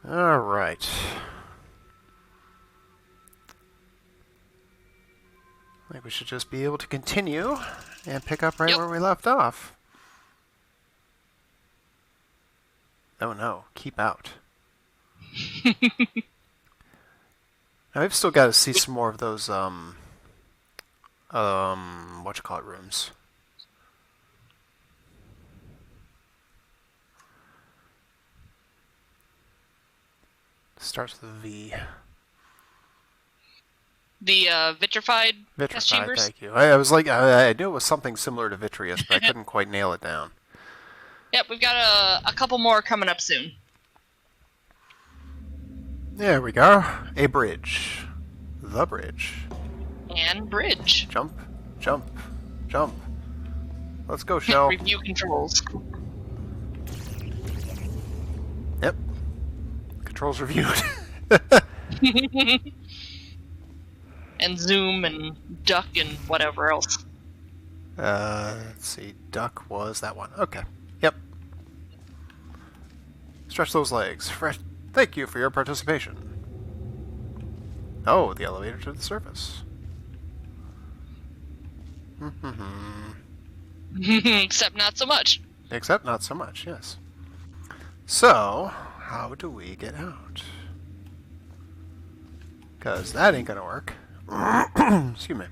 Alright. I think we should just be able to continue and pick up right where we left off. Oh no, keep out. I've still got to see some more of those, whatchamacallit rooms. Starts with a V. The Vitrified chambers? Thank you. I was like, I knew it was something similar to Vitreous, but I couldn't quite nail it down. Yep, we've got a couple more coming up soon. There we go. A bridge. The bridge. And bridge. Jump, jump, jump. Let's go, Shell. Review controls. Yep. Controls reviewed. And zoom and duck and whatever else. Let's see. Duck was that one. Okay. Yep. Stretch those legs. Thank you for your participation. Oh, the elevator to the surface. Except not so much. Except not so much, yes. So, how do we get out? Because that ain't gonna work. Excuse me.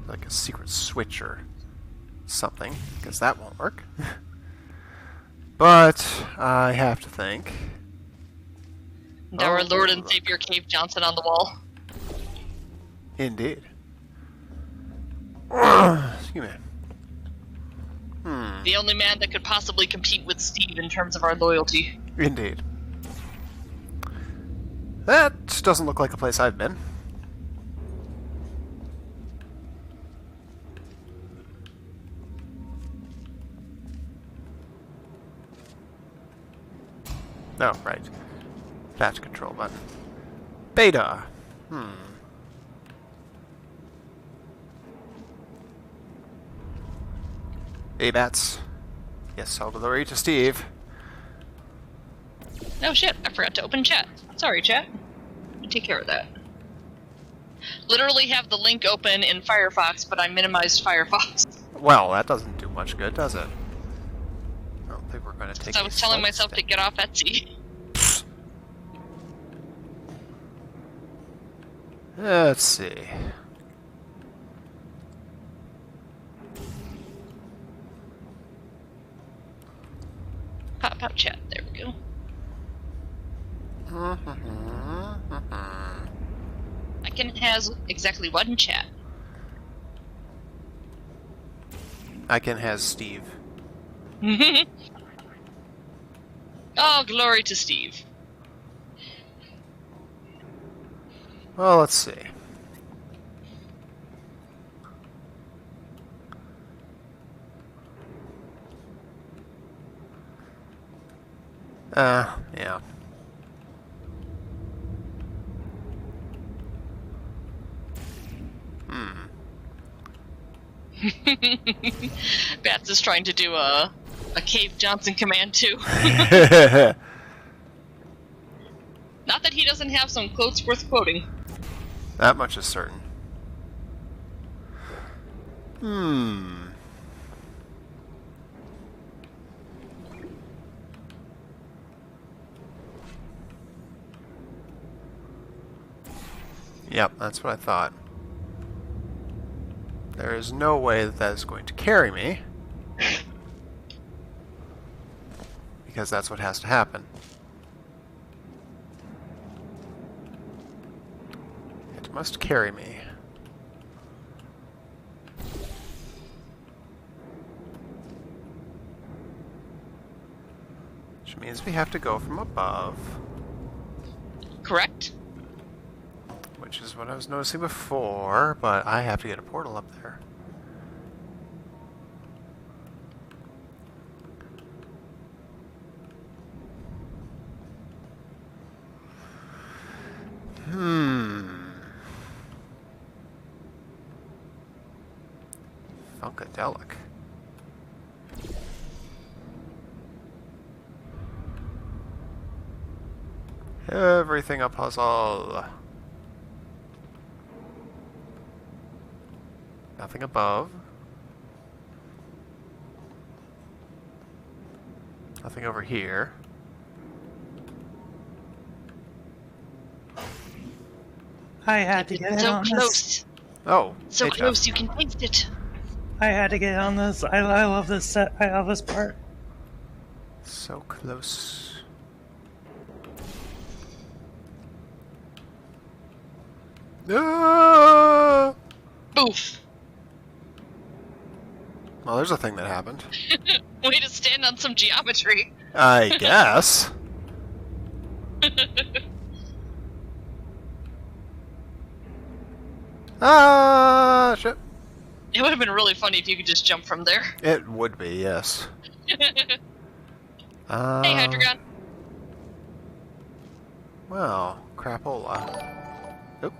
Like a secret switch or something, because that won't work. But I have to think. And our Lord and Savior Cave Johnson on the wall. Indeed. Excuse me. The only man that could possibly compete with Steve in terms of our loyalty. Indeed. That doesn't look like a place I've been. Oh, right. That's control button. Beta. Hey, bats. Yes, all glory to Steve. Oh shit, I forgot to open chat. Sorry, chat. Let me take care of that. Literally have the link open in Firefox, but I minimized Firefox. Well, that doesn't do much good, does it? I don't think we're going to take I was telling myself to get off Etsy. Let's see. Pop chat, there we go. I can has exactly one chat. I can has Steve. Oh, glory to Steve. Well, let's see. Yeah. Bats is trying to do a Cave Johnson command too. Not that he doesn't have some quotes worth quoting. That much is certain. Yep, that's what I thought. There is no way that that is going to carry me. Because that's what has to happen. It must carry me. Which means we have to go from above. Correct. Which is what I was noticing before, but I have to get a portal up there. Funkadelic. Everything a puzzle. Nothing above. Nothing over here. I had to get in So on this. close. Oh, So hey, close Jeff. you can taste it. I had to get on this. I love this set. I love this part. So close. Ah! Boof. Well, there's a thing that happened. Way to stand on some geometry. I guess. Ah, shit. It would have been really funny if you could just jump from there. It would be, yes. Hey, Hydreigon. Well, crapola. Oop.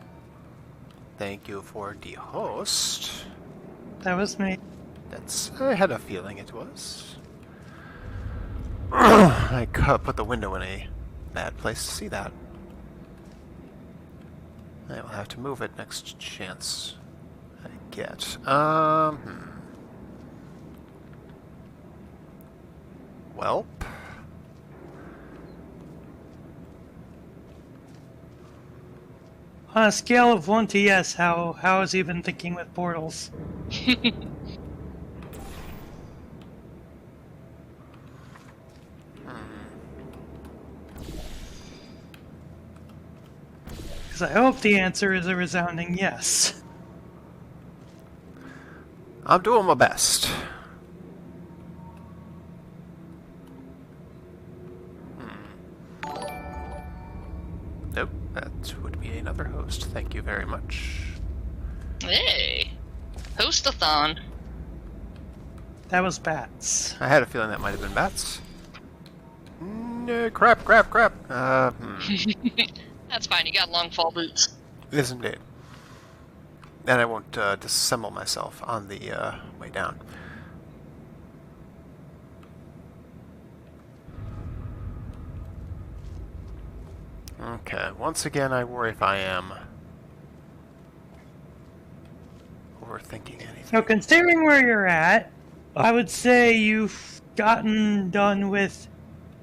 Thank you for the host. That was me. I had a feeling it was. I put the window in a bad place to see that. I will have to move it next chance I get. Welp. On a scale of 1 to yes, how has he been thinking with portals? Because I hope the answer is a resounding yes. I'm doing my best. Nope, that would be another host. Thank you very much. Hey. Hostathon. That was bats. I had a feeling that might have been bats. No, crap. That's fine, you got long fall boots. Yes, indeed. And I won't disassemble myself on the way down. Okay, once again I worry if I am overthinking anything. So considering where you're at, I would say you've gotten done with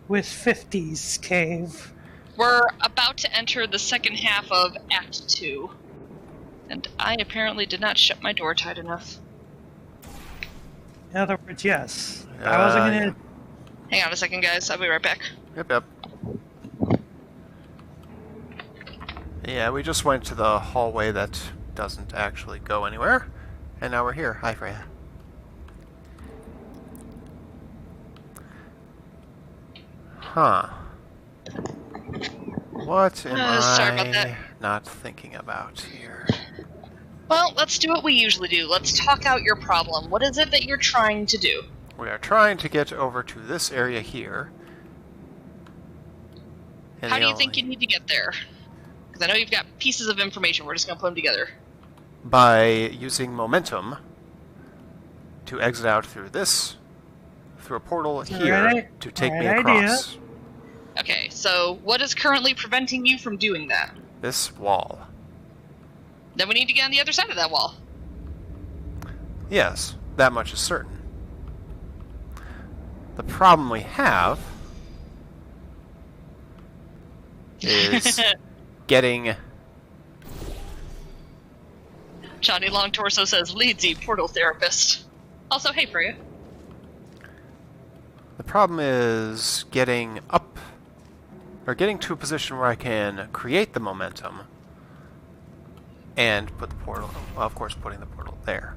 50's cave. We're about to enter the second half of Act 2. And I apparently did not shut my door tight enough. In other words, yes. I wasn't gonna. Yeah. Hang on a second, guys. I'll be right back. Yep. Yeah, we just went to the hallway that doesn't actually go anywhere. And now we're here. Hi, Freya. Huh. What am sorry about I that. not thinking about here? Well, let's do what we usually do. Let's talk out your problem. What is it that you're trying to do? We are trying to get over to this area here. And How the do you think only- you need to get there? Because I know you've got pieces of information. We're just going to put them together. By using momentum to exit out through a portal here Right. to take me Right across Okay, so what is currently preventing you from doing that? this wall. Then we need to get on the other side of that wall. Yes, that much is certain. The problem we have is getting... Johnny Long Torso says, Leedsy, portal therapist. Also, hey, Freya. The problem is getting up, or getting to a position where I can create the momentum and put the portal, well, of course, putting the portal there.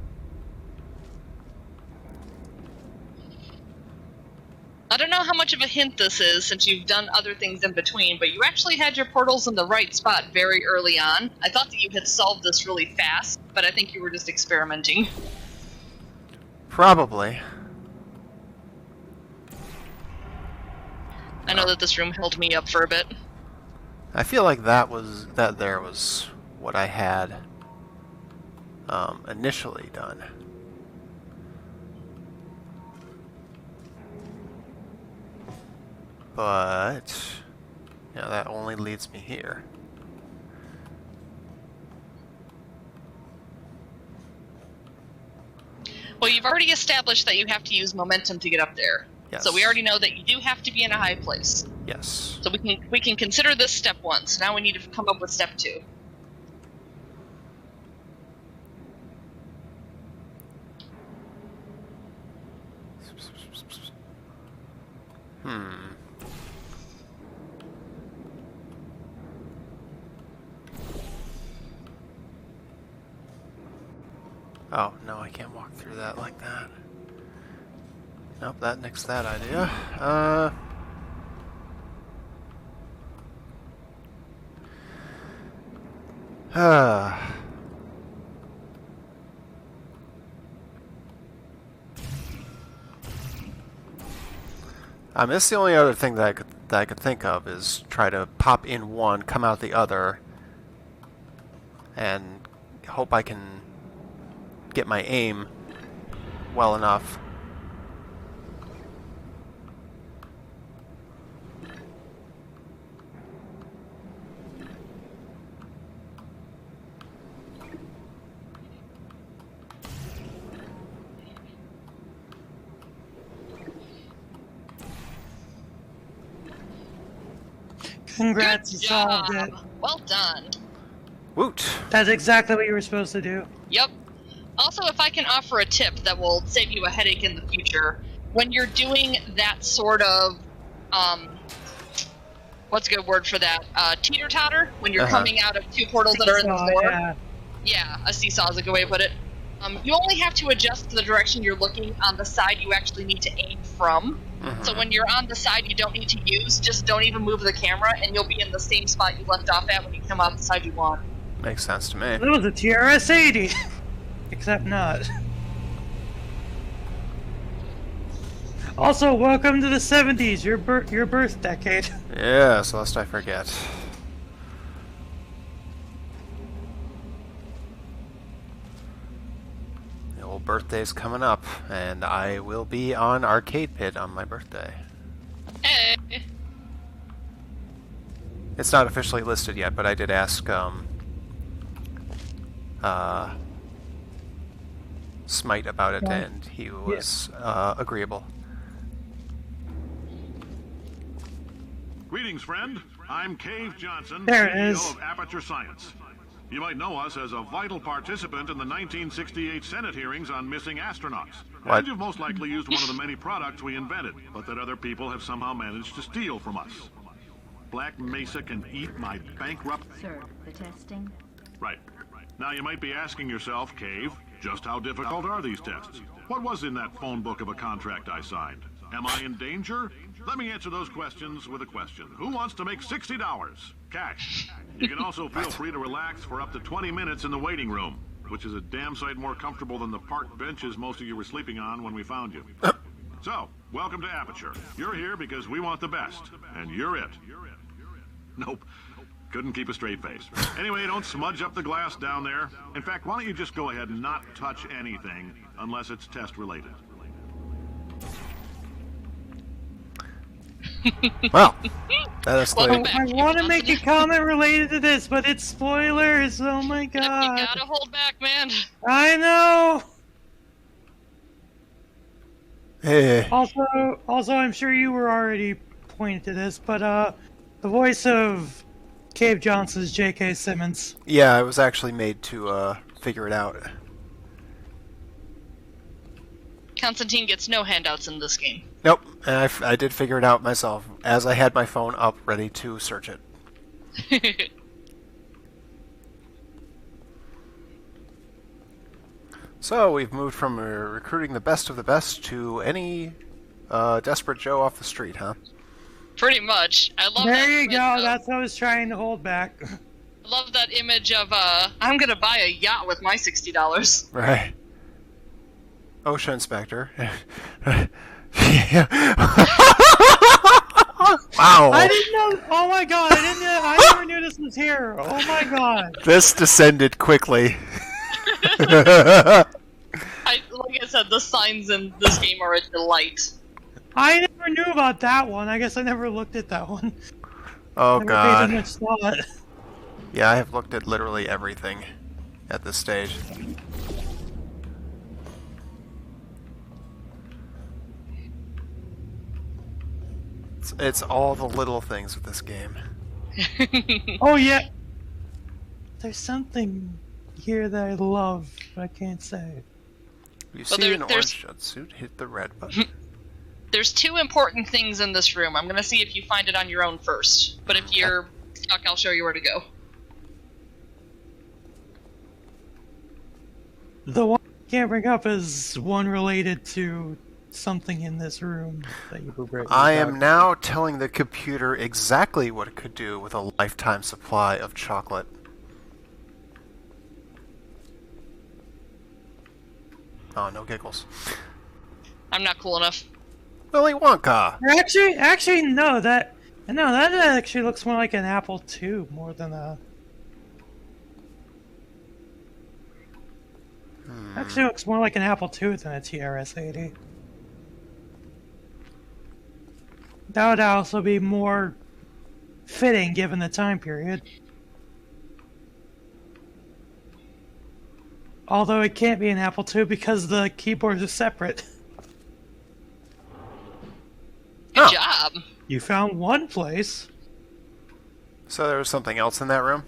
I don't know how much of a hint this is since you've done other things in between, but you actually had your portals in the right spot very early on. I thought that you had solved this really fast, but I think you were just experimenting. Probably. I know that this room held me up for a bit. I feel like that there was what I had initially done. But Yeah, that only leads me here. Well, you've already established that you have to use momentum to get up there. Yes. So we already know that you do have to be in a high place. Yes. So we can consider this step 1. So now we need to come up with step 2. Oh, no, I can't walk through that like that. Nope, that nixed that idea. This is the only other thing that I could think of is try to pop in one, come out the other, and hope I can get my aim well enough. Congrats, Good you solved job. it. Well done. Woot! That's exactly what you were supposed to do. Yep. Also, if I can offer a tip that will save you a headache in the future, when you're doing that sort of, what's a good word for that? Teeter-totter? When you're coming out of 2 portals that are in the floor? Yeah. Yeah, a seesaw is a good way to put it. You only have to adjust the direction you're looking on the side you actually need to aim from. So when you're on the side you don't need to use, just don't even move the camera, and you'll be in the same spot you left off at when you come out the side you want. Makes sense to me. That was a TRS-80. Except not. Also, welcome to the 70s, your birth decade. Yes, lest I forget. The old birthday's coming up, and I will be on Arcade Pit on my birthday. Hey. It's not officially listed yet, but I did ask Smite about it, and he was agreeable. Greetings, friend. I'm Cave Johnson, There it CEO is. of Aperture Science. You might know us as a vital participant in the 1968 Senate hearings on missing astronauts. What? And you've most likely used one of the many products we invented, but that other people have somehow managed to steal from us. Black Mesa can eat my bankrupt... Sir, the testing? Right. Now you might be asking yourself, Cave, just how difficult are these tests? What was in that phone book of a contract I signed? Am I in danger? Let me answer those questions with a question. Who wants to make $60? Cash. You can also feel free to relax for up to 20 minutes in the waiting room, which is a damn sight more comfortable than the park benches most of you were sleeping on when we found you. So, welcome to Aperture. You're here because we want the best, and you're it. Nope. Couldn't keep a straight face. Anyway, don't smudge up the glass down there. In fact, why don't you just go ahead and not touch anything unless it's test related? Well, that Welcome escalated. back. I want to make a comment related to this, but it's spoilers. Oh my Yep, you god. gotta hold back, man. I know. Eh. Also, I'm sure you were already pointing to this, but the voice of Cave Johnson is J.K. Simmons. Yeah, I was actually made to figure it out. Constantine gets no handouts in this game. Nope, and I did figure it out myself as I had my phone up ready to search it. So we've moved from recruiting the best of the best to any desperate Joe off the street, huh? Pretty much. I love that There you image go. of- That's what I was trying to hold back. I love that image of, I'm gonna buy a yacht with my $60. Right. OSHA inspector. Wow. I didn't know. Oh my god! I didn't know. I never knew this was here. Oh my god. This descended quickly. Like I said, the signs in this game are a delight. I never knew about that one. I guess I never looked at that one. Oh Never paid that god. much thought. Yeah, I have looked at literally everything at this stage. It's all the little things with this game. Oh yeah. There's something here that I love, but I can't say. You Well, see an there's- orange jumpsuit, hit the red button. There's 2 important things in this room. I'm gonna see if you find it on your own first. But if you're stuck, I'll show you where to go. The one I can't bring up is one related to something in this room that you were breaking. I am now telling the computer exactly what it could do with a lifetime supply of chocolate. Oh, no giggles. I'm not cool enough. Willy Wonka! Actually, no. That actually looks more like an Apple II more than a. Actually, looks more like an Apple II than a TRS-80. That would also be more fitting given the time period. Although it can't be an Apple II because the keyboards are separate. Good Oh. job. You found one place. So there was something else in that room?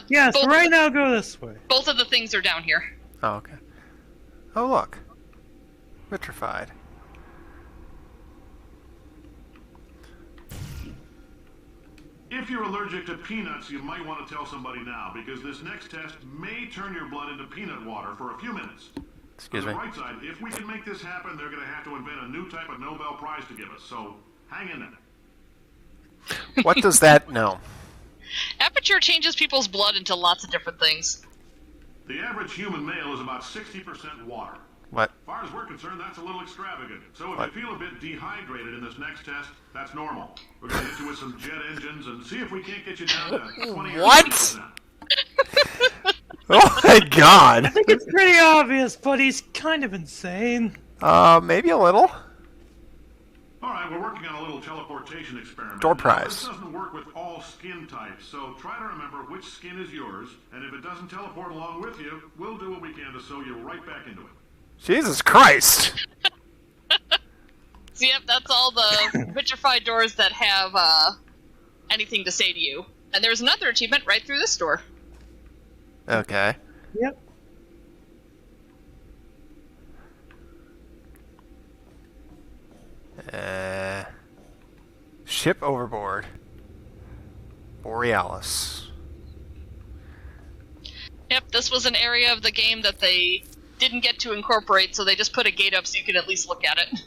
Yeah, so both, right now go this way. both of the things are down here. Oh, okay. Oh, look. Vitrified. If you're allergic to peanuts, you might want to tell somebody now, because this next test may turn your blood into peanut water for a few minutes. Excuse On me. the bright side, if we can make this happen, they're going to have to invent a new type of Nobel Prize to give us, so hang in there. What does that know? Aperture changes people's blood into lots of different things. The average human male is about 60% water. What? As far as we're concerned, that's a little extravagant. So if What? you feel a bit dehydrated in this next test, that's normal. We're going to hit you with some jet engines and see if we can't get you down to 20 or What? 30%. Oh my god! I think it's pretty obvious, but he's kind of insane. Maybe a little. All right, we're working on a little teleportation experiment. Door Now, prize. this doesn't work with all skin types, so try to remember which skin is yours, and if it doesn't teleport along with you, we'll do what we can to sew you right back into it. Jesus Christ! So yep, that's all the vitrified doors that have anything to say to you. And there's another achievement right through this door. Okay. Yep. Ship overboard. Borealis. Yep, this was an area of the game that they didn't get to incorporate, so they just put a gate up so you could at least look at it.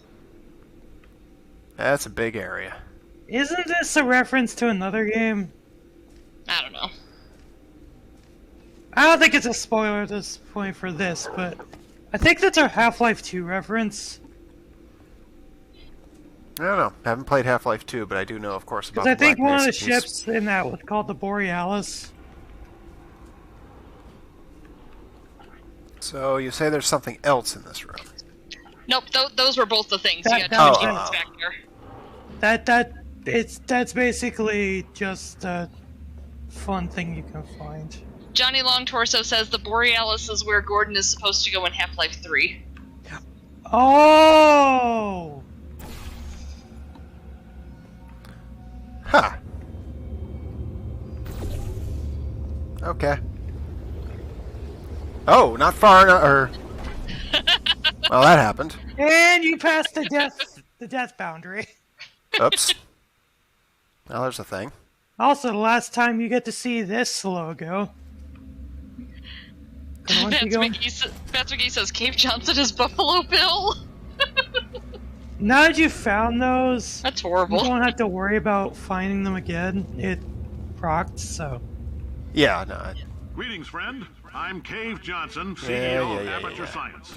That's a big area. Isn't this a reference to another game? I don't know. I don't think it's a spoiler at this point for this, but I think that's a Half-Life 2 reference. I don't know. Haven't played Half-Life 2, but I do know, of course, about Because I the think Black one of the Mesa piece. ships in that was called the Borealis. So you say there's something else in this room. Nope, those were both the things. That- You had that- two achievements back there. That's basically just a fun thing you can find. Johnny Longtorso says the Borealis is where Gordon is supposed to go in Half-Life 3. Oh! Huh. Okay. Oh, not far enough, or... Well, that happened. And you passed the death boundary. Oops. Well, there's a thing. Also, the last time you get to see this logo. 'Cause once you go- Bats McGee says Cave Johnson is Buffalo Bill. Now that you've found those, That's you horrible. don't have to worry about finding them again. It procced, so. Yeah, no. Greetings, friend. I'm Cave Johnson, CEO Yeah, of yeah, Aperture yeah. Science.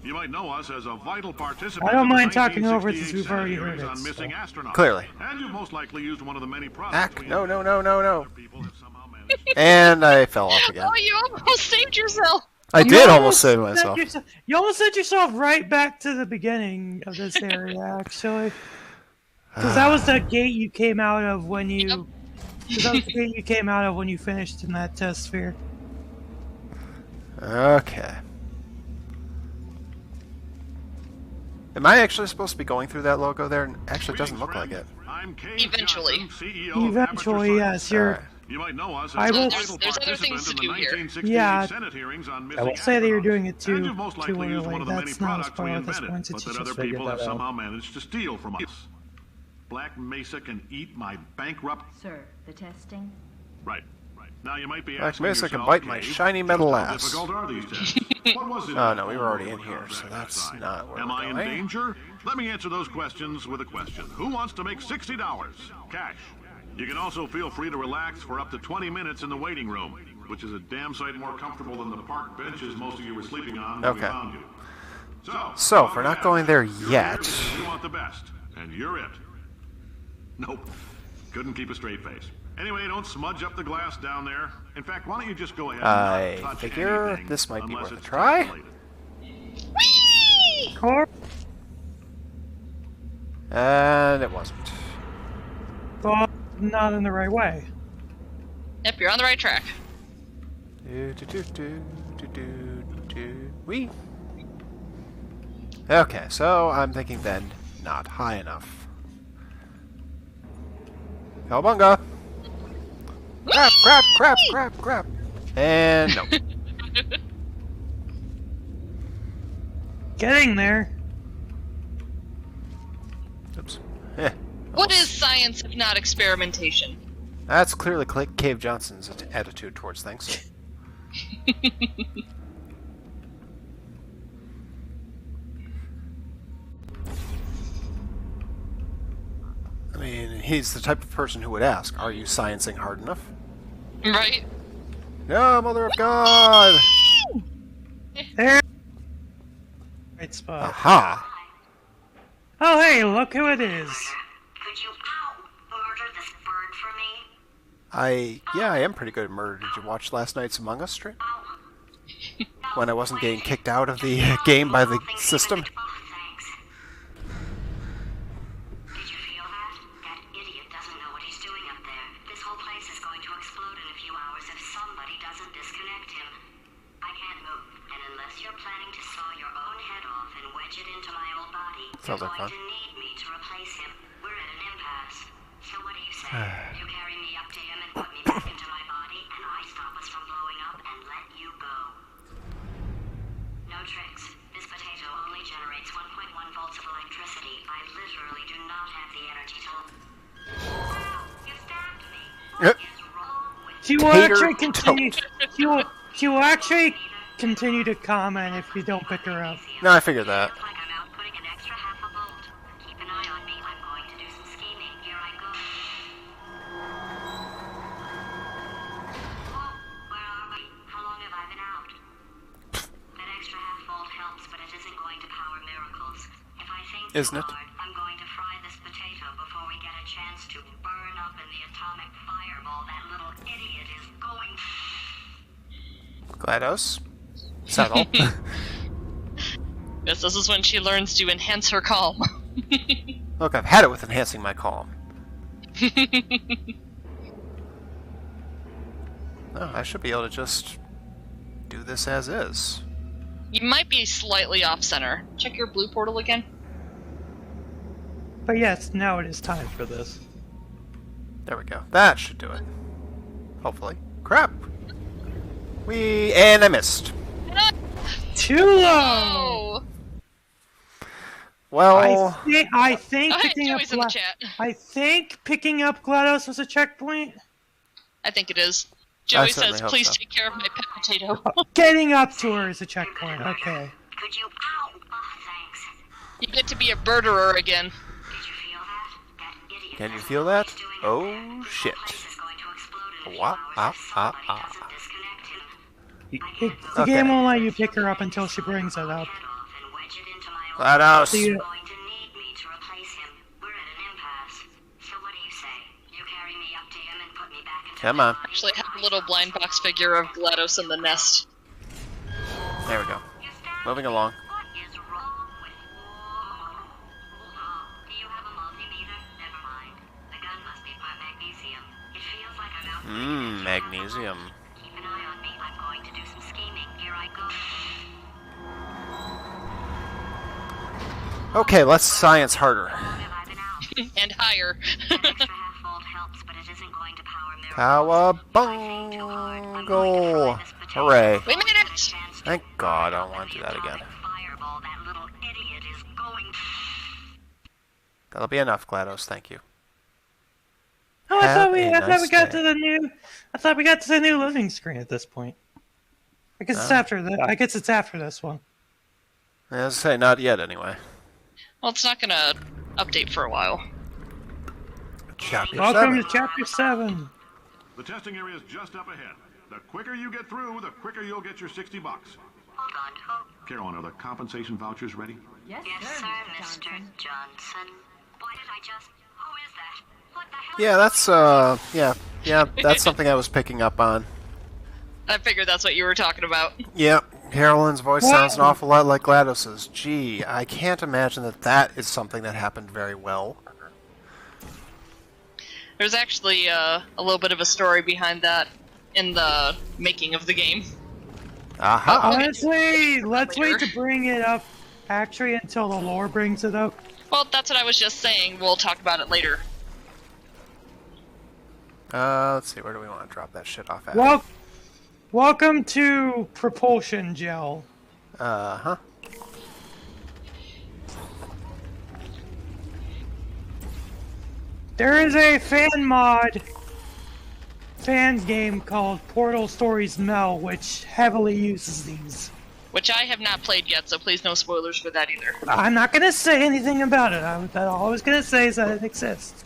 You might know us as a vital participant. I don't in the mind talking over it 1968 since we've already Senate heard hearings it, on missing so. astronauts. Clearly. And you've most likely used one of the many products. Back. we No, have. no, no, no, no. Other people have somehow managed. And I fell off again. Oh, you almost saved yourself. I You did almost save myself. You almost sent yourself right back to the beginning of this area, actually. Because that was the gate you came out of when you. 'Cause that was the gate you came out of when you finished in that test sphere. Okay. Am I actually supposed to be going through that logo there? Actually, it doesn't look like it. I'm Cave Eventually. Johnson, CEO of Eventually, Amateur yes. Science. You're. Alright. You might know us I as will- a vital There's other participant things to in the do here. 1968 Yeah. Senate hearings on I missing won't say that you're astronauts. doing it And too you've most likely used one early. of the many That's not a products we spoiler at this invented, point. but It's that just other figured people have that out. somehow managed to steal from us. Black Mesa can eat my bankrupt... Sir, the testing? Right. Now you might be Black asking Mesa can yourself, bite my Cave, shiny metal just how ass. difficult are these tests? What was it? Oh, no, we were already in here, so that's not where Am we're I in going. danger? Let me answer those questions with a question. Who wants to make $60? Cash. You can also feel free to relax for up to 20 minutes in the waiting room, which is a damn sight more comfortable than the park benches most of you were sleeping on when we Okay. found you. So, if we're not going there yet... You want the best, and you're it. Nope. Couldn't keep a straight face. Anyway, don't smudge up the glass down there. In fact, why don't you just go ahead and I not touch figure anything this might be unless worth a it's try. calculated. Car. And it wasn't. Well, not in the right way. Yep, you're on the right track. Wee. Okay, so I'm thinking then not high enough. Cowabunga! Crap! And no. Getting there. Oops. What is science if not experimentation? That's clearly Cave Johnson's attitude towards things. I mean, he's the type of person who would ask, are you sciencing hard enough? Right? No, Mother of God! There. Right spot. Aha! Oh, hey, look who it is. Could you murder this bird for me? I am pretty good at murder. Did you watch last night's Among Us stream? When I wasn't getting kicked out of the game by the system? Oh, thanks. Did you feel that? That idiot doesn't know what he's doing up there. This whole place is going to explode in a few hours if somebody doesn't disconnect him. I can't move, and unless you're planning to saw your own head off and wedge it into my old body, Sounds you're like going fun. to need me to replace him. We're at an impasse. So what do you say? You carry me up to him and put me back into my body, and I stop us from blowing up and let you go. No tricks. This potato only generates 1.1 volts of electricity. I literally do not have the energy to... You stabbed me. Yep. What is wrong with She will Tater actually continue. She will actually continue to comment if you don't pick her up. No, I figured that. Looks like I'm out putting an extra half a volt. Keep an eye on me. I'm going to do some scheming. Here I go. Oh, where are we? How long have I been out? That extra half volt helps, but it isn't going to power miracles. If I think too Isn't it? hard, I'm going to fry this potato before we get a chance to burn up in the atomic fireball that little idiot is going. GLaDOS. Settle. Yes, this is when she learns to enhance her calm. Look, I've had it with enhancing my calm. Oh, I should be able to just do this as is. You might be slightly off center. Check your blue portal again. But yes, now it is time for this. There we go. That should do it. Hopefully. Crap! And I missed. Too low. Oh! Well, I think Oh, hey, picking up Joey's in the chat. I think picking up GLaDOS was a checkpoint. I think it is. Joey certainly says, hope please so. take care of my pet potato. Getting up to her is a checkpoint. Okay. Could you... Oh, thanks. You get to be a birderer again. Did you feel that? That idiot can you doesn't feel know what that? he's doing up Oh, there. This shit. whole place is going to explode in a few Wah, hours if ah, somebody ah, doesn't disconnect him. The Okay. game won't let you pick her up until she brings it up. Head off and wedge it into my old GLaDOS. So you- You're going to need me to replace him. We're at an impasse. So what do you say? You carry me up to him and put me back into Come my on. body, Actually, I and have a I little stop blind us box from figure of blowing up. GLaDOS in the nest. There we go. You stabbed Moving me. along. What is wrong with... Do you have a multimeter? If Magnesium. Keep an eye on me. I'm going to do some scheming. Here I go. Okay, let's science harder. Have I been out? And higher. An extra half volt helps, but it isn't going to power miracles. Cowabungle! Hooray. We made it! Thank God, I don't want to do that again. Fireball, that little idiot is going. That'll be enough, GLaDOS, thank you. Oh, I thought we got day. to the new. I thought we got to the new loading screen at this point. I guess it's after the. I guess it's after this one. As I say, not yet anyway. Well, it's not gonna update for a while. Chapter Welcome 7. to Chapter 7. The testing area is just up ahead. The quicker you get through, the quicker you'll get your 60 bucks. Hold on. Oh, Carolyn, are the compensation vouchers ready? yes, sir, Mr. Johnson. Why did I just? Who is that? What the hell? Yeah, that's, yeah, that's something I was picking up on. I figured that's what you were talking about. Yep, Carolyn's voice sounds an Wow. awful lot like GLaDOS's. Gee, I can't imagine that that is something that happened very well. There's actually a little bit of a story behind that in the making of the game. Aha! Honestly, let's wait Later. to bring it up. Actually, until the lore brings it up. Well, that's what I was just saying. We'll talk about it later. Let's see, where do we want to drop that shit off at? Welcome to Propulsion Gel. Uh-huh. There is a fan game called Portal Stories Mel, which heavily uses these. Which I have not played yet, so please no spoilers for that either. I'm not gonna say anything about it. All I was gonna say is that it exists.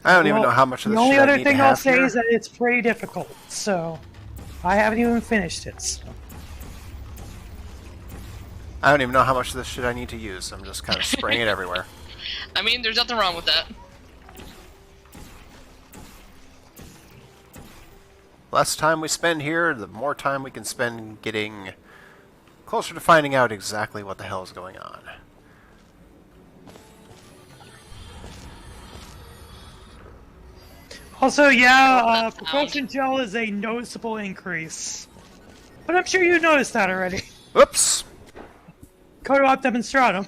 I don't even know how much of this The only shit I other need to thing I'll have say here. is that it's pretty difficult, so I haven't even finished it. So. I don't even know how much of this shit I need to use. I'm just kind of spraying it everywhere. I mean, there's nothing wrong with that. Less time we spend here, the more time we can spend getting closer to finding out exactly what the hell is going on. Also, yeah, Love that sound. Propulsion Gel is a noticeable increase. But I'm sure you noticed that already. Oops! Codo op demonstratum.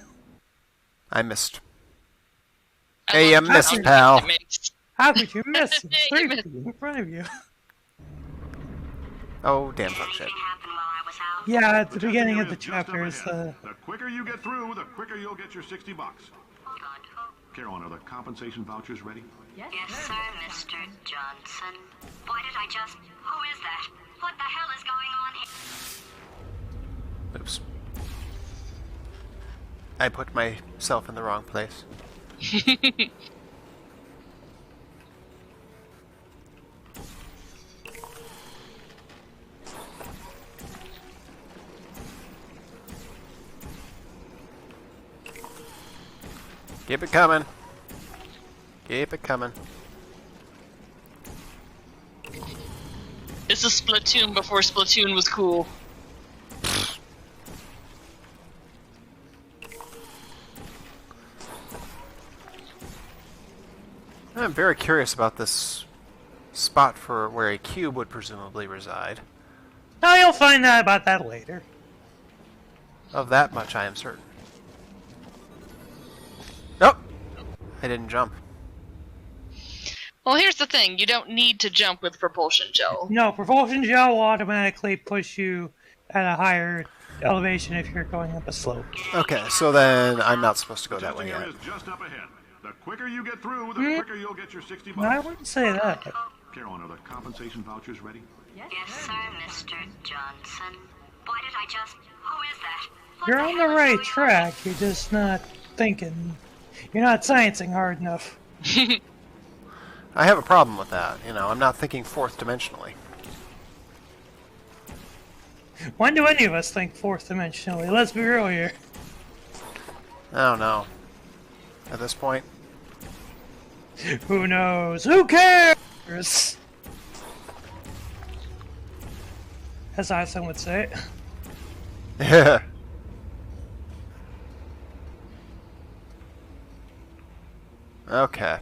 I missed. I Hey, love you the missed, sound pal. it makes. How could you miss? You Three missed. feet in front of you. Oh, damn fuck shit. Anything happen while I was out? Yeah, at the testing beginning area of the is just up chapters. ahead. The quicker you get through, the quicker you'll get your 60 bucks. Hold on. Oh, Carolyn, are the compensation vouchers ready? yes, sir, Mr. Johnson. Why did I just? Who is that? What the hell is going on here? Oops. I put myself in the wrong place. Keep it coming. Keep it coming. This is Splatoon before Splatoon was cool. I'm very curious about this spot for where a cube would presumably reside. Oh, you'll find out about that later. Of that much I am certain. Nope! I didn't jump. Well, here's the thing. You don't need to jump with propulsion gel. No, Propulsion Gel will automatically push you at a higher elevation if you're going up a slope. Okay, so then I'm not supposed to go The that way testing yet. area is just up ahead. The quicker you get through, the quicker you'll get your 60 No, I bucks. wouldn't say that. Carolyn, are the compensation vouchers ready? Yes, sir, Mr. Johnson. Why did I just? Who is that? What You're the on hell the is right going on? track, you're just not thinking. You're not sciencing hard enough. I have a problem with that. You know, I'm not thinking fourth dimensionally. When do any of us think fourth dimensionally? Let's be real here. I don't know. At this point. Who knows? Who cares? As Einstein would say. Okay.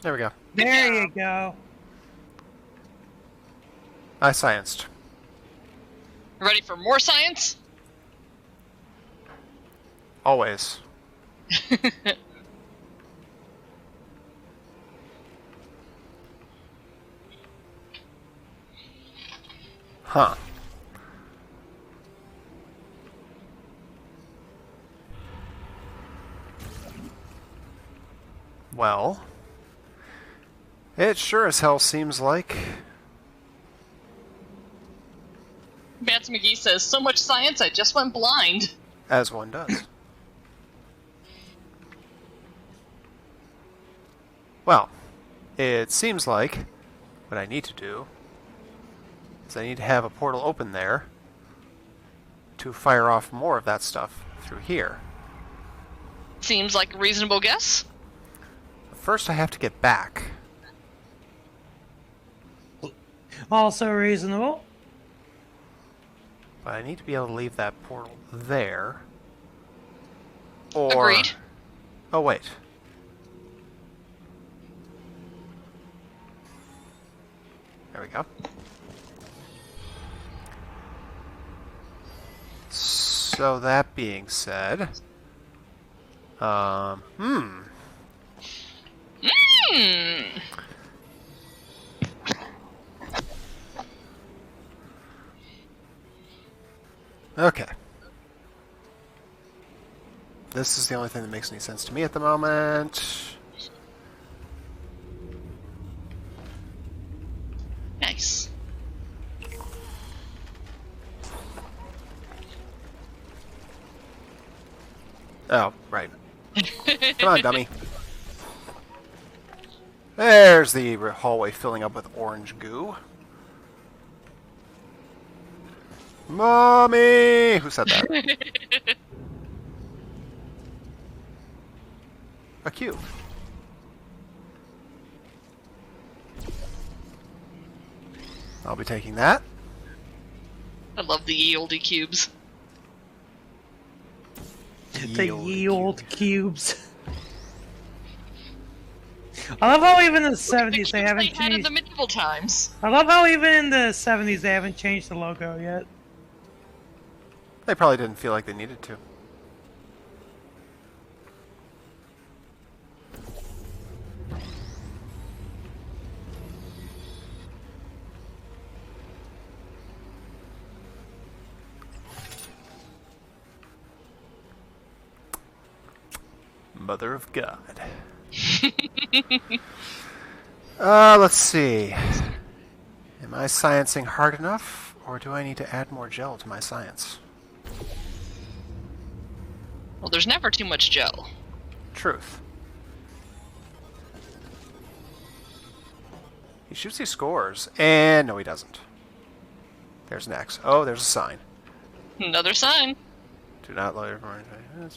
There we go. There you go. I scienced. Ready for more science? Always. Huh. Well, it sure as hell seems like... Bats McGee says, so much science, I just went blind. As one does. Well, it seems like what I need to do is I need to have a portal open there to fire off more of that stuff through here. Seems like a reasonable guess. First, I have to get back. Also reasonable. But I need to be able to leave that portal there. Or... Agreed. Oh, wait. There we go. So that being said... Hmm. Okay. This is the only thing that makes any sense to me at the moment. Nice. Oh, right. Come on, dummy. There's the hallway filling up with orange goo. Mommy! Who said that? A cube. I'll be taking that. I love the ye olde cubes. The ye old cubes. I love how even in the 70s they haven't They had in changed. the medieval times. I love how even in the 70s they haven't changed the logo yet. They probably didn't feel like they needed to. Mother of God. Let's see. Am I sciencing hard enough, or do I need to add more gel to my science? Well, there's never too much gel. Truth. He shoots these scores, and no he doesn't. There's an X. Oh, there's a sign. Another sign. Do not lower do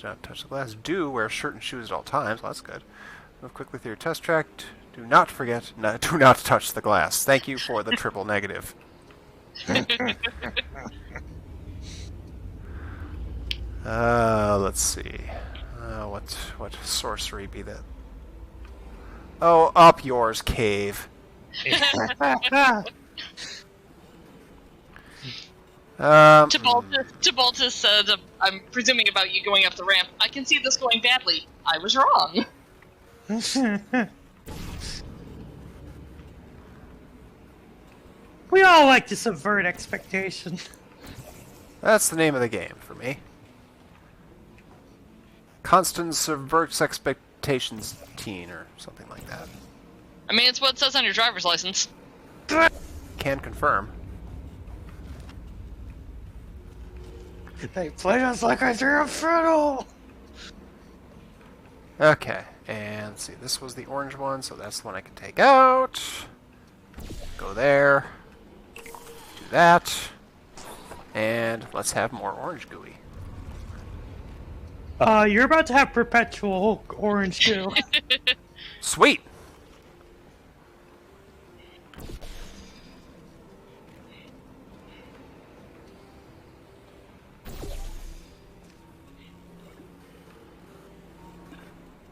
not touch the glass. Do wear a shirt and shoes at all times. Well, that's good. Move quickly through your test track. Do not forget, do not touch the glass. Thank you for the triple negative. Let's see. What sorcery be that? Oh, up yours, cave. Tibaltus said, I'm presuming about you going up the ramp. I can see this going badly. I was wrong. We all like to subvert expectation. That's the name of the game for me. Constant subverts expectations teen or something like that. I mean, it's what it says on your driver's license. Can confirm. They played us like a damn fiddle! Okay, and let's see, this was the orange one, so that's the one I can take out. Go there. Do that. And let's have more orange gooey. You're about to have perpetual orange goo. Sweet!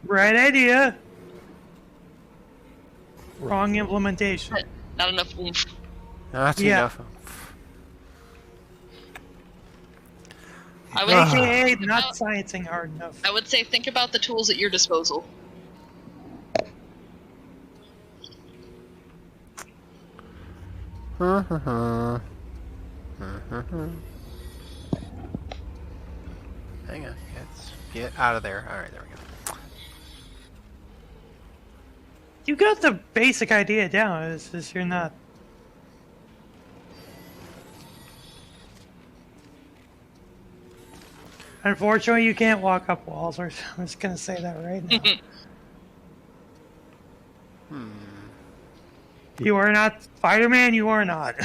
Right idea. Wrong implementation. Not enough oomph. Not Yeah. enough. I would, AKA not sciencing hard enough. I would say think about the tools at your disposal. Hang on. Get out of there. Alright, there we go. You got the basic idea down, it's just you're not. Unfortunately, you can't walk up walls. I'm just gonna say that right now. You are not Spider-Man, you are not.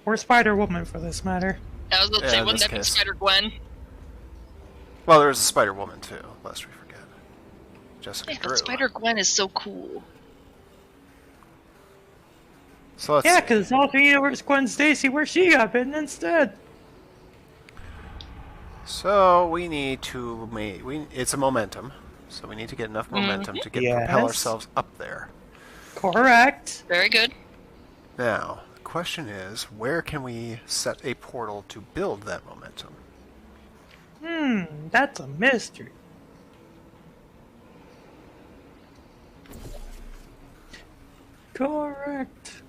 Or Spider-Woman, for this matter. I was going to say, in wouldn't this that be case. Spider-Gwen? Well, there was a Spider-Woman, too, lest we forget. Jessica Yeah, Drew. but Spider-Gwen is so cool. So let's Yeah, see. because alternate universe Gwen Stacy, where she got bitten instead. So we need to make... it's a momentum. So we need to get enough momentum to propel Yes. ourselves up there. Correct. Very good. Now, the question is, where can we set a portal to build that momentum? That's a mystery. Correct.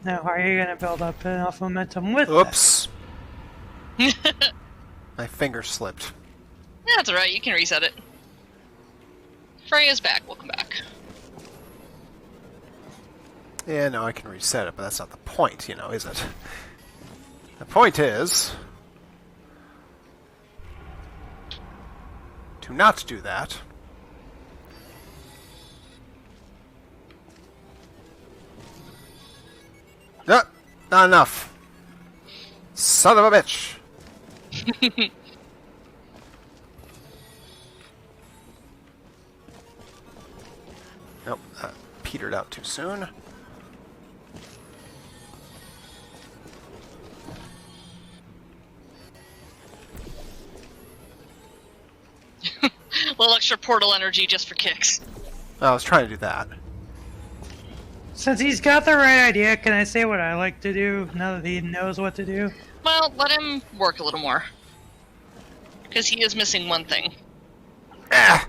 Now, how are you going to build up enough momentum with Oops! My finger slipped. That's alright, you can reset it. Freya's back, welcome back. Yeah, no, I can reset it, but that's not the point, is it? The point is... to not do that. Ah, not enough. Son of a bitch. Nope, petered out too soon. A little extra portal energy just for kicks. I was trying to do that. Since he's got the right idea, can I say what I like to do now that he knows what to do? Well, let him work a little more. Because he is missing one thing. Ah!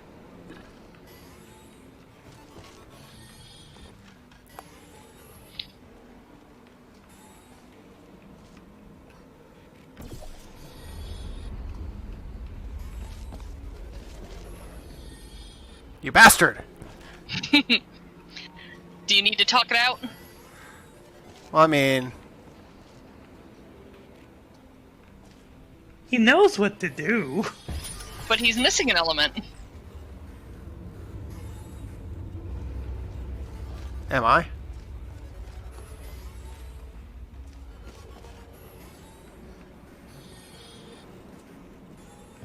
You bastard! Do you need to talk it out? Well, I mean... He knows what to do. But he's missing an element. Am I?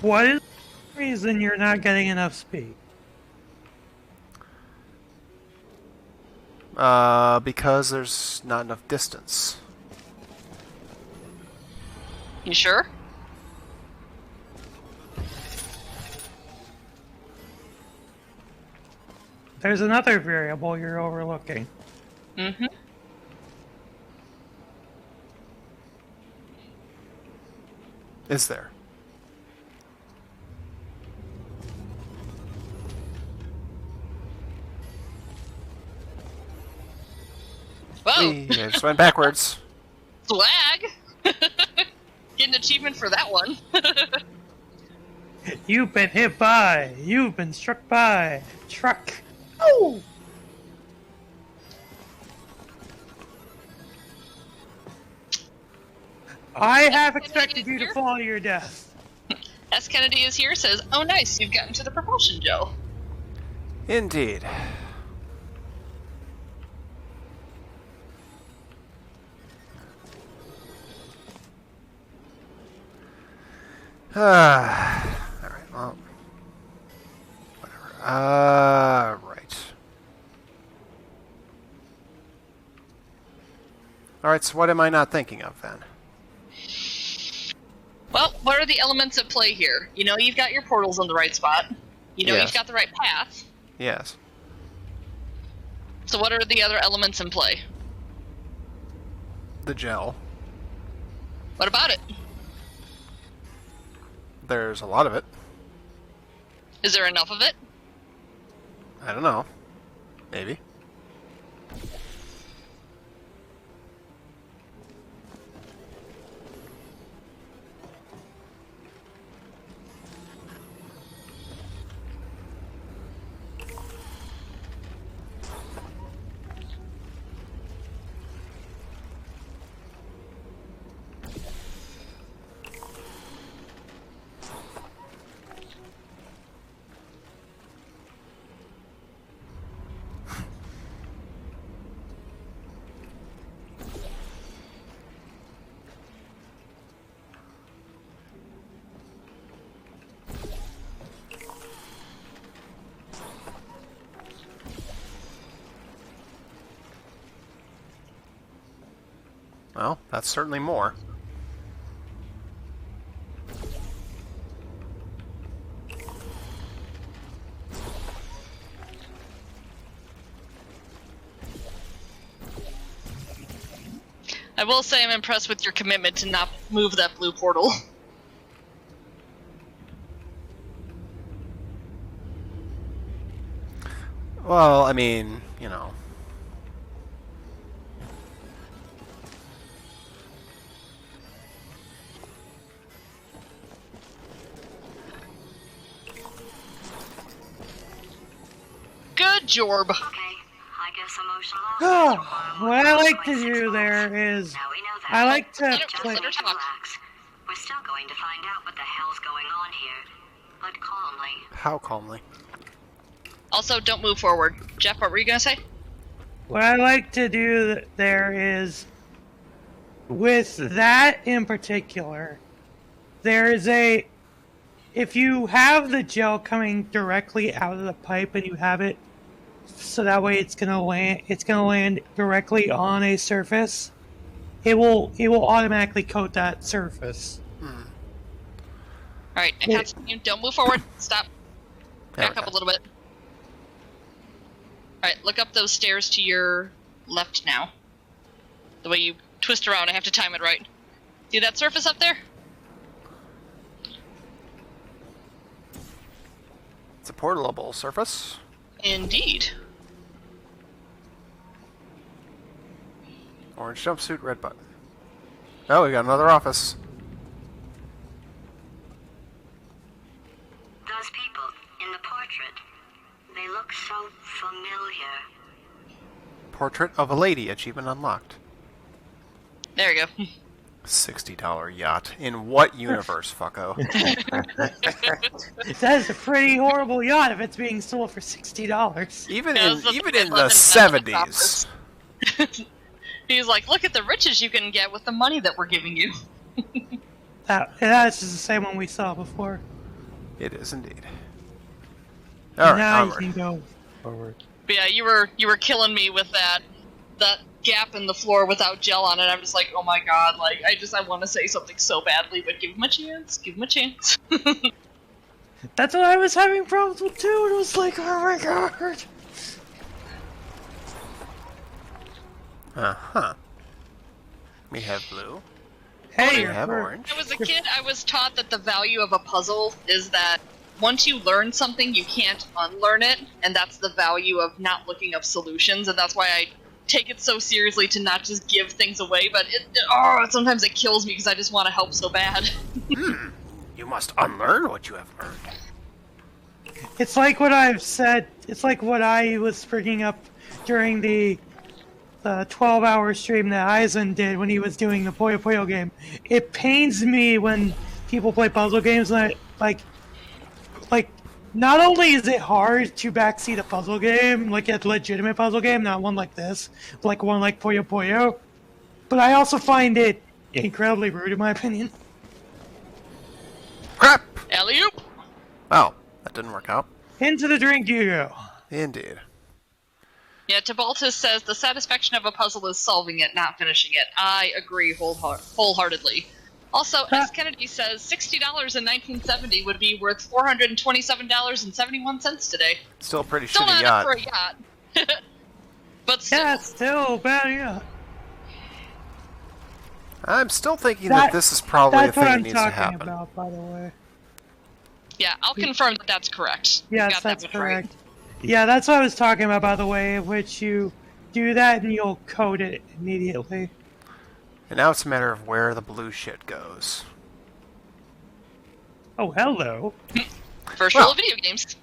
What is the reason you're not getting enough speed? Because there's not enough distance. You sure? There's another variable you're overlooking. Mm-hmm. Is there? Whoa! I just went backwards. Swag! Get an achievement for that one. You've been hit by. You've been struck by. Truck. Oh! I have expected you to fall to your death. S. Kennedy is here, says, oh nice, you've gotten to the propulsion gel. Indeed. Alright, well. Whatever. Right. Alright, so what am I not thinking of then? Well, what are the elements at play here? You know you've got your portals in the right spot. You know Yes. you've got the right path. Yes. So what are the other elements in play? The gel. What about it? There's a lot of it. Is there enough of it? I don't know. Maybe. Well, that's certainly more. I will say I'm impressed with your commitment to not move that blue portal. Well, I mean, you know. Good job. Okay, I guess emotional Oh, what I like to do there is Now we know that. I like to Let play. her talk. Relax. We're still going to find out what the hell's going on here. But calmly. How calmly? Also, don't move forward. Jeff, what were you gonna say? What I like to do there is, with that in particular, there is a. If you have the gel coming directly out of the pipe and you have it so that way it's gonna land directly on a surface, it will automatically coat that surface. Alright, and continue. Don't move forward. Stop. There Back we up go. a little bit. Alright, look up those stairs to your left now. The way you twist around, I have to time it right. See that surface up there? It's a portable surface. Indeed. Orange jumpsuit, red button. Oh, we got another office. Those people in the portrait, they look so familiar. Portrait of a lady, achievement unlocked. There we go. $60 yacht. In what universe, fucko? That is a pretty horrible yacht if it's being sold for $60. Even Yeah, in that's even the in the 11 '70s. He's like, look at the riches you can get with the money that we're giving you. That's just the same one we saw before. It is indeed. All right, Now onward. you can go forward. But yeah, you were killing me with that gap in the floor without gel on it. I'm just like, oh my god, like I want to say something so badly, but give him a chance. Give him a chance. That's what I was having problems with too. It was like, oh my god. Uh-huh. We have blue. Hey, We have we're- orange. When I was a kid, I was taught that the value of a puzzle is that once you learn something, you can't unlearn it, and that's the value of not looking up solutions, and that's why I take it so seriously to not just give things away, but sometimes it kills me because I just want to help so bad. You must unlearn what you have learned. It's like what I've said. It's like what I was bringing up during the 12-hour stream that Eisen did when he was doing the Puyo Puyo game. It pains me when people play puzzle games and like not only is it hard to backseat a puzzle game, like a legitimate puzzle game, not one like this, but like one like Puyo Puyo, but I also find it incredibly rude in my opinion. Crap! Alley-oop! Well, that didn't work out. Into the drink you go. Indeed. Yeah, Tibaltus says the satisfaction of a puzzle is solving it, not finishing it. I agree wholeheartedly. Also, as Kennedy says, $60 in 1970 would be worth $427.71 today. Still a pretty Still shitty not yacht. for a yacht. But still. Yeah, it's still bad, yeah. I'm still thinking that this is probably a That's thing what that I'm needs to talking happen. about, by the way. Yeah, I'll confirm that that's correct. You Yes, got that's that one right. correct. Yeah, that's what I was talking about, by the way, in which you do that and you'll code it immediately. And now it's a matter of where the blue shit goes. Oh, hello. First Well. rule of video games.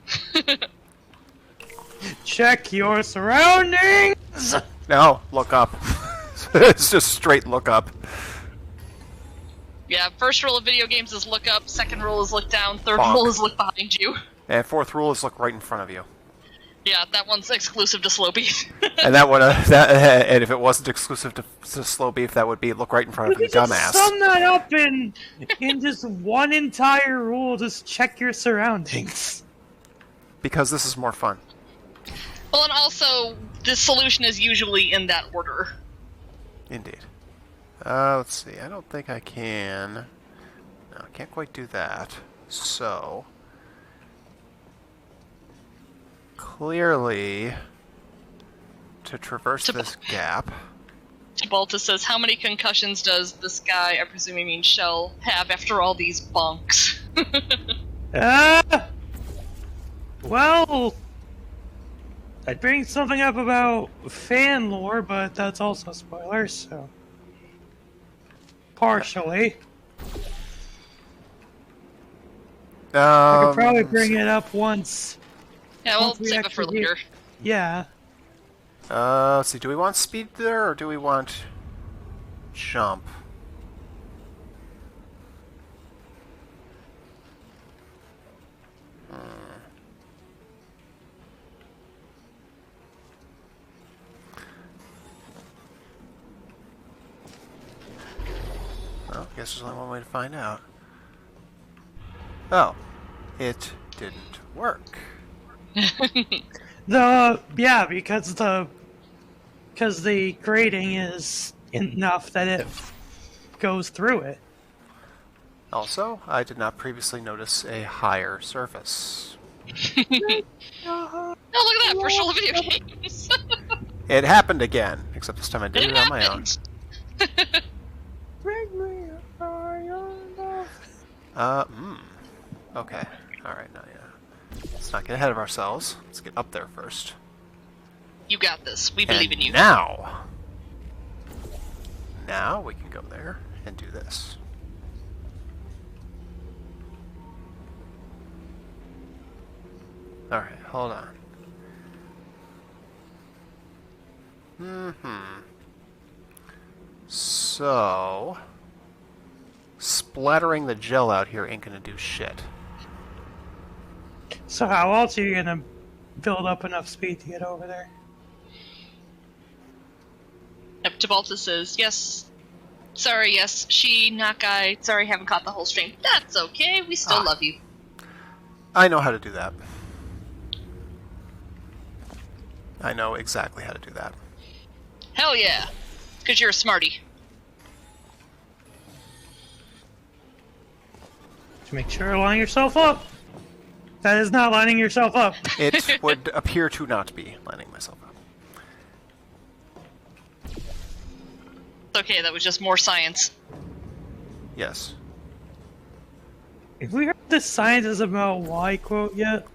Check your surroundings! No, look up. It's just straight look up. Yeah, first rule of video games is look up, second rule is look down, third Bonk. rule is look behind you. And fourth rule is look right in front of you. Yeah, that one's exclusive to Slow Beef. And that one, and if it wasn't exclusive to Slow Beef, that would be look right in front of you, Just dumbass. sum that up in just one entire rule. Just check your surroundings. Because this is more fun. Well, and also, the solution is usually in that order. Indeed. Let's see. I don't think I can. No, I can't quite do that. So, clearly, to traverse this gap. Tibalta says, how many concussions does this guy, I presume he means Shell, have after all these bonks? Well, I'd bring something up about fan lore, but that's also spoilers, so... Partially. I could probably bring it up once. Yeah, we'll Once we save it for actually later. Yeah. Let's see. Do we want speed there, or do we want jump? Well, I guess there's only one way to find out. Oh, it didn't work. Yeah, because the grading is enough that it goes through it. Also, I did not previously notice a higher surface. Oh, look at that! First rule of video games! It happened again, except this time I did it on my own. Okay. Alright, now, yeah. Let's not get ahead of ourselves. Let's get up there first. You got this. We believe in you. Now we can go there and do this. Alright, hold on. So, splattering the gel out here ain't gonna do shit. So how else are you gonna build up enough speed to get over there? Yep, Tibalta says, yes. Sorry, yes. She, not guy. Sorry, haven't caught the whole stream. That's okay. We still love you. I know how to do that. I know exactly how to do that. Hell yeah. Because you're a smarty. To make sure to line yourself up. That is not lining yourself up. It would appear to not be lining myself up. It's okay, that was just more science. Yes. Have we heard the science is about why quote yet?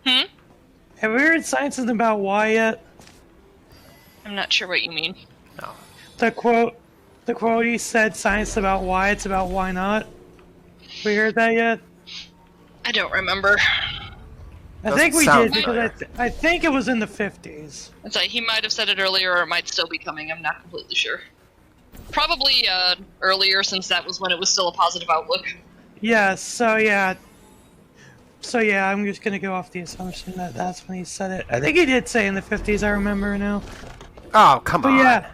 Hmm? Have we heard science is about why yet? I'm not sure what you mean. No. The quote he said science about why, it's about why not. We heard that yet? I don't remember. I think we sound did because familiar. I think it was in the 50s. It's like he might have said it earlier or it might still be coming. I'm not completely sure. Probably earlier since that was when it was still a positive outlook. Yeah, so yeah, I'm just gonna go off the assumption that that's when he said it. I think he did say in the 50s, I remember now. Oh, come But on. yeah,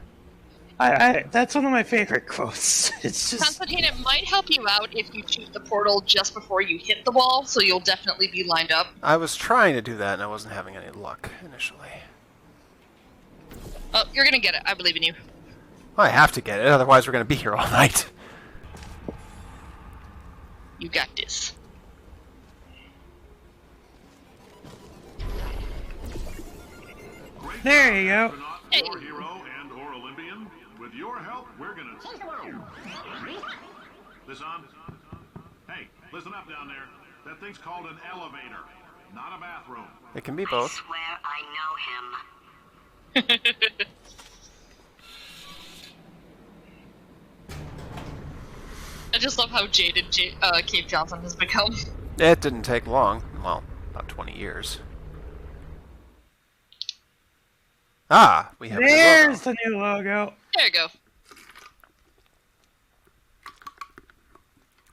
I that's one of my favorite quotes. It's just, Constantine, it might help you out if you shoot the portal just before you hit the wall, so you'll definitely be lined up. I was trying to do that and I wasn't having any luck initially. Oh, you're gonna get it. I believe in you. Well, I have to get it, otherwise we're going to be here all night. You got this. Great There job, you go. astronaut, Hey. war hero and/or Olympian. With your help, we're gonna. This on? Hey, listen up down there. That thing's called an elevator, not a bathroom. It can be I both. swear I know him. I just love how jaded Cave Johnson has become. It didn't take long. Well, about 20 years. Ah, we have a new logo. There's the new logo. There you go.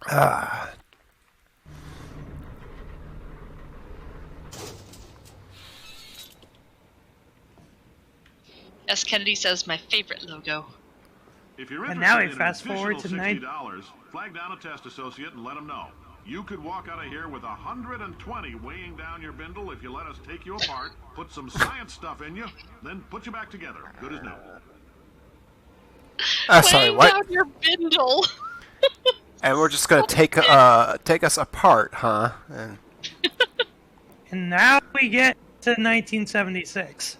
Ah. As Kennedy says, my favorite logo. If you're And interested now we in an fast forward additional to $60, flag down a test associate and let them know. You could walk out of here with 120 weighing down your bindle if you let us take you apart, put some science stuff in you, then put you back together. Good as new. Sorry, Laying what? down your bindle. And we're just gonna take us apart, huh? And And now we get to 1976.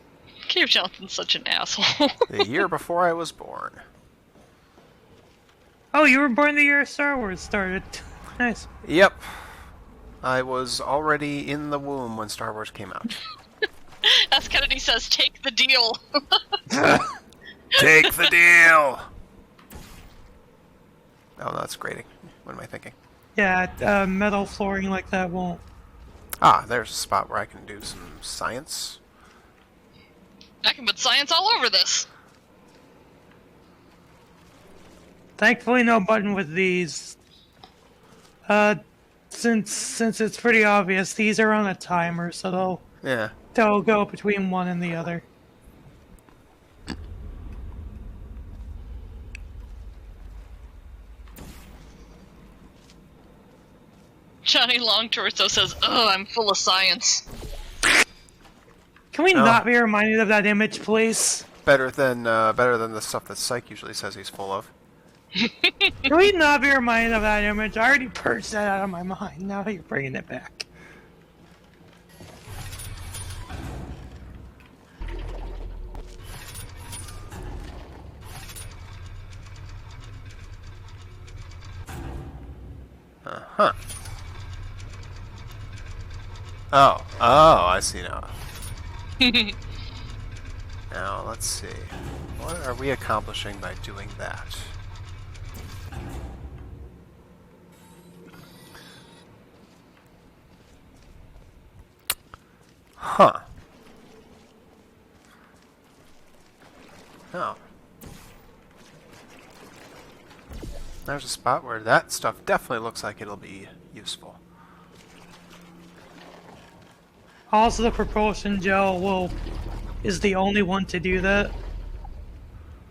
Cave Johnson's such an asshole. the year before I was born. Oh, you were born the year Star Wars started. Nice. Yep. I was already in the womb when Star Wars came out. As Kennedy says, take the deal. Take the deal! Oh, no, that's grating. What am I thinking? Yeah, metal flooring like that won't. Ah, there's a spot where I can do some science. I can put science all over this. Thankfully, no button with these. Since it's pretty obvious, these are on a timer, so Yeah. they'll go between one and the other. Johnny Long Torso says, "Oh, I'm full of science." Can we No. not be reminded of that image, please? Better than the stuff that Psych usually says he's full of. Can we not be reminded of that image? I already purged that out of my mind. Now you're bringing it back. Huh. Oh, I see now. Now, let's see. What are we accomplishing by doing that? Huh. Oh. There's a spot where that stuff definitely looks like it'll be useful. Also, the propulsion gel is the only one to do that.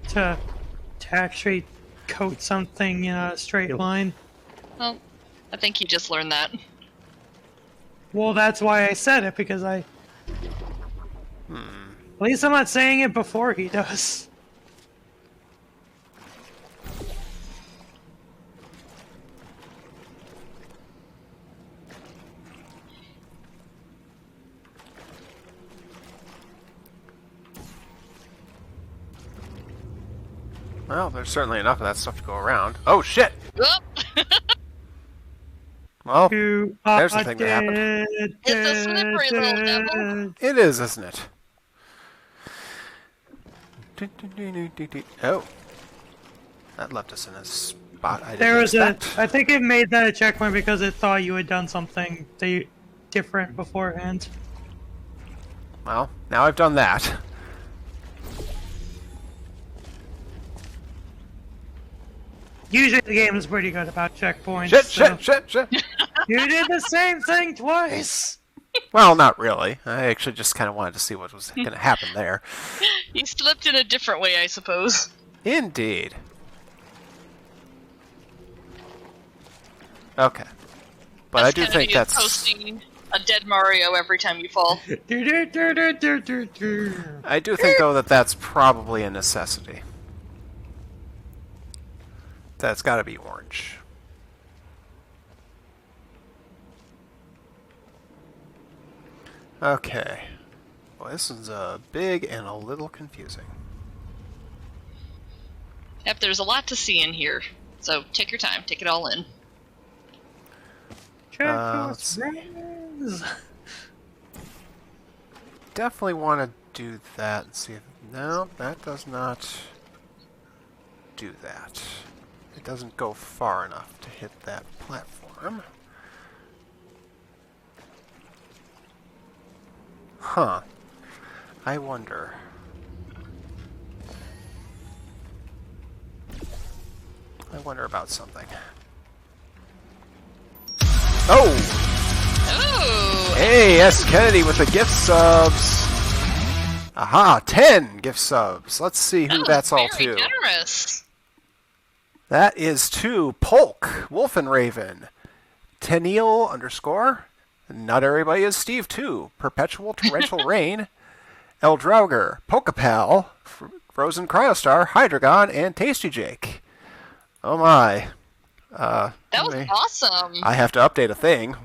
To actually coat something in a straight line. Well, I think he just learned that. Well, that's why I said it, because I... At least I'm not saying it before he does. Well, there's certainly enough of that stuff to go around. Oh, shit! Oop. Well, You there's the thing that happened. It's a slippery little devil. It is, isn't it? Oh. That left us in a spot I There didn't was a... expect. I think it made that a checkpoint because it thought you had done something different beforehand. Well, now I've done that. Usually the game is pretty good about checkpoints. Shit, so- shit! You did the same thing twice! Well, not really. I actually just kind of wanted to see what was going to happen there. He slipped in a different way, I suppose. Indeed. Okay. But I do Kennedy think is that's... posting a dead Mario every time you fall. I do think, though, that that's probably a necessity. That's got to be orange. Okay. Well, this is big and a little confusing. Yep, there's a lot to see in here. So take your time, take it all in. Let's see. Friends. Definitely want to do that and see if... No, that does not do that. It doesn't go far enough to hit that platform. Huh. I wonder. I wonder about something. Oh! Ooh! Hey, S. Kennedy with the gift subs. Aha, 10 gift subs. Let's see who that's all to. Very generous. That is to Polk, Wolfenraven, Tennille _ Not Everybody is Steve 2, Perpetual Torrential Rain, Eldrauger, Pokepal, Frozen Cryostar, Hydreigon, and Tasty Jake. Oh my. That was awesome. I have to update a thing.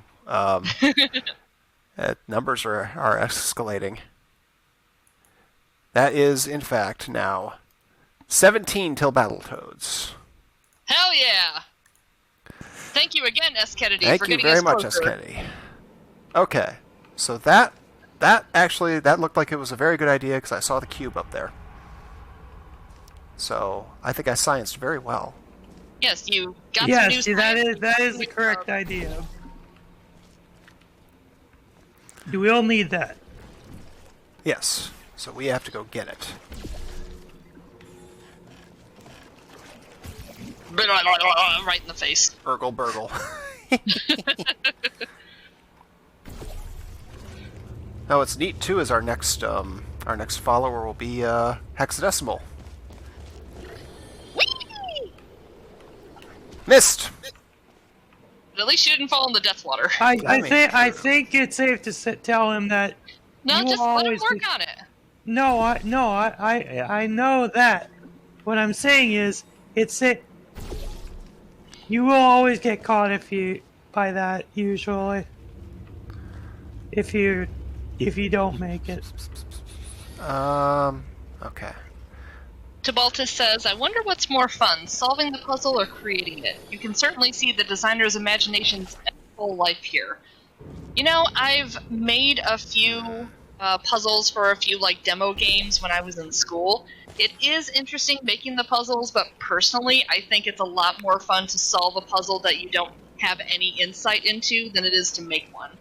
Numbers are escalating. That is, in fact, now 17 till Battletoads. Hell yeah! Thank you again, S. Kennedy, Thank for you getting very us much, closer. S. Kennedy. Okay, so that actually, that looked like it was a very good idea because I saw the cube up there. So I think I scienced very well. Yes, you got some new Yes, see, that science. is the correct idea. You will need that. Yes, so we have to go get it. Right in the face. Burgle, burgle. Now, what's neat too is our next follower will be Hexadecimal. Whee! Missed. But at least you didn't fall in the death water. I think it's safe to tell him that. No, you just will let him always work be- on it. No, I know that. What I'm saying is, you will always get caught by that usually. If you don't make it. Okay. Tabaltus says, I wonder what's more fun, solving the puzzle or creating it? You can certainly see the designer's imagination's full life here. You know, I've made a few puzzles for a few demo games when I was in school. It is interesting making the puzzles, but personally I think it's a lot more fun to solve a puzzle that you don't have any insight into than it is to make one.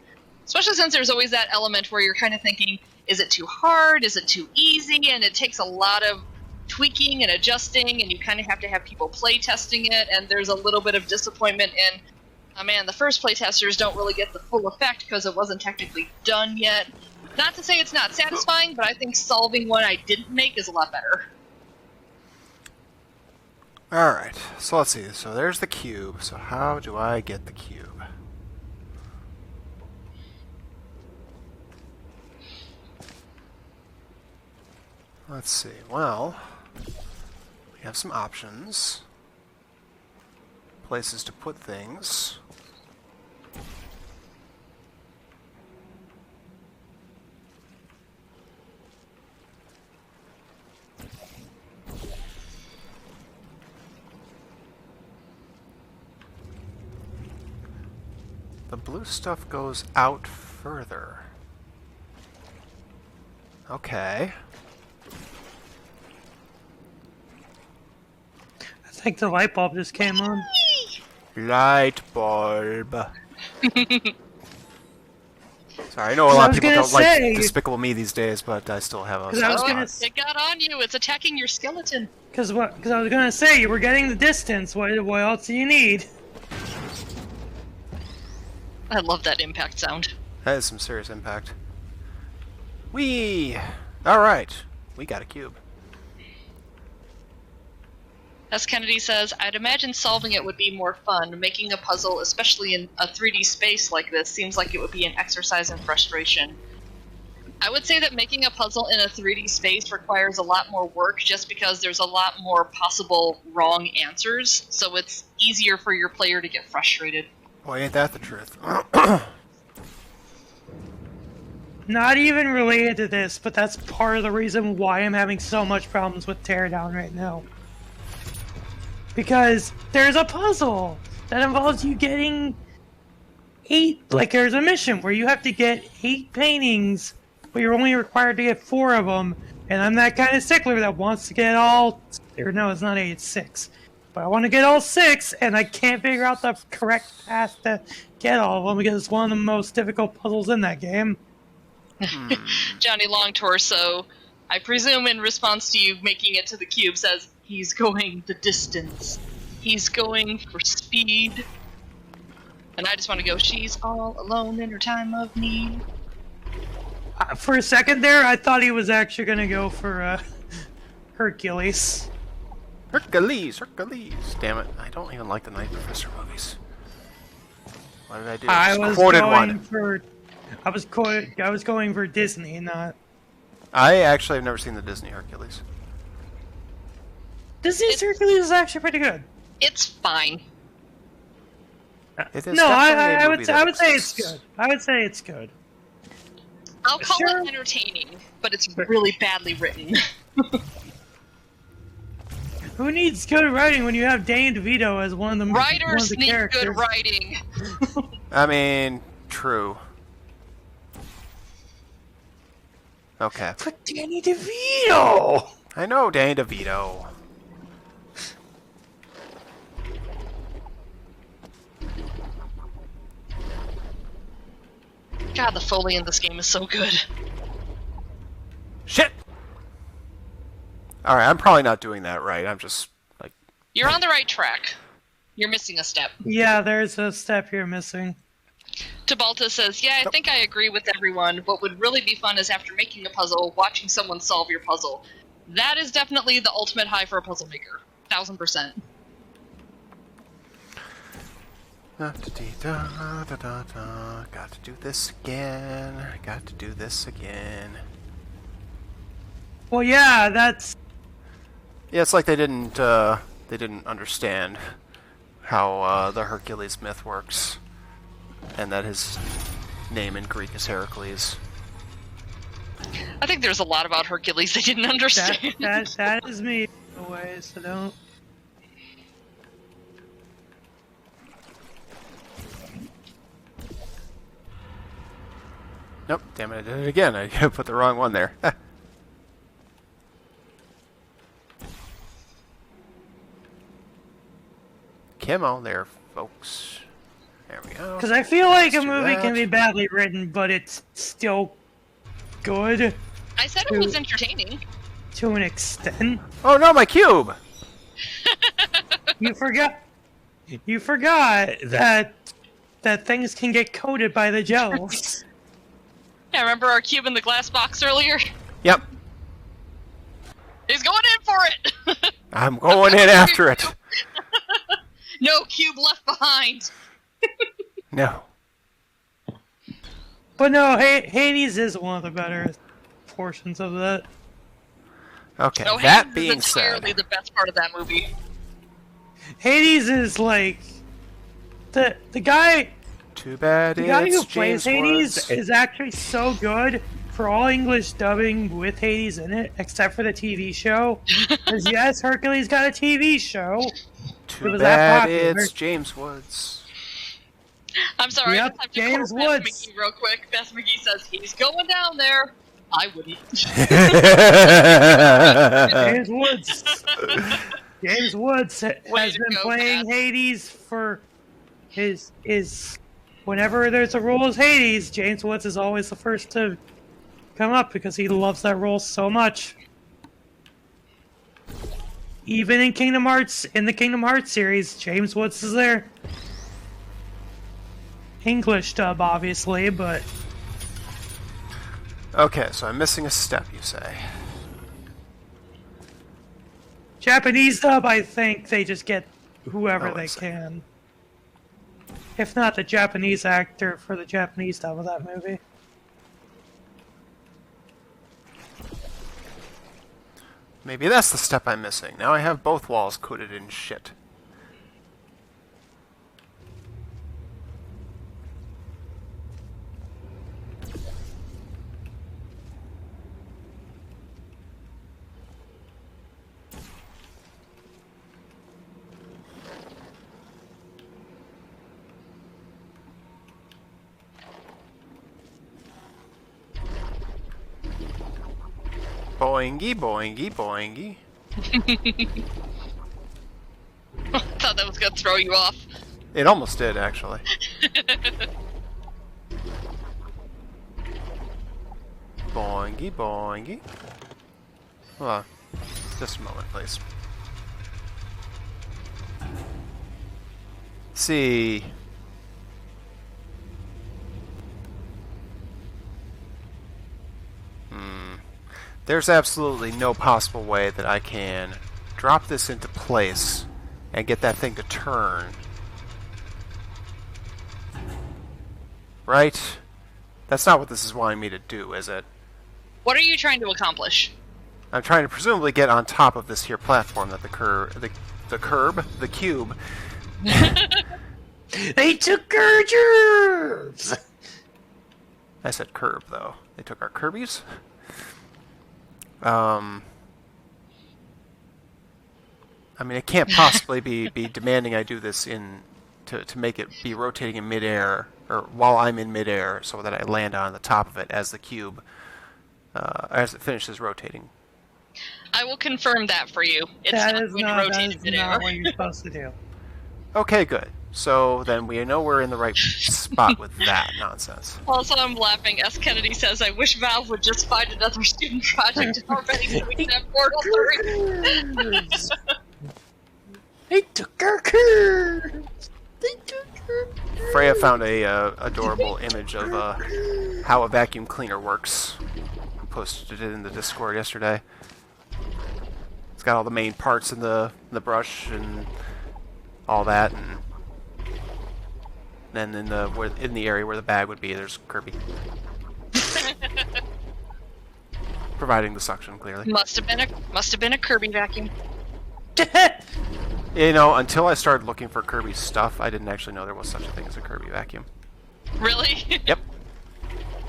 Especially since there's always that element where you're kind of thinking, is it too hard, is it too easy, and it takes a lot of tweaking and adjusting, and you kind of have to have people play testing it, and there's a little bit of disappointment in, oh man, the first play testers don't really get the full effect because it wasn't technically done yet. Not to say it's not satisfying, but I think solving one I didn't make is a lot better. Alright, so let's see. So there's the cube. So how do I get the cube? Let's see. Well, we have some options. Places to put things. The blue stuff goes out further. Okay. I think the light bulb just came on. Light bulb. Sorry, I know a lot of people don't like Despicable Me these days, but I still have a... It got on you. It's attacking your skeleton. Because I was gonna say, you were getting the distance. What else do you need? I love that impact sound. That is some serious impact. Whee! Alright, we got a cube. As Kennedy says, I'd imagine solving it would be more fun. Making a puzzle, especially in a 3D space like this, seems like it would be an exercise in frustration. I would say that making a puzzle in a 3D space requires a lot more work just because there's a lot more possible wrong answers, so it's easier for your player to get frustrated. Boy, ain't that the truth. not even related to this, but that's part of the reason why I'm having so much problems with Teardown right now. Because there's a puzzle that involves you getting 8, like there's a mission where you have to get 8 paintings, but you're only required to get 4 of them, and I'm that kind of stickler that wants to get all, or no, it's not 8, it's 6. But I want to get all 6, and I can't figure out the correct path to get all of them because it's one of the most difficult puzzles in that game. Johnny Longtorso, I presume in response to you making it to the cube, says he's going the distance. He's going for speed. And I just want to go, she's all alone in her time of need. For a second there, I thought he was actually going to go for Hercules. Hercules! Damn it, I don't even like the Night Professor movies. What did I do? I was quoted going one. for... I was going for Disney, not... I actually have never seen the Disney Hercules. Disney's Hercules is actually pretty good. It's fine. It is No, definitely a I movie would that say it's exists. good. I would say it's good. I'll call Sure. it entertaining, but it's really badly written. Who needs good writing when you have Danny DeVito as one of the Writers need characters? good writing. I mean, true. Okay. But Danny DeVito! I know Danny DeVito. God, the Foley in this game is so good. Shit! Alright, I'm probably not doing that right. I'm just, like... You're on the right track. You're missing a step. Yeah, there's a step here missing. Tabalta says, yeah, I think I agree with everyone. What would really be fun is after making a puzzle, watching someone solve your puzzle. That is definitely the ultimate high for a puzzle maker. 1000%. Got to do this again. Well, yeah, that's... Yeah, it's like they didn't understand how the Hercules myth works, and that his name in Greek is Heracles. I think there's a lot about Hercules they didn't understand. That is me, in a way, so don't... Nope, damn it, I did it again. I put the wrong one there. Camo there, folks. There we go. Because I feel like Let's a do movie that. can be badly written, but it's still good I said it was entertaining. to an extent. Oh no, my cube! You forgot that things can get coated by the gels. Yeah, remember our cube in the glass box earlier? Yep, He's going in for it! I'm going in after it. No cube left behind. No. But no, Hades is one of the better portions of that. Okay, No, that Hades being is entirely said, the best part of that movie. Hades is like the guy too bad the guy it's who plays James Hades Woods. is actually so good for all English dubbing with Hades in it, except for the TV show. Because yes, Hercules got a TV show. Too was that bad popular. it's James Woods. I'm sorry, Yep, I just have to James quote Beth Woods. McGee real quick. Beth McGee says, he's going down there. I wouldn't. James Woods. James Woods has Way to been go, playing Pat. Hades for his whenever there's a role as Hades, James Woods is always the first to come up because he loves that role so much. Even in Kingdom Hearts, in the Kingdom Hearts series, James Woods is there. English dub, obviously, but Okay, so I'm missing a step, you say. Japanese dub, I think they just get whoever Oh, I they see. can. If not the Japanese actor for the Japanese dub of that movie. Maybe that's the step I'm missing. Now I have both walls coated in shit. Boingy, boingy, boingy. Thought that was gonna throw you off. It almost did, actually. Boingy, boingy. Hold on. Just a moment, please. See. There's absolutely no possible way that I can drop this into place and get that thing to turn. Right? That's not what this is wanting me to do, is it? What are you trying to accomplish? I'm trying to presumably get on top of this here platform that the cube. They took our germs! I said curb, though. They took our Kirby's? I mean, it can't possibly be demanding I do this to make it be rotating in midair, or while I'm in midair, so that I land on the top of it as the cube, as it finishes rotating. I will confirm that for you. It's That not is going to not, rotate that in is not midair. what you're supposed to do. Okay, good. So then we know we're in the right spot with that nonsense. Also, I'm laughing. S. Kennedy says, I wish Valve would just find another student project already so we can have Portal 3. They took our curves! They took our Freya found a adorable image of how a vacuum cleaner works. I posted it in the Discord yesterday. It's got all the main parts in the brush and all that, and then in the area where the bag would be, there's Kirby. Providing the suction, clearly. Must have been a Kirby vacuum. You know, until I started looking for Kirby's stuff, I didn't actually know there was such a thing as a Kirby vacuum. Really? Yep.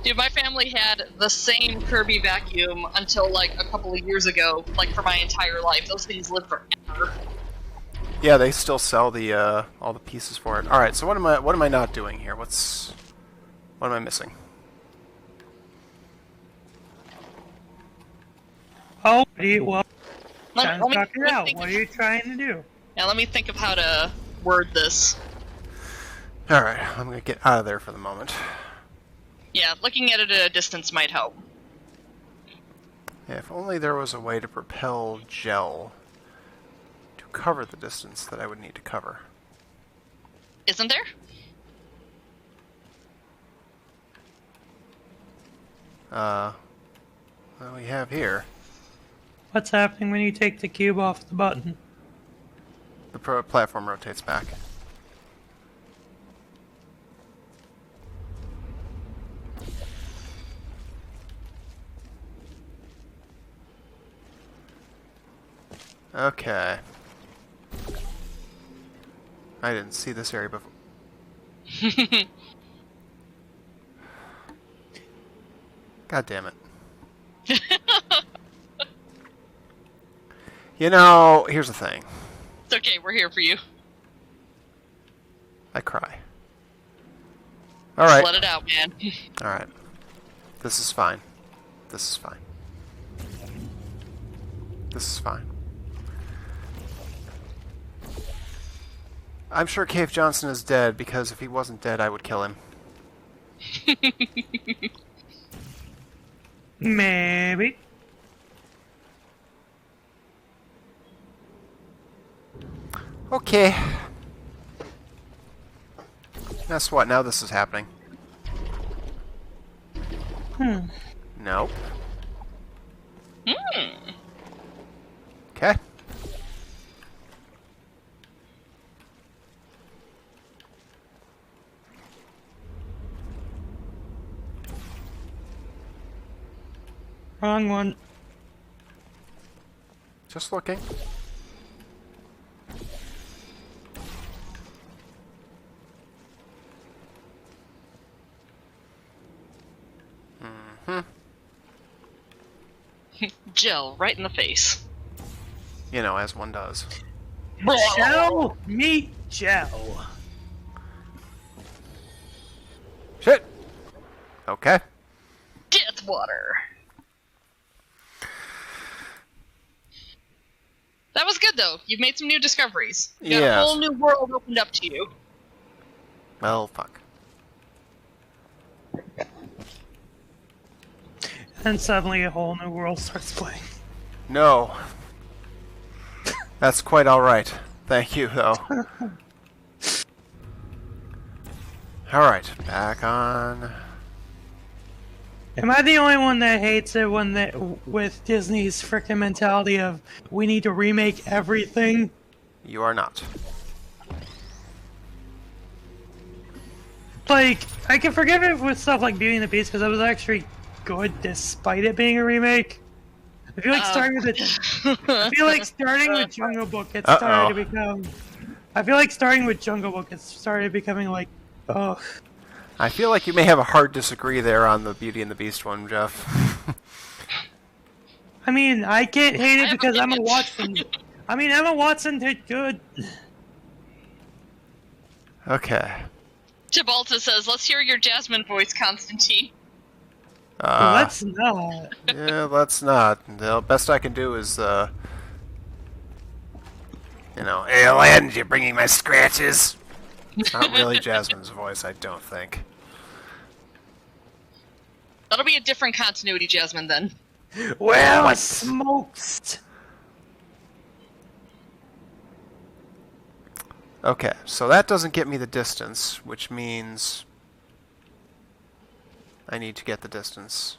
Dude, my family had the same Kirby vacuum until like a couple of years ago, like for my entire life. Those things live forever. Yeah, they still sell the all the pieces for it. All right, so what am I not doing here? What am I missing? well, Let time me- to talk it let me out. think What of- are you trying to do? Now let me think of how to word this. All right, I'm gonna get out of there for the moment. Yeah, looking at it at a distance might help. Yeah, if only there was a way to propel gel to cover the distance that I would need to cover. Isn't there? What do we have here? What's happening when you take the cube off the button? The platform rotates back. Okay. I didn't see this area before. God damn it. You know, here's the thing. It's okay, we're here for you. I cry. Just Alright. let it out, man. Alright. This is fine. This is fine. This is fine. I'm sure Cave Johnson is dead, because if he wasn't dead, I would kill him. Maybe. Okay. Guess what? Now this is happening. Nope. Okay. Wrong one. Just looking. Gel right in the face. You know, as one does. Gel meet gel. Shit! Okay. Death water. That was good, though. You've made some new discoveries. You got Yes. a whole new world opened up to you. Well, fuck. And suddenly a whole new world starts playing. No. That's quite alright. Thank you, though. Alright, back on... Am I the only one that hates it when with Disney's frickin' mentality of we need to remake everything? You are not. Like, I can forgive it with stuff like Beauty and the Beast because it was actually good despite it being a remake. I feel like starting with Jungle Book, it started to become. I feel like starting with Jungle Book, it started becoming like, ugh. I feel like you may have a hard disagree there on the Beauty and the Beast one, Jeff. I mean, I can't hate it because Emma Watson. I mean, Emma Watson did good. Okay. Gibalta says, let's hear your Jasmine voice, Constantine. Let's not. Yeah, let's not. The best I can do is, hey, Land, you're bringing my scratches. It's not really Jasmine's voice, I don't think. That'll be a different continuity Jasmine, then. Well, smokes. Okay, so that doesn't get me the distance, which means I need to get the distance.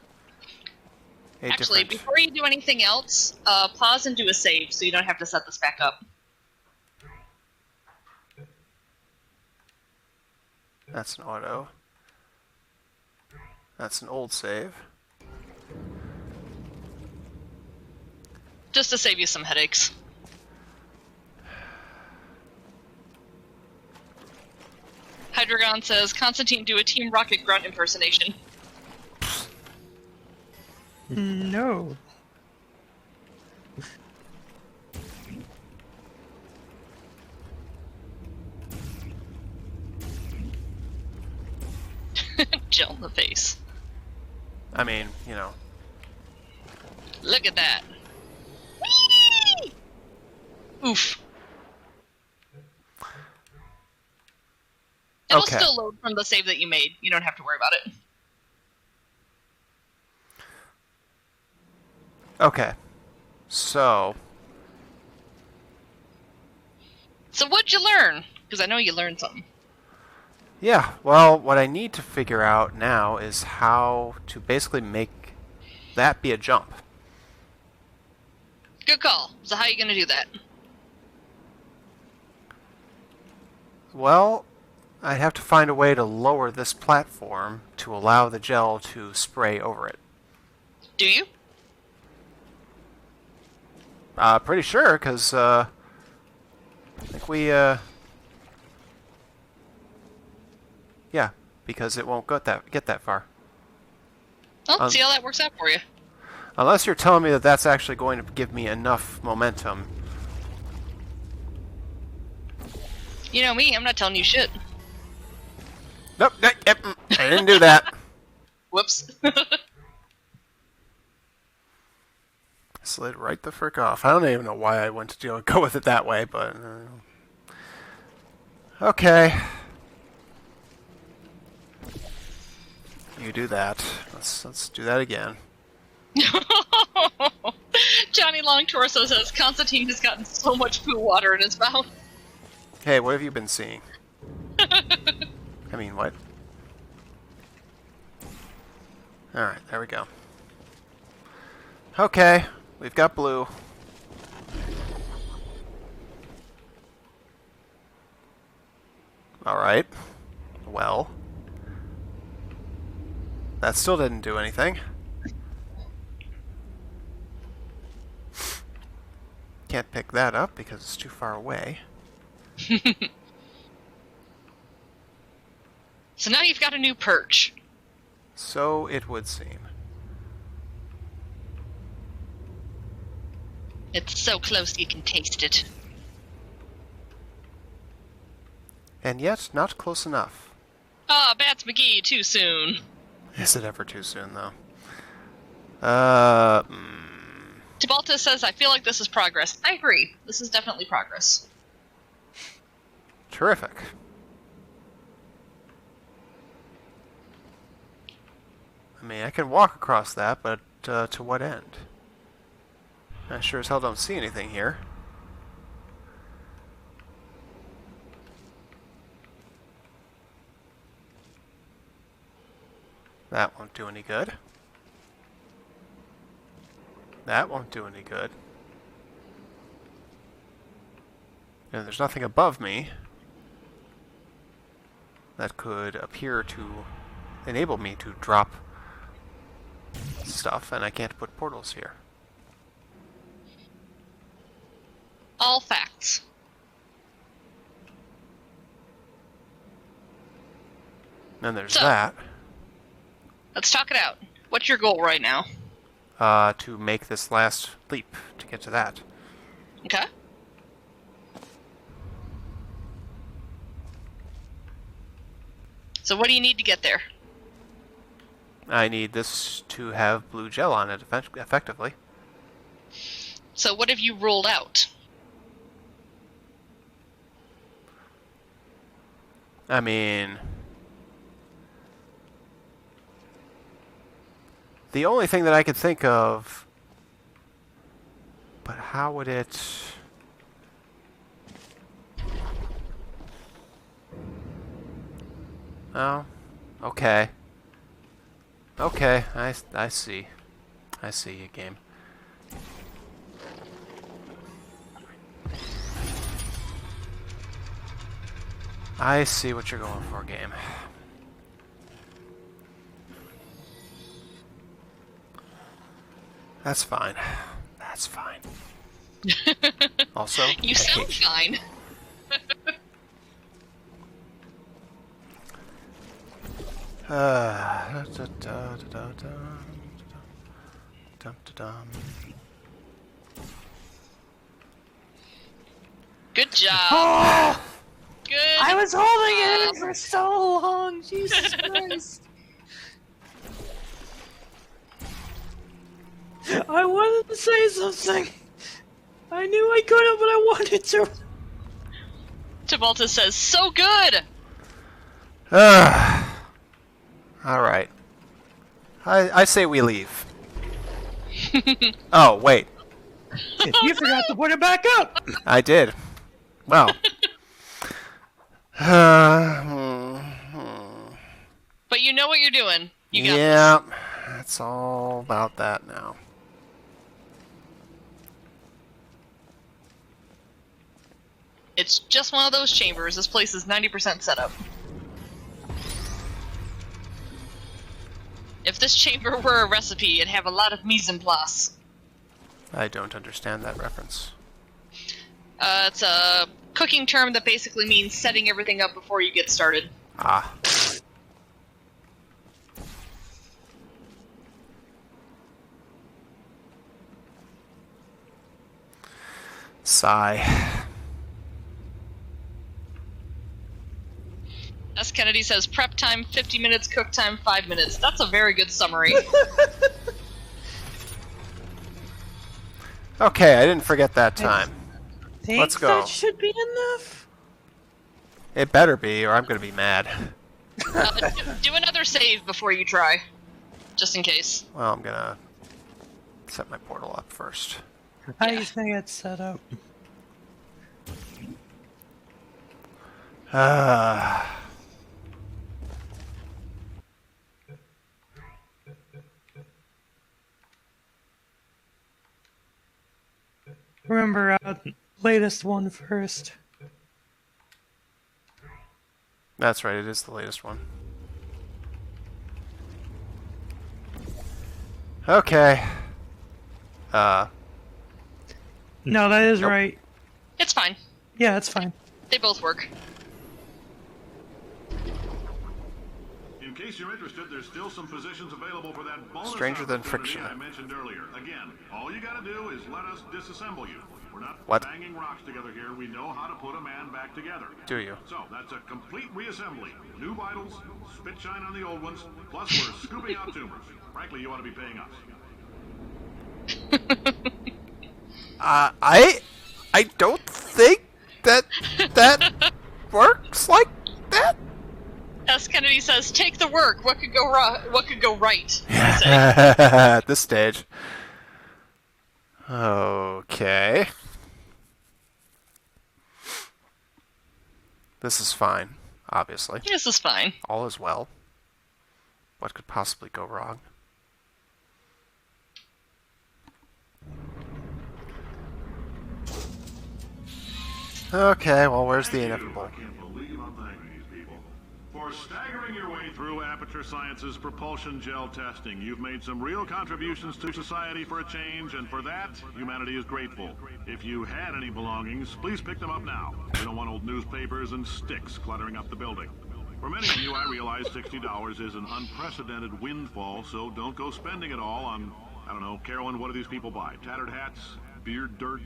Actually, before you do anything else, pause and do a save so you don't have to set this back up. That's an auto. That's an old save. Just to save you some headaches. Hydreigon says, Constantine, do a Team Rocket grunt impersonation. No. Jill in the face. I mean, Look at that. Whee! Oof. It'll Okay. still load from the save that you made. You don't have to worry about it. Okay. So what'd you learn? Because I know you learned something. yeah, well, what I need to figure out now is how to basically make that be a jump. Good call. So how are you going to do that? Well, I'd have to find a way to lower this platform to allow the gel to spray over it. Do you? Pretty sure, because I think we, yeah, because it won't get that far. Well, see how that works out for you. Unless you're telling me that that's actually going to give me enough momentum. You know me, I'm not telling you shit. Nope, I didn't do that. Whoops. Slid right the frick off. I don't even know why I went to go with it that way, but... okay. You do that. Let's do that again. Johnny Long Torso says Constantine has gotten so much poo water in his mouth. Hey, what have you been seeing? I mean, what? Alright, there we go. Okay, we've got blue. Alright. Well. That still didn't do anything. Can't pick that up because it's too far away. So now you've got a new perch. So it would seem. It's so close you can taste it. And yet, not close enough. Ah, Bats McGee, too soon. Is it ever too soon, though? Tibalta says, I feel like this is progress. I agree. This is definitely progress. Terrific. I mean, I can walk across that, but to what end? I sure as hell don't see anything here. That won't do any good. That won't do any good. And there's nothing above me that could appear to enable me to drop stuff, and I can't put portals here. All facts. Then there's So- that. Let's talk it out. What's your goal right now? To make this last leap to get to that. Okay. So what do you need to get there? I need this to have blue gel on it effectively. So what have you ruled out? I mean, the only thing that I could think of, but how would it... Oh, okay. Okay, I see. I see you, game. I see what you're going for, game. That's fine. That's fine. Also, You I sound hate you. fine. Good job. Oh! Good. I was holding it in for so long. Jesus Christ. I wanted to say something. I knew I couldn't, but I wanted to. Tibalta says, so good! Alright. I say we leave. Oh, wait. You forgot to put it back up. I did. Well. But you know what you're doing. You got Yeah, it's all about that now. this. It's just one of those chambers. This place is 90% set up. If this chamber were a recipe, it'd have a lot of mise en place. I don't understand that reference. It's a cooking term that basically means setting everything up before you get started. Ah. Sigh. S. Kennedy says, prep time 50 minutes, cook time 5 minutes. That's a very good summary. Okay, I didn't forget that time. Think Let's go. That should be enough. It better be, or I'm gonna be mad. Do another save before you try. Just in case. Well, I'm gonna set my portal up first. I just think it's set up. Remember, latest one first. That's right, it is the latest one. Okay. No, that is Nope. right. It's fine. Yeah, it's fine. They both work. In case you're interested, there's still some positions available for that bonus Stranger than opportunity friction. I mentioned earlier. Again, all you gotta do is let us disassemble you. We're not What? banging rocks together here. We know how to put a man back together. Do you? So, that's a complete reassembly. New vitals, spit shine on the old ones, plus we're scooping out tumors. Frankly, you ought to be paying us. I don't think that works like that. As Kennedy says, take the work. What could go wrong? What could go right? At this stage. Okay. This is fine, obviously. This is fine. All is well. What could possibly go wrong? Okay, well, where's the inevitable? I can't believe I'm thanking these people. For staggering your way through Aperture Science's propulsion gel testing, you've made some real contributions to society for a change, and for that, humanity is grateful. If you had any belongings, please pick them up now. We don't want old newspapers and sticks cluttering up the building. For many of you, I realize $60 is an unprecedented windfall, so don't go spending it all on, I don't know, Carolyn, what do these people buy? Tattered hats? Beard dirt?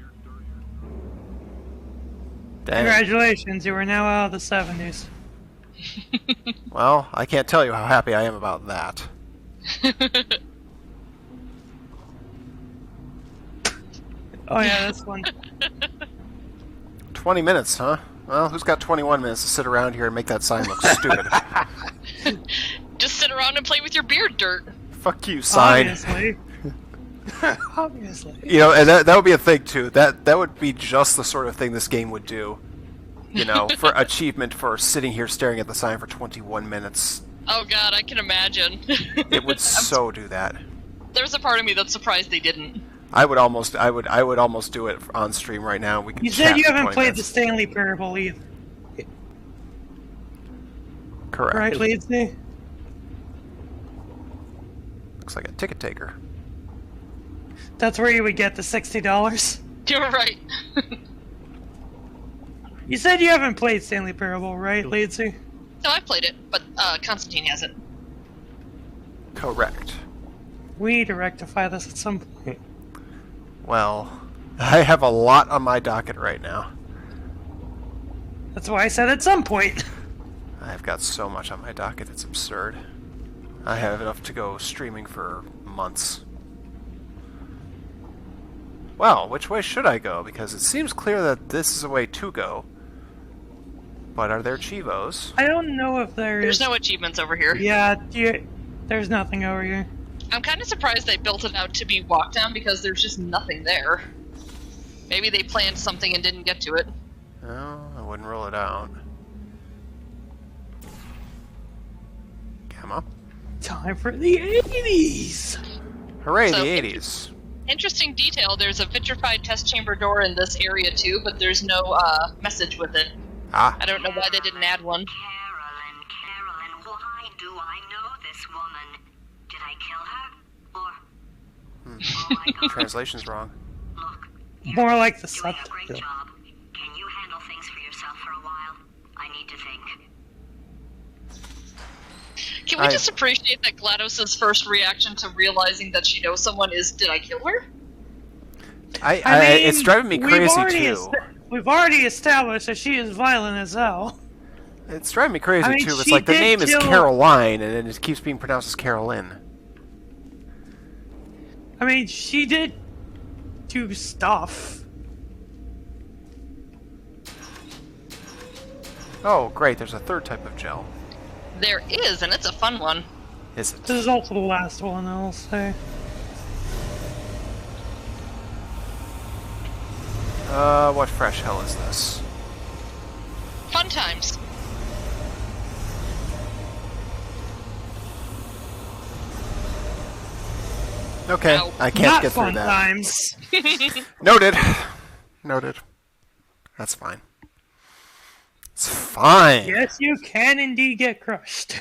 Dang. Congratulations, you are now out of the 70s. Well, I can't tell you how happy I am about that. Oh yeah, this one. 20 minutes, huh? Well, who's got 21 minutes to sit around here and make that sign look stupid? Just sit around and play with your beard dirt. Fuck you, sign. Obviously. Obviously. You know, and that would be a thing, too. That would be just the sort of thing this game would do. You know, for achievement for sitting here staring at the sign for 21 minutes. Oh god, I can imagine. It would so do that. There's a part of me that's surprised they didn't. I would almost do it on stream right now. We could You chat said you for haven't 20 played minutes. the Stanley Parable either, Correct. right, Leedsy? Looks like a ticket taker. That's where you would get the $60. You're right. You said you haven't played Stanley Parable, right, Leedsy? No, I played it, but Constantine hasn't. Correct. We need to rectify this at some point. Well, I have a lot on my docket right now. That's why I said at some point. I've got so much on my docket, it's absurd. I have enough to go streaming for months. Well, which way should I go? Because it seems clear that this is a way to go. But are there Chivos? I don't know if There's no achievements over here. Yeah, there's nothing over here. I'm kind of surprised they built it out to be walk down because there's just nothing there. Maybe they planned something and didn't get to it. No, I wouldn't rule it out. Gamma. Time for the 80s! Hooray, So- the 80s. Interesting detail, there's a vitrified test chamber door in this area too, but there's no message with it. Ah, I don't know why they didn't add one. Carolyn, why do I know this woman? Did I kill her? Or... Oh my god. translation's wrong. Look, More like the doing a great subtitle. job. Can you handle things for yourself for a while? I need to think. Can we just appreciate that GLaDOS's first reaction to realizing that she knows someone is, did I kill her? I mean, it's driving me crazy too. We've already established that she is violent as hell. It's driving me crazy I mean, too. It's she like the did name is kill- Caroline, and then it keeps being pronounced as Carolyn. I mean, she did do stuff. Oh, great! There's a third type of gel. There is, and it's a fun one. Is it? This is also the last one, I'll say. What fresh hell is this? Fun times. Okay, Ow. I can't Not get through fun that. times. Noted. Noted. That's fine. It's fine. Yes, you can indeed get crushed.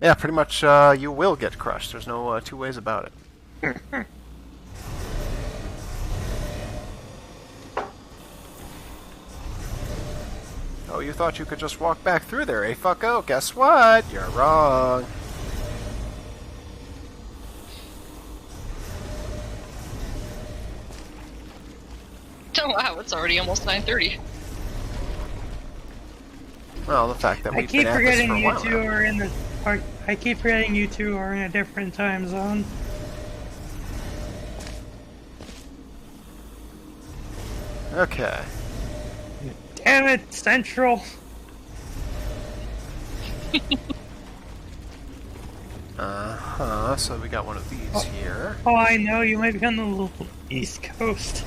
Yeah, pretty much. You will get crushed. There's no two ways about it. Oh, you thought you could just walk back through there, eh, fucko? Guess what? You're wrong. Oh wow, it's already almost 9:30. Well, the fact that I we've keep been at this forgetting for a you while two now. are in the. I keep forgetting you two are in a different time zone. Okay. Damn it, Central. So we got one of these here. Oh, I know, you might be on the little East Coast.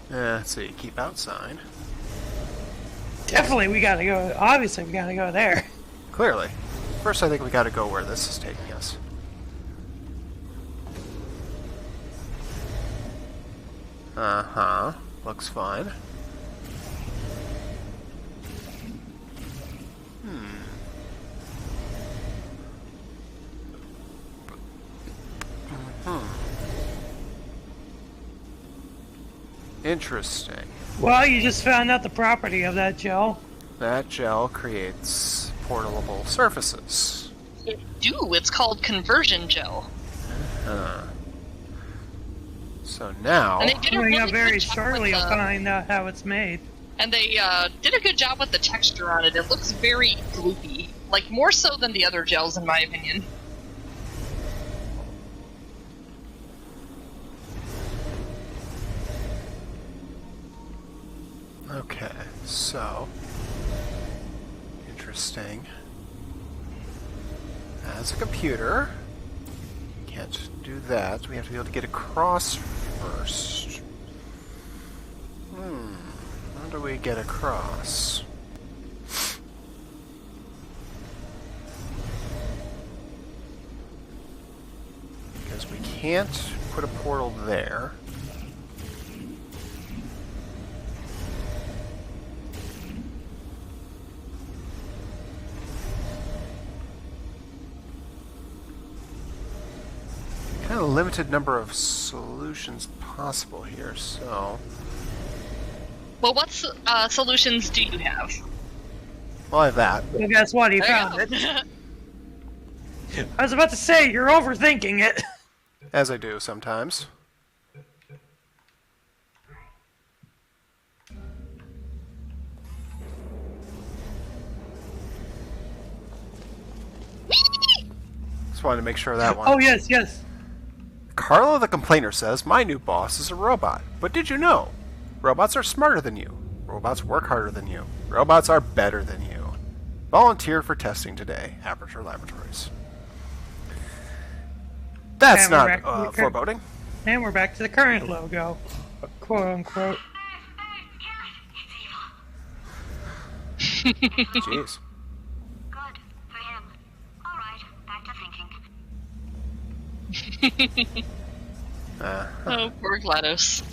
So you keep outside. Definitely, we gotta go. Obviously, we gotta go there. Clearly. First, I think we gotta go where this is taking us. Looks fine. Interesting. Well, you just found out the property of that gel. That gel creates portable surfaces. It's called conversion gel. So now... And they did a Coming really up very good job shortly, with you'll the, find out how it's made. and they did a good job with the texture on it. It looks very gloopy. Like, more so than the other gels, in my opinion. Okay, so... Interesting. As a computer, can't do that. We have to be able to get across first. How do we get across? Because we can't put a portal there. Kind of limited number of solutions possible here, so... Well, what solutions do you have? Well, I have that. Well, guess what? He There you found go. it. I was about to say, you're overthinking it. As I do sometimes. Just wanted to make sure of that one. Oh, yes, yes. Carla the Complainer says, my new boss is a robot. But did you know? Robots are smarter than you. Robots work harder than you. Robots are better than you. Volunteer for testing today. Aperture Laboratories. That's And we're not back to the foreboding. And we're back to the current logo. Quote unquote. Jeez. Good for him. All right, back to thinking. Oh, poor GLaDOS.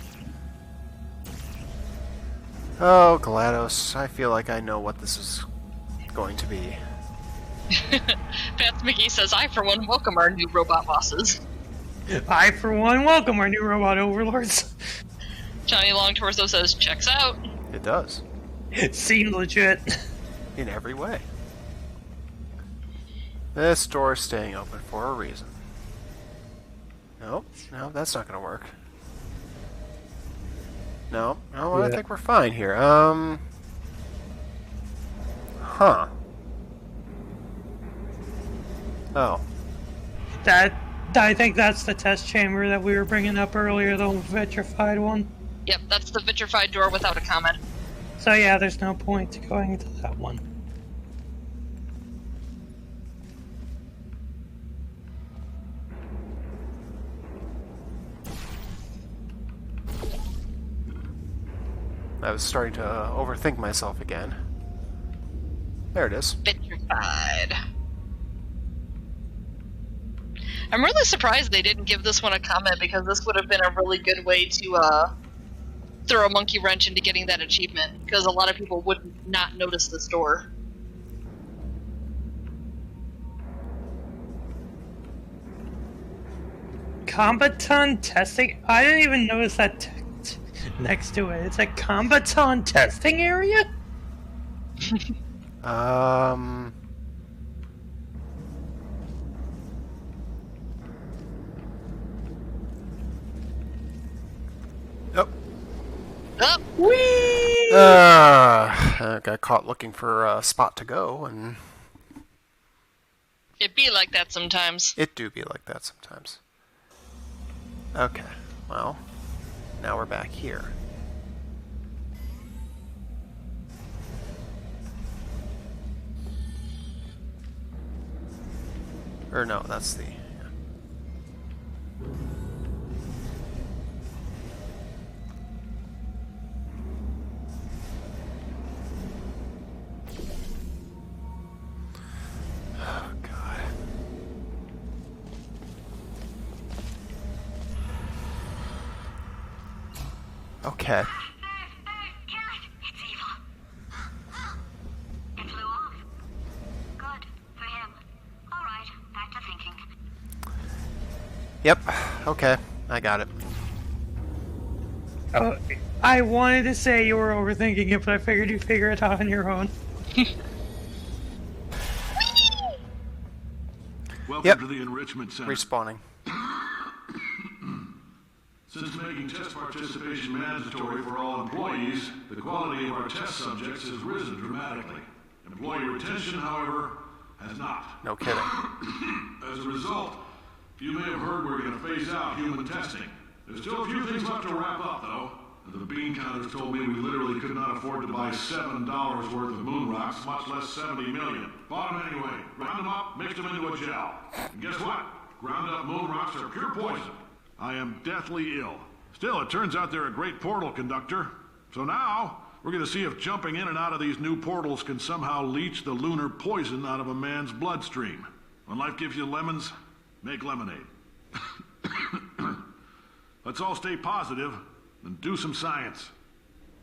Oh, GLaDOS. I feel like I know what this is going to be. Fats McGee says, I, for one, welcome our new robot bosses. I, for one, welcome our new robot overlords. Johnny Long Torso says, checks out. It does. Seem legit. In every way. This door is staying open for a reason. Nope. No, that's not going to work. No. No, I think we're fine here. Huh. Oh. I think that's the test chamber that we were bringing up earlier, the vitrified one. Yep, that's the vitrified door without a comment. So yeah, there's no point to going into that one. I was starting to overthink myself again. There it is. Vitrified. I'm really surprised they didn't give this one a comment, because this would have been a really good way to throw a monkey wrench into getting that achievement, because a lot of people would not notice this door. Combaton testing? I didn't even notice that next to it. It's a combaton testing area? Oh. Oh, Whee! I got caught looking for a spot to go, and it be like that sometimes. it do be like that sometimes. Okay, well, now we're back here. Or no, that's the... Oh, God. Okay. Kill it! It's evil. It flew off. Good. For him. Alright, back to thinking. Yep. Okay. I got it. I wanted to say you were overthinking it, but I figured you'd figure it out on your own. Welcome to the Enrichment Center. Respawning. Since making test participation mandatory for all employees, the quality of our test subjects has risen dramatically. Employee retention, however, has not. No kidding. As a result, you may have heard we're going to phase out human testing. There's still a few things left to wrap up, though. The bean counters told me we literally could not afford to buy $7 worth of moon rocks, much less 70 million. Bought them anyway. Ground them up, mixed them into a gel. And guess what? Ground up moon rocks are pure poison. I am deathly ill. Still, it turns out they're a great portal conductor. So now, we're going to see if jumping in and out of these new portals can somehow leach the lunar poison out of a man's bloodstream. When life gives you lemons, make lemonade. Let's all stay positive and do some science.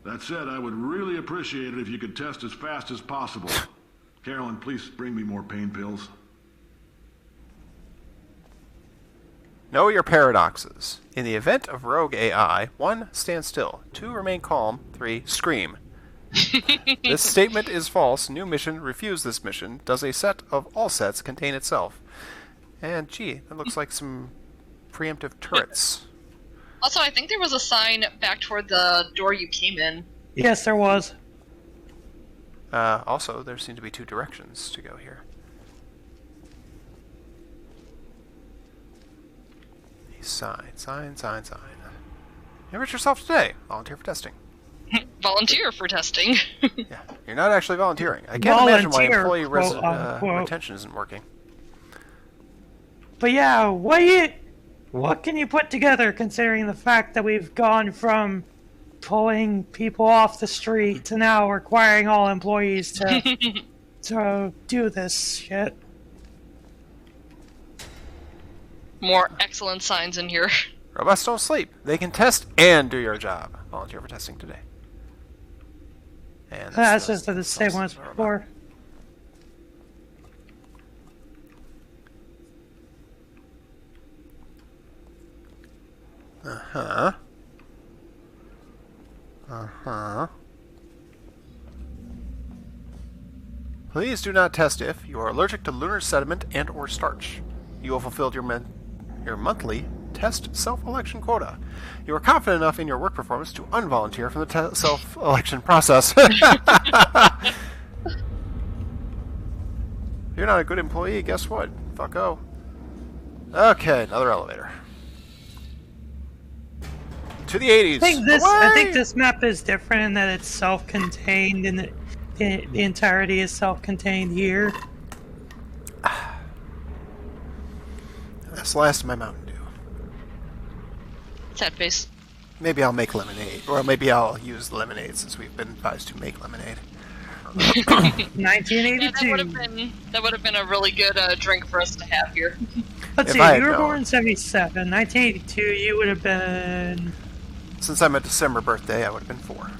That said, I would really appreciate it if you could test as fast as possible. Carolyn, please bring me more pain pills. Know your paradoxes. In the event of rogue AI, 1. Stand still. 2. Remain calm. 3. Scream. This statement is false. New mission. Refuse this mission. Does a set of all sets contain itself? And gee, that looks like some preemptive turrets. Also, I think there was a sign back toward the door you came in. Yes, there was. Also, there seem to be 2 directions to go here. Sign. Enrich yourself today. Volunteer for testing. Volunteer for testing. Yeah, you're not actually volunteering. I can't imagine why Volunteer, employee quote, unquote. retention isn't working. But yeah, what can you put together considering the fact that we've gone from pulling people off the street to now requiring all employees to do this shit? More excellent signs in here. Robots don't sleep. They can test and do your job. Volunteer for testing today. And That's just the same one as before. Please do not test if you are allergic to lunar sediment and or starch. You have fulfilled your monthly test self-election quota. You are confident enough in your work performance to unvolunteer from the self-election process. If you're not a good employee, guess what? Fucko. Okay, another elevator. To the 80s. I think this map is different in that it's self-contained and the entirety is self-contained here. That's the last of my Mountain Dew. Sad face. Maybe I'll make lemonade, or maybe I'll use lemonade since we've been advised to make lemonade. 1982. Yeah, that would have been a really good drink for us to have here. Let's If see, I had you were known. born in 77. 1982, you would have been... Since I'm a December birthday, I would have been 4.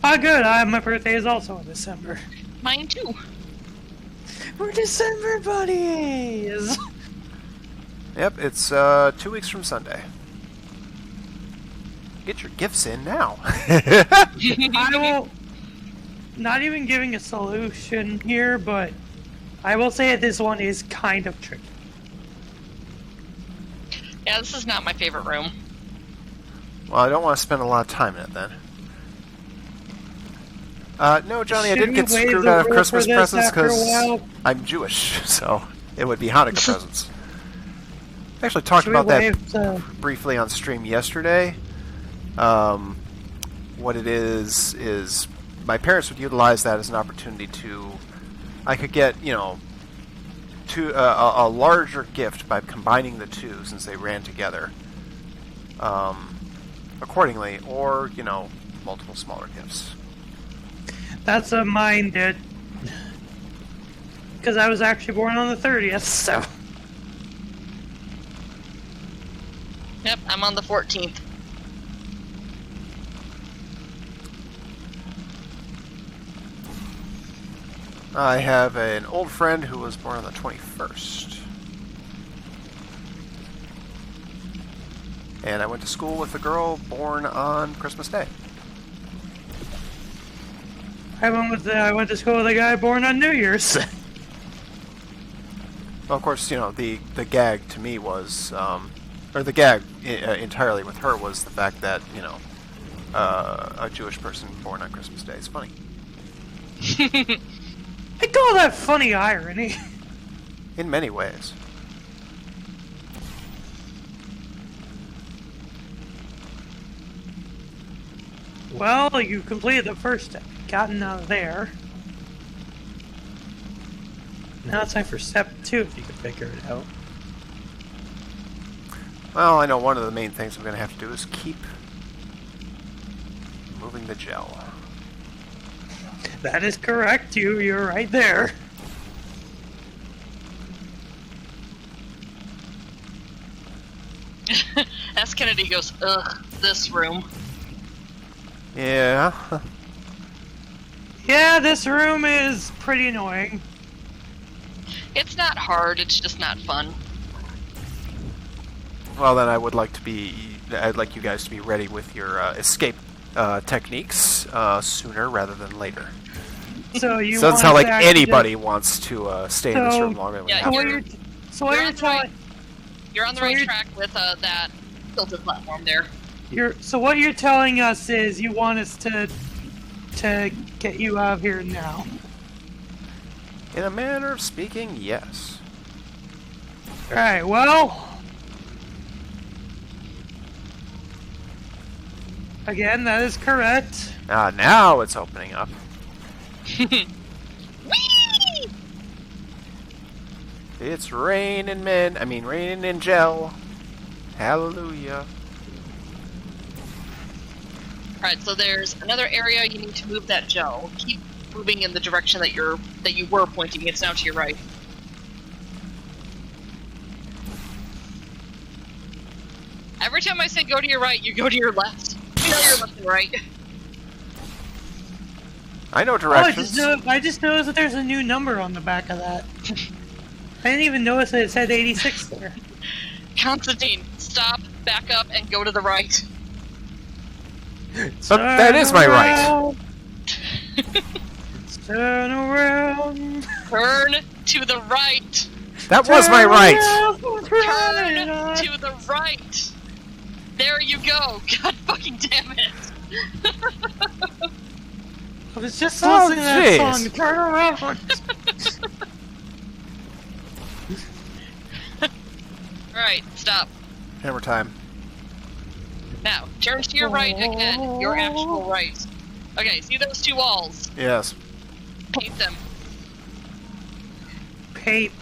Oh, good. My birthday is also in December. Mine too. We're December buddies! Yep, it's 2 weeks from Sunday. Get your gifts in now. I will... Not even giving a solution here, but I will say that this one is kind of tricky. Yeah, this is not my favorite room. Well, I don't want to spend a lot of time in it then. No, Johnny, I didn't get Shouldn't we waive screwed the out of rule Christmas for this presents after a because while? I'm Jewish, so it would be Hanukkah presents. I actually talked Should we about that wave the... briefly on stream yesterday. What it is my parents would utilize that as an opportunity to... I could get, you know, a larger gift by combining the two since they ran together accordingly, or, you know, multiple smaller gifts. That's what mine did. Because I was actually born on the 30th, so... Yep, I'm on the 14th. I have an old friend who was born on the 21st. And I went to school with a girl born on Christmas Day. I went to school with a guy born on New Year's. Well, of course, you know, the gag to me was, or the gag entirely with her was the fact that, you know, a Jewish person born on Christmas Day is funny. I call that funny irony. In many ways. Well, you completed the first step. Gotten out of there. Now it's time for step 2, if you can figure it out. Well, I know one of the main things I'm going to have to do is keep moving the gel. That is correct. You're right there. As Kennedy goes, ugh, this room. Yeah. Yeah, this room is pretty annoying. It's not hard, it's just not fun. Well, then I'd like you guys to be ready with your escape techniques sooner rather than later. So you So want it's not like to actually anybody just- wants to stay in this So- room longer than we Yeah, have So what to. you're, so what You're you're on the right- telling You're on the So right you're- track with that tilted platform there. so what you're telling us is you want us to get you out of here now. In a manner of speaking, yes. Alright, well... Again, that is correct. Now it's opening up. Whee! It's raining raining in gel. Hallelujah. Alright, so there's another area you need to move that gel. Keep moving in the direction that you were pointing. It's now to your right. Every time I say go to your right, you go to your left. You know you're left and right. I know Oh, directions. I just noticed that there's a new number on the back of that. I didn't even notice that it said 86 there. Constantine, stop, back up, and go to the right. But that is my right. Turn around. Turn to the right. That was my right. Turn to the right. There you go. God fucking damn it. I was just Oh, listening to that jeez. song. Turn around. Alright, stop. Hammer time. Now, turn to your right again. Your actual right. Okay, see those two walls? Yes. Paint them. Paint.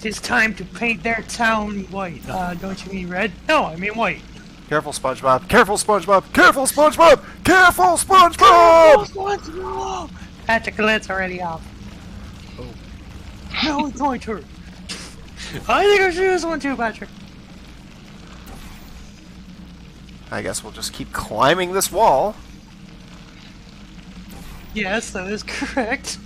It's time to paint their town white. Don't you mean red? No, I mean white. Careful, SpongeBob. Careful, SpongeBob. Careful, SpongeBob. Careful, SpongeBob. Patrick, let's already off. Oh. No, it's my turn. I think I should use one too, Patrick. I guess we'll just keep climbing this wall. Yes, that is correct.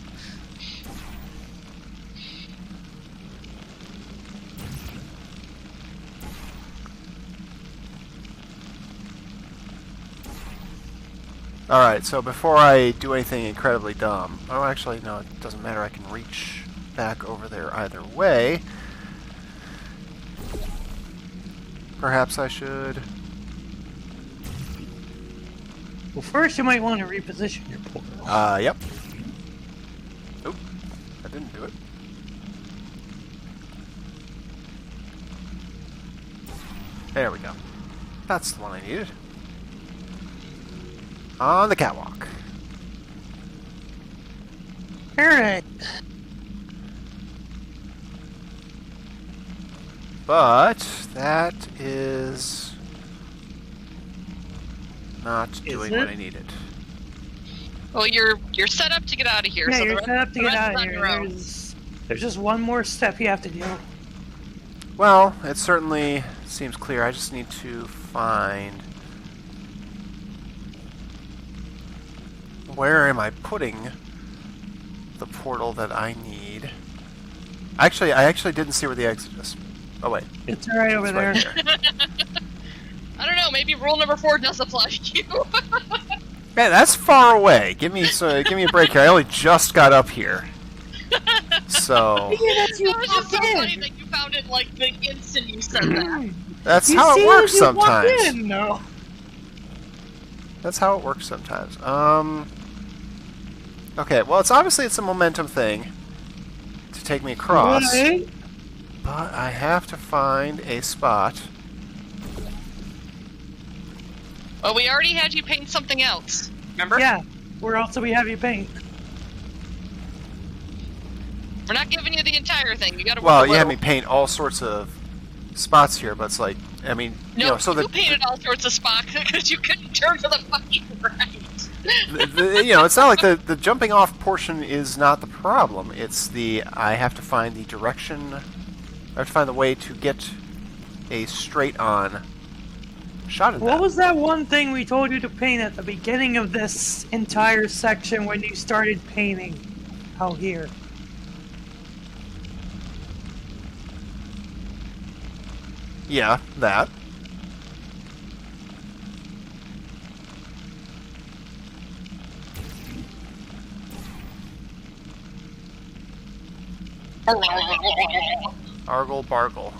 Alright, so before I do anything incredibly dumb... Oh, actually, no, it doesn't matter. I can reach back over there either way. Perhaps I should... Well, first you might want to reposition your portal. Yep. Oop, I didn't do it. There we go. That's the one I needed. On the catwalk. Alright. But that is not doing what I needed. Well, you're set up to get out of here. Yeah, so you're the set up to the get rest out is of on here. your own. There's just one more step you have to do. Well, it certainly seems clear. I just need to find... Where am I putting the portal that I need? Actually, I didn't see where the exit is. Oh, wait. It's right over It's there. right here. I don't know. Maybe rule number 4 does apply to you. Man, that's far away. Give me a break here. I only just got up here. So... That's you That was just so walked funny in. that you found it like the instant you said that. That's You how see it works you walked sometimes. in, no. That's how it works sometimes. Okay, well, it's obviously a momentum thing to take me across. Right? But I have to find a spot. Well, we already had you paint something else. Remember? Yeah. Where else do we have you paint? We're not giving you the entire thing. You got to. Well, you had me paint all sorts of spots here, but it's like, I mean, No, you know, so you painted all sorts of spots because you couldn't turn to the fucking right. you know, it's not like the jumping off portion is not the problem. It's I have to find the direction. I have to find the way to get a straight on shot of that. What was that one thing we told you to paint at the beginning of this entire section when you started painting out here? Yeah, that. Argle bargle.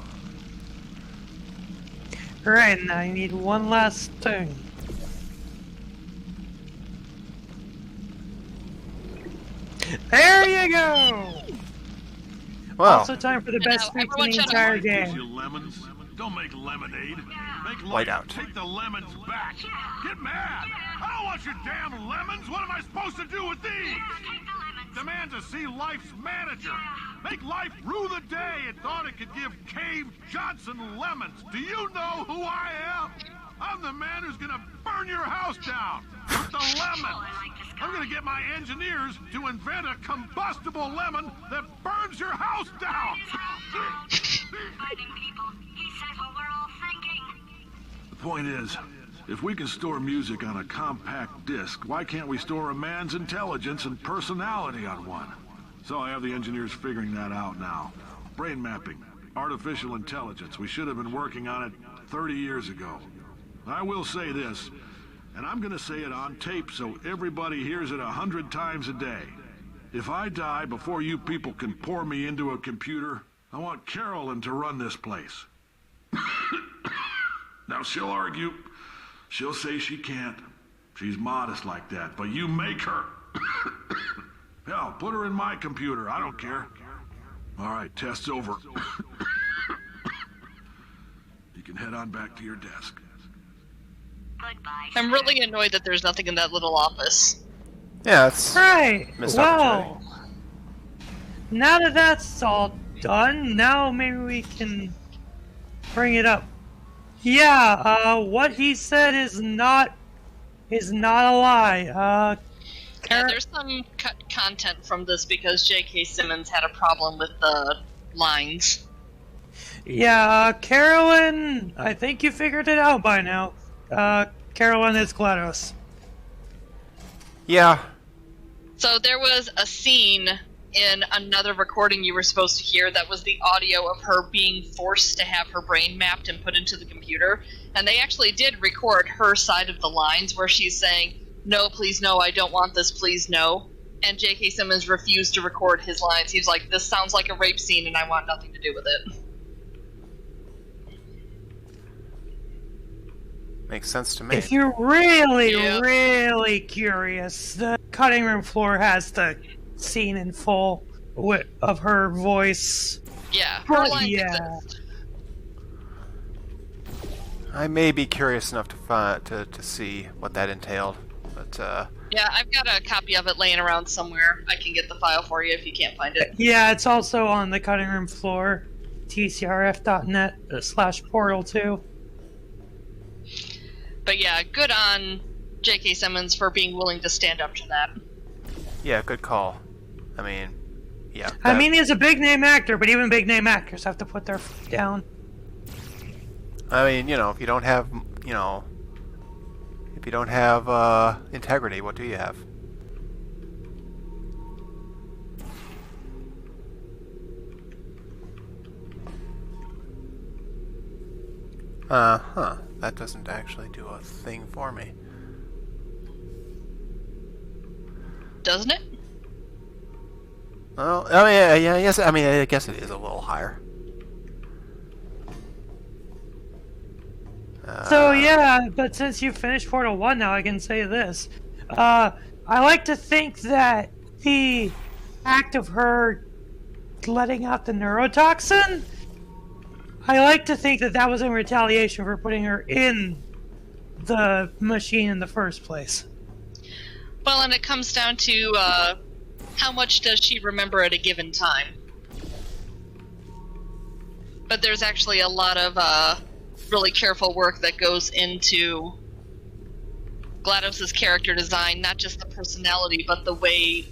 Alright, now you need one last thing. There you go! Well, Also time for the Now, best fruits in everyone the shut up. entire Gives game. you lemons. Don't make lemonade. Make White life out. take the lemons back. Get mad. I don't want your damn lemons. What am I supposed to do with these? Take the lemons. Demand to see Life's manager. Make Life rue the day it thought it could give Cave Johnson lemons. Do you know who I am? I'm the man who's gonna burn your house down with the lemons. I'm gonna get my engineers to invent a combustible lemon that burns your house down. Fighting people. He said what we're all thinking. The point is, if we can store music on a compact disc, why can't we store a man's intelligence and personality on one? So I have the engineers figuring that out now. Brain mapping, artificial intelligence. We should have been working on it 30 years ago. I will say this, and I'm gonna say it on tape so everybody hears it 100 times a day. If I die before you people can pour me into a computer, I want Carolyn to run this place. Now she'll argue. She'll say she can't. She's modest like that, but you make her. Hell, put her in my computer. I don't care. All right, test's over. You can head on back to your desk. Goodbye. I'm really annoyed that there's nothing in that little office. yeah, it's Right. Missed Well, now that that's all done, now maybe we can bring it up. Yeah, what he said is not a lie. Yeah, there's some cut content from this because J.K. Simmons had a problem with the lines. Yeah, Carolyn, I think you figured it out by now. Carolyn is GLaDOS. yeah. So there was a scene in another recording you were supposed to hear that was the audio of her being forced to have her brain mapped and put into the computer. And they actually did record her side of the lines where she's saying, "No, please no, I don't want this, please no." And J.K. Simmons refused to record his lines. He was like, "This sounds like a rape scene and I want nothing to do with it." Makes sense to me. If you're really, Yeah. really curious, the cutting room floor has the scene in full of her voice. Yeah, her But lines yeah. exist. I may be curious enough to see what that entailed, but Yeah, I've got a copy of it laying around somewhere. I can get the file for you if you can't find it. Yeah, it's also on the cutting room floor, tcrf.net/portal2. But yeah, good on J.K. Simmons for being willing to stand up to that. yeah, good call. I mean, yeah. I mean, he's a big name actor, but even big name actors have to put their foot down. I mean, you know, if you don't have, integrity, what do you have? Huh. That doesn't actually do a thing for me. Doesn't it? Well, I mean, yeah, yes. I mean, I guess it is a little higher. So yeah, but since you finished Portal 1 now, I can say this. I like to think that the act of her letting out the neurotoxin, I like to think that that was in retaliation for putting her in the machine in the first place. Well, and it comes down to how much does she remember at a given time. But there's actually a lot of really careful work that goes into GLaDOS's character design, not just the personality, but the way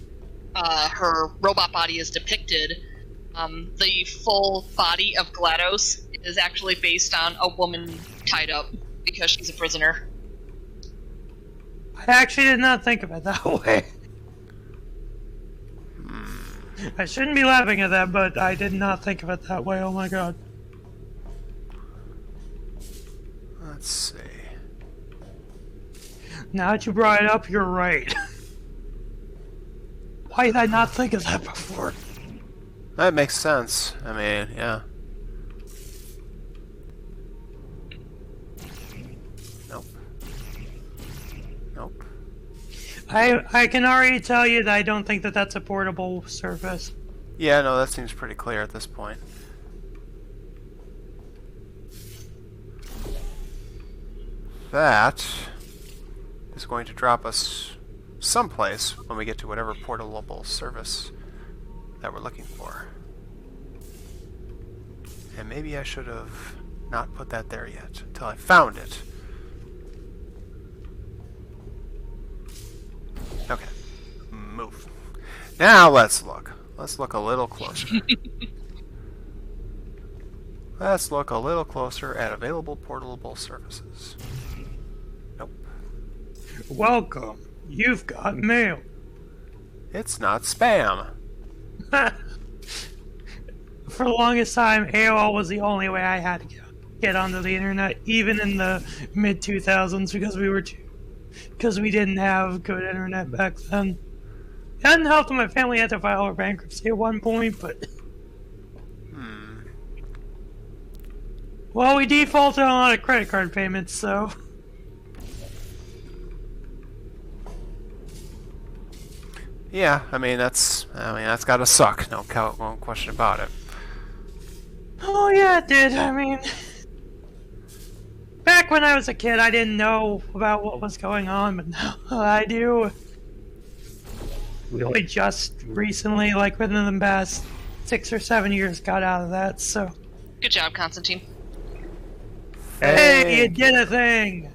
her robot body is depicted. The full body of GLaDOS is actually based on a woman tied up because she's a prisoner. I actually did not think of it that way. I shouldn't be laughing at that, but I did not think of it that way. Oh my god. Let's see. Now that you brought it up, you're right. Why did I not think of that before? That makes sense. I mean, yeah. Nope. Nope. I can already tell you that I don't think that that's a portable surface. Yeah, no, that seems pretty clear at this point. That is going to drop us someplace when we get to whatever portable surface that we're looking for. And maybe I should have not put that there yet until I found it. Okay. Move. Now let's look. Let's look a little closer. Let's look a little closer at available portable surfaces. Nope. Welcome. You've got mail. It's not spam. For the longest time, AOL was the only way I had to get onto the internet, even in the mid 2000s, because we didn't have good internet back then. It hadn't helped that my family had to file for bankruptcy at one point, but well, we defaulted on a lot of credit card payments, so Yeah, I mean that's gotta suck. No question about it. oh yeah, it did. I mean, back when I was a kid, I didn't know about what was going on, but now I do. We only just recently, like within the past 6 or 7 years, got out of that, so. Good job, Constantine. Hey, you did a thing!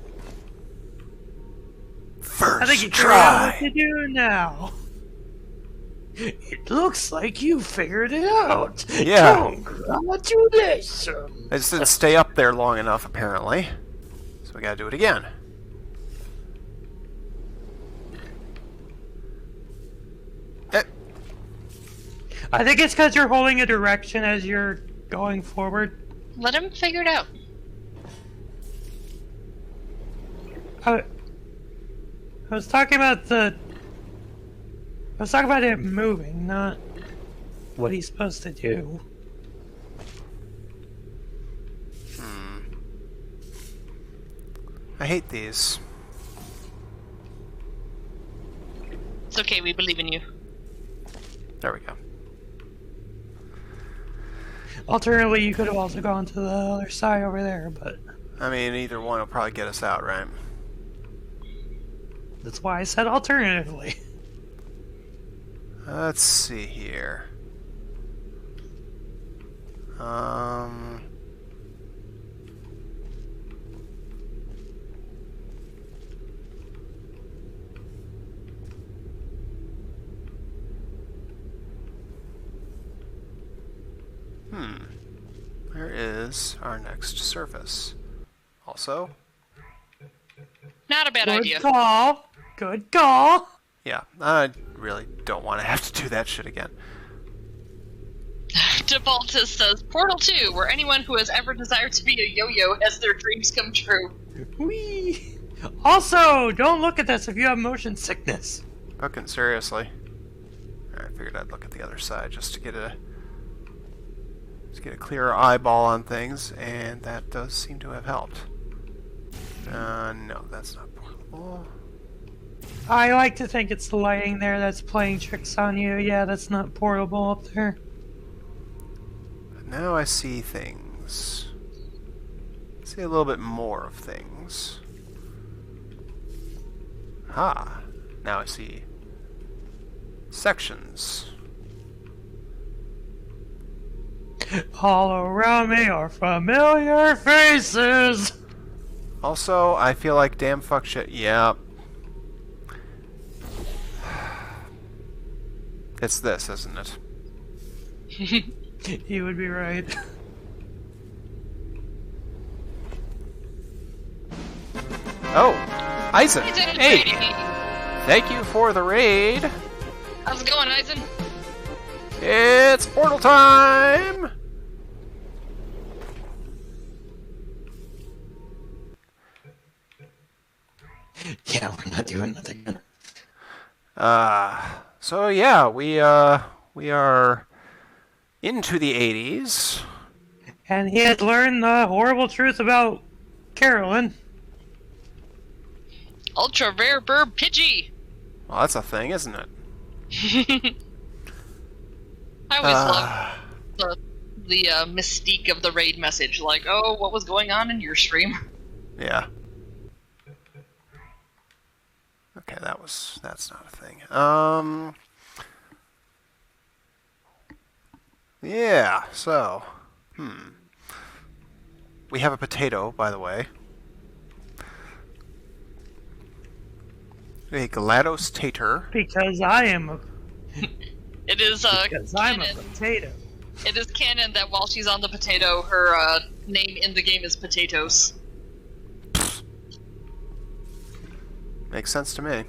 First I think you figured out what to do now. It looks like you figured it out. Yeah. Congratulations. I just didn't stay up there long enough, apparently. So we gotta do it again. I think it's because you're holding a direction as you're going forward. Let him figure it out. I was talking about it moving, not what he's supposed to do. I hate these. It's okay, we believe in you. There we go. Alternatively, you could have also gone to the other side over there, but I mean, either one will probably get us out, right? That's why I said alternatively. Let's see here. Where is our next surface? Also, Not a bad Good idea. call. Good call. yeah, I really don't want to have to do that shit again. Defaultus says, Portal 2, where anyone who has ever desired to be a yo-yo has their dreams come true. Whee! Also, don't look at this if you have motion sickness. Fucking seriously. I figured I'd look at the other side just to get a clearer eyeball on things, and that does seem to have helped. No, that's not portable. I like to think it's the lighting there that's playing tricks on you. Yeah, that's not portable up there. But now I see things. I see a little bit more of things. Ha! Now I see sections. All around me are familiar faces. Also, I feel like damn fuck shit. Yep. It's this, isn't it? You would be right. Oh! Eisen! He's in Hey! trading. Thank you for the raid! How's it going, Eisen? It's portal time! Yeah, we're not doing that again. So yeah, we are into the 80s. And he had learned the horrible truth about Carolyn. Ultra rare bird Pidgey! Well, that's a thing, isn't it? I always love the mystique of the raid message, like, oh, what was going on in your stream? Yeah. Okay, that's not a thing. Yeah, so, we have a potato, by the way. A GLaDOS tater. Because I am a It is because I'm a canon. potato. It is canon that while she's on the potato, her name in the game is Potatoes. Makes sense to me.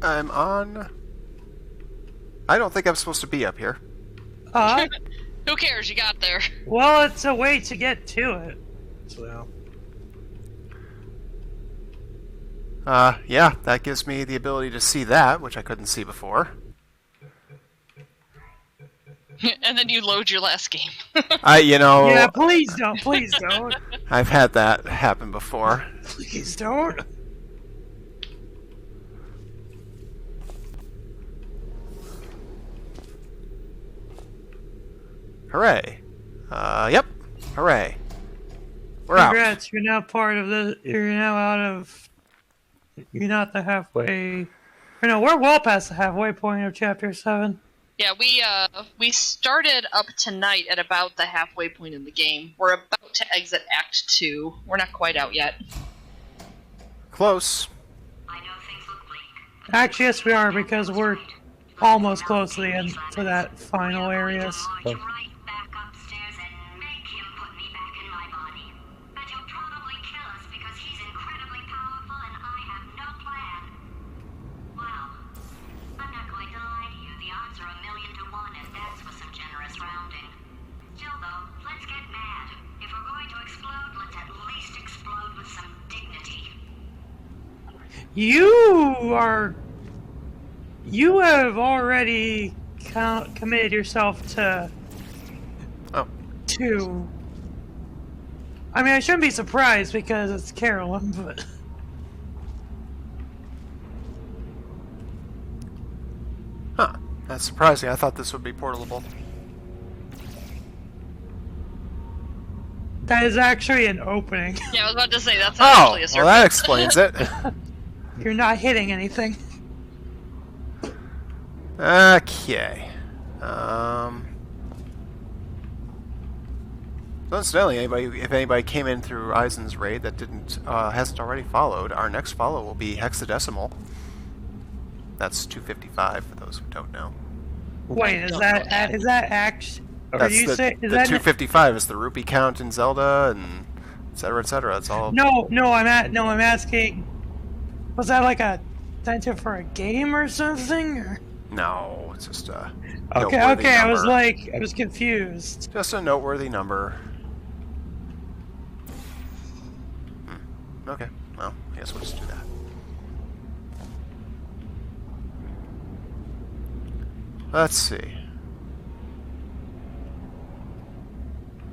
I'm on... I don't think I'm supposed to be up here. Who cares? You got there. Well, it's a way to get to it. So. Yeah, that gives me the ability to see that, which I couldn't see before. And then you load your last game. Yeah, please don't. Please don't. I've had that happen before. Please don't. Hooray. Yep. Hooray. We're out. Congrats, you're now part of the. You're now out of. You're not the halfway. Or no, we're well past the halfway point of Chapter 7. Yeah, we started up tonight at about the halfway point in the game. We're about to exit Act 2. We're not quite out yet. Close. I know things look bleak. Actually, yes, we are, because we're almost close to the end to that final area. So. Right back upstairs and make him put me back in my body. But he'll probably kill us because he's incredibly powerful and I have no plan. Well, I'm not going to lie to you. The odds are 1,000,000 to 1, and that's with some generous rounding. Still, though, let's get mad. If we're going to explode, let's at least explode with some dignity. You have already committed yourself to. Oh. To. I mean, I shouldn't be surprised because it's Carolyn, but. That's surprising. I thought this would be portable. That is actually an opening. Yeah, I was about to say, that's not Oh, actually a well, surface. that explains it. You're not hitting anything. Okay. So incidentally, if anybody came in through Eisen's raid that hasn't already followed, our next follow will be hexadecimal. That's 255 for those who don't know. Wait, is that actually? That's the 255 is the rupee count in Zelda, and etc. etc. It's all. No, I'm asking. Was that like a incentive for a game or something? Or? No, it's just a. Okay. Noteworthy I number. was confused. Just a noteworthy number. Okay, well, I guess we'll just do that. Let's see.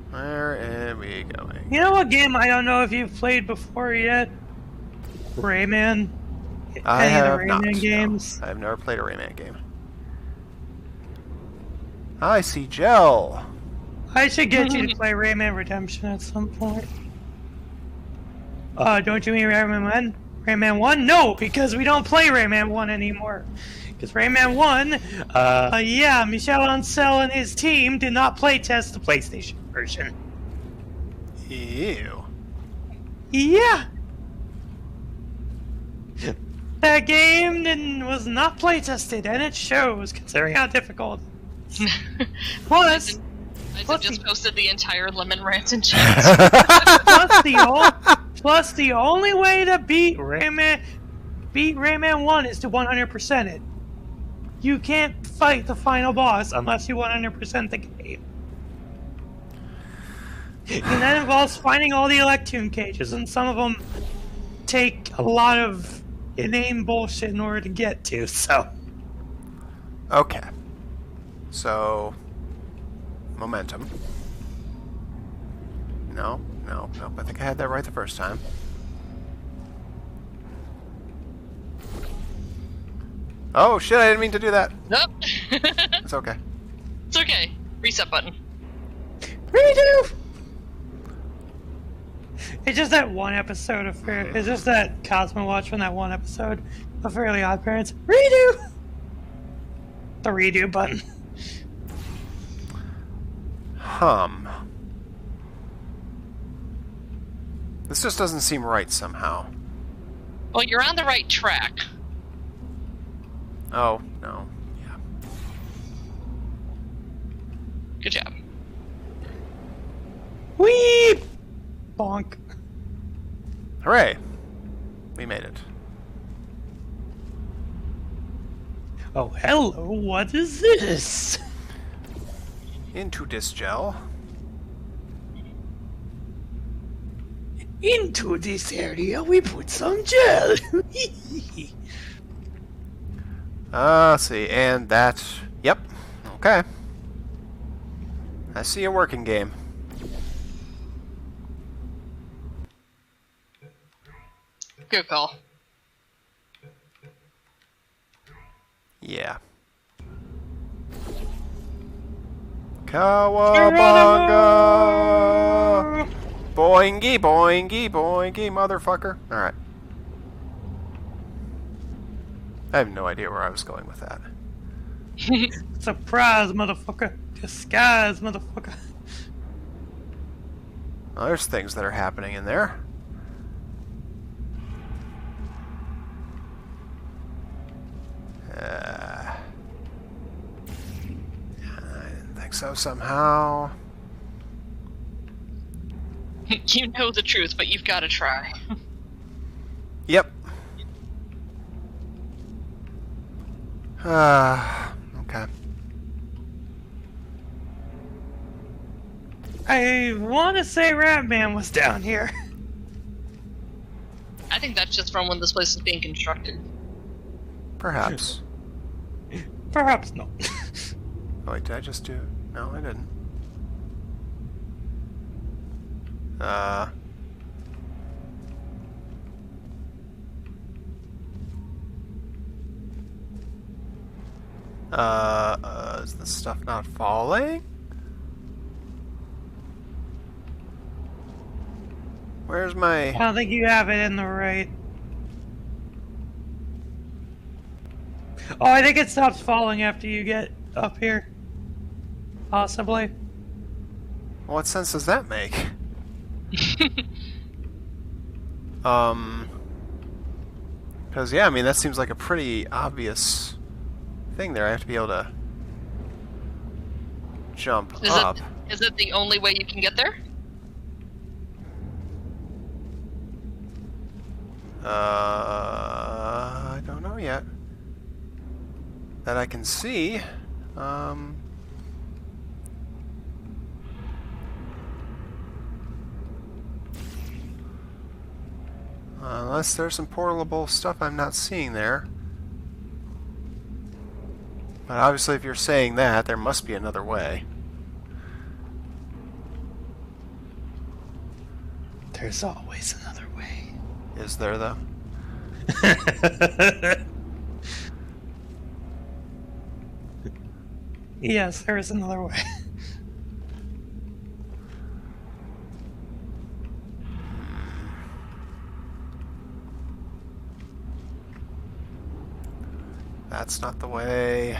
Where are we going? You know what game I don't know if you've played before yet? Rayman. I Any have of the not. Rayman games? No, I've never played a Rayman game. I see Gel. I should get you to play Rayman Redemption at some point. Don't you mean Rayman 1? Rayman 1? No, because we don't play Rayman 1 anymore. Because Rayman 1, Michel Ancel and his team did not playtest the PlayStation version. Ew. Yeah! That game was not playtested, and it shows, considering how difficult. Plus, I just posted the entire lemon rant in chat. plus the only way to beat Rayman 1 is to 100% it. You can't fight the final boss unless you 100% the game. And that involves finding all the Electune cages, and some of them take a lot of inane bullshit in order to get to, so... Okay. So... Momentum. No. I think I had that right the first time. Oh shit, I didn't mean to do that. Nope. It's okay. It's okay. Reset button. Redo! It's just that one episode of it's just that Cosmo Watch from that one episode of Fairly Odd Parents. Redo! The redo button. This just doesn't seem right somehow. Well, you're on the right track. Oh, no. Yeah. Good job. Whee! Bonk. Hooray! We made it. Oh, hello, what is this? Into this gel. Into this area we put some gel. Let's see, and that... Yep. Okay. I see a working game. Good call. Yeah. Cowabunga! Boingy, boingy, boingy, motherfucker. Alright. I have no idea where I was going with that. Surprise, motherfucker. Disguise, motherfucker. Well, there's things that are happening in there. I didn't think so somehow. You know the truth, but you've got to try. Yep. Okay. I want to say Ratman was down here. I think that's just from when this place is being constructed. Perhaps. Perhaps not. Oh, wait, did I just do... No, I didn't. Is this stuff not falling? Where's I my... don't think you have it in the right. Oh, I think it stops falling after you get up here. Possibly. What sense does that make? Because, yeah, I mean, that seems like a pretty obvious thing there. I have to be able to jump up. Is it the only way you can get there? I don't know yet. That I can see. Unless there's some portable stuff I'm not seeing there. But obviously if you're saying that, there must be another way. There's always another way. Is there, though? Yes, there is another way. That's not the way.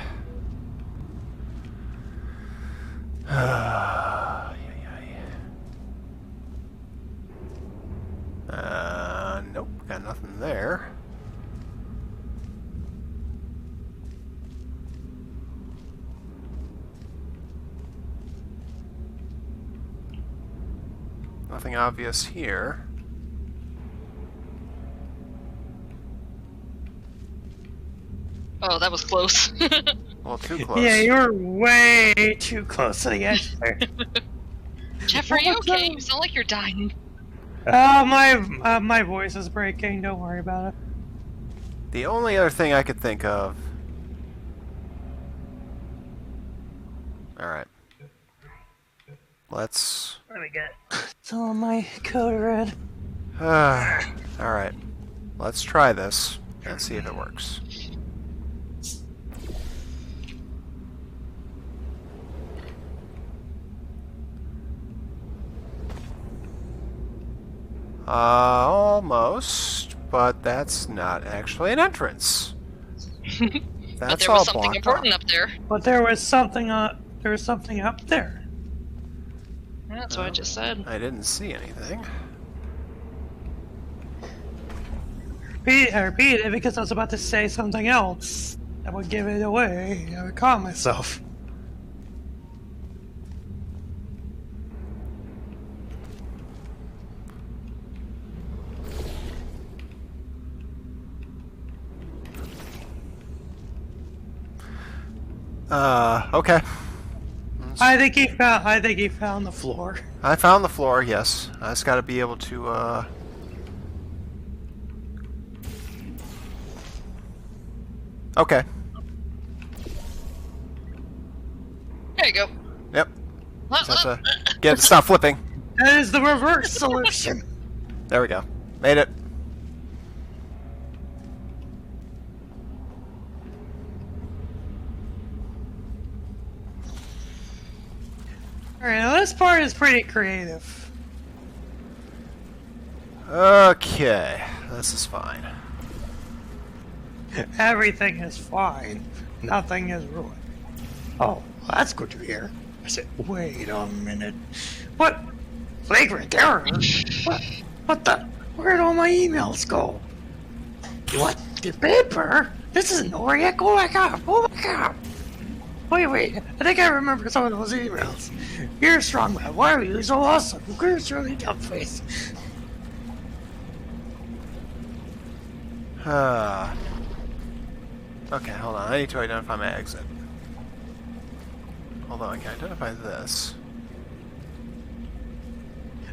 Nope, got nothing there. Nothing obvious here. Oh, that was close. Well, too close. Yeah, you're way too close to the edge there. Jeff, are you okay? You sound like you're dying. My voice is breaking. Don't worry about it. The only other thing I could think of... Alright. Let's... Let me get some of my code red. Alright. Let's try this and see if it works. Almost, but that's not actually an entrance. But That's there all was something blocked important off. up there. But there was something up there. That's what I just said. I didn't see anything. I repeat it because I was about to say something else that would give it away. I would call myself. Okay. I think he found the floor. I found the floor, yes. I just gotta be able to, Okay. There you go. Yep. Just have to get it to stop flipping. That is the reverse solution. There we go. Made it. Alright, now this part is pretty creative. Okay. This is fine. Everything is fine. Nothing is ruined. Oh, that's good to hear. I said, wait a minute. What? Flagrant error? What the? Where'd all my emails go? What? The paper? This isn't Oriak? Oh my god! Oh my god! Wait. I think I remember some of those emails. You're a strong man. Why are you so awesome? You're surely dumb face. Okay, hold on. I need to identify my exit. Although I can identify this.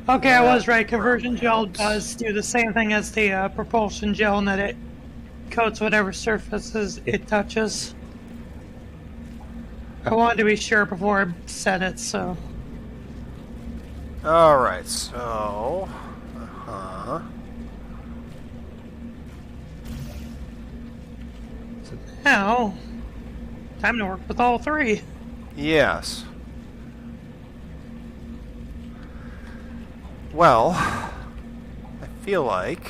Okay, I was right. Conversion gel does do the same thing as the propulsion gel in that it coats whatever surfaces it touches. I wanted to be sure before I said it, so... Alright, so... Uh-huh. Now, Time to work with all three. Yes. Well, I feel like...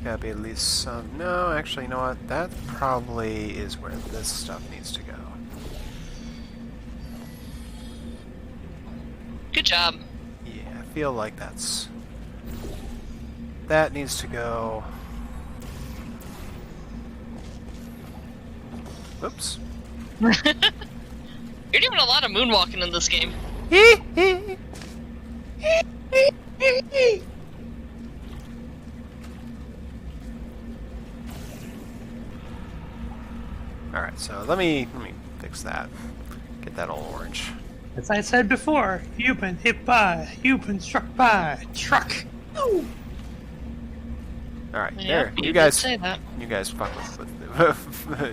Gotta be at least some... No, actually, you know what? That probably is where this stuff needs to go. Good job. Yeah, I feel like that's... That needs to go... Whoops. You're doing a lot of moonwalking in this game. Alright, so let me fix that. Get that all orange. As I said before, you've been hit by, you've been struck by a truck. Ooh. Alright, Yeah, there. you You did guys say that. You guys fuck with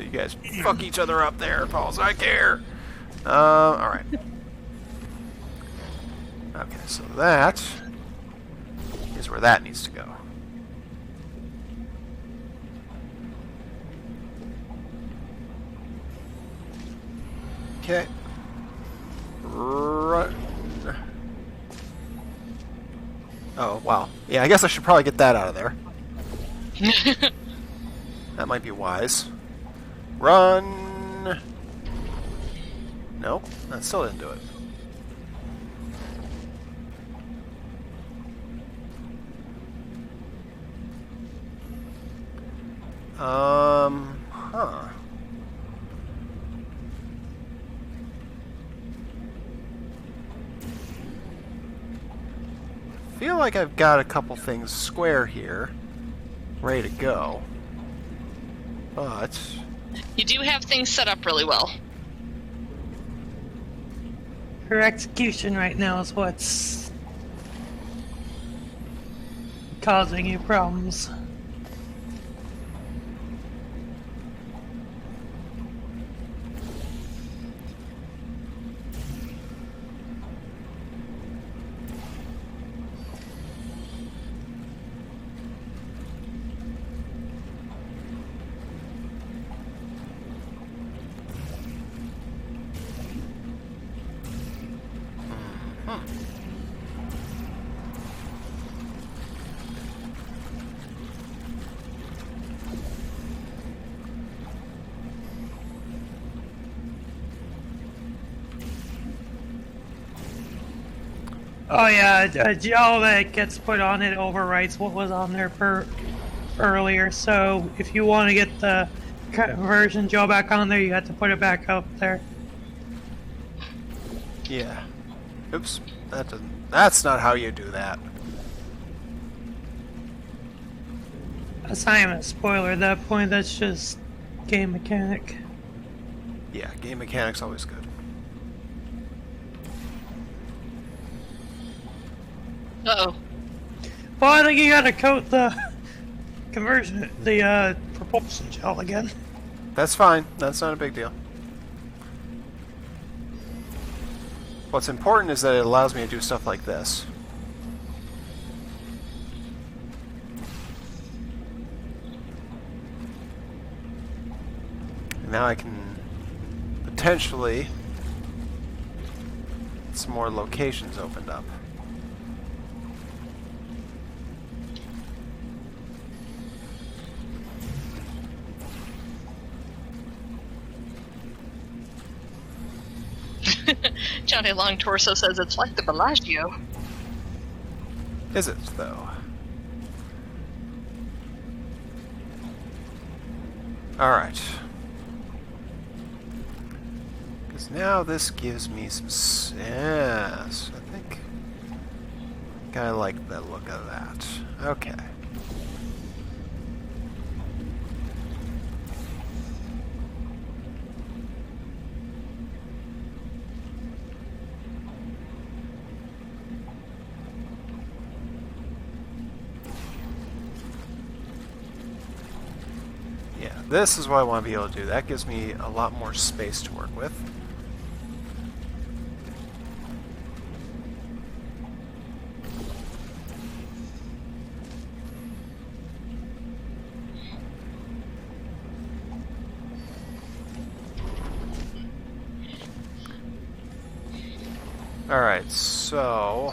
you guys fuck each other up there, Pauls. I care. Alright. Okay, so that is where that needs to go. Okay. Run. Oh, wow. Yeah, I guess I should probably get that out of there. That might be wise. Run! Nope, that still didn't do it. Huh. Feel like I've got a couple things square here, ready to go. But You do have things set up really well. Her execution right now is what's causing you problems. Oh yeah, all that gets put on it overwrites what was on there earlier. So if you want to get the conversion gel back on there, you have to put it back up there. yeah. Oops. That's not how you do that. Assignment spoiler at that point. That's just game mechanic. Yeah, game mechanics always good. Uh-oh. Well, I think you gotta coat the conversion, the propulsion gel again. That's fine. That's not a big deal. What's important is that it allows me to do stuff like this. And now I can potentially get some more locations opened up. Johnny Long Torso says it's like the Bellagio. Is it, though? Alright. Because now this gives me some... Yes, I think I like the look of that. Okay. Yeah, This is what I want to be able to do. That gives me a lot more space to work with. Alright, so...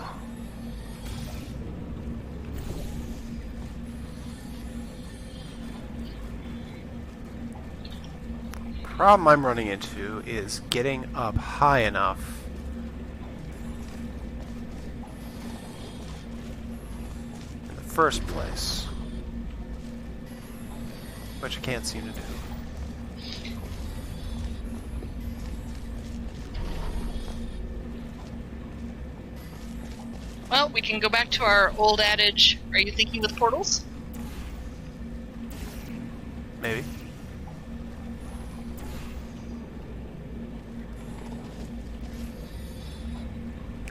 problem I'm running into is getting up high enough in the first place, which I can't seem to do. Well, we can go back to our old adage, are you thinking with portals? Maybe.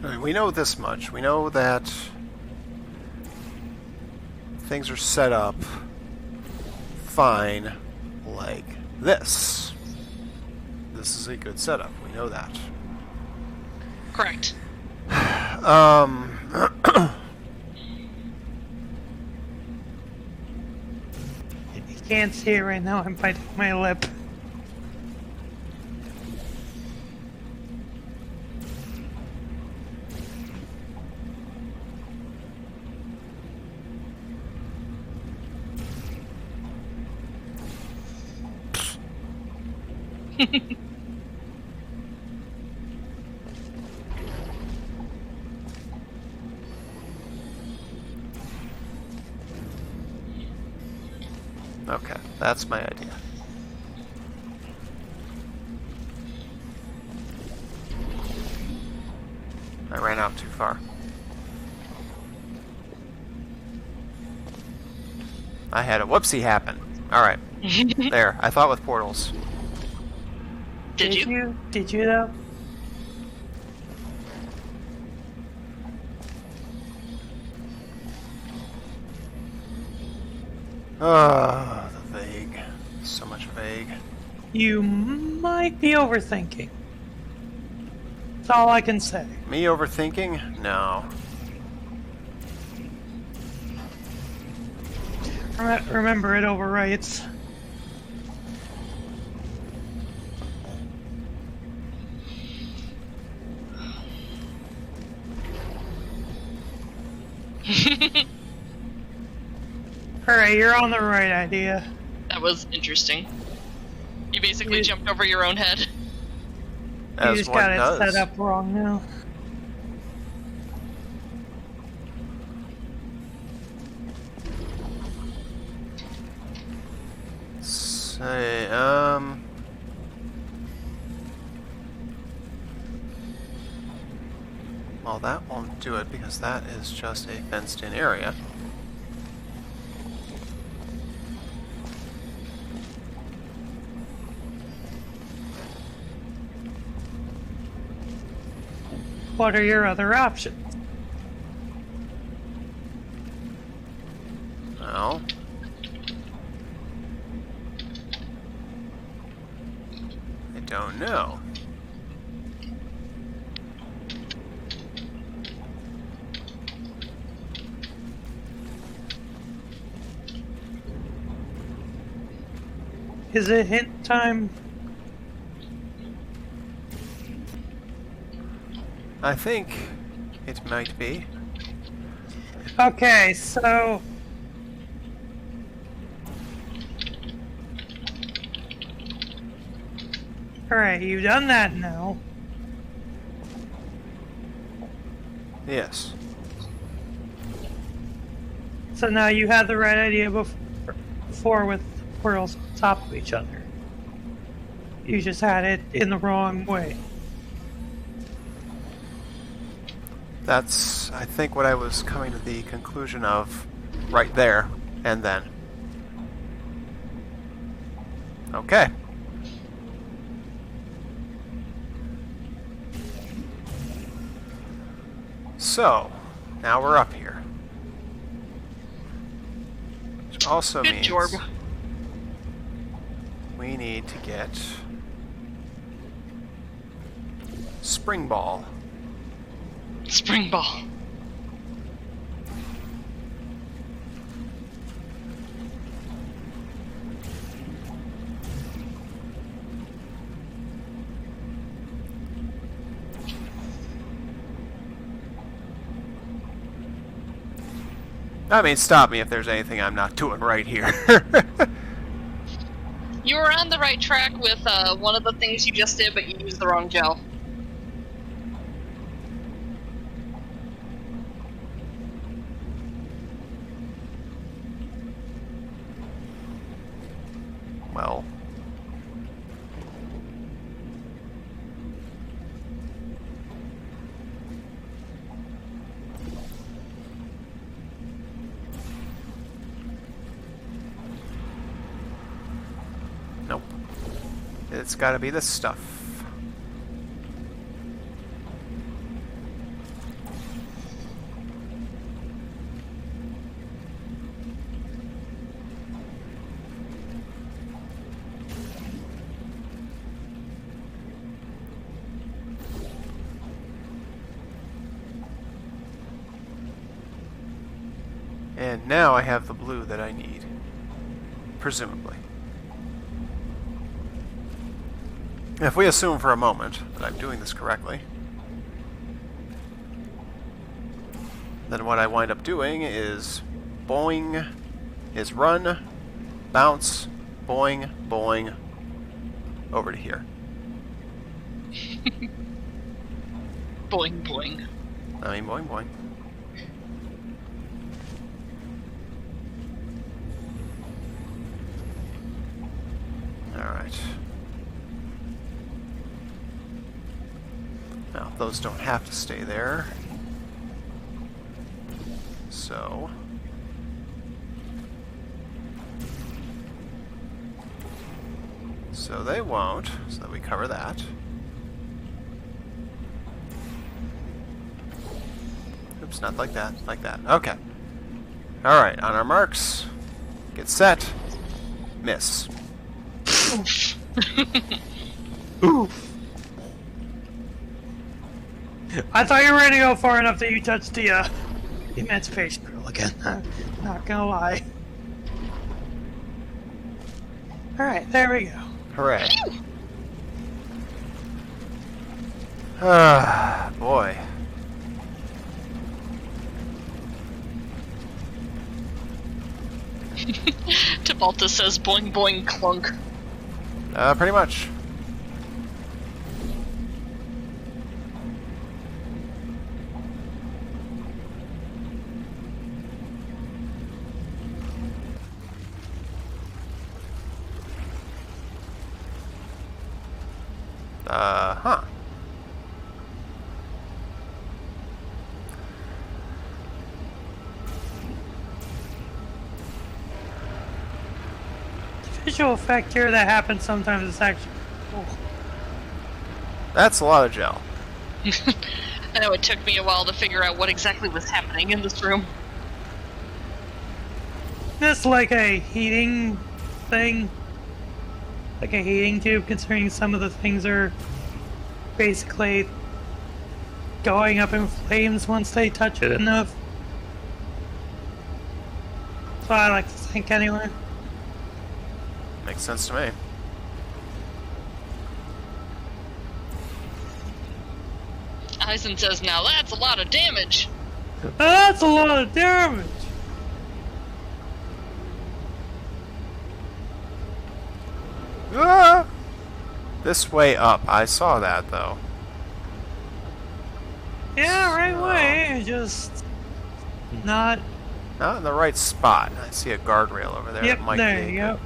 I mean, we know this much. We know that things are set up fine like this. This is a good setup. We know that. Correct. You can't see it right now. I'm biting my lip. Okay, that's my idea. I ran out too far. I had a whoopsie happen. Alright. There, I thought with portals. Did you? Did you though? The vague. So much vague. You might be overthinking. That's all I can say. Me overthinking? No. Remember, it overwrites. Alright, you're on the right idea. That was interesting. You basically jumped over your own head. You As just one got it does. set up wrong now. Say, well, that won't do it because that is just a fenced-in area. What are your other options? Well, I don't know. Is it hint time? I think it might be. Okay, so... Alright, you've done that now. Yes. So now you had the right idea before with portals on top of each other. You just had it in the wrong way. That's, I think, what I was coming to the conclusion of right there and then. Okay. So, now we're up here. Which also Good means... job. we need to get Spring Ball. Spring ball. I mean, stop me if there's anything I'm not doing right here. You were on the right track with one of the things you just did, but you used the wrong gel. Well. Nope. It's gotta be this stuff. And now I have the blue that I need. Presumably. If we assume for a moment that I'm doing this correctly, then what I wind up doing is boing, is run, bounce, boing, boing, over to here. Boing, boing. I mean, boing, boing. Alright. Now, those don't have to stay there. So... So they won't, so that we cover that. Oops, not like that, like that. Okay. Alright, on our marks, get set, miss. Oof. Oof. I thought you were ready to go far enough that you touched the Emancipation Girl again. Not gonna lie. Alright, there we go. Hooray. Ah, boy. Tibalta says boing, boing, clunk. Pretty much. Huh. The visual effect here that happens sometimes is actually cool. That's a lot of gel. I know it took me a while to figure out what exactly was happening in this room. It's like a heating thing. Like a heating tube, considering some of the things are basically going up in flames once they touch it enough. So I like to think anyway. Makes sense to me. Eisen says, now that's a lot of damage. That's a lot of damage! Ah! This way up. I saw that, though. Yeah, right way. Just not. Not in the right spot. I see a guardrail over there. Yep, that might there be you go.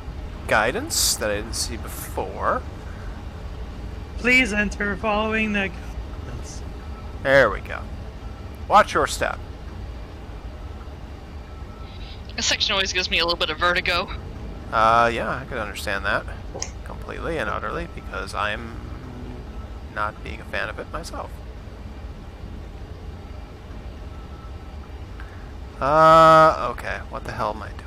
guidance that I didn't see before. Please enter following the guidance. There we go. Watch your step. This section always gives me a little bit of vertigo. Yeah, I could understand that completely and utterly because I'm not being a fan of it myself. Okay, what the hell am I doing?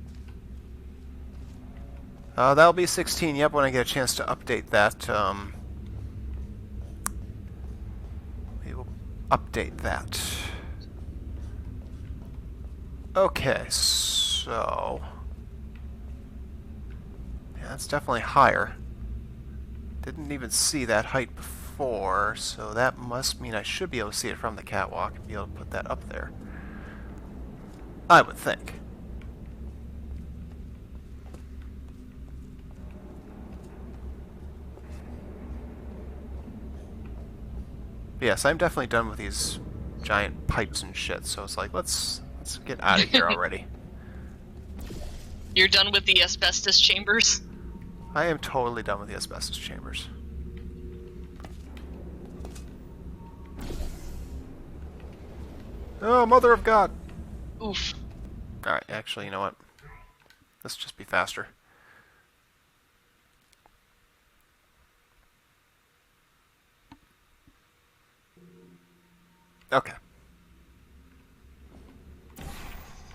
That'll be 16, yep, when I get a chance to update that. We will update that. Okay, so... yeah, that's definitely higher. Didn't even see that height before, so that must mean I should be able to see it from the catwalk and be able to put that up there. I would think. Yes, I'm definitely done with these giant pipes and shit, so it's like, let's get out of here already. You're done with the asbestos chambers? I am totally done with the asbestos chambers. Oh, Mother of God! Oof. Alright, actually, you know what? Let's just be faster. Okay.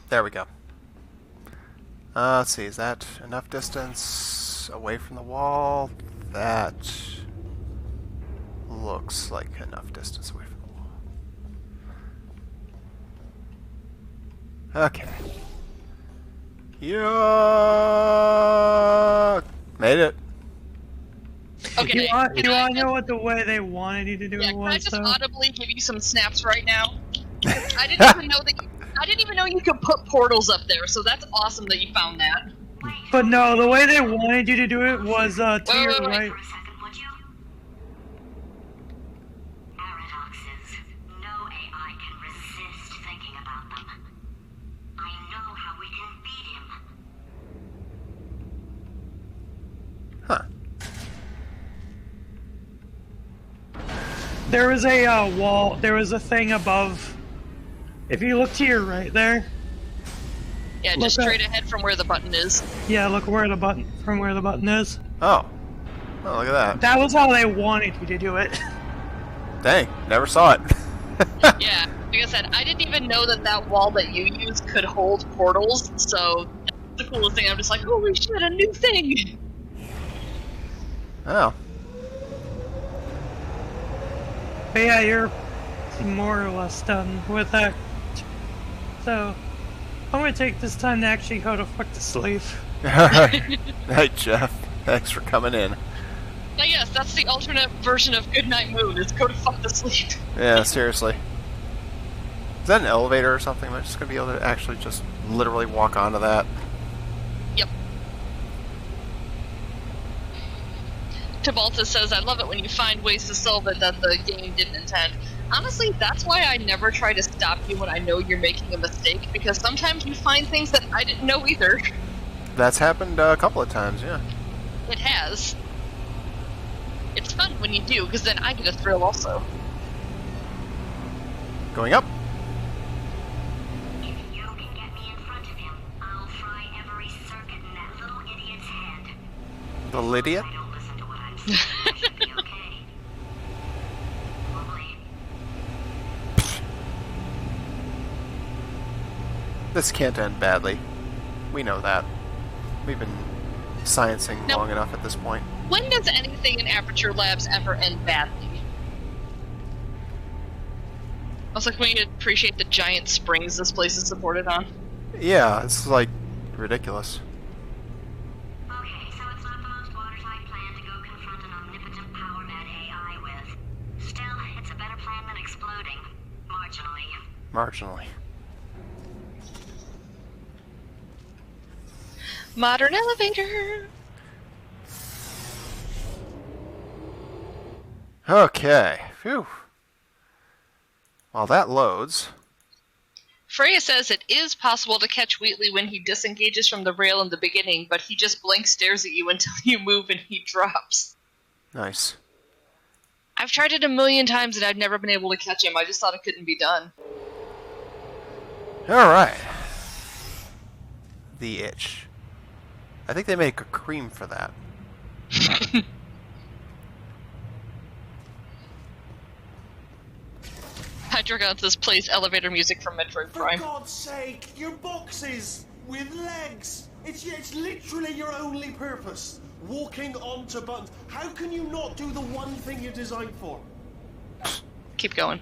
There we go. Let's see, is that enough distance away from the wall? That looks like enough distance away from the wall. Okay. Yeah, made it. Okay. You want to know what the way they wanted you to do Yeah, it can I was, just though? audibly give you some snaps right now? I didn't even know that. I didn't even know you could put portals up there. So that's awesome that you found that. But no, the way they wanted you to do it was to Wait, your wait, wait. right. For a second, would you? Paradoxes. No AI can resist thinking about them. I know how we can beat him. Huh. There was a wall. There was a thing above. If you look to your right there, Yeah, Look just up. straight ahead from where the button is. yeah, look where the button from where the button is. Oh. Oh, look at that. That was how they wanted you to do it. Dang, never saw it. Yeah, like I said, I didn't even know that that wall that you used could hold portals. So that's the coolest thing. I'm just like, holy shit, a new thing. Oh. But yeah, you're more or less done with that. So I'm gonna take this time to actually go to fuck to sleep. Alright. Hey, Jeff. Thanks for coming in. Now, yes, that's the alternate version of Goodnight Moon, is go to fuck to sleep. Yeah, seriously. Is that an elevator or something? Am I just going to be able to actually just literally walk onto that? Yep. Tabalta says, I love it when you find ways to solve it that the game didn't intend. Honestly, that's why I never try to stop you when I know you're making a mistake, because sometimes you find things that I didn't know either. That's happened a couple of times, yeah. It has. It's fun when you do, because then I get a thrill also. Going up. If you can get me in front of him, I'll fry every circuit in that little idiot's head. The Lydia? I don't listen to what I'm saying. I should be okay. Probably. This can't end badly. We know that. We've been sciencing No. long enough at this point. When does anything in Aperture Labs ever end badly? I was like, when you appreciate the giant springs this place is supported on. Yeah, it's like ridiculous. Okay, so it's not the most watertight plan to go confront an omnipotent power mad AI with. Still, it's a better plan than exploding. Marginally. Marginally. Modern elevator! Okay. Phew. While that loads... Freya says it is possible to catch Wheatley when he disengages from the rail in the beginning, but he just blank stares at you until you move and he drops. Nice. I've tried it a million times and I've never been able to catch him. I just thought it couldn't be done. Alright. The itch. I think they make a cream for that. Hydrogonthus plays elevator music from Metroid For Prime. God's sake, your boxes with legs. It's literally your only purpose. Walking onto buttons. How can you not do the one thing you're designed for? Keep going.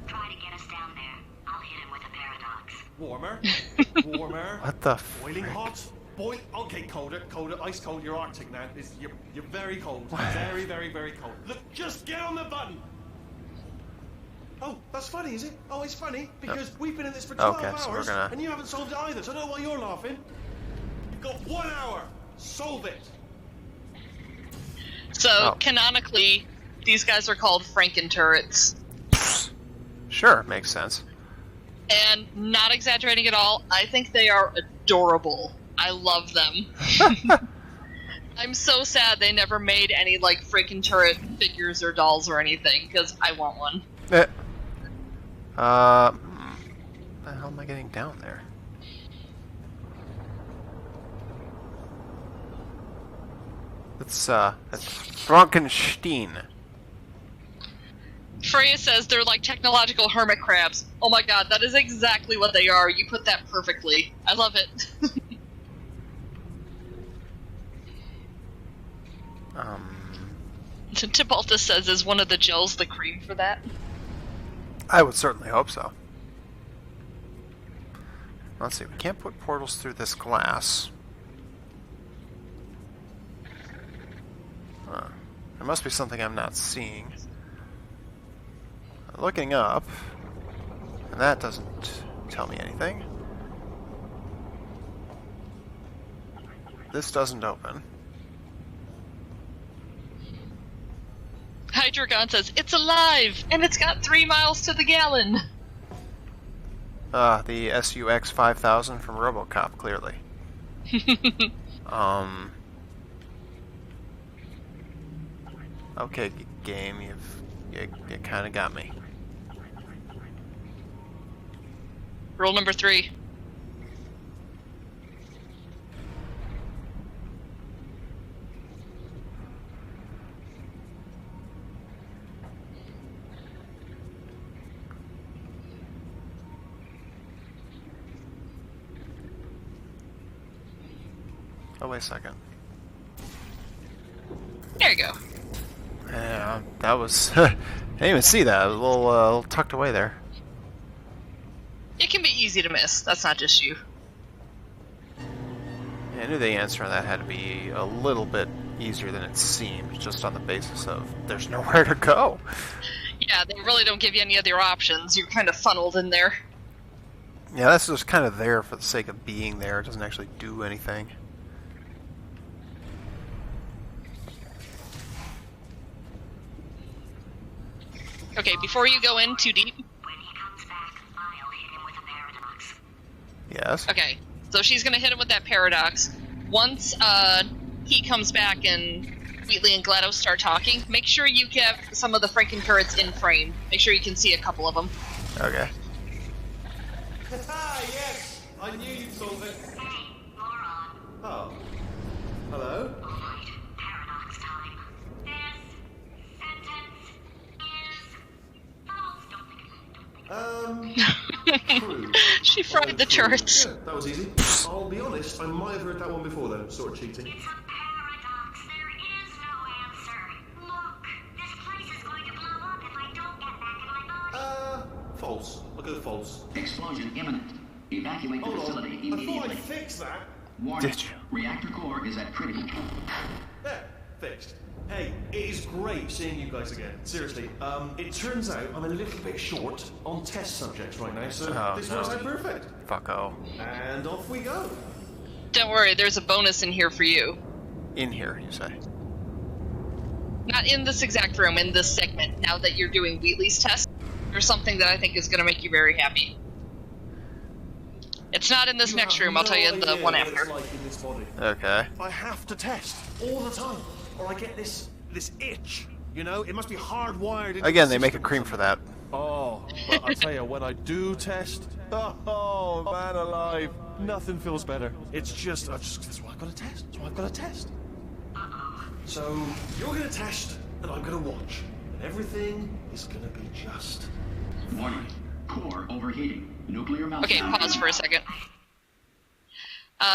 Try to get us down there. I'll hit him with a paradox. Warmer. Warmer. What the Boiling hot. Okay, colder. Ice cold. You're Arctic now. You're very cold. Very, very, very cold. Look, just get on the button. Oh, that's funny, is it? Oh, it's funny because we've been in this for 12 Okay, so we're hours gonna- and you haven't solved it either. So I don't know why you're laughing. You've got 1 hour. Solve it. So, canonically, these guys are called Franken Turrets. Sure, makes sense. And not exaggerating at all, I think they are adorable. I love them. I'm so sad they never made any, like, Franken Turret figures or dolls or anything, because I want one. How the hell am I getting down there? That's Frankenstein. Freya says they're like technological hermit crabs. Oh my god, that is exactly what they are. You put that perfectly. I love it. Tibalta says, is one of the gels the cream for that? I would certainly hope so. Let's see, we can't put portals through this glass. There must be something I'm not seeing. Looking up, and that doesn't tell me anything. This doesn't open. Hydrogon says, it's alive! And it's got 3 miles to the gallon! The SUX 5000 from RoboCop, clearly. Okay, game, you kind of got me. Rule number 3. Oh, wait a second. There you go. Yeah, that was... I didn't even see that. It was a little tucked away there. It can be easy to miss. That's not just you. Yeah, I knew the answer on that had to be a little bit easier than it seemed, just on the basis of there's nowhere to go. Yeah, they really don't give you any other options. You're kind of funneled in there. Yeah, that's just kind of there for the sake of being there. It doesn't actually do anything. Okay, before you go in too deep. When he comes back, I'll hit him with a paradox. Yes. Okay, so she's gonna hit him with that paradox. Once he comes back and Wheatley and GLaDOS start talking, make sure you have some of the Franken Turrets in frame. Make sure you can see a couple of them. Okay. Ah, yes! I knew you'd solve it. Hey, moron. Oh. Hello? Alright, paradox time. This sentence is false. Don't think of it. True. She fried the turrets. Yeah, that was easy. I'll be honest, I might have heard that one before though, sort of cheating. It's a paradox. There is no answer. Look, this place is going to blow up if I don't get back in my body. False. I'll go false. Explosion imminent. Evacuate the Hold facility on. I thought immediately. I'd fix that. Warning. Did you? Reactor core is at critical. There, fixed. Hey, it is great seeing you guys again. Seriously, it turns out I'm a little bit short on test subjects right now, so Oh, this no. works out perfect. Fucko. And off we go. Don't worry, there's a bonus in here for you. In here, you say? Not in this exact room, in this segment. Now that you're doing Wheatley's test, there's something that I think is going to make you very happy. It's not in this You next have room, I'll tell you in the no idea one what after. it's like in this body. Okay. I have to test all the time, or I get this itch. You know, it must be hardwired. Into Again, the they make a system. cream for that. Oh, but I tell you, when I do test, oh man alive, nothing feels better. It's just that's why I've got to test. That's why I've got to test. So you're gonna test, and I'm gonna watch, and everything is gonna be just. Warning. Core overheating. Nuclear meltdown. Okay, pause for a second.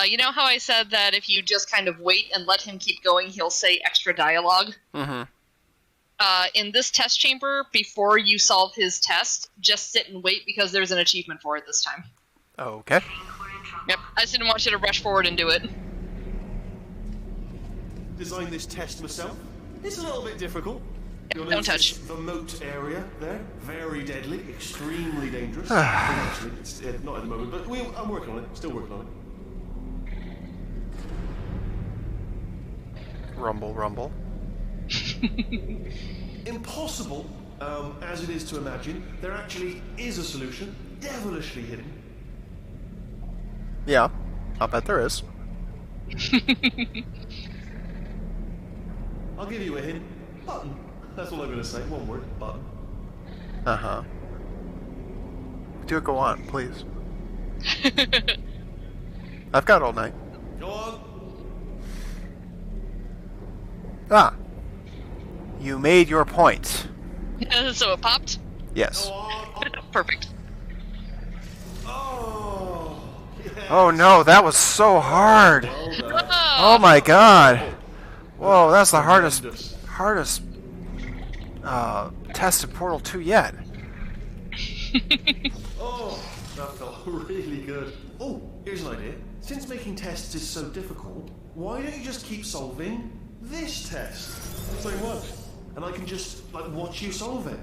You know how I said that if you just kind of wait and let him keep going, he'll say extra dialogue? Mm-hmm. In this test chamber, before you solve his test, just sit and wait because there's an achievement for it this time. Okay. Yep, I just didn't want you to rush forward and do it. Designed this test myself. It's a little bit difficult. You'll Don't notice touch. the moat area there. Very deadly, extremely dangerous. Actually, it's not at the moment, but I'm working on it. Still working on it. Rumble, rumble. Impossible, as it is to imagine, there actually is a solution, devilishly hidden. Yeah, I'll bet there is. I'll give you a hint. Button. That's all I'm going to say. One word. Button. Uh-huh. Do it, go on, please. I've got all night. Go on. Ah. You made your point. So it popped? Yes. Go on. Perfect. Oh. Yes. Oh no, that was so hard. Well done. Oh my god. Whoa, that's the Tremendous. hardest test of Portal 2 yet. Oh, that felt really good. Oh, here's an idea. Since making tests is so difficult, why don't you just keep solving this test? Same one. And I can just, watch you solve it.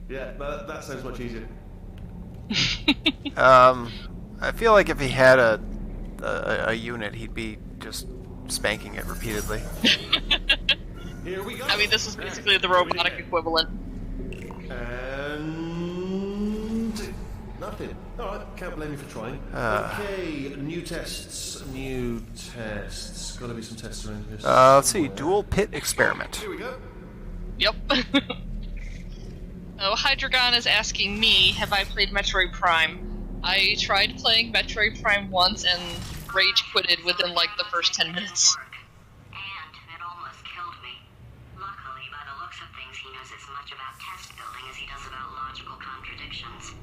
Yeah, that sounds much easier. I feel like if he had a unit, he'd be just spanking it repeatedly. Here we go. I mean, this is basically the robotic equivalent. And nothing. Alright, can't blame you for trying. Okay, new tests. Gotta be some tests around here. Let's see, dual pit experiment. Here we go. Yep. Oh, Hydreigon is asking me, have I played Metroid Prime? I tried playing Metroid Prime once and rage quitted within the first 10 minutes. And it almost killed me. Luckily, by the looks of things, he knows as much about test building as he does about logical contradictions.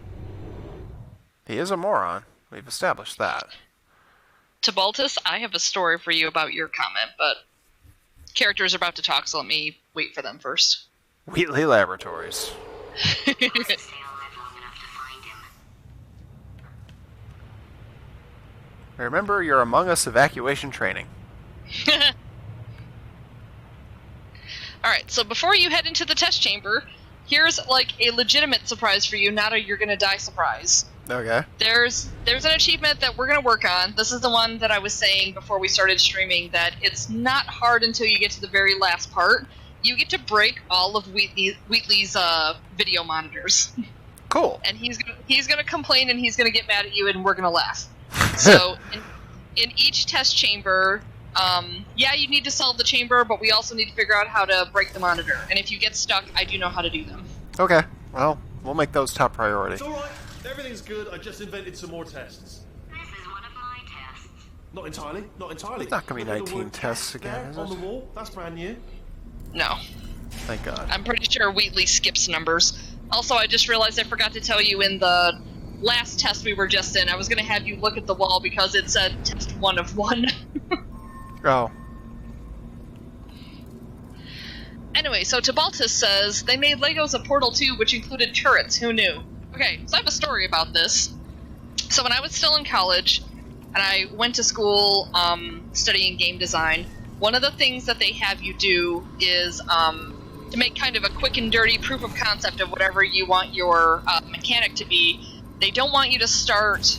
He is a moron. We've established that. Tabaltus, I have a story for you about your comment, but characters are about to talk, so let me wait for them first. Wheatley Laboratories. Stay alive long enough to find him. Remember your Among Us evacuation training. Alright, so before you head into the test chamber, here's a legitimate surprise for you, not a you're gonna die surprise. Okay. There's an achievement that we're gonna work on. This is the one that I was saying before we started streaming, that it's not hard until you get to the very last part. You get to break all of Wheatley's video monitors. Cool. And he's gonna complain and he's gonna get mad at you and we're gonna laugh. So in each test chamber, you need to solve the chamber, but we also need to figure out how to break the monitor. And if you get stuck, I do know how to do them. Okay. Well, we'll make those top priority. It's alright. Everything's good. I just invented some more tests. This is one of my tests. Not entirely. Not entirely. It's not gonna be Look at the 19 word tests test again, there is on it? the wall. That's brand new. No. Thank God. I'm pretty sure Wheatley skips numbers. Also, I just realized I forgot to tell you in the last test we were just in, I was going to have you look at the wall because it said test 1 of 1. Oh. Anyway, so Tabaltus says, they made Legos of Portal 2 which included turrets. Who knew? Okay, so I have a story about this. So when I was still in college, and I went to school studying game design, one of the things that they have you do is to make kind of a quick and dirty proof of concept of whatever you want your mechanic to be. They don't want you to start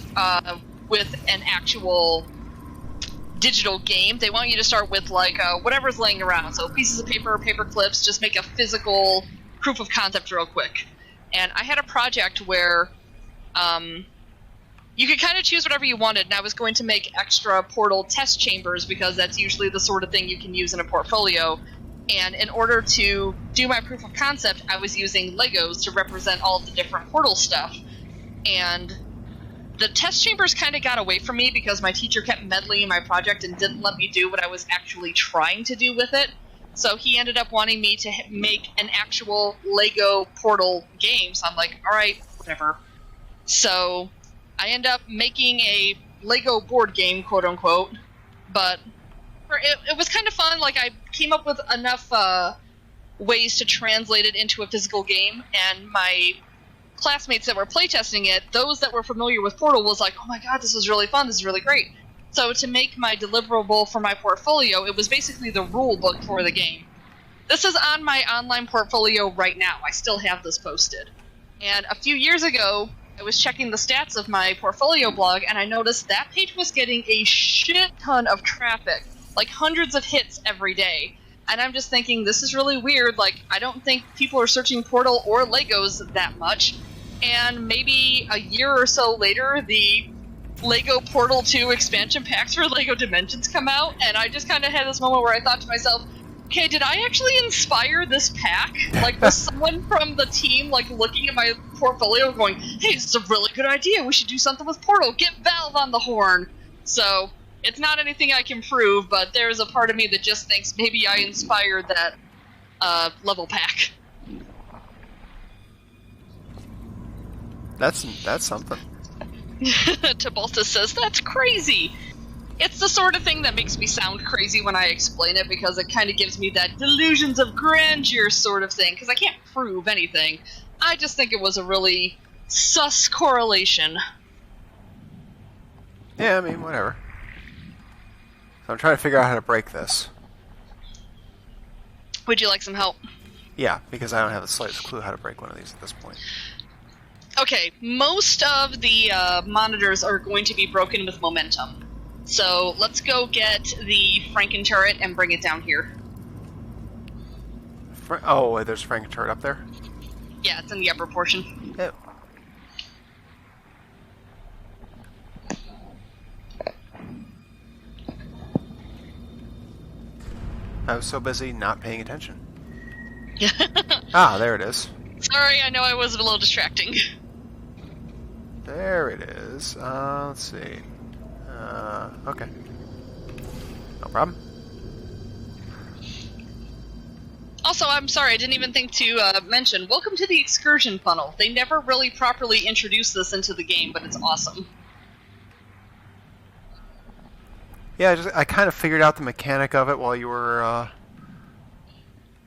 with an actual digital game. They want you to start with whatever's laying around. So pieces of paper, paper clips, just make a physical proof of concept real quick. And I had a project where you could kind of choose whatever you wanted, and I was going to make extra Portal test chambers because that's usually the sort of thing you can use in a portfolio. And in order to do my proof of concept, I was using Legos to represent all of the different Portal stuff. And the test chambers kind of got away from me because my teacher kept meddling in my project and didn't let me do what I was actually trying to do with it. So he ended up wanting me to make an actual Lego Portal game. So I'm like, alright, whatever. So I end up making a Lego board game, quote unquote, but it was kind of fun. Like, I came up with enough ways to translate it into a physical game, and my classmates that were playtesting it, those that were familiar with Portal, was like, oh my god, this is really fun, this is really great. So to make my deliverable for my portfolio, it was basically the rule book for the game. This is on my online portfolio right now. I still have this posted. And a few years ago, I was checking the stats of my portfolio blog, and I noticed that page was getting a shit ton of traffic, like hundreds of hits every day. And I'm just thinking, this is really weird. Like, I don't think people are searching Portal or Legos that much. And maybe a year or so later, the Lego Portal 2 expansion packs for Lego Dimensions come out, and I just kind of had this moment where I thought to myself, okay, did I actually inspire this pack? Like, was someone from the team, like, looking at my portfolio going, hey, this is a really good idea, we should do something with Portal, get Valve on the horn. So, it's not anything I can prove, but there's a part of me that just thinks maybe I inspired that level pack. That's something. Tabalta says, that's crazy! It's the sort of thing that makes me sound crazy when I explain it, because it kind of gives me that delusions of grandeur sort of thing, because I can't prove anything. I just think it was a really sus correlation. Yeah, I mean, whatever. So I'm trying to figure out how to break this. Would you like some help? Yeah, because I don't have the slightest clue how to break one of these at this point. Okay, most of the monitors are going to be broken with momentum. So let's go get the Franken Turret and bring it down here. Oh, wait, there's a Franken Turret up there? Yeah, it's in the upper portion. Yep. I was so busy not paying attention. Ah, there it is. Sorry, I know I was a little distracting. There it is. Let's see. Okay. No problem. Also, I'm sorry, I didn't even think to mention, welcome to the Excursion Funnel. They never really properly introduced this into the game, but it's awesome. Yeah, I kind of figured out the mechanic of it while you were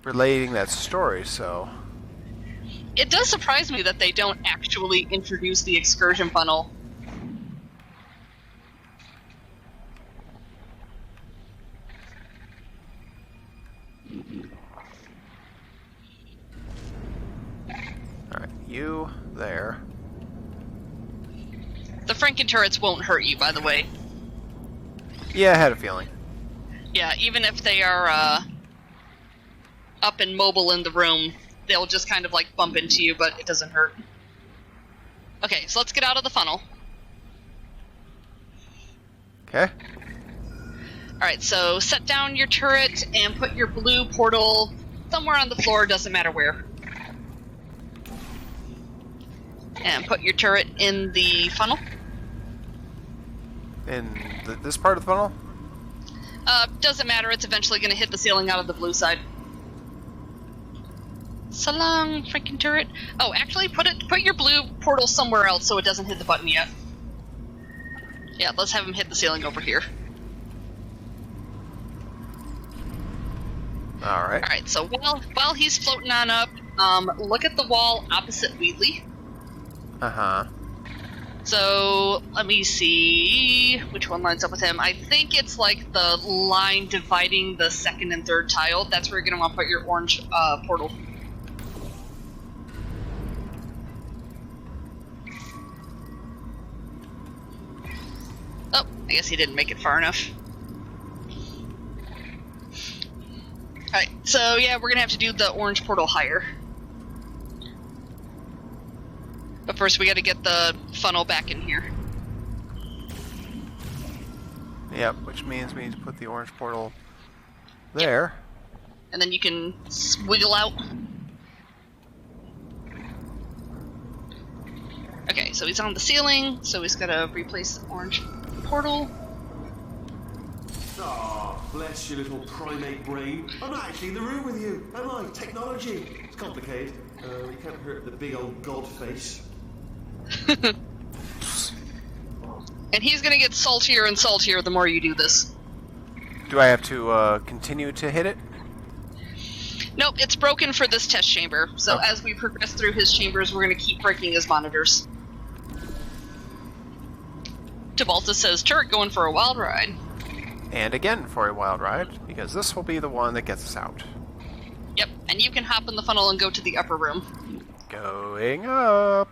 relating that story, so... It does surprise me that they don't actually introduce the Excursion Funnel. Alright, you there. The Franken Turrets won't hurt you, by the way. Yeah, I had a feeling. Yeah, even if they are up and mobile in the room, they'll just kind of like bump into you, but it doesn't hurt. Okay, so let's get out of the funnel. Okay. Alright, so set down your turret and put your blue portal somewhere on the floor, doesn't matter where. And put your turret in the funnel. In this part of the funnel? Doesn't matter, it's eventually going to hit the ceiling out of the blue side. So long, Franken Turret. Oh, actually, put your blue portal somewhere else so it doesn't hit the button yet. Yeah, let's have him hit the ceiling over here. Alright. Alright, so while he's floating on up, look at the wall opposite Wheatley. Uh-huh. So, let me see which one lines up with him. I think it's like the line dividing the second and third tile. That's where you're going to want to put your orange portal. Oh, I guess he didn't make it far enough. Alright, so yeah, we're going to have to do the orange portal higher. But first we gotta get the funnel back in here. Yep, which means we need to put the orange portal there. Yep. And then you can wiggle out. Okay, so he's on the ceiling, so he's gotta replace the orange portal. Ah, bless your little primate brain. I'm not actually in the room with you, am I? Technology. It's complicated. You can't hurt the big old god face. And he's gonna get saltier and saltier the more you do this. Do I have to continue to hit it? Nope, it's broken for this test chamber. So Okay. as we progress through his chambers, we're gonna keep breaking his monitors. Tabalta says, turret going for a wild ride. And again for a wild ride, because this will be the one that gets us out. Yep, and you can hop in the funnel and go to the upper room. Going up.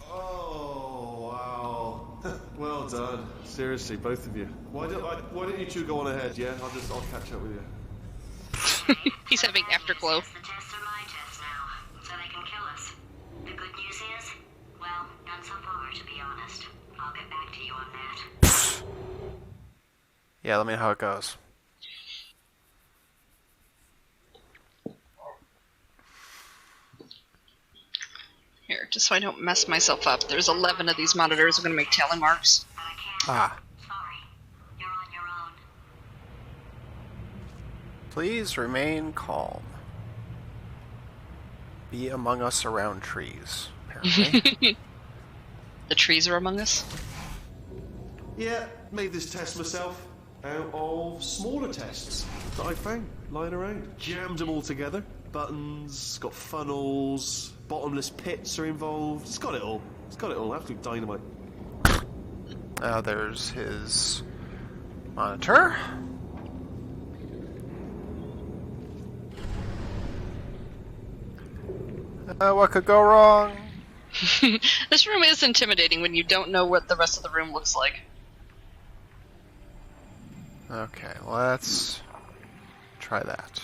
Oh, wow. Well done. Seriously, both of you. Why don't you two go on ahead, yeah? I'll catch up with you. He's having afterglow. The tests are my tests now, so they can kill us. The good news is, well, none so far, to be honest. I'll get back to you on that. Yeah, let me know how it goes. Here, just so I don't mess myself up. There's 11 of these monitors. I'm gonna make tally marks. But I can't. Ah. Sorry. You're on your own. Please remain calm. Be among us around trees, apparently. The trees are among us. Yeah, made this test myself out of smaller tests that I found lying around. Jammed them all together. Buttons, got funnels, bottomless pits are involved. It's got it all. It's got it all. Absolute dynamite. There's his monitor. What could go wrong? This room is intimidating when you don't know what the rest of the room looks like. Okay, let's try that.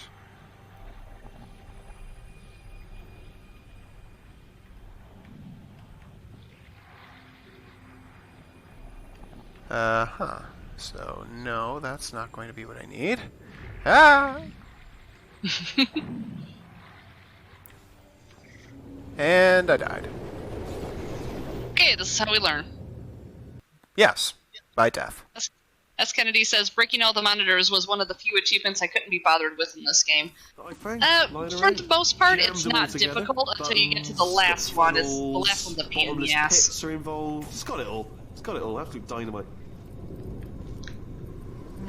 Uh-huh. So, no, that's not going to be what I need. Ah! And I died. Okay, this is how we learn. Yes, by death. As Kennedy says, breaking all the monitors was one of the few achievements I couldn't be bothered with in this game. That I found lying For around. the most part, Jammed it's them all not together. difficult until you get to the Buttons, last got one. The funnels, last one's a pain in bottomless the ass. pits are involved. It's got it all. It's got it all. Absolute dynamite.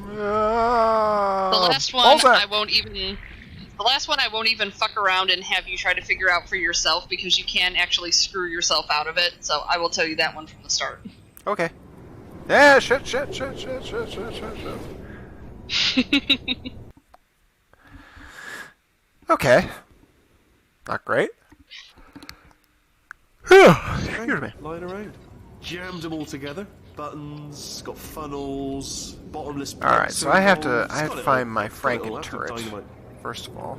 The last one I won't even. The last one I won't even fuck around and have you try to figure out for yourself because you can actually screw yourself out of it. So I will tell you that one from the start. Okay. Yeah, shit. Okay. Not great. Excuse me. Lying around. Jammed them all together. Buttons, got funnels, bottomless pits. Alright, so are I have involved. to It's got it find all. my It's got it all. Franken Absolute turret. dynamite. First of all.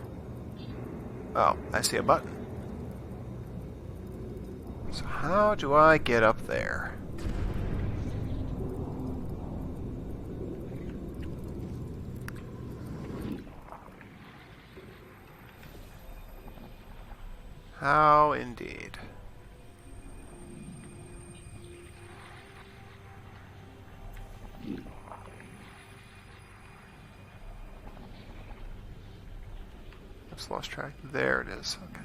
Oh, I see a button. So how do I get up there? How indeed. Just lost track. There it is. Okay.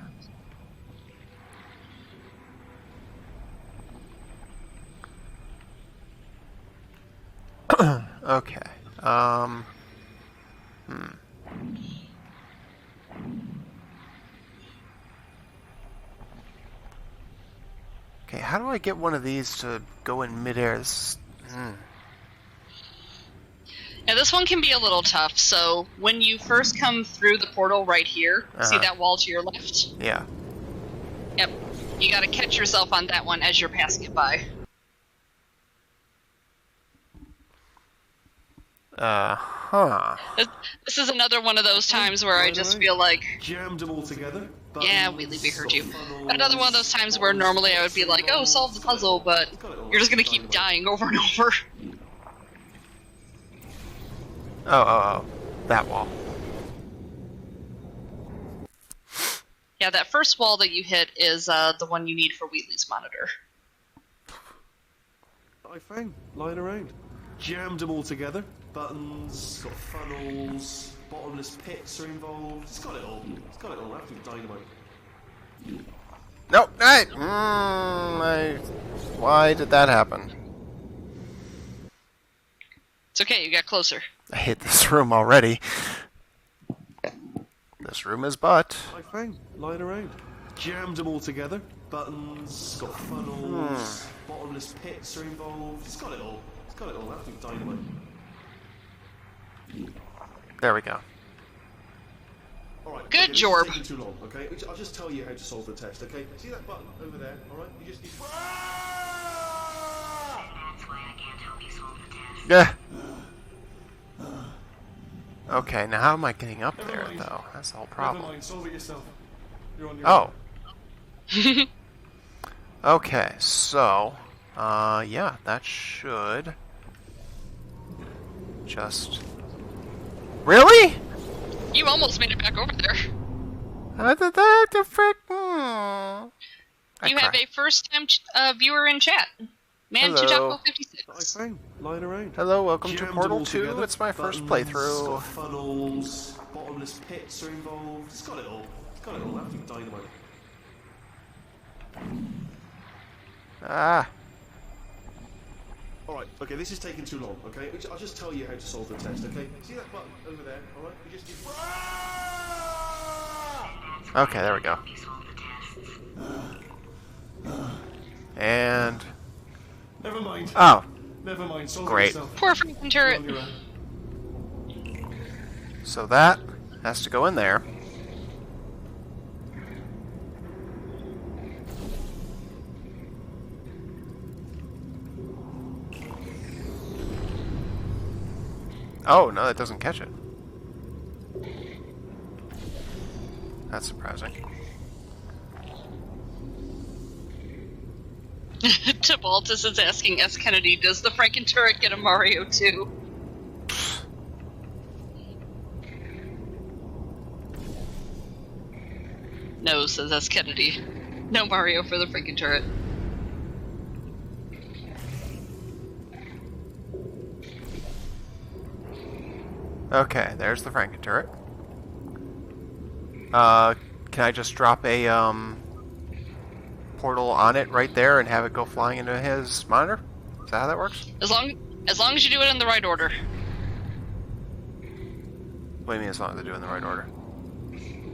Okay. Okay, how do I get one of these to go in midair? Now this one can be a little tough. So when you first come through the portal right here, see that wall to your left? Yeah. Yep. You gotta catch yourself on that one as you're passing it by. This is another one of those times where I just feel like, jammed them all together. yeah, Wheatley, we heard you. Another one of those times where normally I would be like, oh, solve the puzzle, but you're just gonna keep dying over and over. Oh. That wall. Yeah, that first wall that you hit is the one you need for Wheatley's monitor. I found lying around. Jammed them all together. Buttons, got funnels, bottomless pits are involved. It's got it all. It's got it all. Absolute dynamite. Nope. Why did that happen? It's okay, you got closer. I hate this room already. This room is butt. I found lying around. Jammed them all together. Buttons, got funnels, bottomless pits are involved. It's got it all. It's got it all. Absolute dynamite. There we go. Alright, Good this is job. taking too long, okay? I'll just tell you how to solve the test, okay? See that button over there, alright? You just need... That's why I can't help you solve the test. Yeah. Okay, now how am I getting up Never there, mind. though? That's the whole Never problem. mind, solve it yourself. You're on your Oh. own. Okay, so... yeah, that should... just... Really? You almost made it back over there. The frick? You have a first-time viewer in chat. Man Hello. Chuchaco56. I found lying around. Hello, welcome to Jammed them Portal all 2. together. It's my first Buttons, playthrough. got funnels, bottomless pits are involved. It's got it all. It's got it all. Absolute dynamite. Ah. Alright, okay, this is taking too long, okay? I'll just tell you how to solve the test, okay? See that button over there, alright? You just need... Okay, there we go. You solve the tests. And... Never mind. oh, Never mind. Solve Great. it yourself. Poor Franken You're Turret. on your own. so that has to go in there. Oh, no, that doesn't catch it. That's surprising. Tabaltus is asking S. Kennedy, does the Franken Turret get a Mario 2? No, says S. Kennedy. No Mario for the Franken Turret. Okay, there's the Franken turret. Can I just drop a, portal on it right there and have it go flying into his monitor? Is that how that works? As long as you do it in the right order. What do you mean as long as I do it in the right order?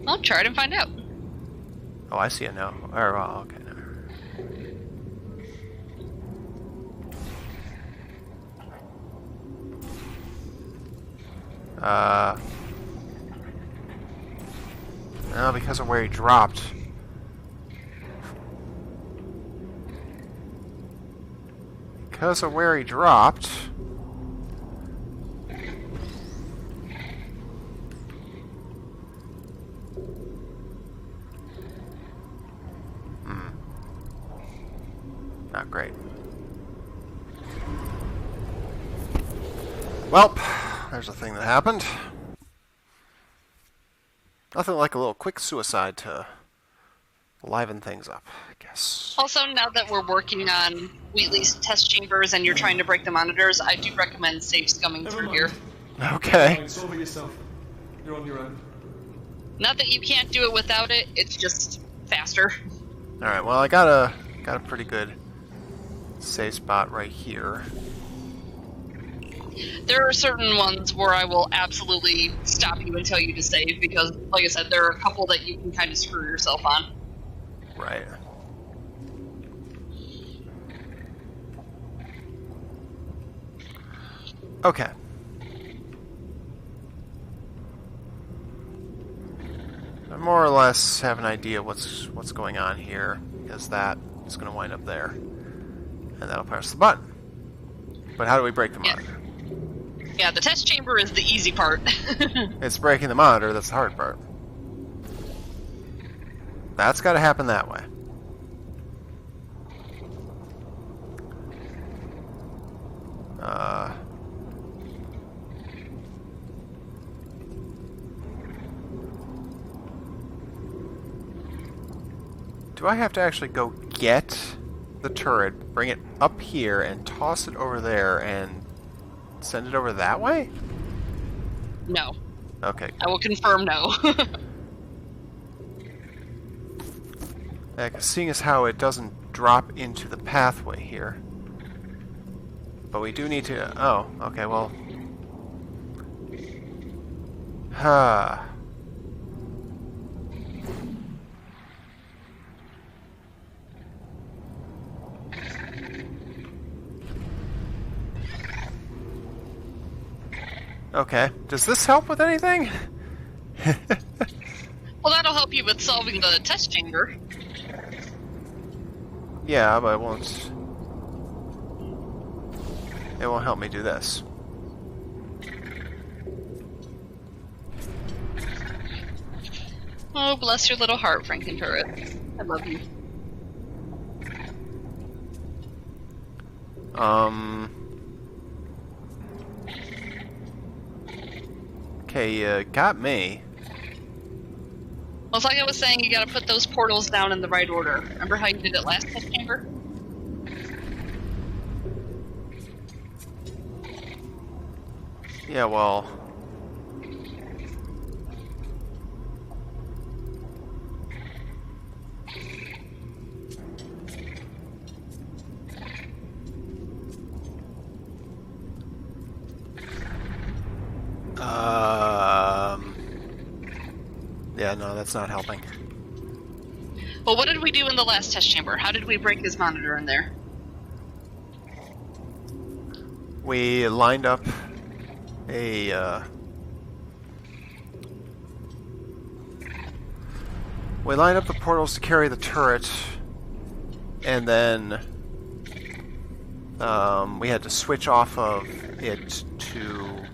I'll try it and find out. Oh, I see a no. Or, well, okay. Never. No, because of where he dropped. Because of where he dropped. Not great. Well, there's a thing that happened. Nothing like a little quick suicide to liven things up, I guess. Also, now that we're working on Wheatley's test chambers and you're trying to break the monitors, I do recommend safe scumming Never through mind. here. Okay. Fine, solve it yourself. You're on your own. Not that you can't do it without it, it's just faster. Alright, well I got a pretty good safe spot right here. There are certain ones where I will absolutely stop you and tell you to save because, like I said, there are a couple that you can kind of screw yourself on. Right. Okay. I more or less have an idea what's going on here, because that is going to wind up there. And that'll press the button. But how do we break the monitor? Yeah, the test chamber is the easy part. It's breaking the monitor that's the hard part. That's got to happen that way. Do I have to actually go get the turret, bring it up here, and toss it over there, and send it over that way? No. Okay. I will confirm no. Yeah, 'cause seeing as how it doesn't drop into the pathway here. But we do need to... Oh, okay, well... Huh. Okay, does this help with anything? Well, that'll help you with solving the test chamber. Yeah, but it won't... It won't help me do this. Oh, bless your little heart, Franken Turret. I love you. Okay, you got me. Well, it's like I was saying, you gotta put those portals down in the right order. Remember how you did it last test chamber? Yeah, well... Yeah, no, that's not helping. Well, what did we do in the last test chamber? How did we break his monitor in there? We lined up a, we lined up the portals to carry the turret, and then we had to switch off of it to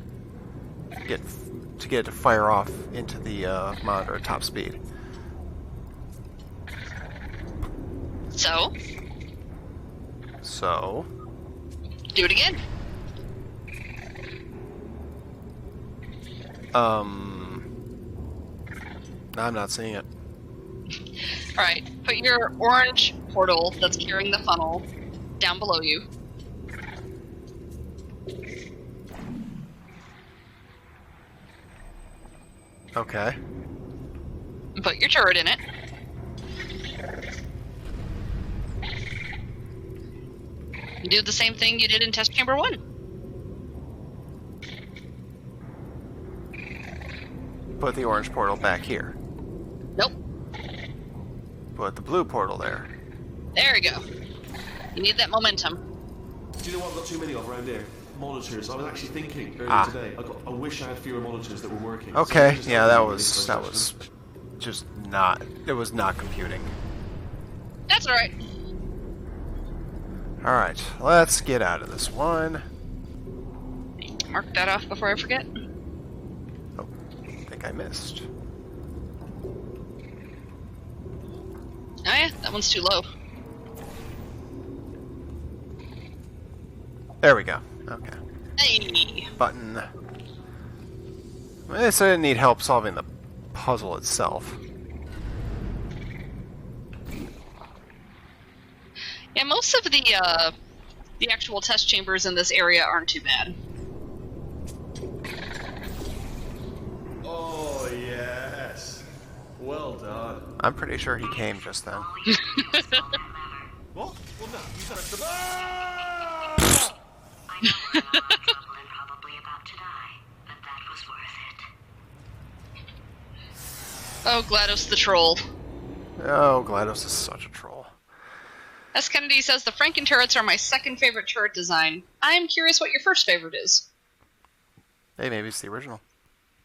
get it to fire off into the monitor at top speed. So? So? Do it again. I'm not seeing it. Alright, put your orange portal that's carrying the funnel down below you. Okay. And put your turret in it. And do the same thing you did in test chamber 1. Put the orange portal back here. Nope. Put the blue portal there. There we go. You need that momentum. Do you know what I've got too many of around here? Monitors. I was actually thinking earlier today. I wish I had fewer monitors that were working. Okay, So yeah, that was just not. It was not computing. That's alright. All right, let's get out of this one. Mark that off before I forget. Oh, I think I missed. Oh yeah, that one's too low. There we go. Okay. Hey! Button. I didn't need help solving the puzzle itself. Yeah, most of the actual test chambers in this area aren't too bad. Oh, yes. Well done. I'm pretty sure he came just then. What? Well, no. You said it. I know we're in a lot of trouble and probably about to die, but that was worth it. Oh, GLaDOS the troll. Oh, GLaDOS is such a troll. S. Kennedy says the Franken Turrets are my second favorite turret design. I'm curious what your first favorite is. Hey, maybe it's the original.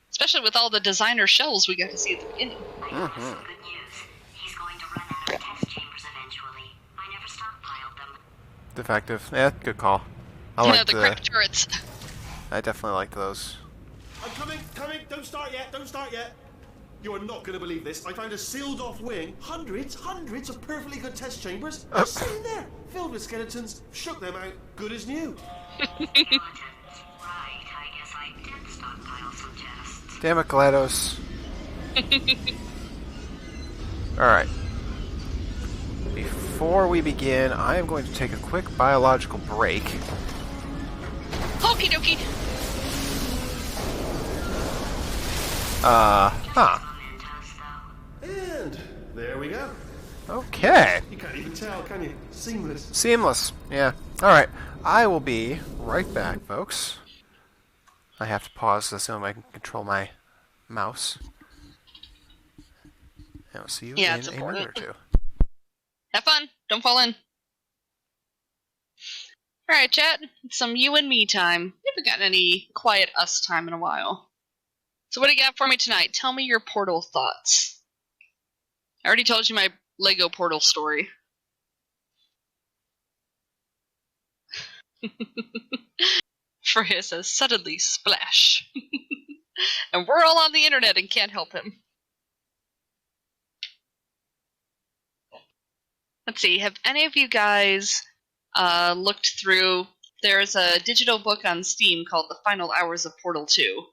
Especially with all the designer shells we got to see at the beginning. I have some good news. He's going to run out of test chambers eventually. I never stockpiled them. Defective. Yeah, good call. I You like know, the cracked turrets. I definitely like those. I'm coming. Don't start yet. You are not going to believe this. I found a sealed-off wing. Hundreds of perfectly good test chambers. Just sitting there, filled with skeletons. Shook them out, good as new. Skeletons. Right, I guess I did stockpile some tests. Damn it, GLaDOS. Alright. Before we begin, I am going to take a quick biological break. Okie dokie. Huh. And there we go. Okay. You can't even tell, can you? Seamless. Seamless. Yeah. Alright. I will be right back, folks. I have to pause this so I can control my mouse. And I'll see you Yeah, in it's a important. minute or two. Have fun. Don't fall in. Alright, chat. It's some you and me time. We haven't gotten any quiet us time in a while. So what do you got for me tonight? Tell me your Portal thoughts. I already told you my Lego Portal story. Freya says, suddenly splash. And we're all on the internet and can't help him. Let's see, have any of you guys looked through... There's a digital book on Steam called The Final Hours of Portal 2.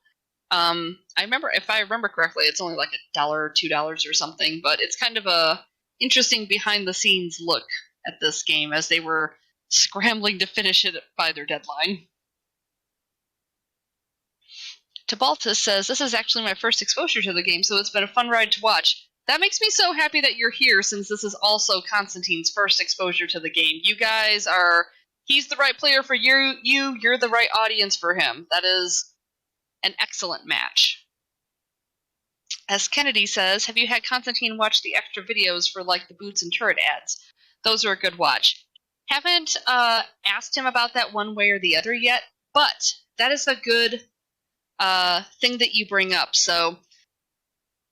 If I remember correctly, it's only like $1 or $2 or something, but it's kind of a interesting behind-the-scenes look at this game as they were scrambling to finish it by their deadline. Tabaltus says, this is actually my first exposure to the game, so it's been a fun ride to watch. That makes me so happy that you're here, since this is also Constantine's first exposure to the game. You guys are... He's the right player for you're the right audience for him. That is an excellent match. As Kennedy says, have you had Constantine watch the extra videos for, like, the boots and turret ads? Those are a good watch. Haven't asked him about that one way or the other yet, but that is a good thing that you bring up. So,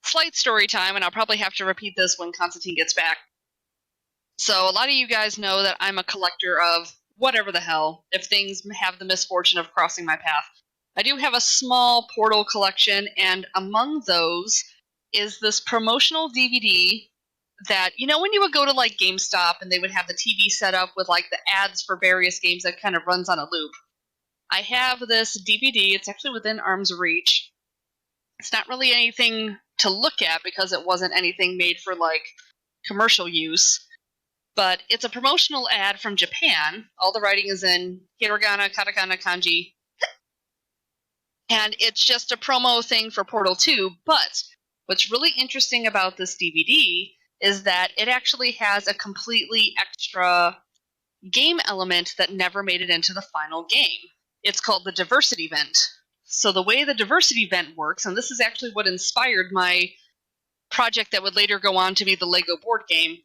slight story time, and I'll probably have to repeat this when Constantine gets back. So, a lot of you guys know that I'm a collector of whatever the hell, if things have the misfortune of crossing my path. I do have a small Portal collection, and among those is this promotional DVD that, you know, when you would go to, like, GameStop and they would have the TV set up with, like, the ads for various games that kind of runs on a loop. I have this DVD. It's actually within arm's reach. It's not really anything to look at because it wasn't anything made for, like, commercial use. But it's a promotional ad from Japan. All the writing is in hiragana, katakana, kanji. And it's just a promo thing for Portal 2. But what's really interesting about this DVD is that it actually has a completely extra game element that never made it into the final game. It's called the Diversity Event. So the way the Diversity Event works, and this is actually what inspired my project that would later go on to be the Lego board game,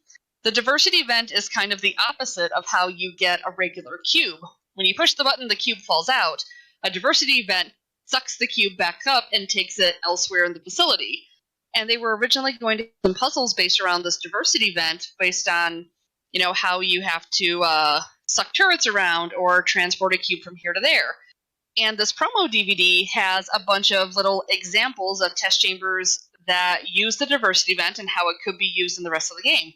the Diversity Event is kind of the opposite of how you get a regular cube. When you push the button, the cube falls out. A Diversity Event sucks the cube back up and takes it elsewhere in the facility. And they were originally going to have some puzzles based around this Diversity Event, based on, you know, how you have to suck turrets around or transport a cube from here to there. And this promo DVD has a bunch of little examples of test chambers that use the Diversity Event and how it could be used in the rest of the game.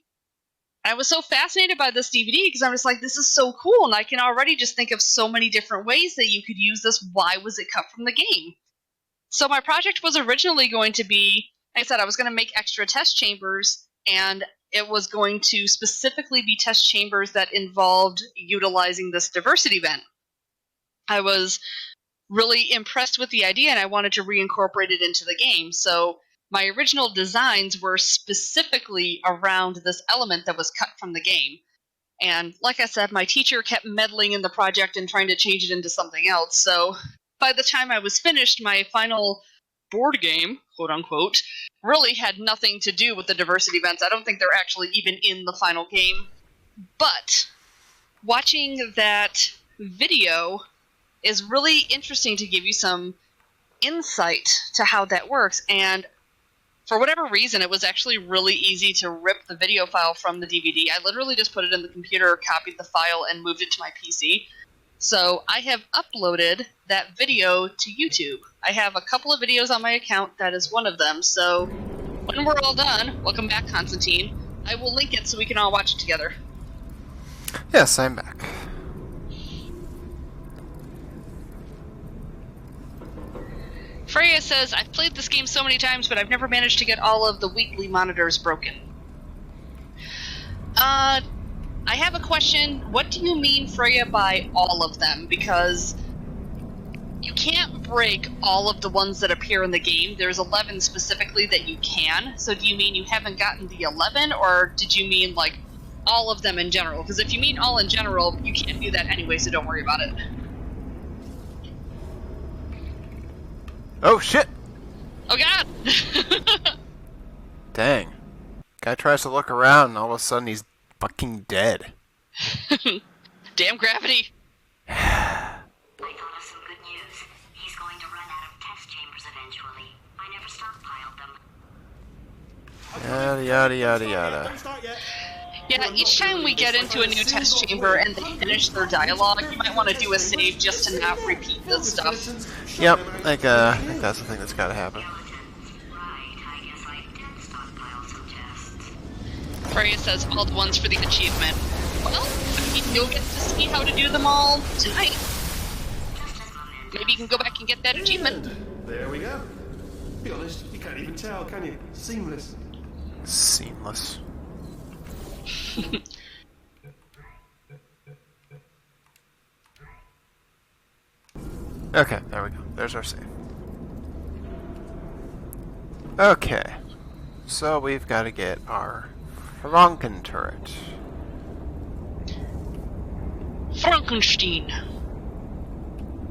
I was so fascinated by this DVD because I was like, this is so cool, and I can already just think of so many different ways that you could use this. Why was it cut from the game? So my project was originally going to be, like I said, I was going to make extra test chambers, and it was going to specifically be test chambers that involved utilizing this Diversity Event. I was really impressed with the idea, and I wanted to reincorporate it into the game. So my original designs were specifically around this element that was cut from the game. And like I said, my teacher kept meddling in the project and trying to change it into something else. So by the time I was finished, my final board game, quote unquote, really had nothing to do with the diversity events. I don't think they're actually even in the final game. But watching that video is really interesting to give you some insight to how that works. And for whatever reason, it was actually really easy to rip the video file from the DVD. I literally just put it in the computer, copied the file, and moved it to my PC. So I have uploaded that video to YouTube. I have a couple of videos on my account. That is one of them. So when we're all done, welcome back, Constantine, I will link it so we can all watch it together. Yes, I'm back. Freya says, I've played this game so many times, but I've never managed to get all of the weekly monitors broken. I have a question. What do you mean, Freya, by all of them? Because you can't break all of the ones that appear in the game. There's 11 specifically that you can. So do you mean you haven't gotten the 11, or did you mean, like, all of them in general? Because if you mean all in general, you can't do that anyway, so don't worry about it. Oh, shit! Oh, God! Dang. Guy tries to look around, and all of a sudden he's fucking dead. Damn gravity! I thought of some good news. He's going to run out of test chambers eventually. I never stockpiled them. Yada, yada, yada, yada. Don't start yet. Yeah, each time we get into a new test chamber and they finish their dialogue, you might want to do a save just to not repeat this stuff. Yep, I think that's the thing that's gotta happen. Right, I guess I did stockpile some tests. Freya says all the ones for the achievement. Well, I mean, you'll get to see how to do them all tonight. Just as momentum. Maybe you can go back and get that achievement. And there we go. Be honest, you can't even tell, can you? Seamless. Seamless. Okay, there we go. There's our save. Okay, so we've got to get our Franken turret. Frankenstein.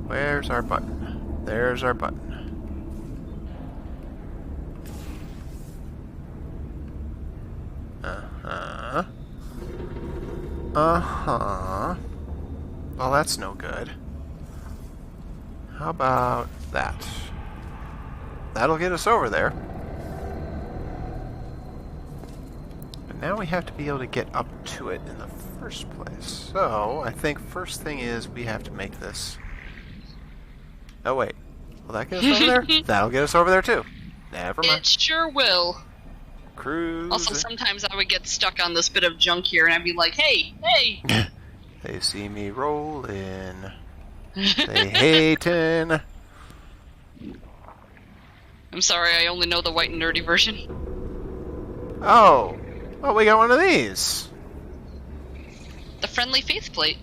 Where's our button? There's our button. Uh-huh. Uh-huh. Well, that's no good. How about that? That'll get us over there. But now we have to be able to get up to it in the first place. So, I think first thing is we have to make this... Oh, wait. Will that get us over there? That'll get us over there, too. Never mind. It sure will. Cruise. Also, sometimes I would get stuck on this bit of junk here, and I'd be like, hey, hey! They see me rolling. They hatin'. I'm sorry, I only know the white and nerdy version. Oh. Oh, we got one of these. The friendly faith plate.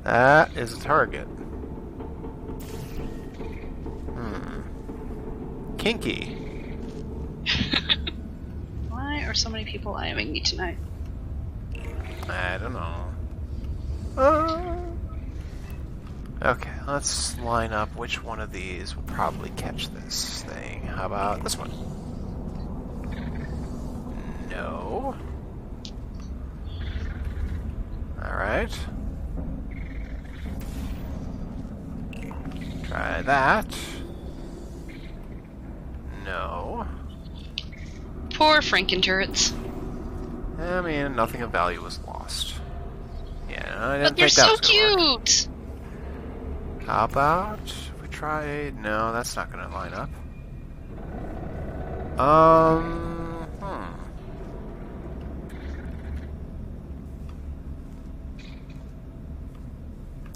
That is a target. Kinky. Why are so many people IMing me tonight? I don't know. Okay, let's line up which one of these will probably catch this thing. How about this one? No. Alright. Try that. No. Poor Franken Turrets. I mean, nothing of value was lost. Yeah, I didn't But they're think that so was gonna work. cute! How about if we try... No, that's not gonna line up.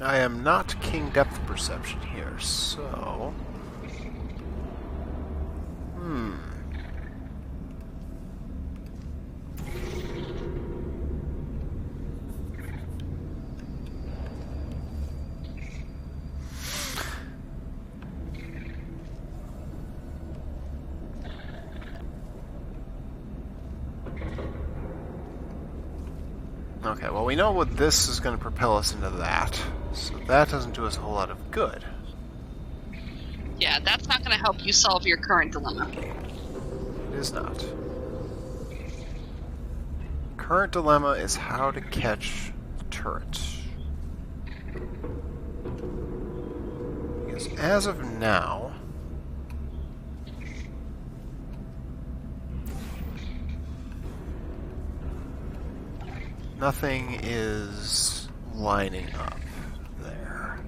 I am not King Depth Perception here, so... Okay, well we know what this is going to propel us into that, so that doesn't do us a whole lot of good. Yeah, that's not going to help you solve your current dilemma. It is not. Current dilemma is how to catch the turret. Because as of now... nothing is lining up there.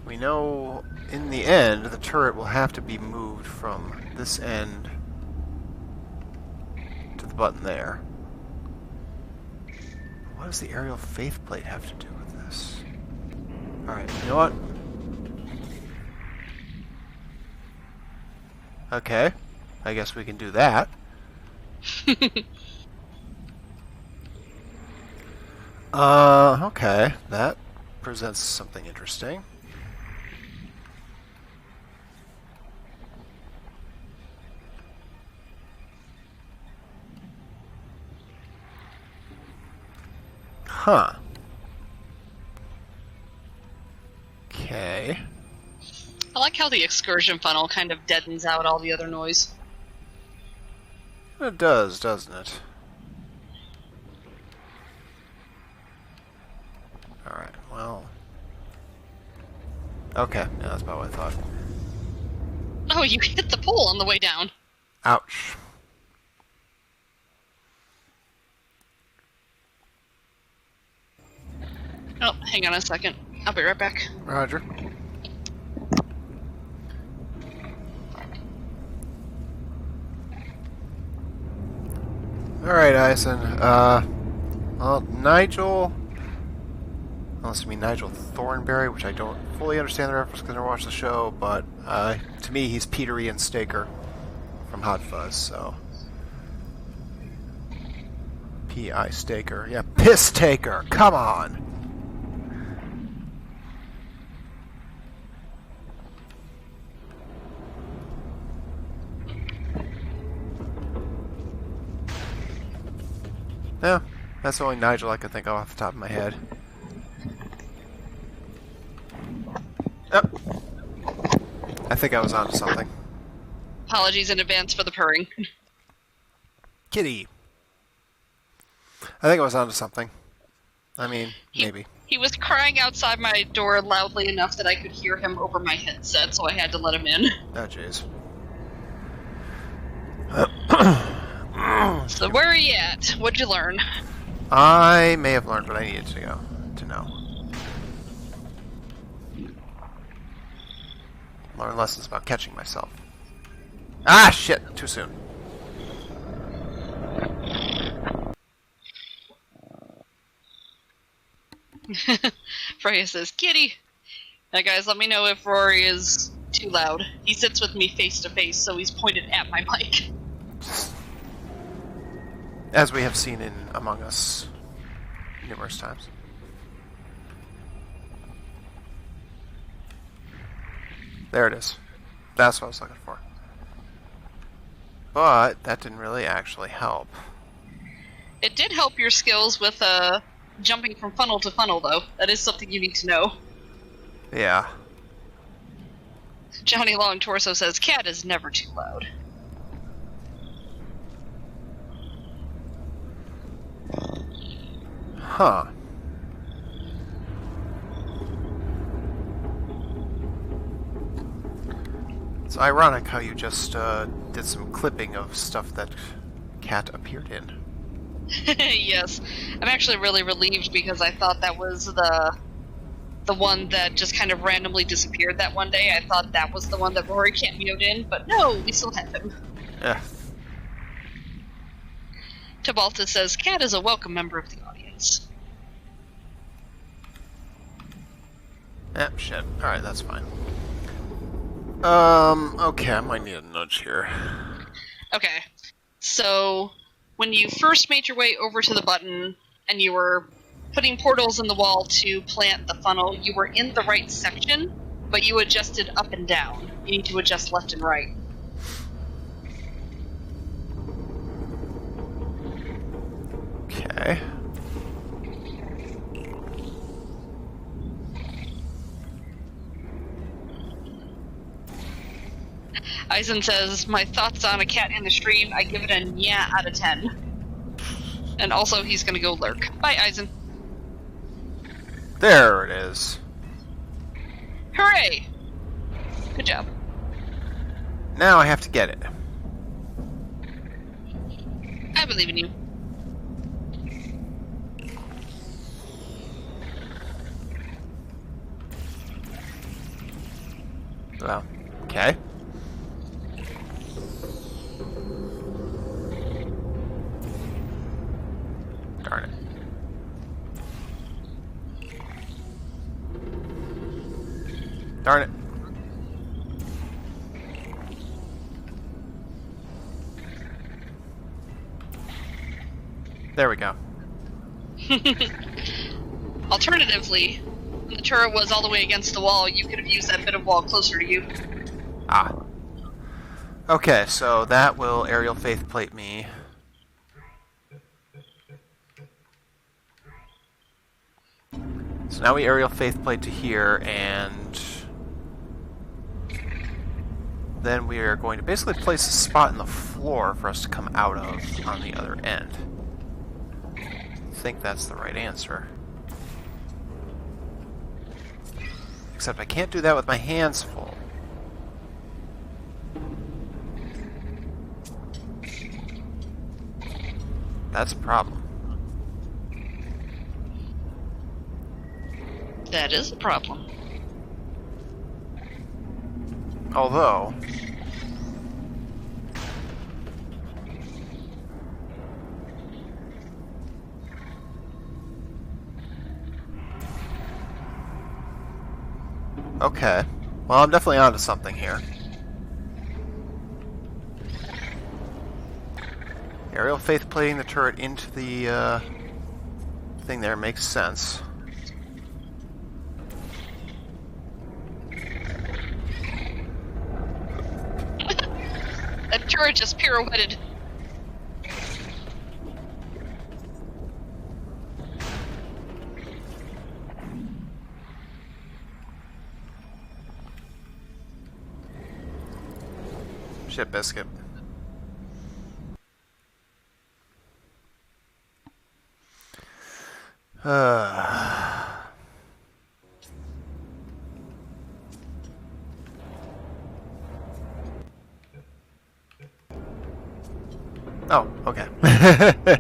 We know in the end the turret will have to be moved from this end to the button there. What does the aerial faith plate have to do with this? Alright, you know what? Okay, I guess we can do that. Okay. That presents something interesting. Huh. Okay. I like how the excursion funnel kind of deadens out all the other noise. It does, doesn't it? Alright, well... Okay, yeah, that's about what I thought. Oh, you hit the pole on the way down. Ouch. Oh, hang on a second. I'll be right back. Roger. Alright, Eisen. Well, Nigel... Unless you mean Nigel Thornberry, which I don't fully understand the reference because I never watched the show, but to me he's Peter Ian Staker from Hot Fuzz, so... P.I. Staker. Yeah, Piss Taker! Come on! Yeah, that's the only Nigel I can think of off the top of my head. Yep. I think I was onto something. Apologies in advance for the purring. Kitty. I think I was onto something. I mean, maybe. He was crying outside my door loudly enough that I could hear him over my headset, so I had to let him in. Oh, jeez. So where are you at? What'd you learn? I may have learned what I needed to know. Learn lessons about catching myself. Ah, shit! Too soon. Freya says, Kitty! Now guys, let me know if Rory is too loud. He sits with me face to face, so he's pointed at my mic. As we have seen in Among Us numerous times. There it is. That's what I was looking for. But that didn't really actually help. It did help your skills with jumping from funnel to funnel, though. That is something you need to know. Yeah. Johnny Long Torso says, Cat is never too loud. Huh. It's ironic how you just did some clipping of stuff that Cat appeared in. Yes. I'm actually really relieved because I thought that was the one that just kind of randomly disappeared that one day. I thought that was the one that Rory cameoed in, but no, we still have him. Yeah. Tabalta says, Cat is a welcome member of the audience. Shit. Alright, that's fine. Okay, I might need a nudge here. Okay. So, when you first made your way over to the button, and you were putting portals in the wall to plant the funnel, you were in the right section, but you adjusted up and down. You need to adjust left and right. Okay. Eisen says, my thoughts on a cat in the stream, I give it a yeah out of 10. And also, he's gonna go lurk. Bye, Eisen. There it is. Hooray! Good job. Now I have to get it. I believe in you. Well, okay. Darn it. Darn it. There we go. Alternatively, when the turret was all the way against the wall, you could have used that bit of wall closer to you. Ah. Okay, so that will aerial faith plate me. So now we aerial faith plate to here, and then we are going to basically place a spot in the floor for us to come out of on the other end. I think that's the right answer. Except I can't do that with my hands full. That's a problem. That is a problem. Although... Okay. Well, I'm definitely onto something here. Aerial faith plating the turret into the thing there makes sense. That turret just pirouetted. Shit biscuit. Oh, okay. Let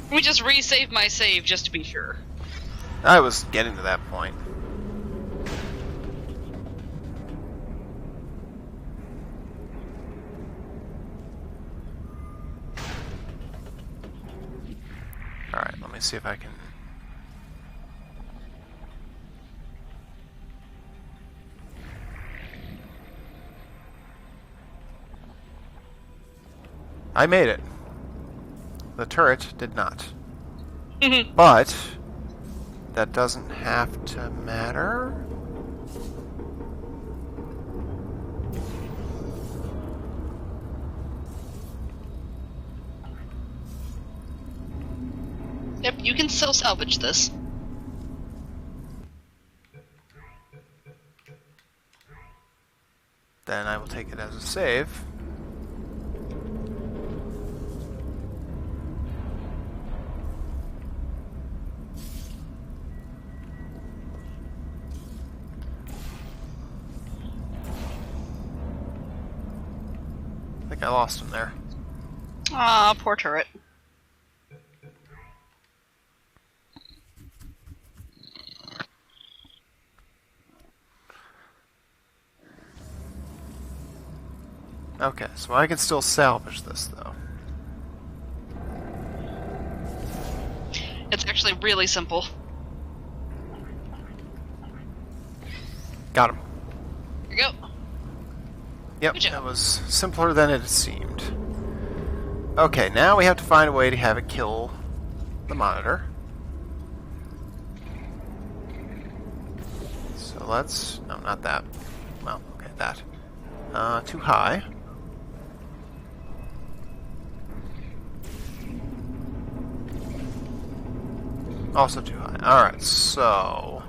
me just resave my save just to be sure. I was getting to that point. Alright, let me see if I can... I made it. The turret did not. But that doesn't have to matter. Yep, you can still salvage this. Then I will take it as a save. I think I lost him there. Ah, poor turret. Okay, so I can still salvage this, though. It's actually really simple. Got him. Here you go. Yep, Good job. that was simpler than it seemed. Okay, now we have to find a way to have it kill the monitor. So let's... No, not that. Well, okay, that. Too high. Also too high. Alright, so...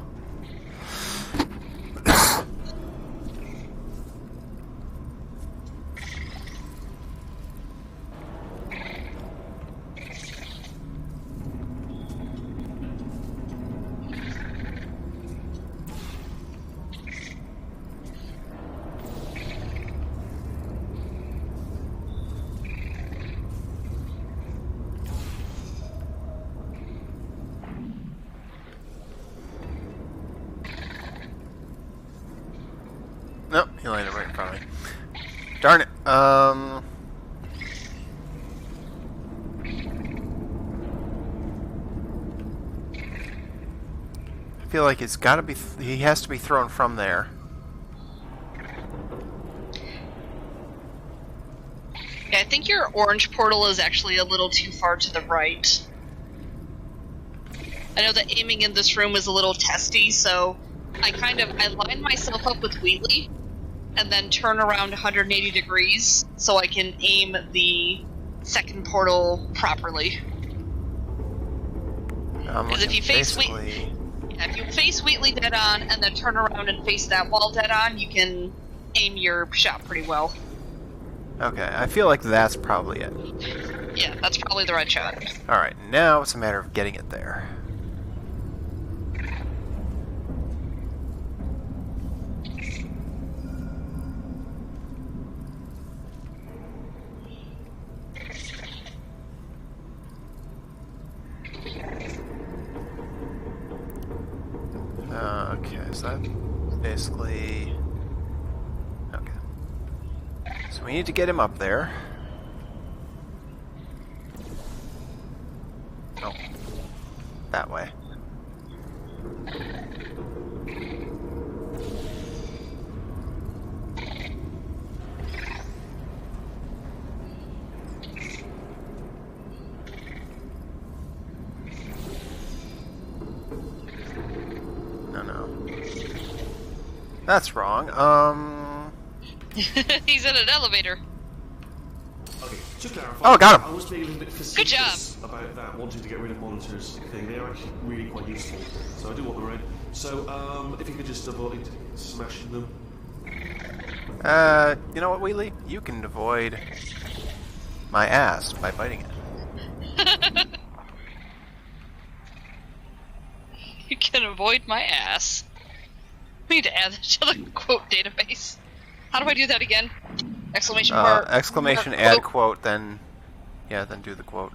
Nope, he landed right in front of me. Darn it. I feel like it's got to be. He has to be thrown from there. Okay, I think your orange portal is actually a little too far to the right. I know that aiming in this room is a little testy, so I line myself up with Wheatley, and then turn around 180 degrees so I can aim the second portal properly. Because if you face Wheatley dead on and then turn around and face that wall dead on, you can aim your shot pretty well. Okay, I feel like that's probably it. Yeah, that's probably the right shot. Alright, now it's a matter of getting it there. Okay, so that basically... Okay. So we need to get him up there. Oh. That way. That's wrong. He's in an elevator. Okay, just clarify. Oh, got him. I was being a little bit facetious about that, wanting to get rid of monitors thing. They're actually really quite useful, so I do want them around. So, if you could just avoid smashing them. You know what, Wheatley? You can avoid my ass by biting it. You can avoid my ass. We need to add that to the quote database. How do I do that again? Exclamation mark. Exclamation mark, add quote, then do the quote.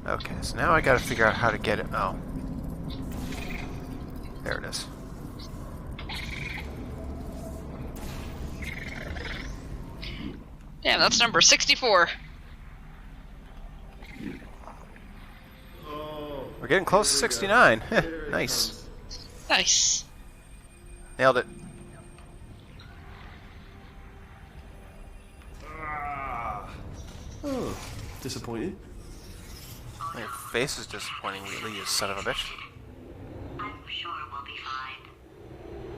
Okay, so now I gotta figure out how to get it. Oh. There it is. Damn, that's number 64. We're getting close to 69. Nice. Nice. Nailed it. Oh, disappointing. Your face is disappointing, Wheatley, you son of a bitch. I'm sure we'll be fine.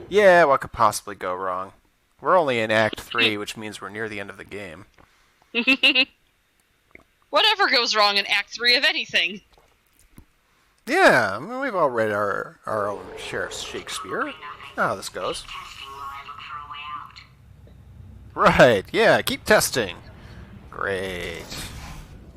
Yeah, what could possibly go wrong? We're only in Act 3, which means we're near the end of the game. Whatever goes wrong in Act 3 of anything. Yeah, I mean, we've all read our own share of Shakespeare. You know how this goes. Testing while I look for a way out. Right, yeah, keep testing. Great.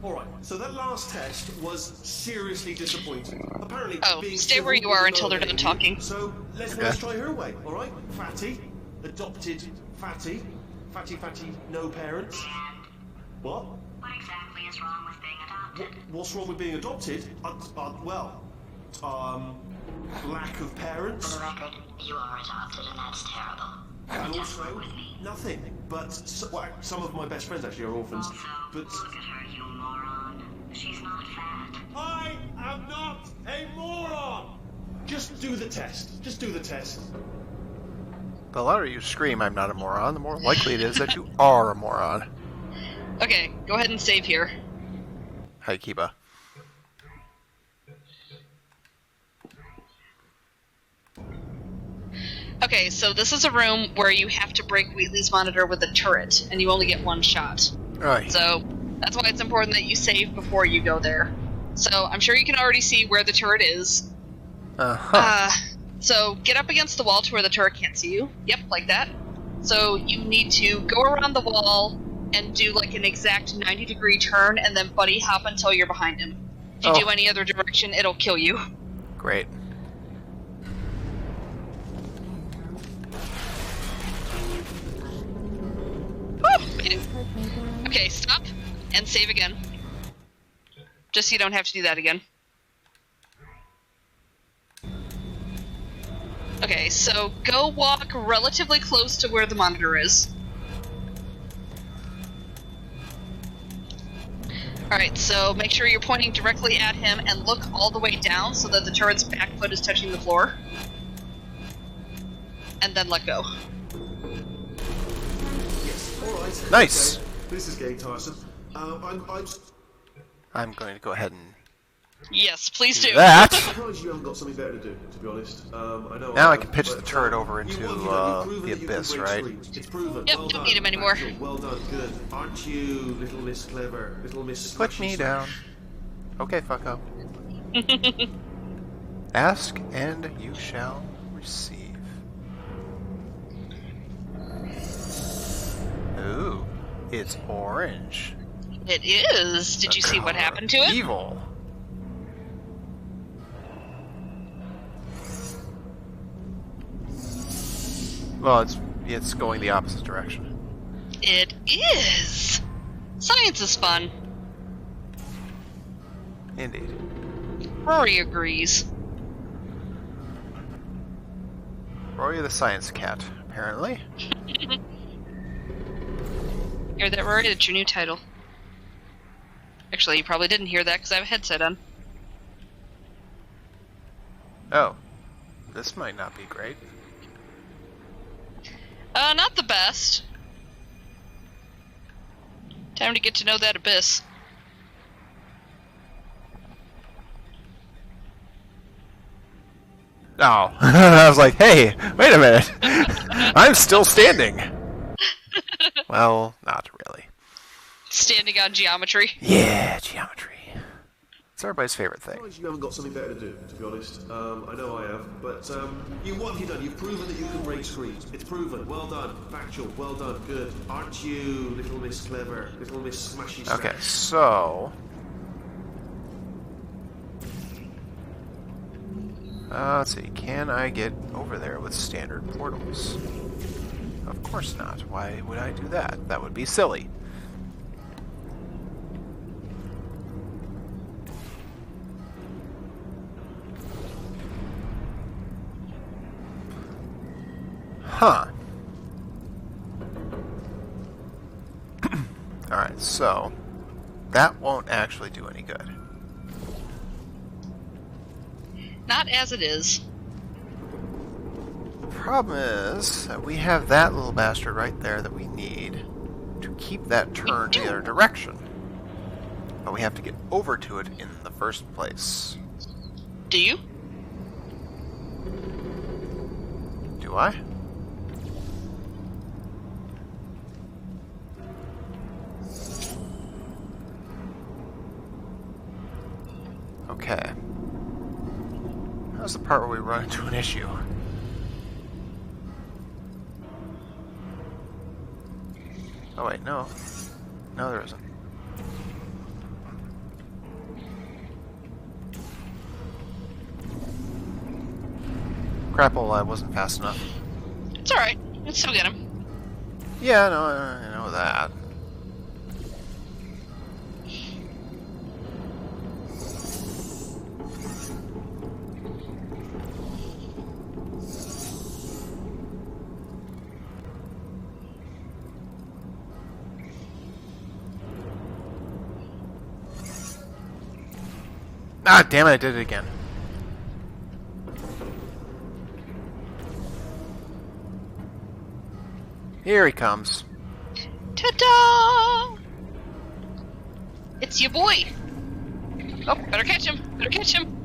Alright, so that last test was seriously disappointing. Apparently, Oh, being stay where civil you are is until they're done talking. So, let's try her way, alright? Fatty, adopted Fatty, no parents. What? What exactly is wrong with being adopted? What's wrong with being adopted? Lack of parents. For the record, you are adopted and that's terrible. And Just also, work with me. nothing. But some of my best friends actually are orphans. Also, But look at her, you moron. She's not fat. I am not a moron! Just do the test. Just do the test. The louder you scream, I'm not a moron, the more likely it is that you are a moron. Okay, go ahead and save here. Hi, Kiba. Okay, so this is a room where you have to break Wheatley's monitor with a turret, and you only get one shot. Right. So, that's why it's important that you save before you go there. So, I'm sure you can already see where the turret is. So, get up against the wall to where the turret can't see you. Yep, like that. So, you need to go around the wall and do like an exact 90-degree turn, and then buddy hop until you're behind him. If you do any other direction, it'll kill you. Great. Okay, stop and save again. Just so you don't have to do that again. Okay, so go walk relatively close to where the monitor is. Alright, so make sure you're pointing directly at him and look all the way down so that the turret's back foot is touching the floor. and then let go. Yes. All right. Nice. Okay. This is getting tiresome. I'm going to go ahead and Yes, please do. that. I'm surprised you haven't got something better to do, to be honest. I know. Now I have, can pitch but, the turret over into you've proven the that you abyss, can break right? screens. It's proven. Yep, Well don't done. need him anymore. Factual. Well done. Good. Aren't you, little Miss Clever, little Miss? Put Smashy me Smash? down. Okay, fucko. Ask and you shall receive. Ooh, it's orange. It is. Did you see what happened to it? Evil. Well, it's going the opposite direction. It is. Science is fun. Indeed. Rory agrees. Rory the science cat, apparently. Hear that, Rory? That's your new title. Actually, you probably didn't hear that because I have a headset on. Oh, this might not be great. Not the best. Time to get to know that abyss. Oh, I was like, hey, wait a minute. I'm still standing. Well, not really. Standing on geometry. Yeah, geometry. It's everybody's favorite thing. Surprised you haven't got something better to do, to be honest. I know I have, but what have you done? You've proven that you can break screens. It's proven. Well done. Factual. Well done. Good. Aren't you, little Miss Clever, little Miss Smashy Smash? Okay, so... let's see, can I get over there with standard portals? Of course not. Why would I do that? That would be silly. Huh. Alright, so that won't actually do any good. Not as it is. Problem is that we have that little bastard right there that we need to keep that turned the other direction. But we have to get over to it in the first place. Do you? Do I? Okay. How's the part where we run into an issue? Oh wait, no. No, there isn't. Crapple, I wasn't fast enough. It's alright. Let's still get him. Yeah, no, I know that. Ah, damn it, I did it again. Here he comes. Ta-da! It's your boy. Oh, better catch him. Better catch him.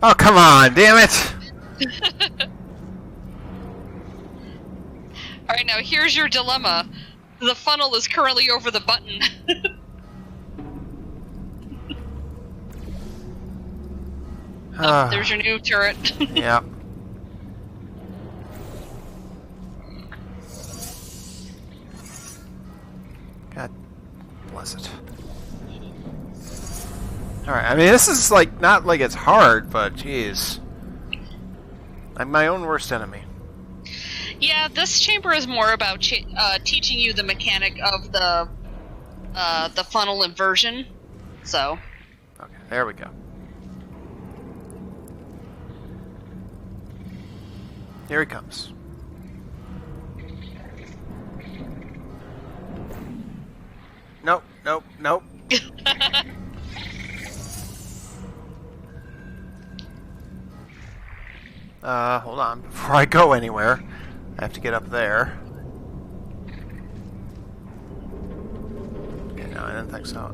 Oh, come on, damn it! Alright, now here's your dilemma. The funnel is currently over the button. Oh, there's your new turret. Yeah. God bless it. Alright, I mean, this is like, not like it's hard, but jeez. I'm my own worst enemy. Yeah, this chamber is more about teaching you the mechanic of the funnel inversion. So. Okay, there we go. Here he comes. Nope, nope, nope. Hold on. Before I go anywhere, I have to get up there. Okay, no, I didn't think so.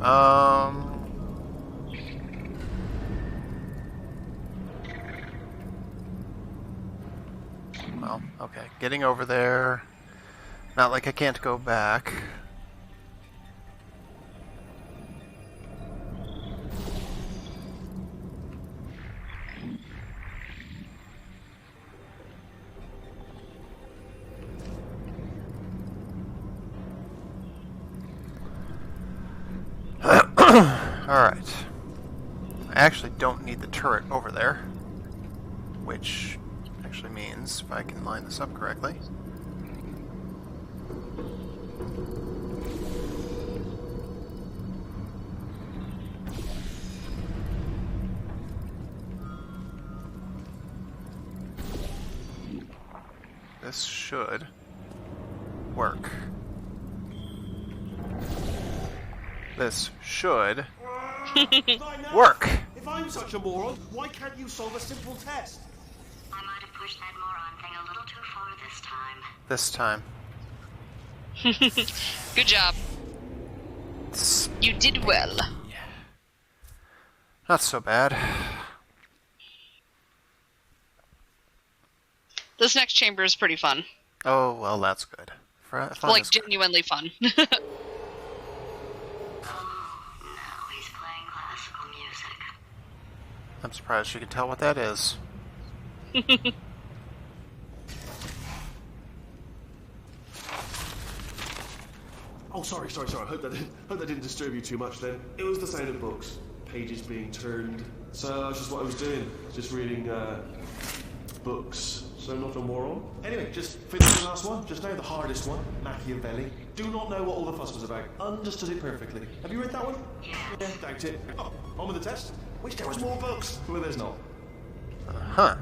Well, okay. Getting over there. Not like I can't go back. Alright. I actually don't need the turret over there. Which actually means, if I can line this up correctly... This should work. This should work. If I'm such a moron, why can't you solve a simple test? I might have pushed that moron thing a little too far this This time. time. Good job. You did well. Not so bad. This next chamber is pretty fun. Oh, well, that's good. Fun Like, is good. genuinely fun. Oh, now he's playing classical music. I'm surprised you can tell what that is. Oh, sorry. I hope that didn't disturb you too much then. It was the sound of books, pages being turned. So that's just what I was doing, just reading books. So not a moron. Anyway, just finished the last one, just now the hardest one, Machiavelli. Do not know what all the fuss was about. Understood it perfectly. Have you read that one? Yeah, doubt it. Oh, on with the test. Wish there was more books. Well, there's not. Huh.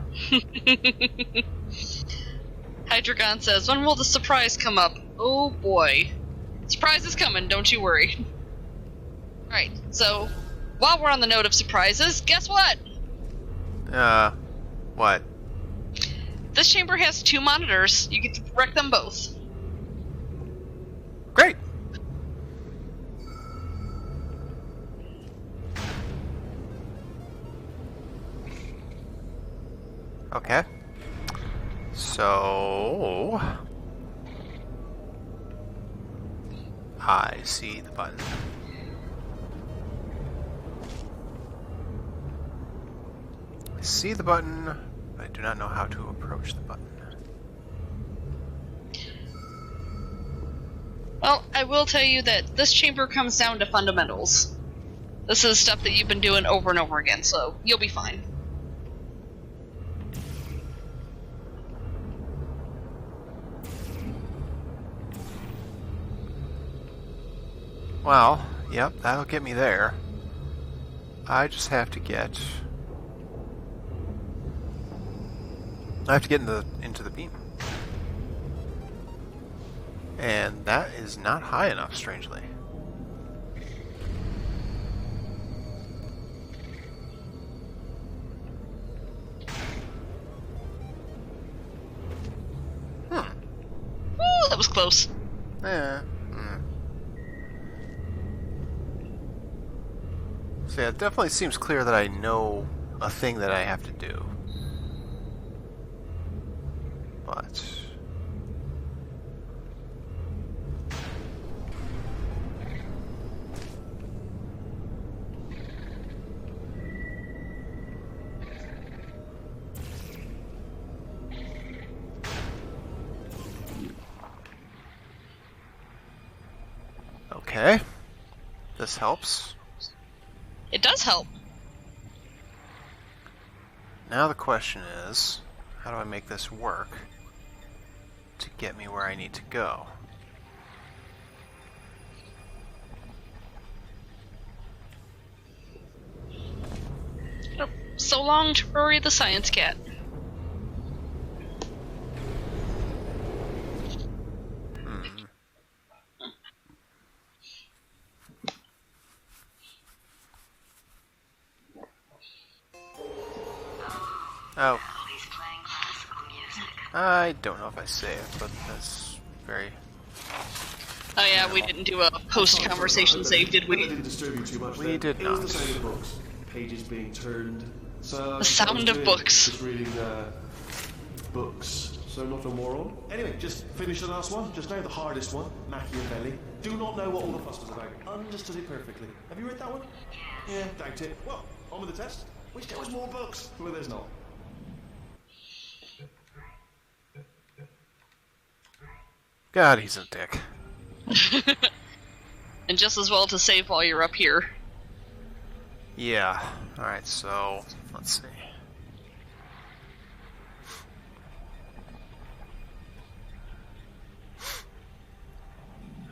Hydreigon says, when will the surprise come up? Oh boy. Surprise is coming, don't you worry. Alright, so, while we're on the note of surprises, guess what? What? This chamber has 2 monitors. You get to wreck them both. Great! Okay. So... I see the button. I see the button, but I do not know how to approach the button. Well, I will tell you that this chamber comes down to fundamentals. This is stuff that you've been doing over and over again, so you'll be fine. Well, yep, that'll get me there. I just have to get... I have to get into the beam. And that is not high enough, strangely. Ooh, that was close. Yeah. So yeah, it definitely seems clear that I know a thing that I have to do. But... Okay. This helps. It does help. Now the question is, how do I make this work to get me where I need to go? Oh, so long, Rory the Science Cat. Oh. He's playing classical I don't know if I saved, but that's very... Oh yeah, we didn't do a post-conversation save, did I we? didn't disturb you too much. We then. did It was not. the sound of books, pages being turned. So The sound of books. Just reading books. So not a moron. Anyway, just finish the last one. Just now the hardest one, Machiavelli. Do not know what all the fuss was about. Understood it perfectly. Have you read that one? Yeah, doubt it. Well, on with the test. Wish there was more books. Well, there's not. God, he's a dick. And just as well to save while you're up here. Yeah. Alright, so... let's see.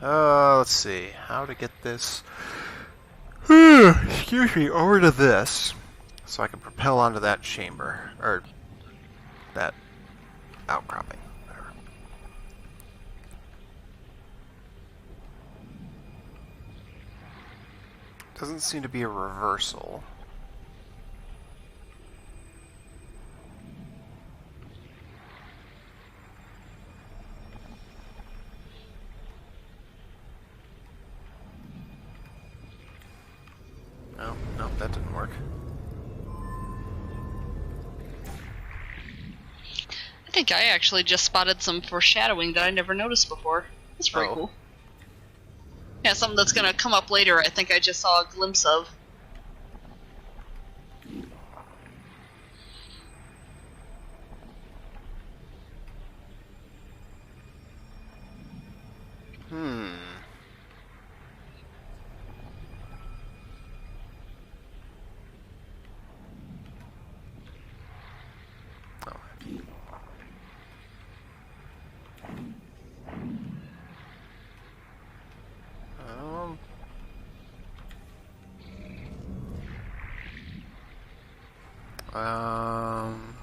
Let's see. How to get this... excuse me, over to this. So I can propel onto that chamber. Or... that... outcropping. Whatever. Doesn't seem to be a reversal. No, that didn't work. I think I actually just spotted some foreshadowing that I never noticed before. That's pretty cool. Yeah, something that's gonna come up later, I think I just saw a glimpse of. Um...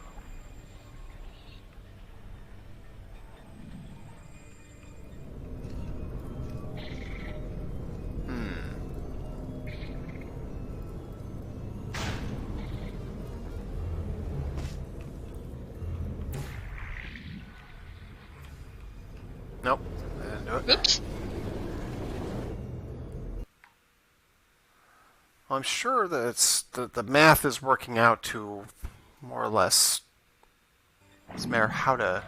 Nope, I didn't do it. Oops. Well, I'm sure that it's the math is working out to more or less. It's a matter of how to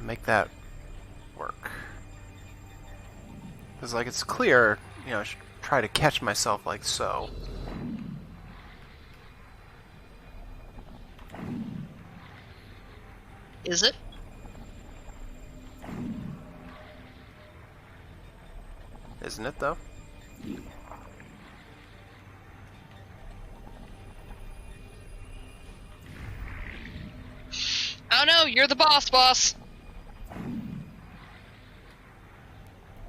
make that work. Because like it's clear, you know, I should try to catch myself like so. Is it? Isn't it though? Oh no, you're the boss!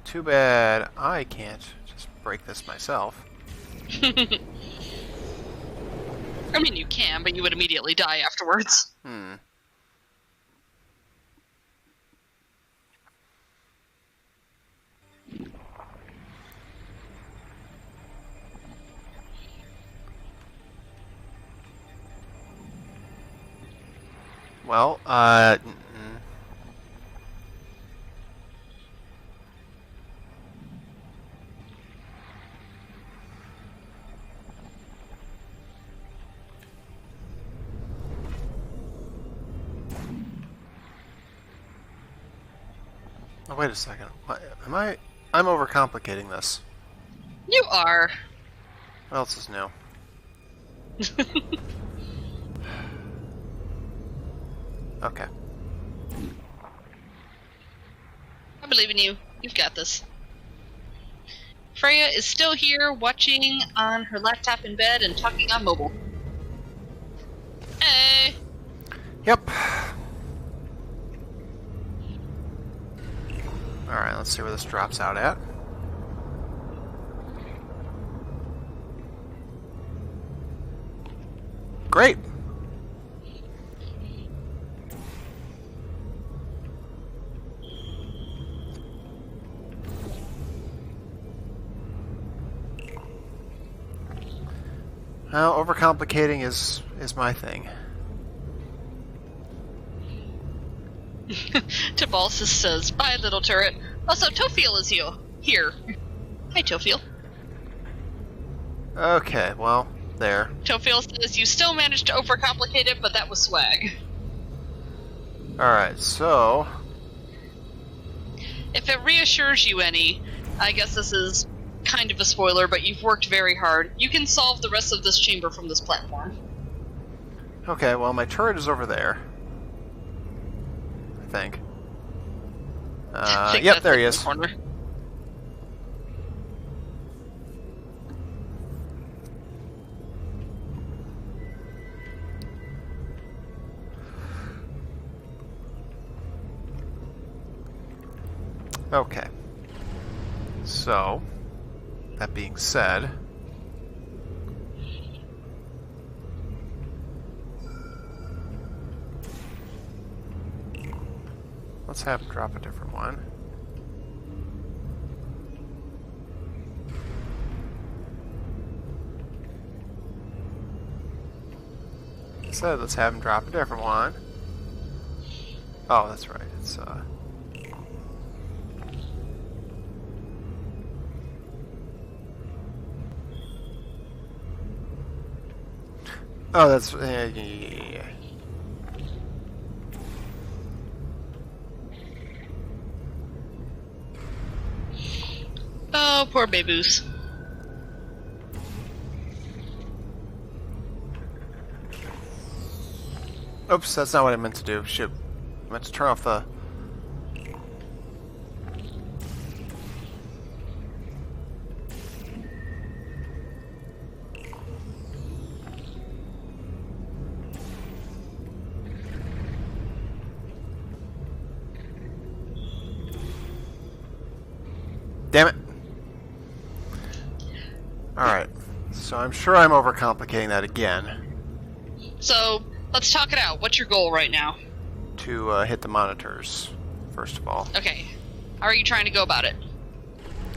Too bad I can't just break this myself. I mean, you can, but you would immediately die afterwards. Well, oh, wait a second. What, I'm overcomplicating this. You are. What else is new? Okay. I believe in you. You've got this. Freya is still here, watching on her laptop in bed and talking on mobile. Hey! Yep. Alright, let's see where this drops out at. Great! Well, overcomplicating is my thing. Tibalsis says, "Bye, little turret." Also, Tofiel is here. Hi, Tofiel. Okay, well, there. Tofiel says, "You still managed to overcomplicate it, but that was swag." Alright, so... If it reassures you any, I guess this is kind of a spoiler, but you've worked very hard. You can solve the rest of this chamber from this platform. Okay, well, my turret is over there. I think. I think Yep, that's there in he the is. corner. Okay. So, that being said... let's have him drop a different one. Instead, let's have him drop a different one. Oh, that's right. It's, oh, that's... yeah. Oh, poor baboos. Oops, that's not what I meant to do. Shoot. I meant to turn off the... Damn it. Alright. So I'm sure I'm overcomplicating that again. So, let's talk it out. What's your goal right now? To hit the monitors, first of all. Okay. How are you trying to go about it?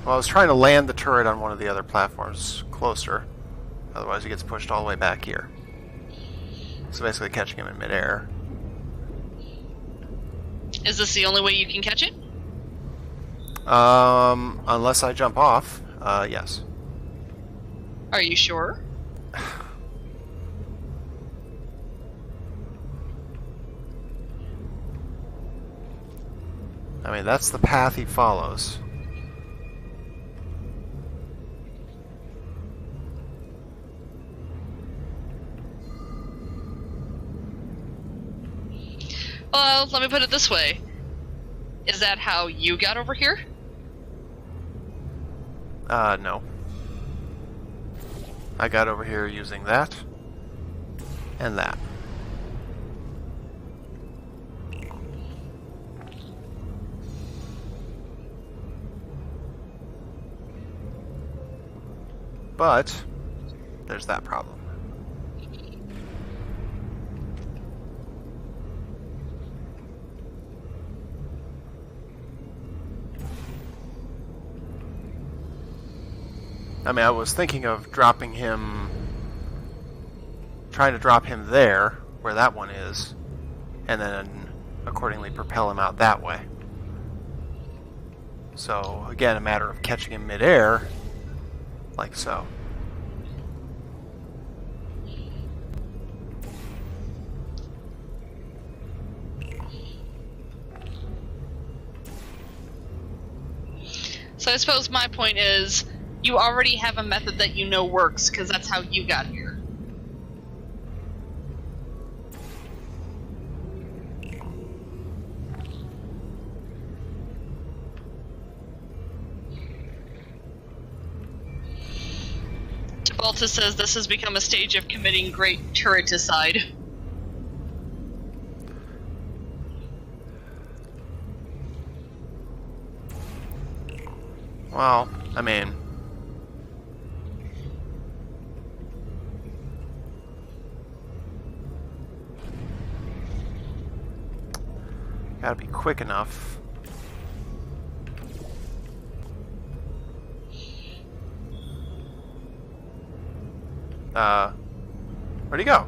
Well, I was trying to land the turret on one of the other platforms closer. Otherwise he gets pushed all the way back here. So basically catching him in midair. Is this the only way you can catch it? Unless I jump off, yes. Are you sure? I mean, that's the path he follows. Well, let me put it this way. Is that how you got over here? No. I got over here using that. And that. But, there's that problem. I mean, I was thinking of dropping him... trying to drop him there, where that one is, and then accordingly propel him out that way. So, again, a matter of catching him midair, like so. So I suppose my point is, you already have a method that you know works, because that's how you got here. Tibalta says this has become a stage of committing great turreticide. Well, I mean... gotta be quick enough. Where'd he go?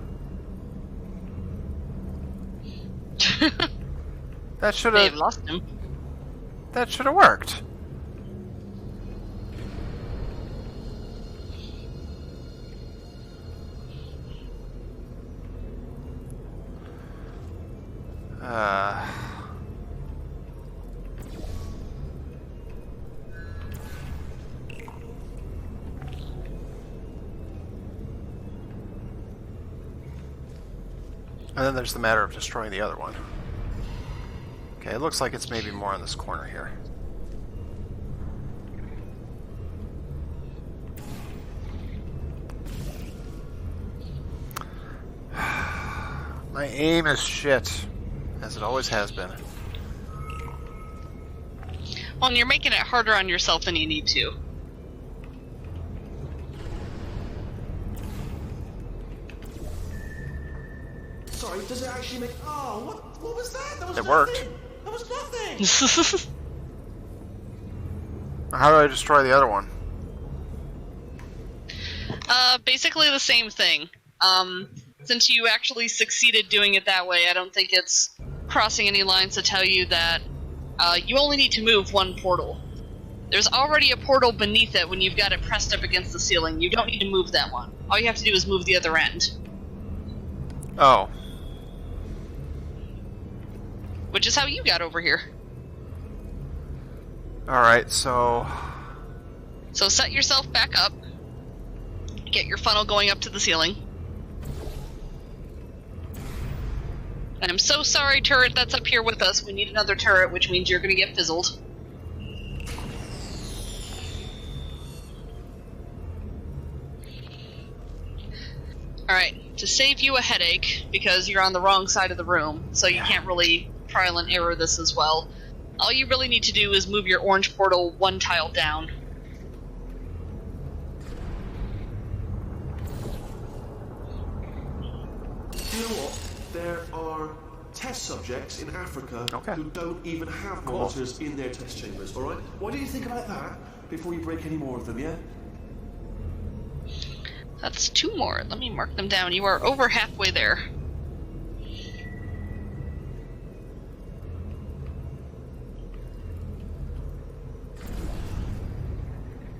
That should They've have. lost him. That should have worked. And then there's the matter of destroying the other one. Okay, it looks like it's maybe more on this corner here. My aim is shit, as it always has been. Well, and you're making it harder on yourself than you need to. Sorry, does it actually make... Oh, what was that? That was It nothing. worked. That was nothing. How do I destroy the other one? Basically the same thing. Since you actually succeeded doing it that way, I don't think it's crossing any lines to tell you that you only need to move one portal. There's already a portal beneath it when you've got it pressed up against the ceiling. You don't need to move that one. All you have to do is move the other end. Oh. Which is how you got over here. Alright, so... So set yourself back up. Get your funnel going up to the ceiling. And I'm so sorry, turret that's up here with us. We need another turret, which means you're gonna get fizzled. Alright, to save you a headache, because you're on the wrong side of the room, so you can't really trial and error this as well, all you really need to do is move your orange portal one tile down. You know what? There are test subjects in Africa who don't even have monitors in their test chambers, alright? Why don't you think about that before you break any more of them, yeah? That's 2 more. Let me mark them down. You are over halfway there.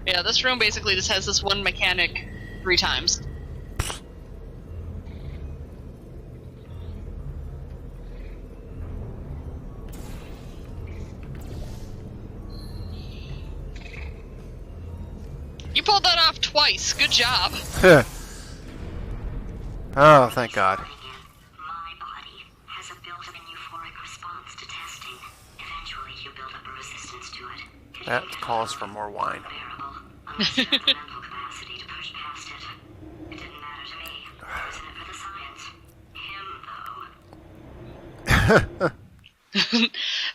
Yeah, this room basically just has this one mechanic 3 times. You pulled that off twice. Good job. Oh, thank God. My body has a built-in euphoric response to testing. Eventually, you build up a resistance to it. That calls for more wine. Unbearable. Unless you have the mental capacity to push past it. It didn't matter to me. I was in it for the science. Him, though.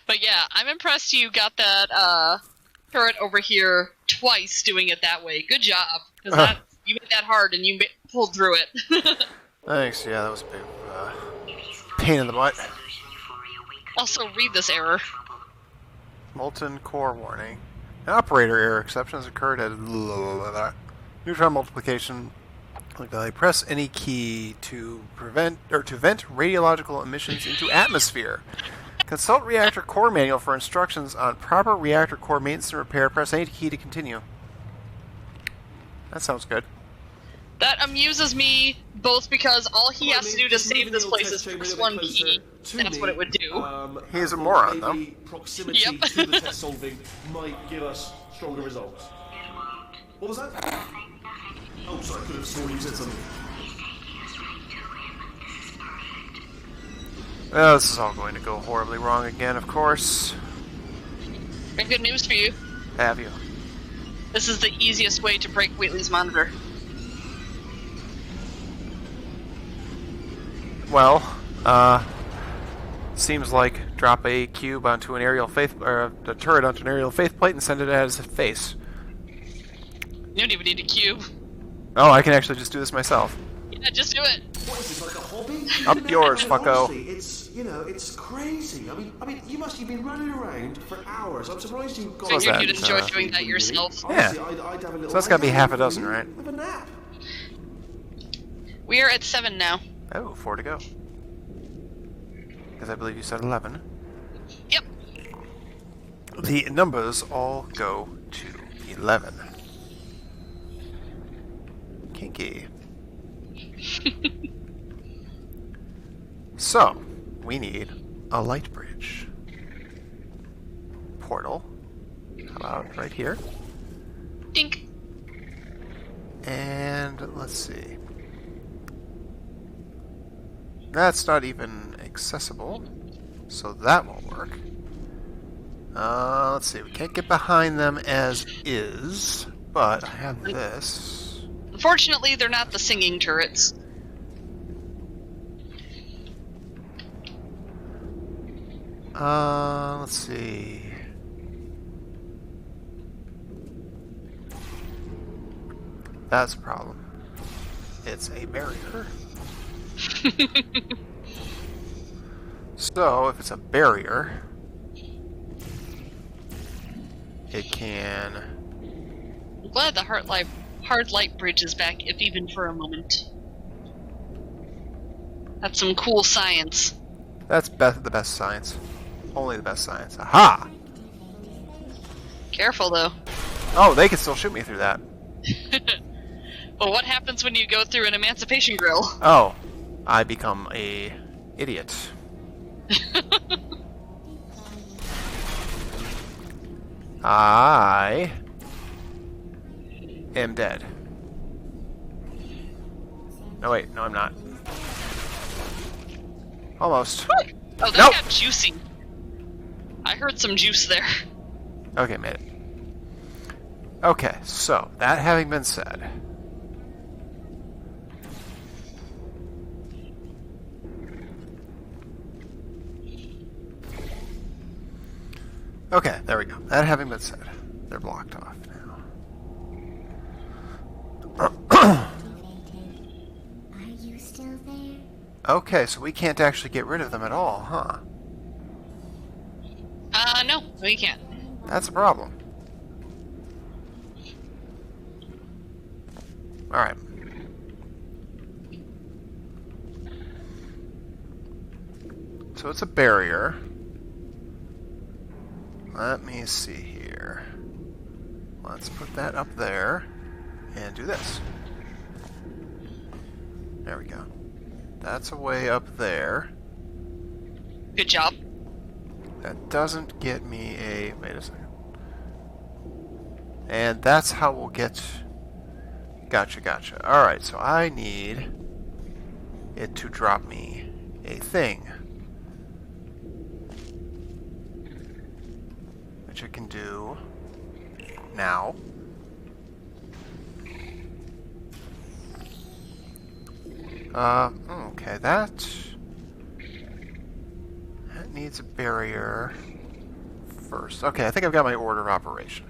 But yeah, I'm impressed you got that turret over here twice doing it that way. Good job. Because you made that hard and you pulled through it. Thanks, yeah, that was a big pain in the butt. Also, read this error. Molten core warning. An operator error exception has occurred at neutron multiplication. Press any key to prevent or to vent radiological emissions into atmosphere. Consult reactor core manual for instructions on proper reactor core maintenance and repair. Press any key to continue. That sounds good. That amuses me both because all he has to do to save this place is press one key. That's what it would do. He's a moron, though. Maybe proximity to the test solving might give us stronger results. What was that? Oh, sorry, I could have sworn you said something. Well, this is all going to go horribly wrong again, of course. I have good news for you. Have you? This is the easiest way to break Wheatley's monitor. Well, seems like drop a cube onto an aerial faith, or a turret onto an aerial faith plate and send it at his face. You don't even need a cube. Oh, I can actually just do this myself. Yeah, just do it. What is this, like a hobby? Up yours, fucko. Honestly, it's, you know, it's crazy. I mean, you must have been running around for hours. I'm surprised you got... Figured that? you'd enjoy doing that yourself. Yeah. Honestly, I'd have a little So that's got to be half a dozen, right? Have a nap. We are at 7 now. Oh, 4 to go. Because I believe you said 11. Yep. The numbers all go to 11. Kinky. So, we need a light bridge. Portal. How about right here? Dink. And let's see. That's not even accessible, so that won't work. Let's see. We can't get behind them as is, but I have this. Unfortunately, they're not the singing turrets. Let's see. That's a problem. It's a barrier. So, if it's a barrier, it can... I'm glad the hard light bridge is back, if even for a moment. That's some cool science. That's the best science. Only the best science. Aha! Careful, though. Oh, they can still shoot me through that. Well, what happens when you go through an emancipation grill? Oh, I become a idiot. I am dead. No, wait, no, I'm not. Almost. Oh, that Nope. got juicy. I heard some juice there. Okay, made it. Okay, so, that having been said... Okay, there we go. That having been said, they're blocked off now. Are you still there? Okay, so we can't actually get rid of them at all, huh? No, we can't. That's a problem. Alright. So it's a barrier. Let me see here. Let's put that up there and do this. There we go. That's a way up there. Good job. That doesn't get me a... Wait a second. And that's how we'll get... Gotcha, gotcha. Alright, so I need it to drop me a thing. Which I can do now. Okay, that needs a barrier first. Okay, I think I've got my order of operation.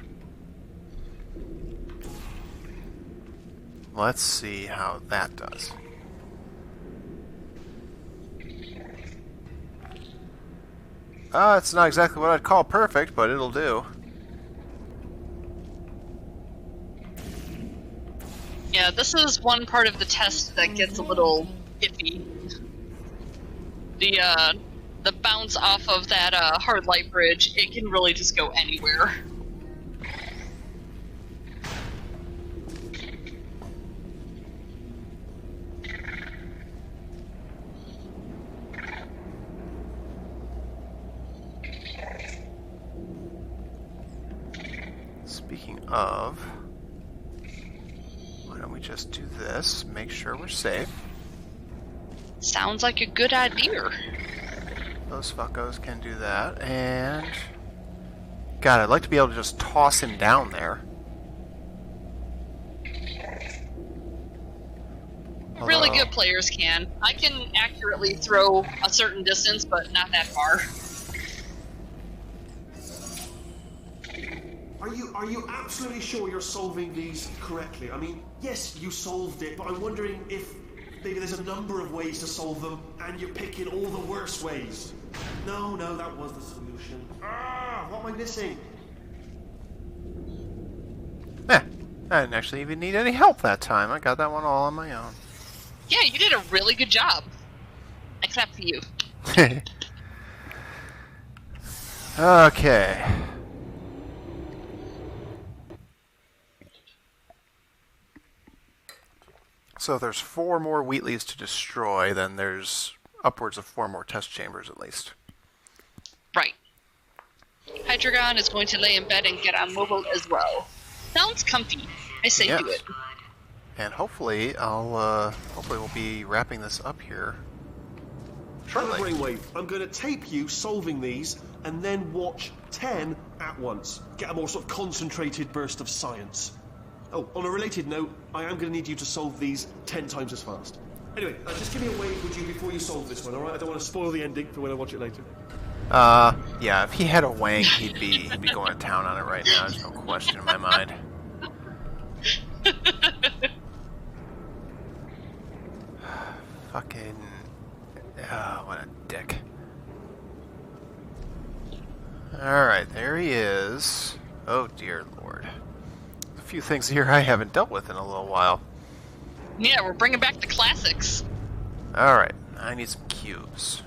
Let's see how that does. It's not exactly what I'd call perfect, but it'll do. Yeah, this is one part of the test that gets a little iffy. The bounce off of that hard light bridge, it can really just go anywhere. Speaking of, why don't we just do this, make sure we're safe. Sounds like a good idea. Those fuckos can do that, and... God, I'd like to be able to just toss him down there. Really Although- good players can. I can accurately throw a certain distance, but not that far. Are you absolutely sure you're solving these correctly? I mean, yes, you solved it, but I'm wondering if maybe there's a number of ways to solve them, and you're picking all the worst ways. No, that was the solution. What am I missing? I didn't actually even need any help that time. I got that one all on my own. Yeah, you did a really good job. Except for you. Okay. So if there's 4 more Wheatleys to destroy, then there's upwards of 4 more test chambers at least. Right. Hydreigon is going to lay in bed and get on mobile as well. Sounds comfy. I say Yes. do it. And hopefully we'll be wrapping this up here Short shortly. brainwave. I'm going to tape you solving these and then watch 10 at once. Get a more sort of concentrated burst of science. Oh, on a related note, I am going to need you to solve these 10 times as fast. Anyway, just give me a wave, would you, before you solve this one, alright? I don't want to spoil the ending for when I watch it later. Yeah, if he had a wang, he'd be going to town on it right now. There's no question in my mind. Fucking... what a dick. Alright, there he is. Oh dear lord. A few things here I haven't dealt with in a little while. Yeah, we're bringing back the classics. Alright, I need some cubes.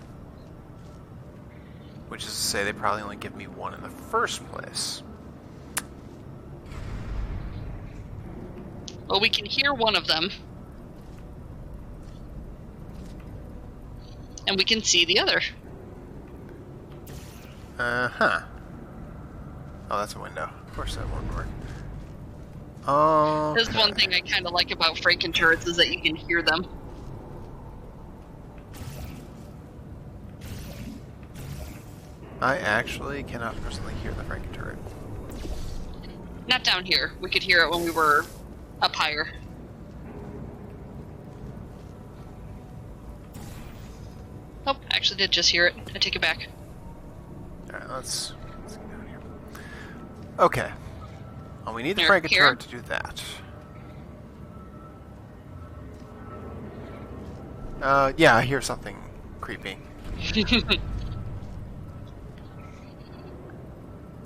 Which is to say, they probably only give me 1 in the first place. Well, we can hear one of them. And we can see the other. Uh-huh. Oh, that's a window. Of course that won't work. Oh. There's one thing I kind of like about Franken Turrets is that you can hear them. I actually cannot personally hear the Franken turret. Not down here. We could hear it when we were up higher. Oh, I actually did just hear it. I take it back. Alright, let's get down here. Okay. Well, we need the Here, Franken here. turret to do that. Yeah, I hear something creepy.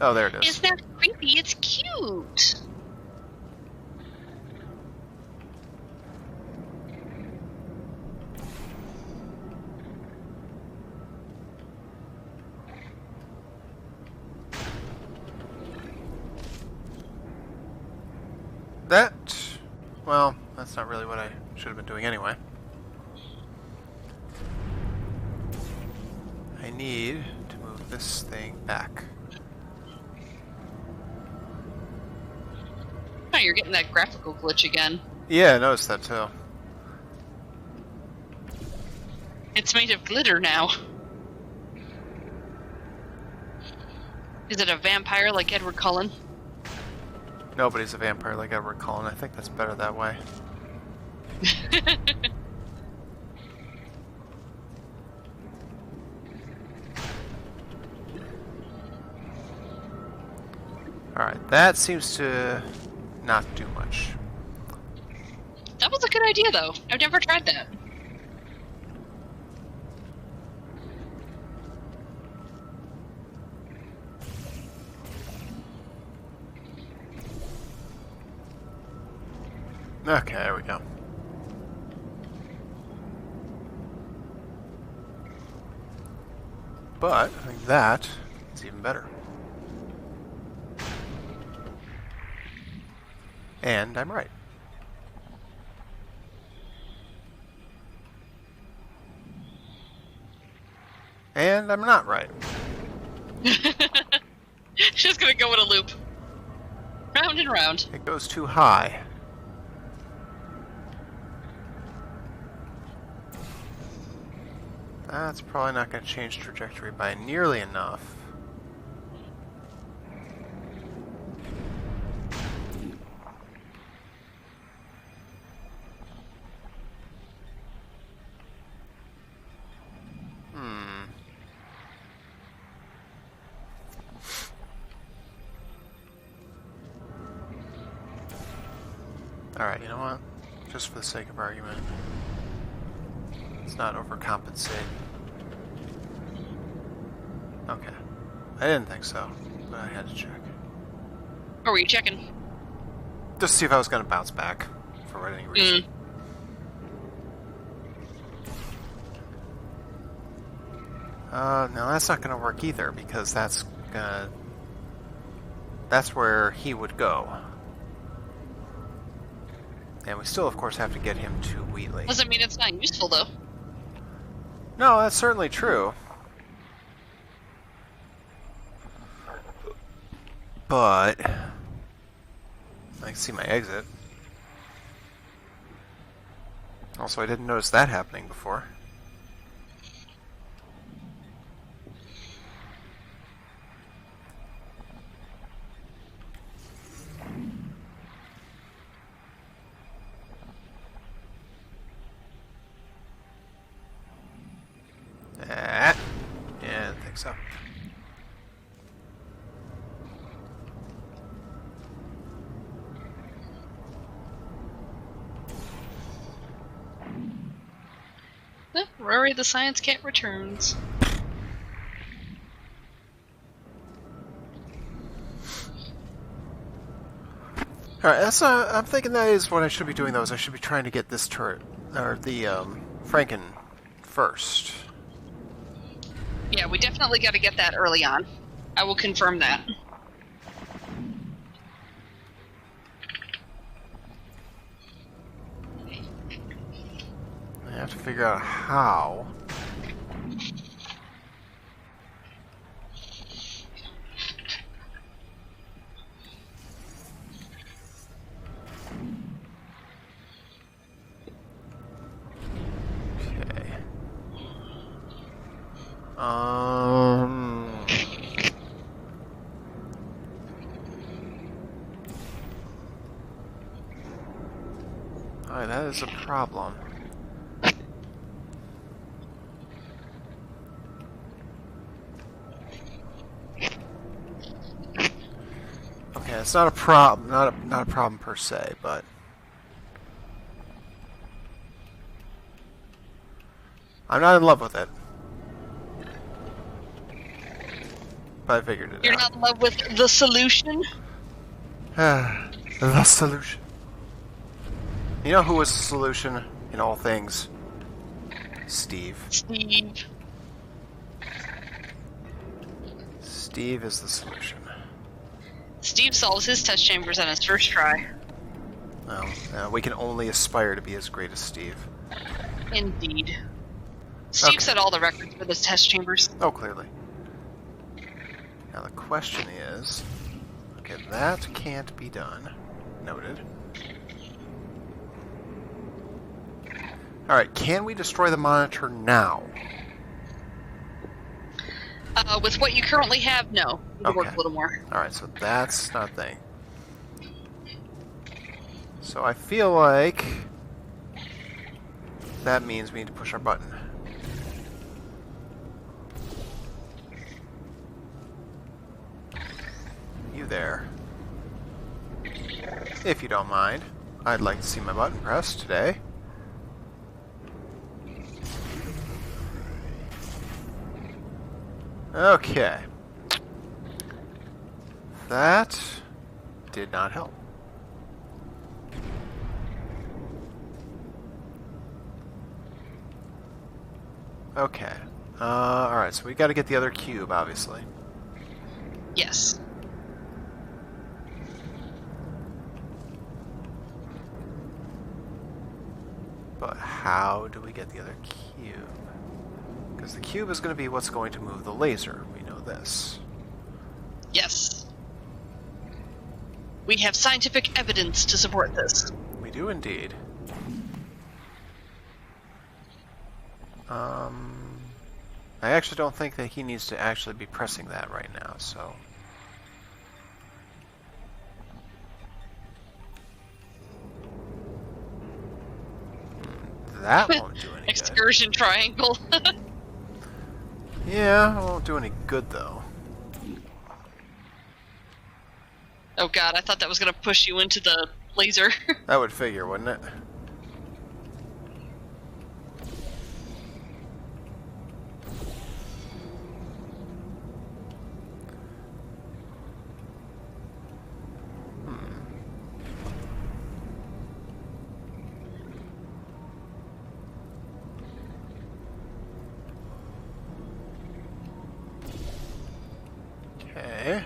Oh, there it is. It's not creepy, it's cute. That... Well, that's not really what I should have been doing anyway. I need to move this thing back. Oh, you're getting that graphical glitch again. Yeah, I noticed that too. It's made of glitter now. Is it a vampire like Edward Cullen? Nobody's a vampire like Edward Cullen. I think that's better that way. Alright, that seems to not do much. That was a good idea, though. I've never tried that. Okay, there we go. But I think that is even better. And I'm right. And I'm not right. Just gonna go in a loop. Round and round. It goes too high. That's probably not going to change trajectory by nearly enough. Alright, you know what? Just for the sake of argument, let's not overcompensate. Okay. I didn't think so, but I had to check. Or were you checking? Just to see if I was going to bounce back for any reason. No, that's not going to work either, because that's gonna... That's where he would go. And we still, of course, have to get him to Wheatley. Doesn't mean it's not useful, though. No, that's certainly true. But... I can see my exit. Also, I didn't notice that happening before. Yeah, I think so. Rory the Science Cat returns. Alright, that's I'm thinking that is what I should be doing, though, is I should be trying to get this turret, or the, Franken first. Yeah, we definitely got to get that early on. I will confirm that. I have to figure out how. Okay. Alright, that is a problem. Okay, it's not a problem, not a problem per se, but I'm not in love with it. But I figured it You're out. not in love with the solution? The solution. You know who was the solution in all things? Steve. Steve. Steve is the solution. Steve solves his test chambers on his first try. Well, we can only aspire to be as great as Steve. Indeed. Steve Okay. set all the records for those test chambers. Oh, clearly. Now the question is... Okay, that can't be done. Noted. Alright, can we destroy the monitor now? With what you currently have, no. You can work Okay. a little more. Alright, so that's not a thing. So I feel like... that means we need to push our button. You there. If you don't mind, I'd like to see my button pressed today. Okay. That did not help. Okay. Alright, so we gotta get the other cube, obviously. Yes. But how do we get the other cube? Because the cube is going to be what's going to move the laser. We know this. Yes. We have scientific evidence to support this. We do indeed. I actually don't think that he needs to actually be pressing that right now, so... That won't do any good. Excursion triangle. Yeah, it won't do any good, though. Oh god, I thought that was gonna push you into the laser. That would figure, wouldn't it? Okay. Okay.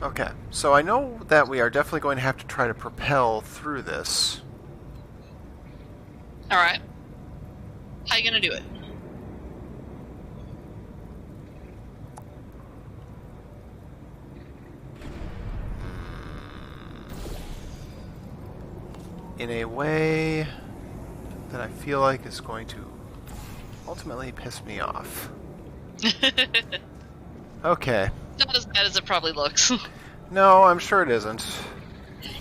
Okay, so I know that we are definitely going to have to try to propel through this. Alright. How you gonna do it? In a way that I feel like is going to ultimately piss me off. Okay. Not as bad as it probably looks. No, I'm sure it isn't.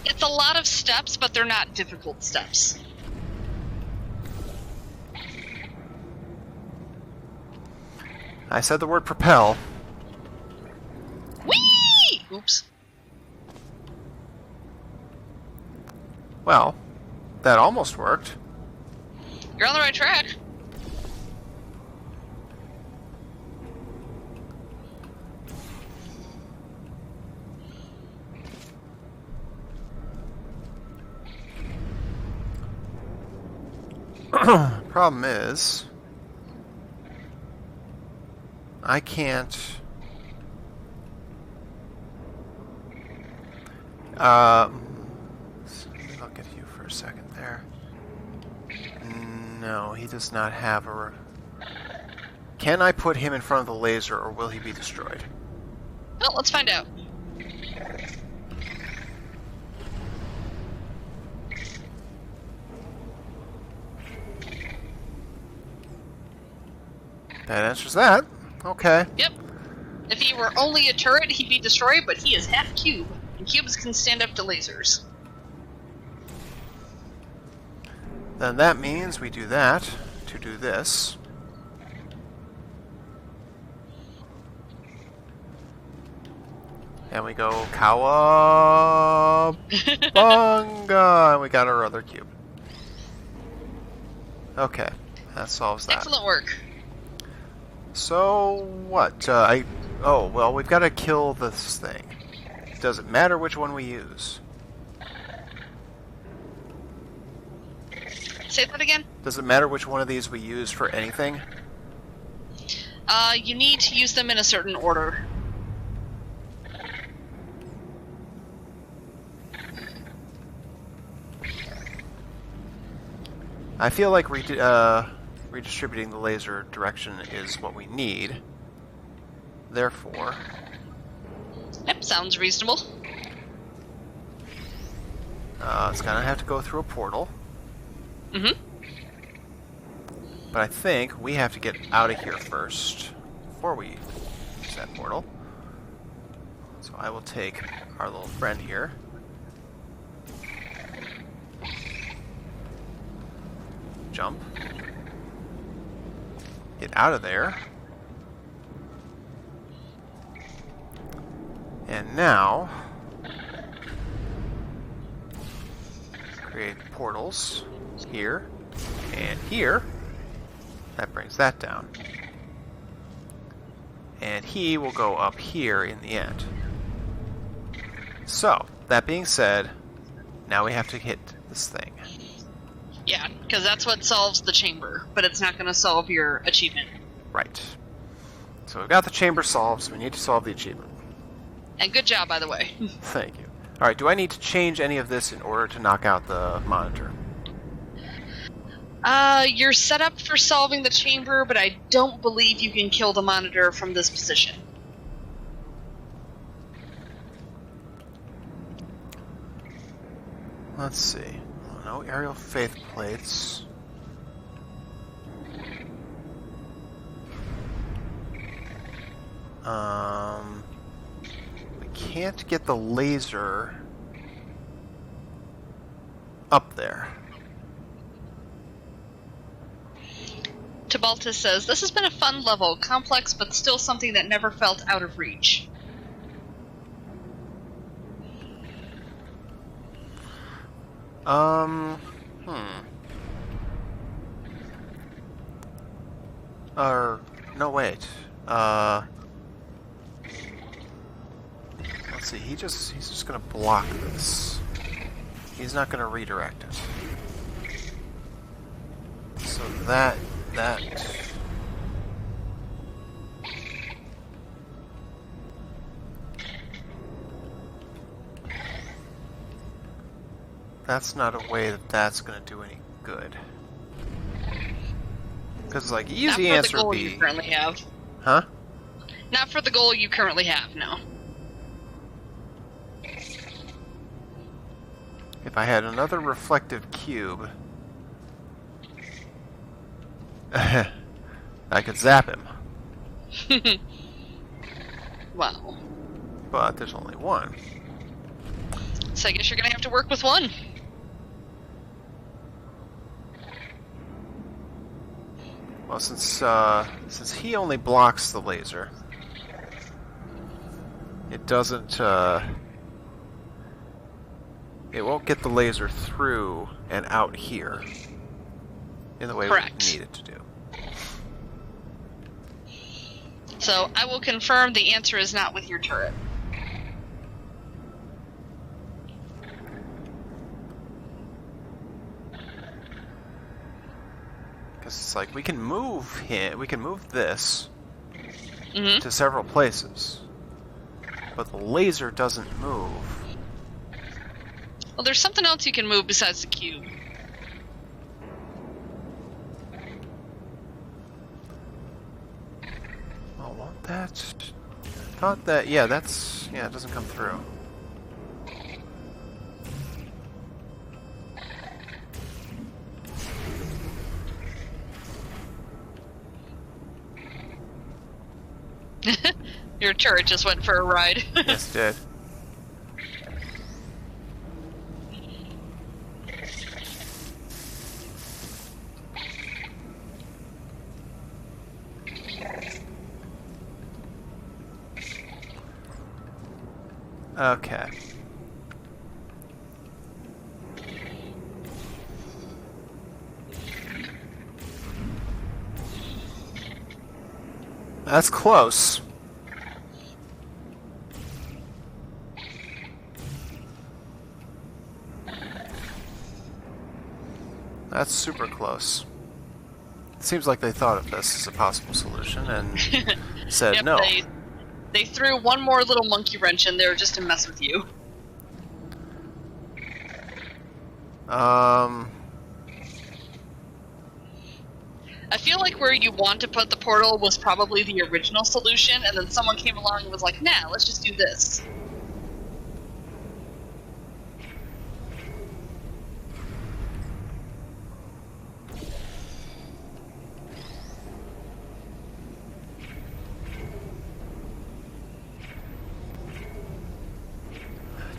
It's a lot of steps, but they're not difficult steps. I said the word propel. Whee! Oops. Well, that almost worked. You're on the right track. Problem is, I can't. I'll get you for a second there. No, he does not have a. Can I put him in front of the laser, or will he be destroyed? Well, let's find out. That answers that. Okay. Yep. If he were only a turret, he'd be destroyed, but he is half cube, and cubes can stand up to lasers. Then that means we do that to do this. And we go Cowabunga! And we got our other cube. Okay, that solves that. Excellent work. So, what? Oh, well, we've got to kill this thing. Does it matter which one we use? Say that again? Does it matter which one of these we use for anything? You need to use them in a certain order. I feel like redistributing the laser direction is what we need. Therefore... Yep, sounds reasonable. It's gonna have to go through a portal. Mm-hmm. But I think we have to get out of here first before we use that portal. So I will take our little friend here. Jump. Get out of there. And now create portals here and here. That brings that down. And he will go up here in the end. So, that being said, now we have to hit this thing. Yeah, because that's what solves the chamber, but it's not going to solve your achievement. Right. So we've got the chamber solved, so we need to solve the achievement. And good job, by the way. Thank you. Alright, do I need to change any of this in order to knock out the monitor? You're set up for solving the chamber, but I don't believe you can kill the monitor from this position. Let's see. No aerial faith plates. We can't get the laser up there. Tibaltus says, this has been a fun level, complex but still something that never felt out of reach. No, wait. Let's See, he's just gonna block this. He's not gonna redirect it. So that that's not a way that's gonna do any good. Because like easy answer Not for the goal B. you currently have. Huh? Not for the goal you currently have, no. If I had another reflective cube, I could zap him. Well. But there's only one. So I guess you're gonna have to work with one. Well, since he only blocks the laser, it doesn't. It won't get the laser through and out here in the way Correct. we need it to do. So I will confirm the answer is not with your turret. Because it's like we can move him, we can move this Mm-hmm. to several places, but the laser doesn't move. Well, there's something else you can move besides the cube. Oh, won't that? I thought that. Yeah, that's. Yeah, it doesn't come through. Your turret just went for a ride. Yes, it did. Okay. That's close. That's super close. It seems like they thought of this as a possible solution and said Yep, no. They threw one more little monkey wrench in there just to mess with you. I feel like where you want to put the portal was probably the original solution, and then someone came along and was like, nah, let's just do this.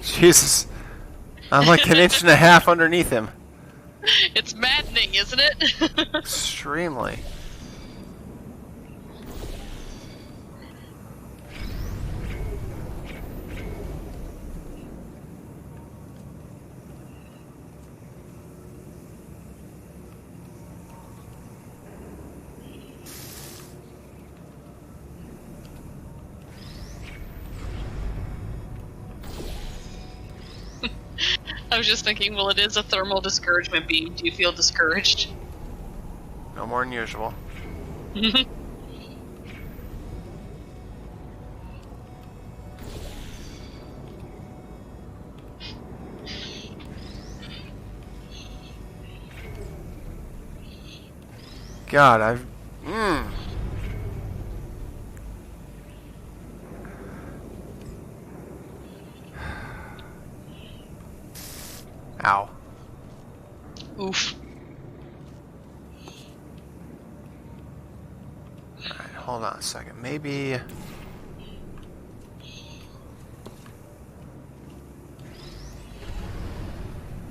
Jesus. I'm like an inch and a half underneath him. It's maddening, isn't it? Extremely. I was just thinking, well, it is a thermal discouragement beam. Do you feel discouraged? No more than usual. God, I've... Ow. Oof. Alright, hold on a second. Maybe...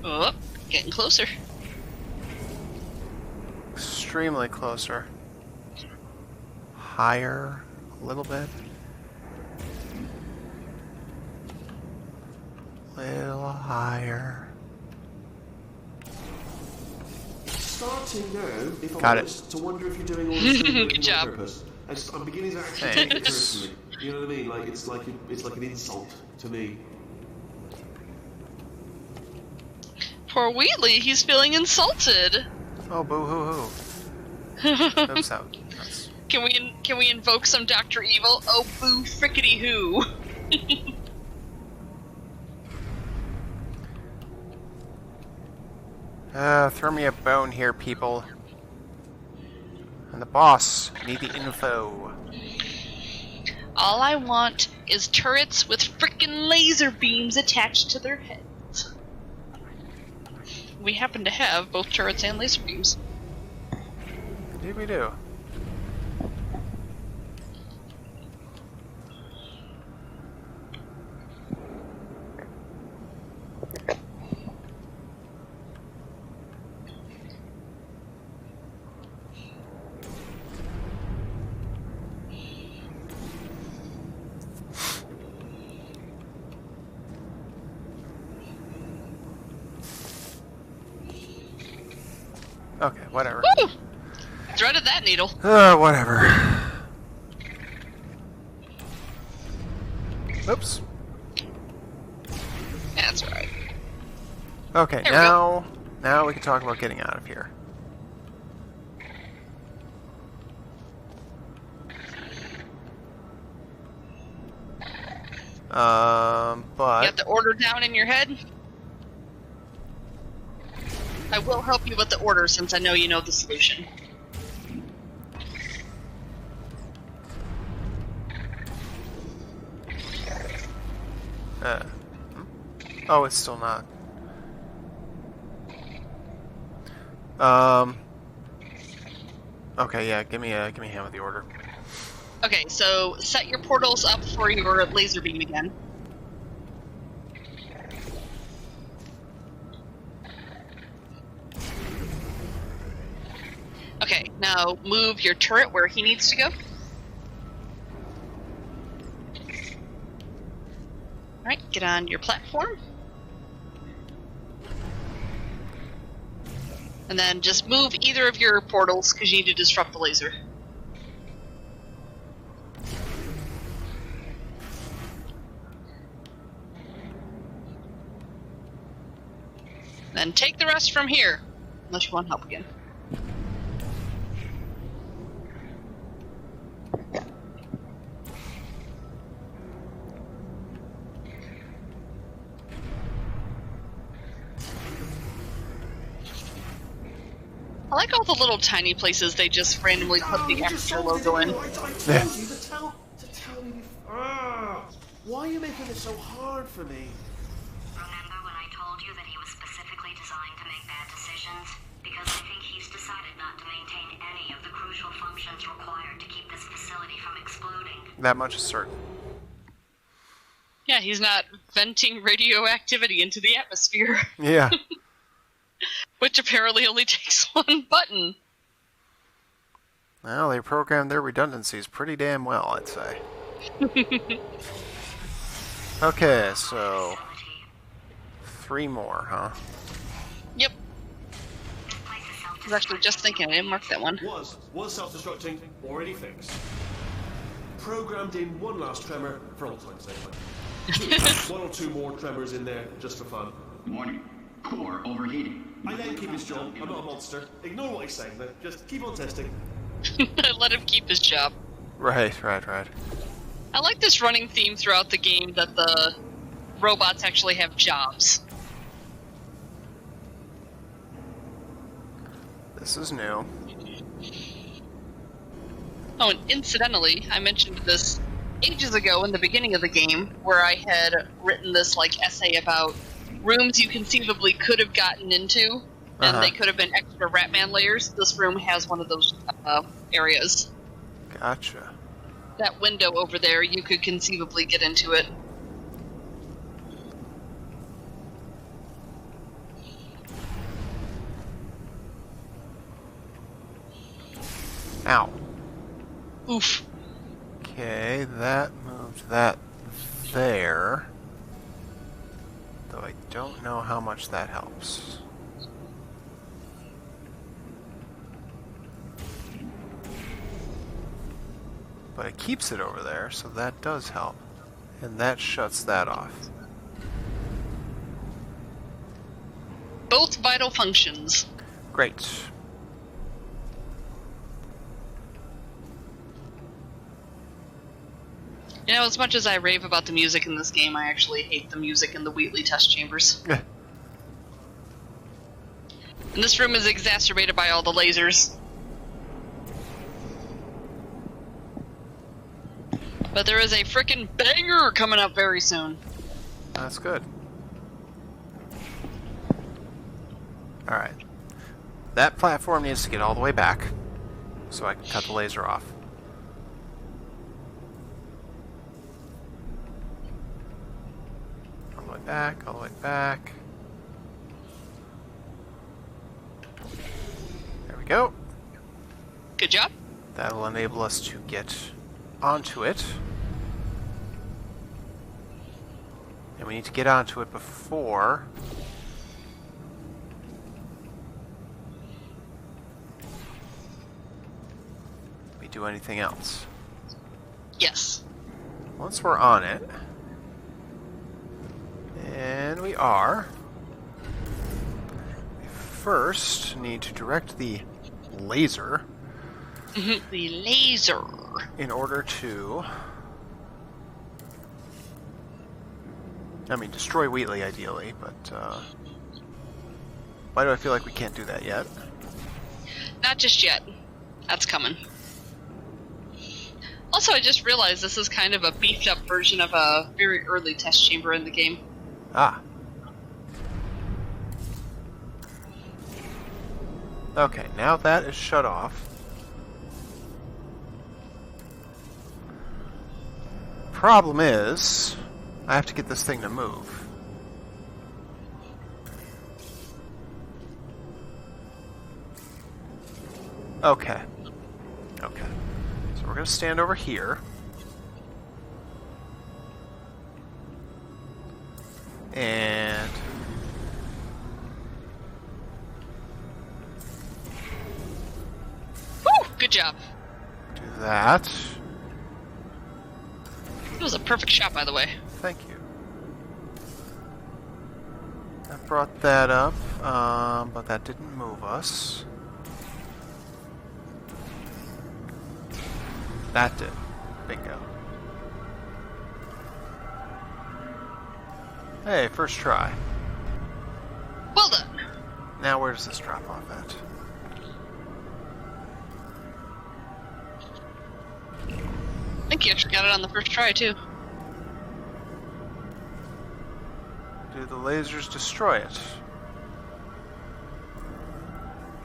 Oh, getting closer. Extremely closer. Higher a little bit. Little higher. Starting now, if I'm Got it. honest, to wonder if you're doing all this thing Good job. on purpose. I'm beginning to actually take it personally. You know what I mean? Like it's like an insult to me. Poor Wheatley, he's feeling insulted. Oh, boo hoo hoo. Oops, out. That's... Can we invoke some Dr. Evil? Oh, boo frickety hoo. Throw me a bone here, people. And the boss, need the info. All I want is turrets with frickin' laser beams attached to their heads. We happen to have both turrets and laser beams. Indeed we do. Okay, whatever. Woo! Threaded that needle. Whatever. Oops. That's right. Okay, There now we can talk about getting out of here. You But got the order down in your head? I will help you with the order since I know you know the solution. oh, it's still not. Okay, yeah, give me a hand with the order. Okay, so set your portals up for your laser beam again. Okay, now move your turret where he needs to go. Alright, get on your platform. And then just move either of your portals because you need to disrupt the laser. Then take the rest from here, unless you want help again. I like all the little tiny places they just randomly put the Aperture logo in. I told you to tell me. Why are you making it so hard for me? Remember when I told you that he was specifically designed to make bad decisions? Because I think he's decided not to maintain any of the crucial functions required to keep this facility from exploding. That much is certain. Yeah, he's not venting radioactivity into the atmosphere. Yeah. Which apparently only takes one button. Well, they programmed their redundancies pretty damn well, I'd say. Okay, so 3 more, huh? Yep. I was actually just thinking, I didn't mark that one. Was self-destructing, already fixed. Programmed in one last tremor for all time's sake. 1 or 2 more tremors in there, just for fun. Warning. Core overheating. I let him keep his job. I'm not a monster. Ignore what he's saying, then. Just keep on testing. Let him keep his job. Right. I like this running theme throughout the game that the robots actually have jobs. This is new. Oh, and incidentally, I mentioned this ages ago in the beginning of the game, where I had written this essay about rooms you conceivably could have gotten into, and they could have been extra Ratman layers. This room has one of those areas. Gotcha. That window over there, you could conceivably get into it. Ow. Oof. Okay, that moved that there. Though I don't know how much that helps. But it keeps it over there, so that does help. And that shuts that off. Both vital functions. Great. You know, as much as I rave about the music in this game, I actually hate the music in the Wheatley test chambers. And this room is exacerbated by all the lasers. But there is a frickin' banger coming up very soon. That's good. Alright. That platform needs to get all the way back, so I can cut the laser off. All the way back, all the way back. There we go. Good job. That'll enable us to get onto it. And we need to get onto it before we do anything else. Yes. Once we're on it, and we are, we first need to direct the laser The laser. in order to, I mean, destroy Wheatley ideally, but why do I feel like we can't do that yet? Not just yet. That's coming. Also, I just realized this is kind of a beefed up version of a very early test chamber in the game. Ah. Okay, now that is shut off. Problem is, I have to get this thing to move. Okay. Okay. So we're going to stand over here. And Woo! Good job. do that. It was a perfect shot, by the way. Thank you. That brought that up, but that didn't move us. That did. Bingo. Hey, first try. Well done. Now where does this drop off at? I think you actually got it on the first try, too. Do the lasers destroy it?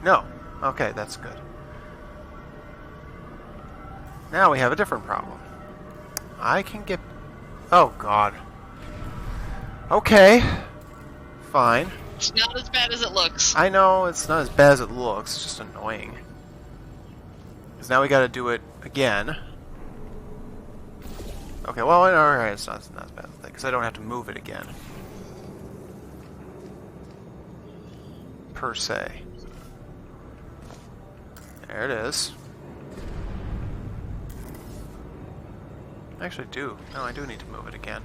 No. Okay, that's good. Now we have a different problem. I can get... Oh, God. Okay. Fine. It's not as bad as it looks. I know, it's not as bad as it looks, it's just annoying. Because now we gotta do it again. Okay, well, alright, it's not as bad, because I don't have to move it again. Per se. There it is. I actually do. No, I do need to move it again.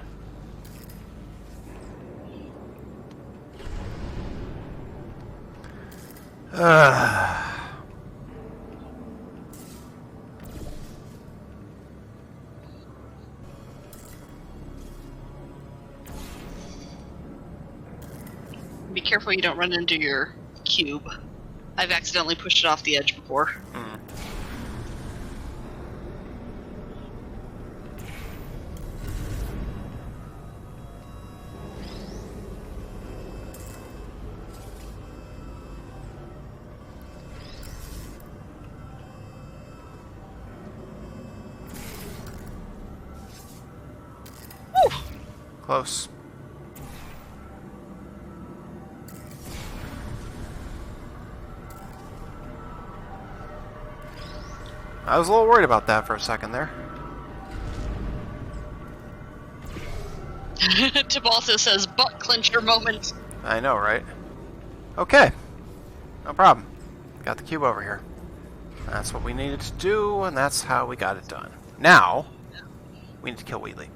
Be careful you don't run into your cube. I've accidentally pushed it off the edge before. Mm. Close. I was a little worried about that for a second there. Tip also says butt clencher moment. I know, right? Okay. No problem. Got the cube over here. That's what we needed to do, and that's how we got it done. Now, we need to kill Wheatley.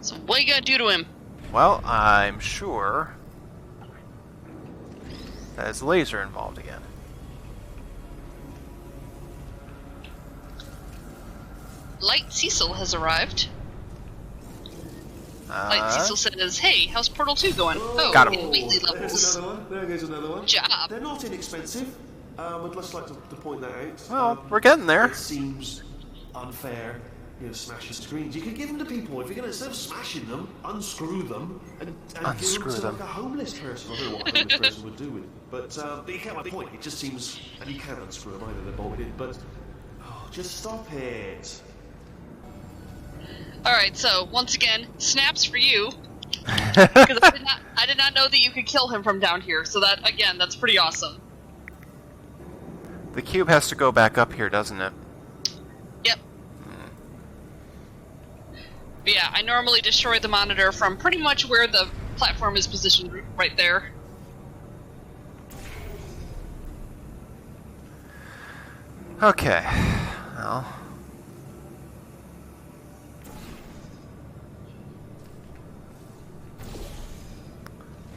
So what are you gonna do to him? Well, I'm sure there's a laser involved again. Light Cecil has arrived. Light Cecil says, "Hey, how's Portal 2 going?" Oh, Got him. in Wheatley There's levels. another one. There goes another one. Job. They're not inexpensive. I'd just like to point that out. Well, we're getting there. It seems unfair, smashing screens. You could give them to people. If you're going to, instead of smashing them, unscrew them and Unscrew give them them. to like a homeless person. I don't know what a homeless person would do with it. But you get my point. It just seems, and you can't unscrew them either. They're bolted. But just stop it. Alright, so, once again, snaps for you. Because I did not know that you could kill him from down here, so that, again, that's pretty awesome. The cube has to go back up here, doesn't it? Yep. But yeah, I normally destroy the monitor from pretty much where the platform is positioned right there. Okay. Well.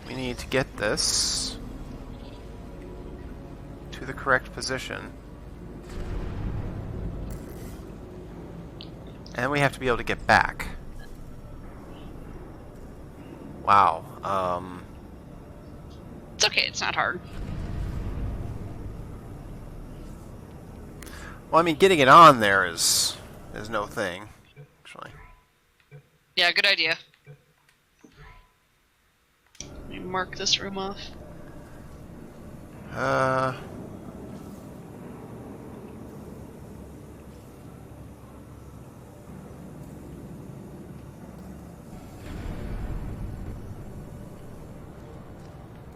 We need to get this to the correct position. And we have to be able to get back. Wow. It's okay, it's not hard. Well, I mean, getting it on there is no thing, actually. Yeah, good idea. Let me mark this room off.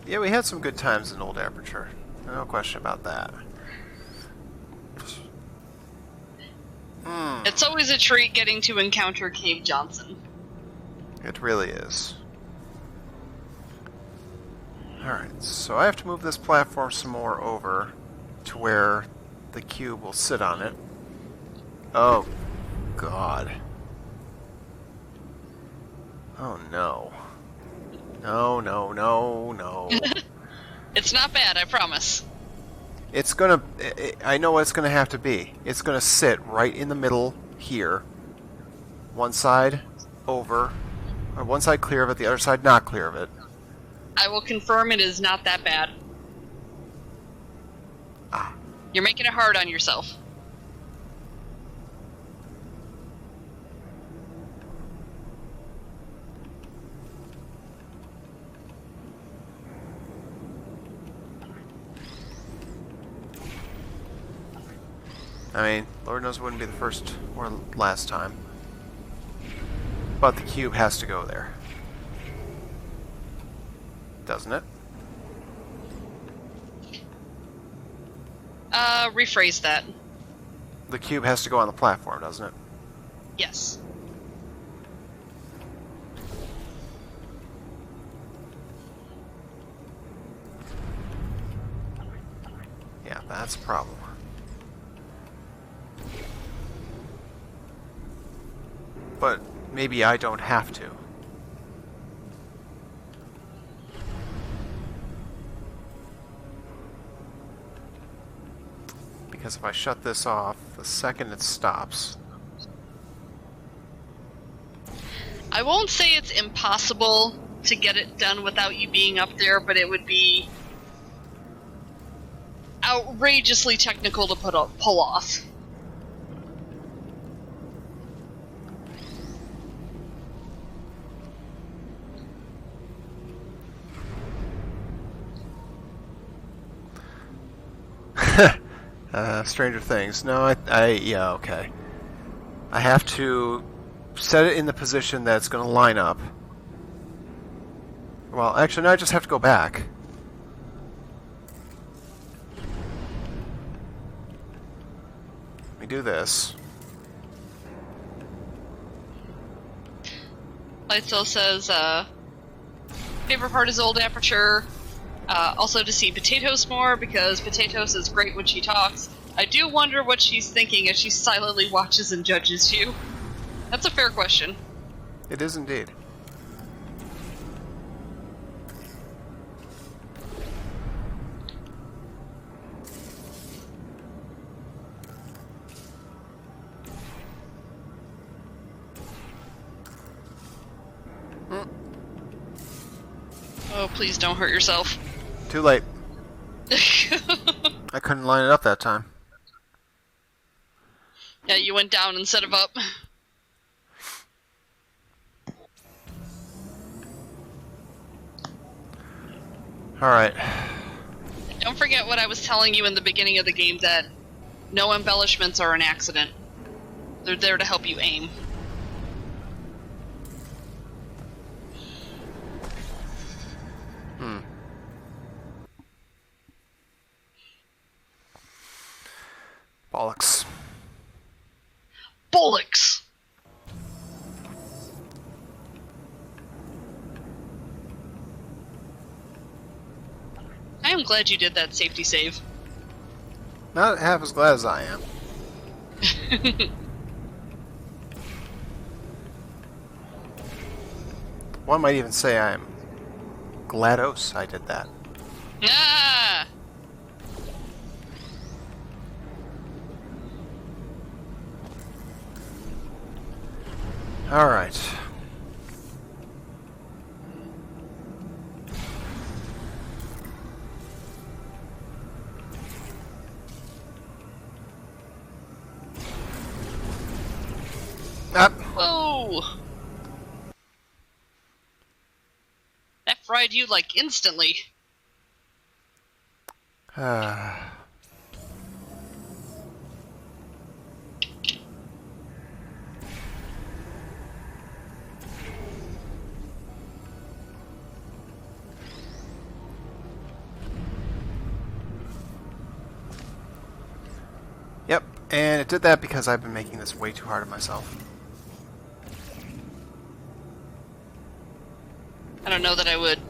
Yeah, we had some good times in Old Aperture. No question about that. It's always a treat getting to encounter Cave Johnson. It really is. Alright, so I have to move this platform some more over to where the cube will sit on it. Oh, God. Oh, no. No, no, no, no. It's not bad, I promise. It's gonna... I know what it's gonna have to be. It's gonna sit right in the middle here. One side over, or one side clear of it, the other side not clear of it. I will confirm it is not that bad. Ah. You're making it hard on yourself. I mean, Lord knows it wouldn't be the first or last time. But the cube has to go there. Doesn't it? Rephrase that. The cube has to go on the platform, doesn't it? Yes. Yeah, that's a problem. But maybe I don't have to. Because if I shut this off, the second it stops... I won't say it's impossible to get it done without you being up there, but it would be outrageously technical to pull off. Stranger Things. No, yeah, okay. I have to set it in the position that's going to line up. Well, actually, no, I just have to go back. Let me do this. Lightsail says, favorite part is Old Aperture. Also to see Potatoes more, because Potatoes is great when she talks. I do wonder what she's thinking as she silently watches and judges you. That's a fair question. It is indeed. Oh, please don't hurt yourself. Too late. I couldn't line it up that time. Yeah, you went down instead of up. Alright. Don't forget what I was telling you in the beginning of the game, that no embellishments are an accident. They're there to help you aim. Bollocks. Bollocks! I am glad you did that safety save. Not half as glad as I am. One might even say I'm GLaDOS I did that. Ah! Alright. Up. Whoa! That fried you like instantly. Yep, and it did that because I've been making this way too hard on myself. I don't know that I would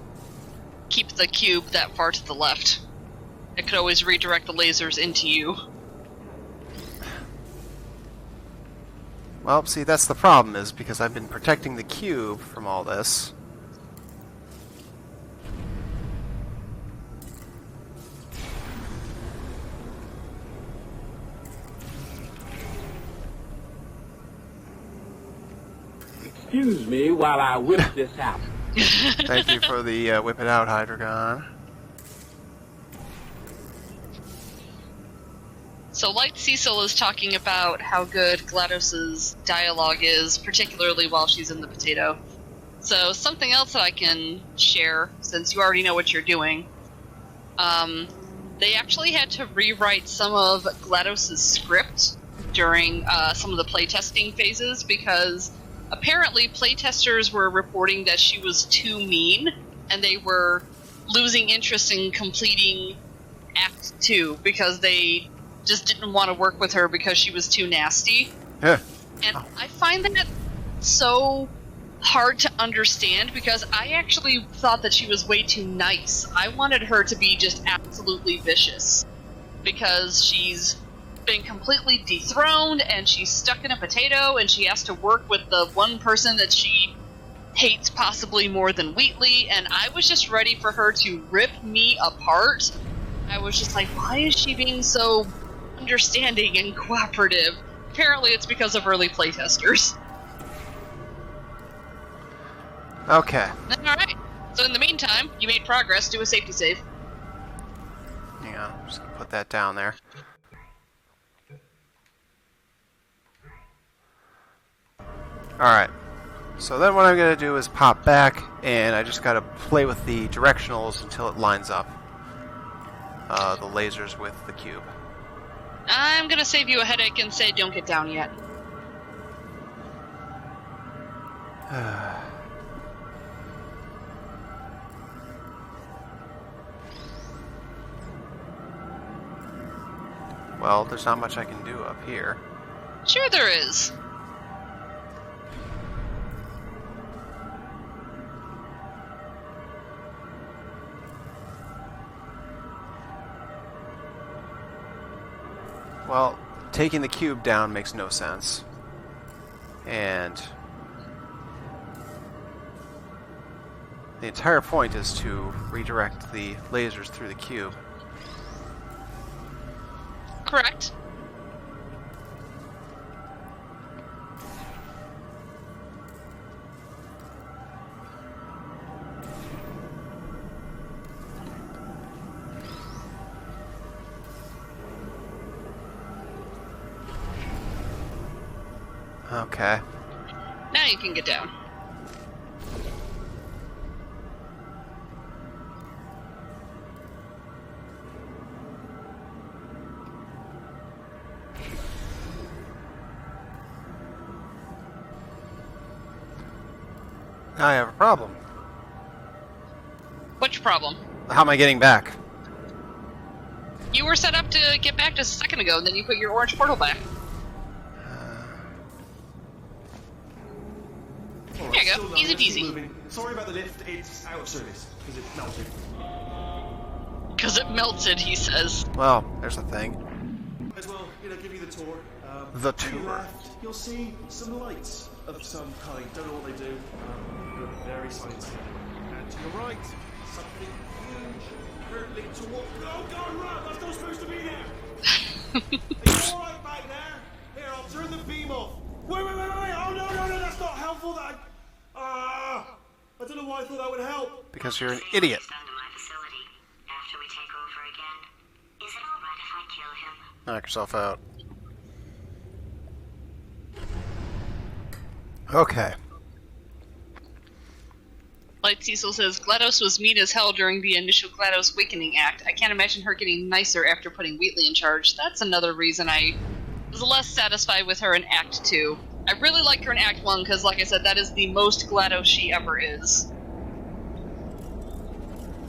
keep the cube that far to the left. I could always redirect the lasers into you. Well, see, that's the problem, is because I've been protecting the cube from all this. Excuse me while I whip this out. Thank you for the whip it out, Hydreigon. So Light Cecil is talking about how good GLaDOS's dialogue is, particularly while she's in the potato. So something else that I can share, since you already know what you're doing. They actually had to rewrite some of GLaDOS's script during some of the playtesting phases, because apparently playtesters were reporting that she was too mean, and they were losing interest in completing Act 2 because they just didn't want to work with her because she was too nasty. Yeah. And I find that so hard to understand, because I actually thought that she was way too nice. I wanted her to be just absolutely vicious, because she's been completely dethroned and she's stuck in a potato and she has to work with the one person that she hates possibly more than Wheatley, and I was just ready for her to rip me apart. I was just like, why is she being so understanding and cooperative? Apparently it's because of early playtesters. Okay. Alright, so in the meantime, you made progress. Do a safety save. Hang on, I'm just gonna put that down there. Alright. So then what I'm gonna do is pop back, and I just gotta play with the directionals until it lines up. The lasers with the cube. I'm gonna save you a headache and say don't get down yet. Well, there's not much I can do up here. Sure there is. taking the cube down makes no sense. And the entire point is to redirect the lasers through the cube. Correct. Okay. Now you can get down. I have a problem. Which problem? How am I getting back? You were set up to get back just a second ago, and then you put your orange portal back. There you go. Easy peasy. Sorry about the lift. It's out of service because it melted. Because it melted, he says. Well, there's the thing. As well, give you the tour. The To your tour. left, you'll see some lights of some kind. Don't know what they do. They're very sciencey. And to your right, something huge hurtling toward. Oh God, run! That's not supposed to be there. Are you all right back there? Here, I'll turn the beam off. Wait! Oh no! That's not helpful. I don't know why I thought that would help. Because you're an idiot. Under my facility after we take over again. Is it alright if I kill him? Knock yourself out. Okay. Light Cecil says, GLaDOS was mean as hell during the initial GLaDOS Awakening Act. I can't imagine her getting nicer after putting Wheatley in charge. That's another reason I was less satisfied with her in Act 2. I really like her in Act 1 because, like I said, that is the most GLaDOS she ever is.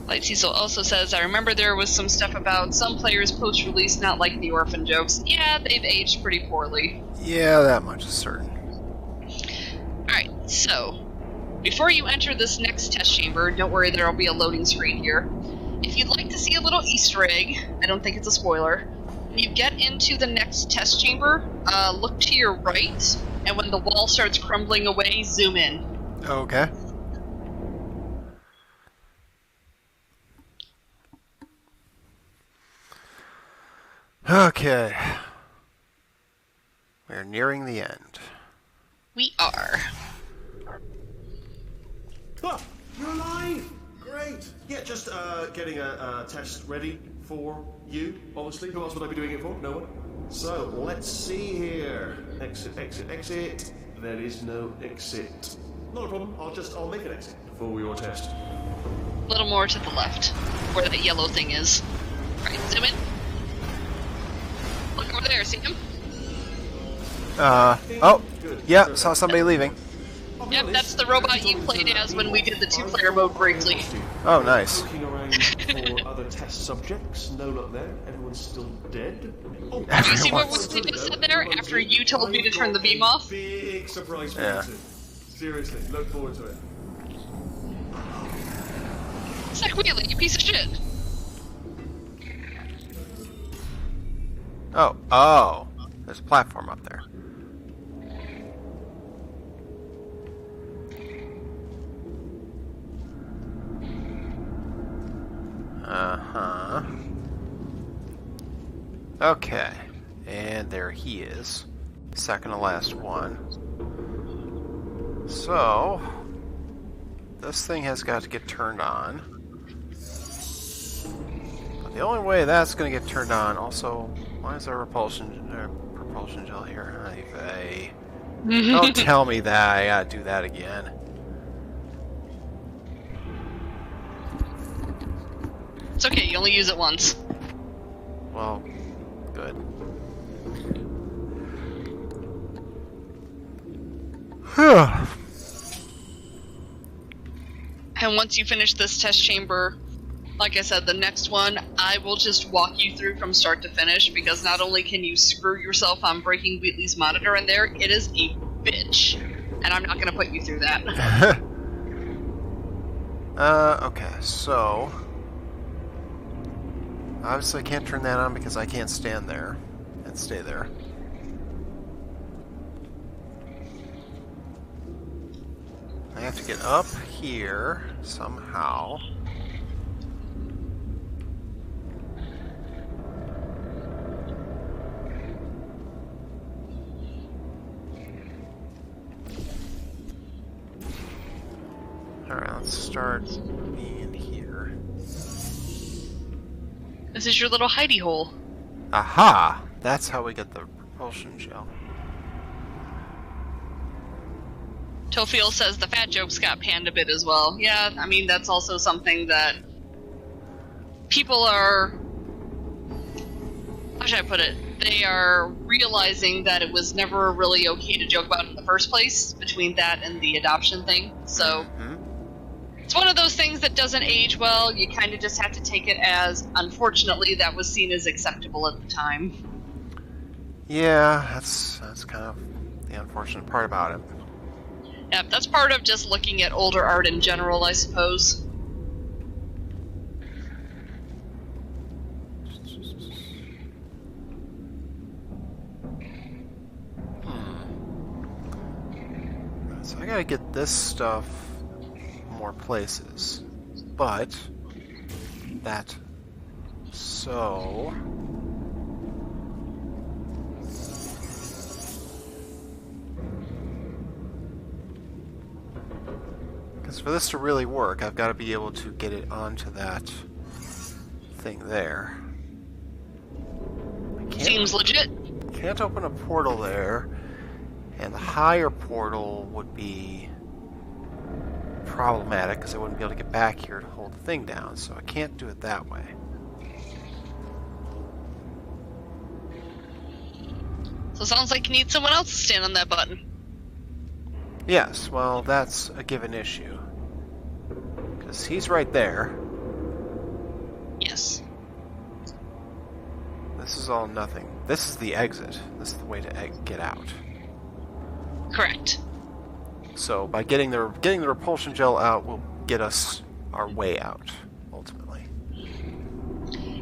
Light Cecil also says, I remember there was some stuff about some players post-release not like the orphan jokes. Yeah, they've aged pretty poorly. Yeah, that much is certain. Alright, so, before you enter this next test chamber, don't worry, there will be a loading screen here. If you'd like to see a little Easter egg, I don't think it's a spoiler, when you get into the next test chamber, look to your right, and when the wall starts crumbling away, zoom in. Okay. Okay. We're nearing the end. We are. Oh, you're alive! Great! Yeah, just getting a test ready for you, obviously. Who else would I be doing it for? No one? So, let's see here. Exit. There is no exit. Not a problem. I'll make an exit for your test. A little more to the left, where that yellow thing is. Right, zoom in. Look over there, see him? Oh, yeah, saw somebody leaving. Yep, that's the robot you played as when we did the two-player mode briefly. Oh, nice. Looking around for other test subjects. No luck there. Everyone's still dead. Oh, Do you see what we just said there after you told me to turn the beam off? Big surprise for Yeah. you two. Seriously, look forward to it. It's like Wheelie, you piece of shit. Oh, there's a platform up there. Uh-huh. Okay, and there he is. Second to last one. So, this thing has got to get turned on. But the only way that's going to get turned on, also, why is there propulsion gel here? Don't tell me that I gotta do that again. It's okay, you only use it once. Well, good. And once you finish this test chamber, like I said, the next one, I will just walk you through from start to finish, because not only can you screw yourself on breaking Wheatley's monitor in there, it is a bitch. And I'm not going to put you through that. Okay, so... obviously I can't turn that on because I can't stand there and stay there. have to get up here somehow. Alright, let's start in here. This is your little hidey hole. Aha! That's how we get the propulsion gel. Tofiel says the fat jokes got panned a bit as well. Yeah, I mean, that's also something that people are... How should I put it? They are realizing that it was never really okay to joke about in the first place, between that and the adoption thing. So, it's one of those things that doesn't age well. You kind of just have to take it as, unfortunately, that was seen as acceptable at the time. Yeah, that's kind of the unfortunate part about it. Yep, that's part of just looking at older art in general, I suppose. So I gotta get this stuff more places. But that so because for this to really work, I've got to be able to get it onto that thing there. Seems legit. Can't open a portal there, and the higher portal would be problematic because I wouldn't be able to get back here to hold the thing down, so I can't do it that way. So it sounds like you need someone else to stand on that button. Yes, well, that's a given issue. Because he's right there. Yes. This is all nothing. This is the exit. This is the way to get out. Correct. So by getting the repulsion gel out will get us our way out, ultimately.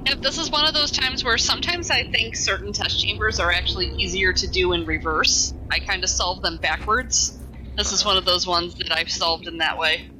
Yep, this is one of those times where sometimes I think certain test chambers are actually easier to do in reverse. I kind of solve them backwards. This is one of those ones that I've solved in that way.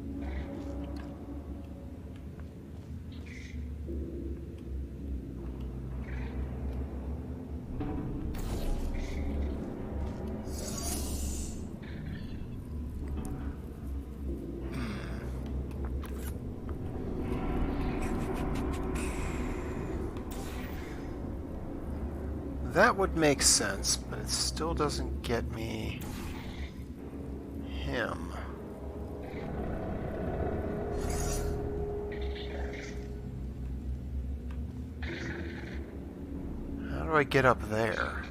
That would make sense, but it still doesn't get me him. How do I get up there?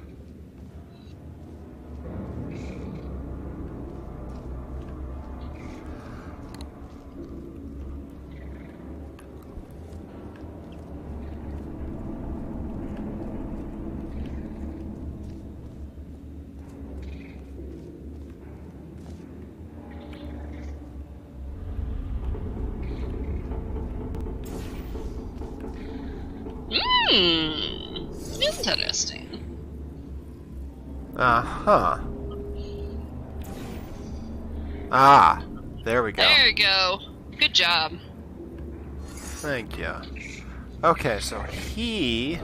Interesting. Uh-huh. Ah, there we go. There you go. Good job. Thank you. Okay, so he...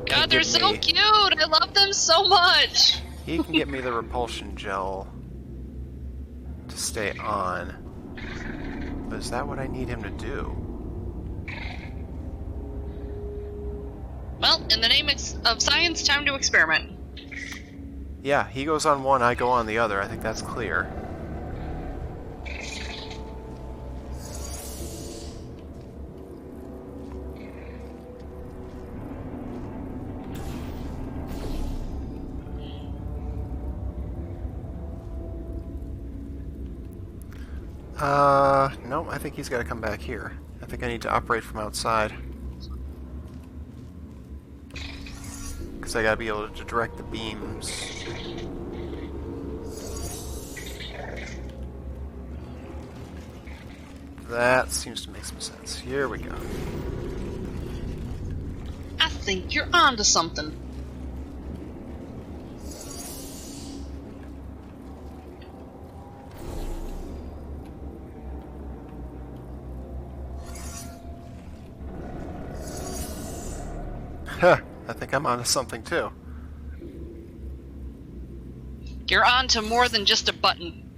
God, they're so cute! I love them so much! He can get me the repulsion gel to stay on. But is that what I need him to do? Well, in the name of science, time to experiment. Yeah, he goes on one, I go on the other. I think that's clear. No, I think he's got to come back here. I think I need to operate from outside. Because I got to be able to direct the beams. That seems to make some sense. Here we go. I think you're onto something. Huh, I think I'm onto something too. You're on to more than just a button.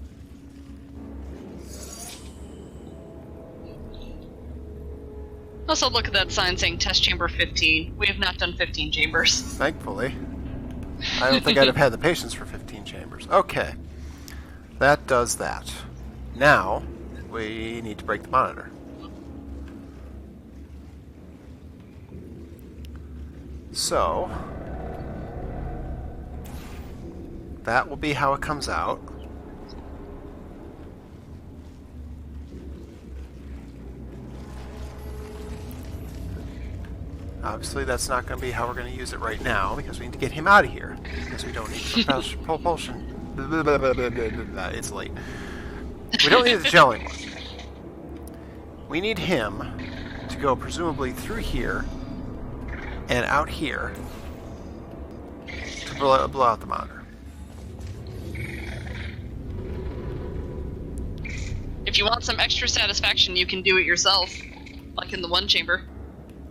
Also, look at that sign saying test chamber 15. We have not done 15 chambers. Thankfully. I don't think I'd have had the patience for 15 chambers. Okay. That does that. Now, we need to break the monitor. So, that will be how it comes out. Obviously, that's not going to be how we're going to use it right now, because we need to get him out of here. Because we don't need propulsion. It's late. We don't need the gelling one. We need him to go presumably through here and out here to blow out the monitor. If you want some extra satisfaction, you can do it yourself. Like in the one chamber.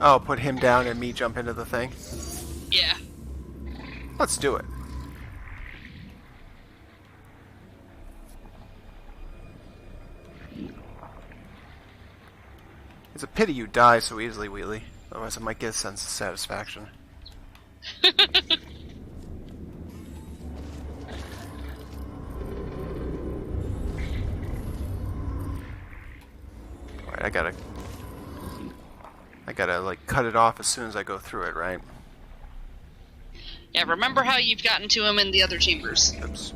Oh, put him down and me jump into the thing? Yeah. Let's do it. It's a pity you die so easily, Wheatley. Otherwise I might get a sense of satisfaction. Alright, I gotta, like, cut it off as soon as I go through it, right? Yeah, remember how you've gotten to him in the other chambers. Oops.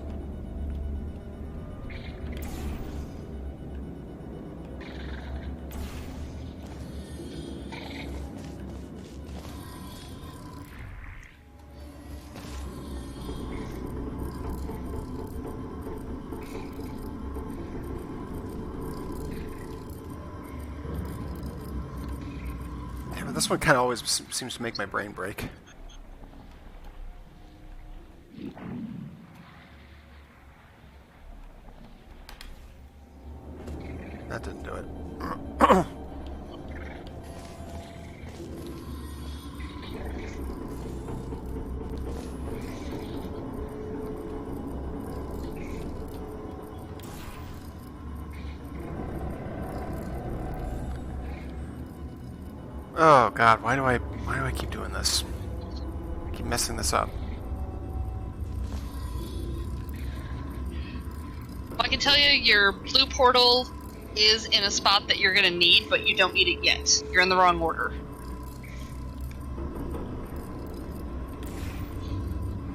This one kind of always seems to make my brain break. That didn't do it. Oh God, why do I keep doing this? I keep messing this up. Well, I can tell you your blue portal is in a spot that you're going to need, but you don't need it yet. You're in the wrong order.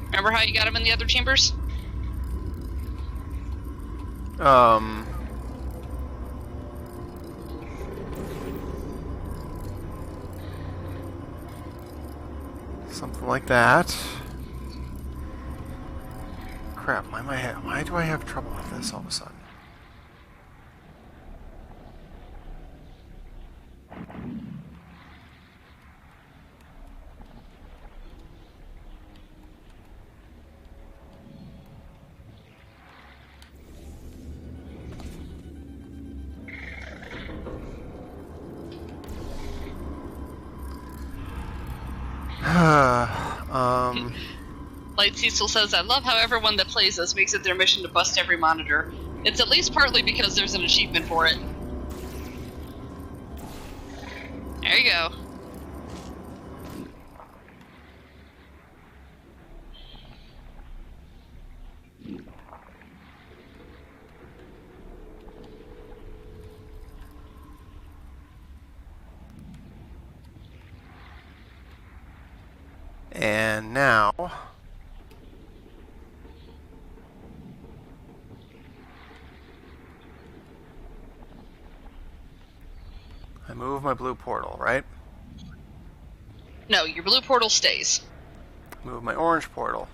Remember how you got him in the other chambers? Something like that. Crap, why do I have trouble with this all of a sudden? Light Cecil says, I love how everyone that plays this makes it their mission to bust every monitor. It's at least partly because there's an achievement for it. There you go. And now I move my blue portal, right? No, your blue portal stays. Move my orange portal.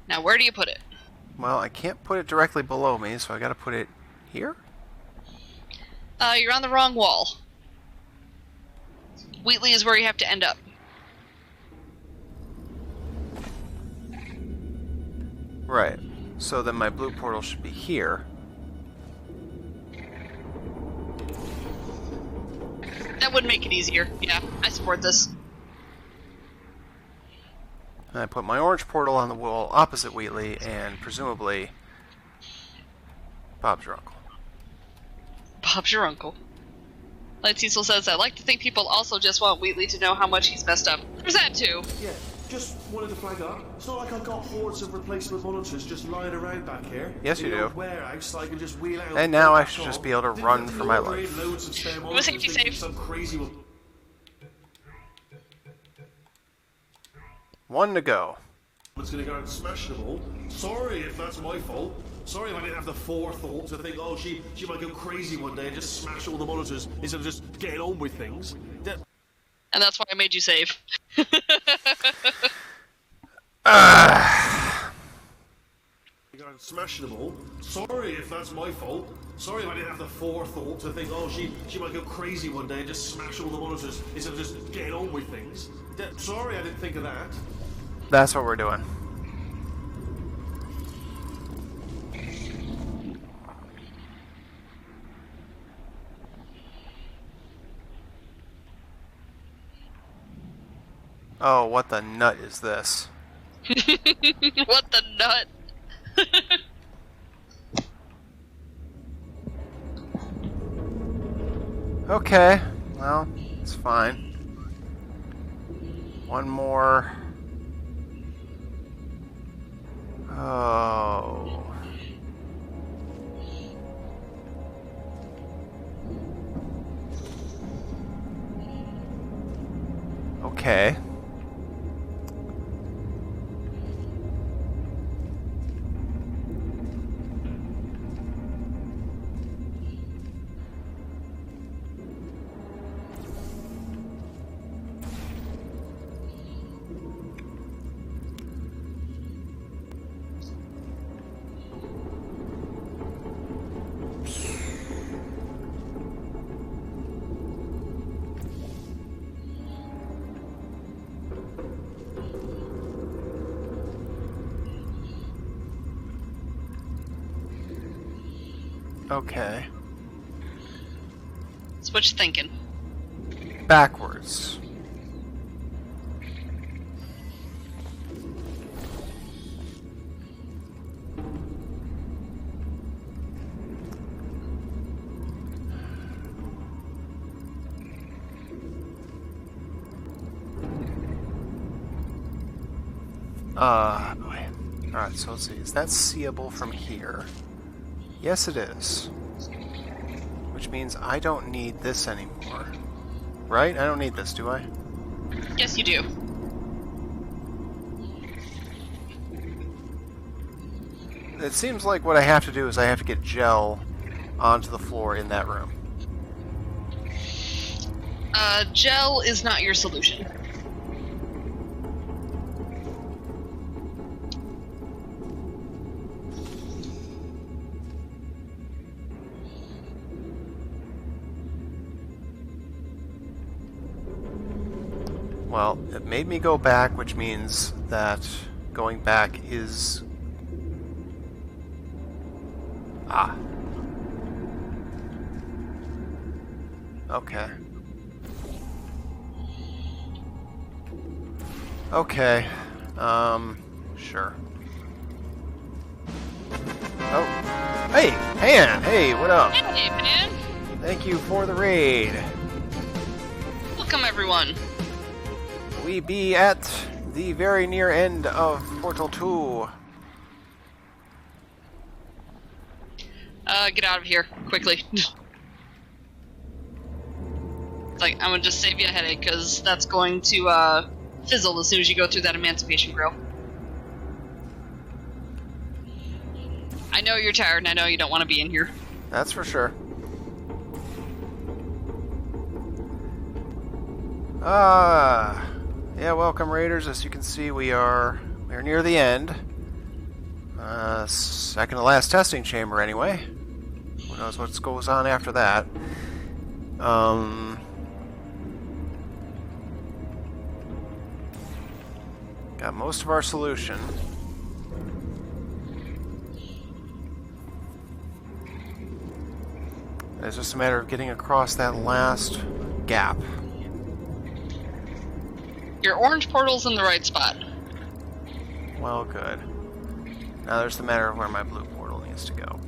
Now, where do you put it? Well, I can't put it directly below me, so I gotta put it here? You're on the wrong wall. Wheatley is where you have to end up. Right. So then my blue portal should be here. That would make it easier. Yeah, I support this. And I put my orange portal on the wall opposite Wheatley, and presumably Bob's your uncle. Bob's your uncle. Light Cecil says, I like to think people also just want Wheatley to know how much he's messed up. There's that too. Yeah, just wanted to flag up. It's not like I've got hordes of replacement monitors just lying around back here. Yes, you do. Warehouse, so I can just wheel out. And now I should just be able to run for my life. It was safety safe. Some crazy one. 1 to go. It's gonna go and smash them all. Sorry if that's my fault. Sorry if I didn't have the forethought to think, oh, she might go crazy one day and just smash all the monitors instead of just getting on with things. And that's why I made you save. Go and smash them all. Sorry if that's my fault. Sorry if I didn't have the forethought to think, oh, she might go crazy one day and just smash all the monitors instead of just getting on with things. Sorry I didn't think of that. That's what we're doing. Oh, what the nut is this? What the nut? Okay, well, it's fine. One more. Oh. Okay. Okay. So what you thinking? Backwards. Boy. Alright, so let's see. Is that seeable from here? Yes, it is. Which means I don't need this anymore. Right? I don't need this, do I? Yes, you do. It seems like what I have to do is I have to get gel onto the floor in that room. Gel is not your solution. Well, it made me go back, which means that going back is... Ah. Okay. Okay. Sure. Oh. Hey! Han! Hey, what up? Hey, man! Thank you for the raid. Welcome, everyone. We be at the very near end of Portal 2. Get out of here, quickly. It's like, I'm gonna just save you a headache, because that's going to, fizzle as soon as you go through that Emancipation Grill. I know you're tired, and I know you don't want to be in here. That's for sure. Yeah, welcome Raiders. As you can see, we're near the end. Second to last testing chamber anyway. Who knows what goes on after that. Got most of our solution. It's just a matter of getting across that last gap. Your orange portal's in the right spot. Well, good. Now there's the matter of where my blue portal needs to go.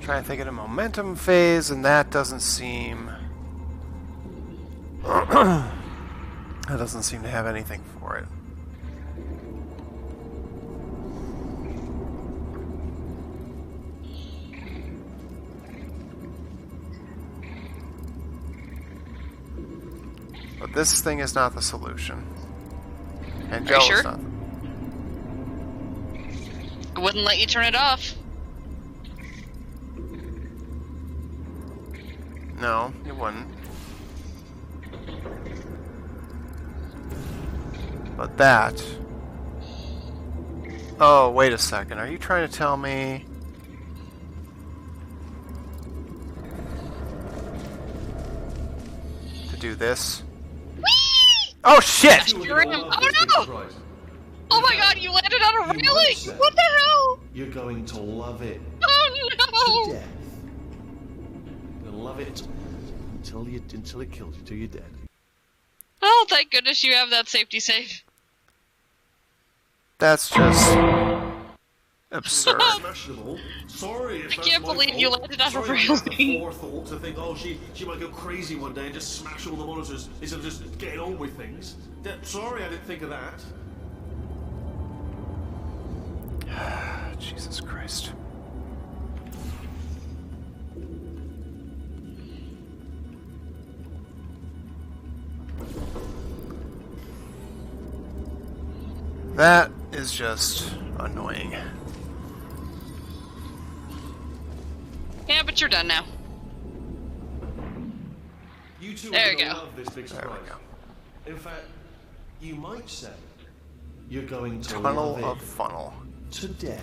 Trying to think of a momentum phase, and that doesn't seem... that doesn't seem to have anything for it. But this thing is not the solution. And Joe sure? is not. I wouldn't let you turn it off. No, you wouldn't. But that... Oh, wait a second. Are you trying to tell me... to do this? Whee! Oh, shit! You're in. Oh no! Oh my god, you landed on a railing! What the hell? You're going to love it Oh to no! death. You're gonna love it until it kills you, till you're dead. Oh, thank goodness you have that safety save. That's just... absurd. Smash them all. Sorry if I that's can't my believe fault. you landed on a Sorry if I had the railing. forethought to think, oh, she might go crazy one day and just smash all the monitors instead of just getting on with things. Sorry, I didn't think of that. Jesus Christ. That is just annoying. Yeah, but you're done now. You two There are you gonna go. love this big There we surprise. go. In fact, you might say you're going to Tunnel love of it funnel. to death.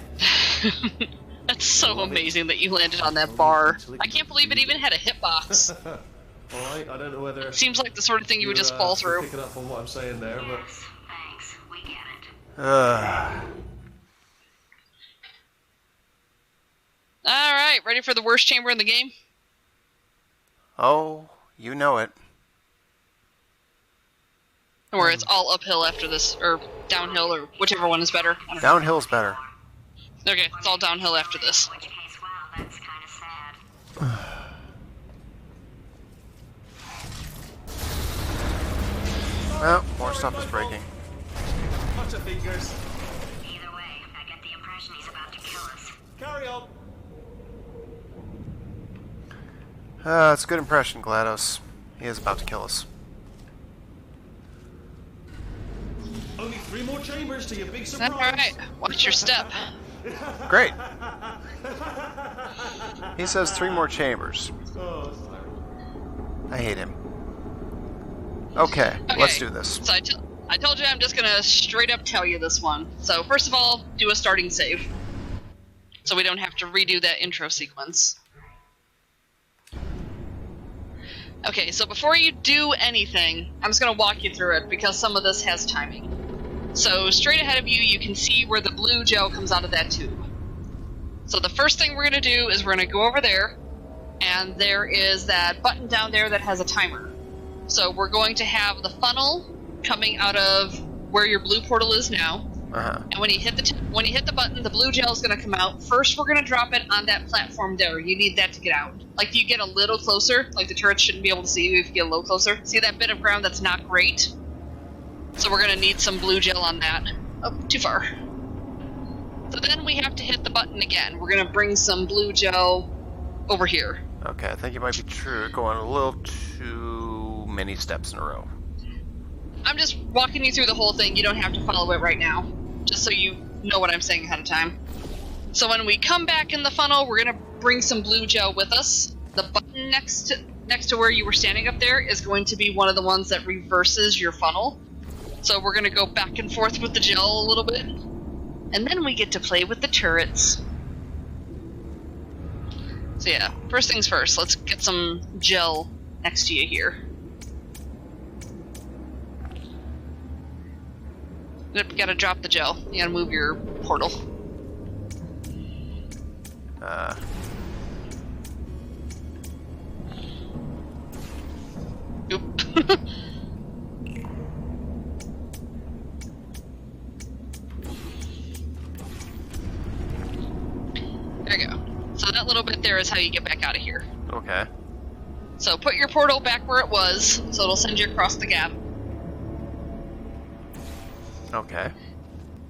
That's so amazing that you landed on that bar. I can't believe it even had a hitbox. Alright, I don't know whether Seems like the sort of thing you would just fall through. picking up on what I'm saying there, but Yes, thanks. We get it. Alright, ready for the worst chamber in the game? Oh, you know it. Where it's all uphill after this, or downhill, or whichever one is better. I don't know. Downhill's better. Okay, it's all downhill after this. In which case, well, that's kind of sad. Well, more stuff is breaking. Butterfingers. Either way, I get the impression he's about to kill us. Carry on. It's a good impression, GLaDOS. He is about to kill us. Only 3 more chambers to your big surprise. Alright, watch your step. Great. He says 3 more chambers. Oh, that's terrible. I hate him. Okay, let's do this. So I told you I'm just gonna straight up tell you this one. So first of all, do a starting save. So we don't have to redo that intro sequence. Okay, so before you do anything, I'm just gonna walk you through it because some of this has timing. So straight ahead of you, you can see where the blue gel comes out of that tube. So the first thing we're gonna do is we're gonna go over there, and there is that button down there that has a timer. So we're going to have the funnel coming out of where your blue portal is now. And when you hit the button, the blue gel is going to come out. First, we're going to drop it on that platform there. You need that to get out. Like, if you get a little closer, like the turrets shouldn't be able to see you if you get a little closer. See that bit of ground that's not great? So we're going to need some blue gel on that. Oh, too far. So then we have to hit the button again. We're going to bring some blue gel over here. Okay, I think you might be true. Going a little too many steps in a row. I'm just walking you through the whole thing. You don't have to follow it right now. Just so you know what I'm saying ahead of time. So when we come back in the funnel, we're going to bring some blue gel with us. The button next to where you were standing up there is going to be one of the ones that reverses your funnel. So we're going to go back and forth with the gel a little bit. And then we get to play with the turrets. So yeah, first things first, let's get some gel next to you here. Yep, you gotta drop the gel. You gotta move your portal. Oop. There you go. So that little bit there is how you get back out of here. Okay. So put your portal back where it was, so it'll send you across the gap. Okay.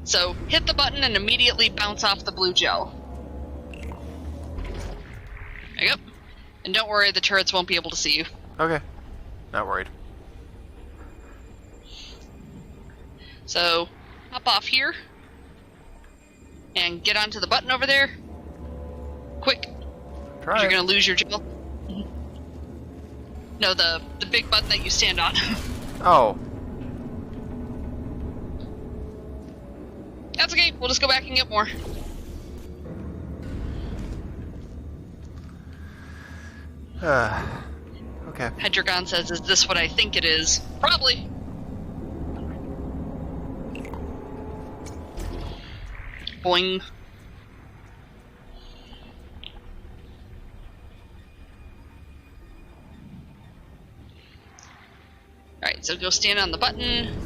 So hit the button and immediately bounce off the blue gel. There you go. And don't worry, the turrets won't be able to see you. Okay. Not worried. So hop off here and get onto the button over there. Quick. Try You're it. gonna lose your gel. No, the big button that you stand on. Oh. That's okay. We'll just go back and get more. Okay. Hedragon says, "Is this what I think it is?" Probably. Boing. Alright, so go stand on the button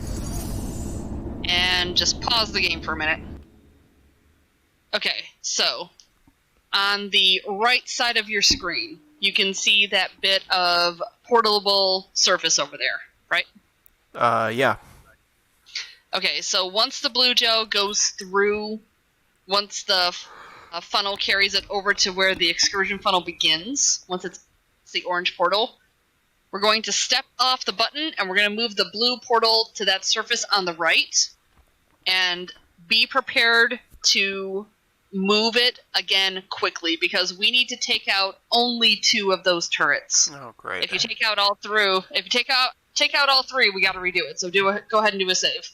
and just pause the game for a minute. Okay, so on the right side of your screen, you can see that bit of portable surface over there, right? Yeah. Okay, so once the blue gel goes through, once the funnel carries it over to where the excursion funnel begins, once it's the orange portal, we're going to step off the button and we're going to move the blue portal to that surface on the right, and be prepared to move it again quickly because we need to take out only 2 of those turrets. Oh, great. If you take out all all 3, we got to redo it. So go ahead and do a save.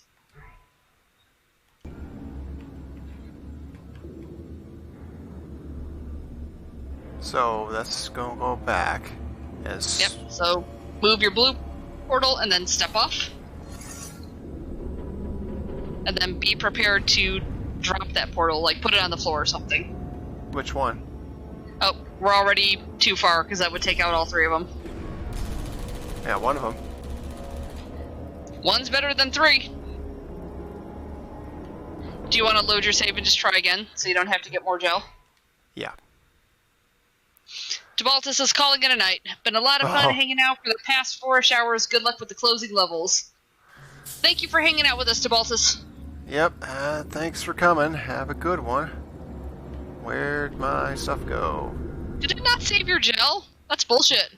So that's gonna go back. As... Yep. So move your blue portal and then step off, and then be prepared to drop that portal, like put it on the floor or something. Which one? Oh, we're already too far because that would take out all 3 of them. Yeah, one of them. One's better than 3. Do you want to load your save and just try again so you don't have to get more gel? Yeah. Debaltus is calling it a night. Been a lot of fun hanging out for the past 4-ish hours. Good luck with the closing levels. Thank you for hanging out with us, Debaltus. Yep, thanks for coming. Have a good one. Where'd my stuff go? Did it not save your gel? That's bullshit.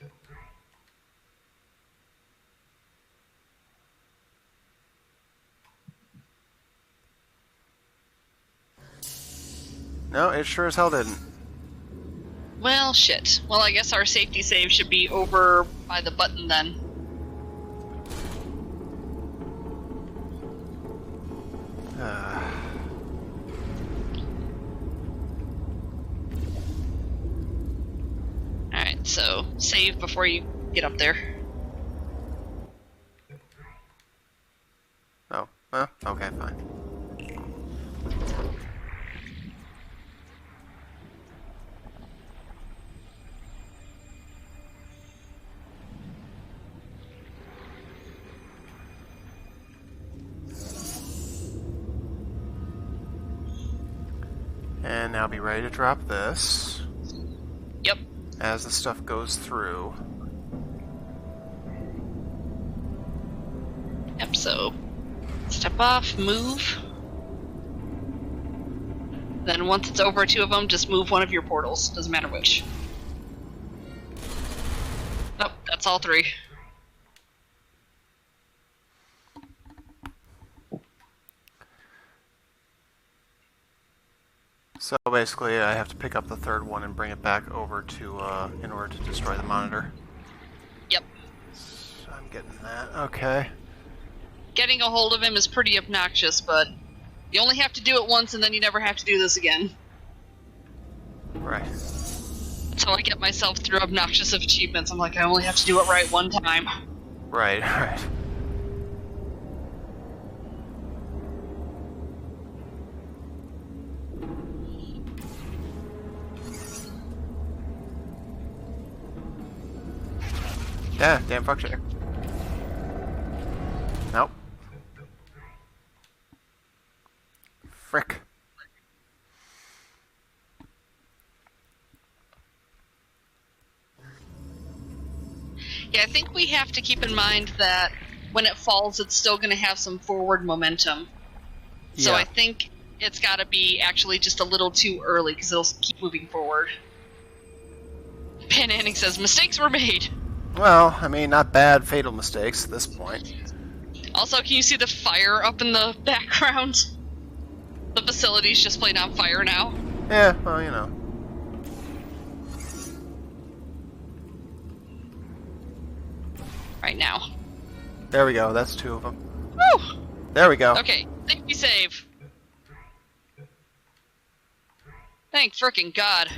No, it sure as hell didn't. Well, shit. Well, I guess our safety save should be over by the button then. Alright, so save before you get up there. Oh, well, okay, fine. And now be ready to drop this. Yep. As the stuff goes through. Yep, so step off, move. Then once it's over 2 of them, just move one of your portals. Doesn't matter which. Nope, that's all 3. So basically, I have to pick up the 3rd one and bring it back over to, in order to destroy the monitor. Yep. So I'm getting that. Okay. Getting a hold of him is pretty obnoxious, but you only have to do it once and then you never have to do this again. Right. That's That's how I get myself through obnoxious achievements. I'm like, I only have to do it right one time. Right, right. Yeah, damn fuck shit. Nope. Frick. Yeah, I think we have to keep in mind that when it falls, it's still going to have some forward momentum. So Yeah. I think it's got to be actually just a little too early, because it'll keep moving forward. Pan Anning says, mistakes were made. Well, I mean, not bad fatal mistakes at this point. Also, can you see the fire up in the background? The facility's just playing on fire now. Yeah, well, you know. Right now. There we go, that's 2 of them. Woo! There we go. Okay, safety save. Thank frickin' God.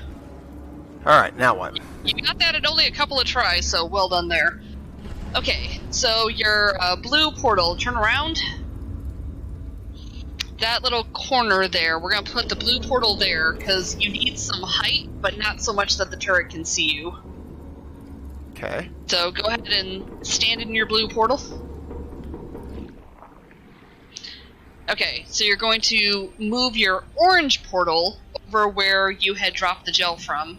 Alright, now what? You got that at only a couple of tries, so well done there. Okay, so your blue portal, turn around. That little corner there, we're gonna put the blue portal there, because you need some height, but not so much that the turret can see you. Okay. So go ahead and stand in your blue portal. Okay, so you're going to move your orange portal over where you had dropped the gel from.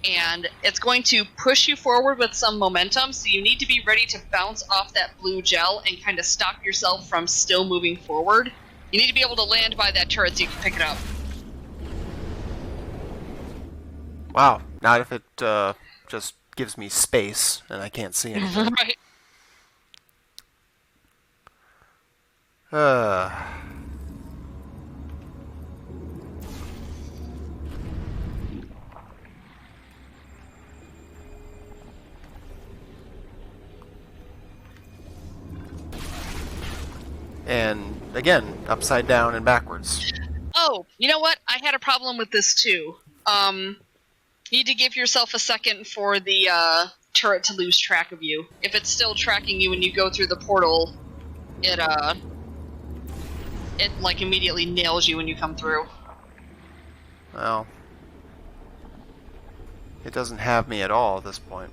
And it's going to push you forward with some momentum, so you need to be ready to bounce off that blue gel and kind of stop yourself from still moving forward. You need to be able to land by that turret so you can pick it up. Wow, not if it just gives me space and I can't see anything. Right. And again, upside down and backwards. Oh, you know what? I had a problem with this too. You need to give yourself a second for the turret to lose track of you. If it's still tracking you when you go through the portal, it like immediately nails you when you come through. Well, it doesn't have me at all at this point.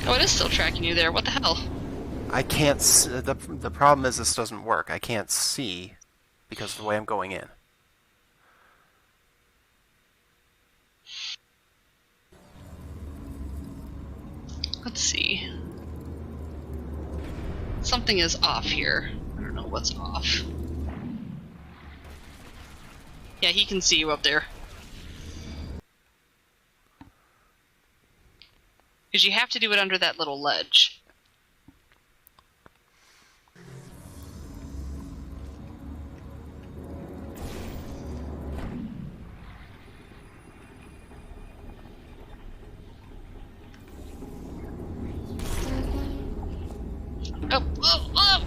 Oh, it is still tracking you there. What the hell? I can't the problem is this doesn't work. I can't see because of the way I'm going in. Let's see. Something is off here. I don't know what's off. Yeah, he can see you up there. Because you have to do it under that little ledge. Oh, oh, oh!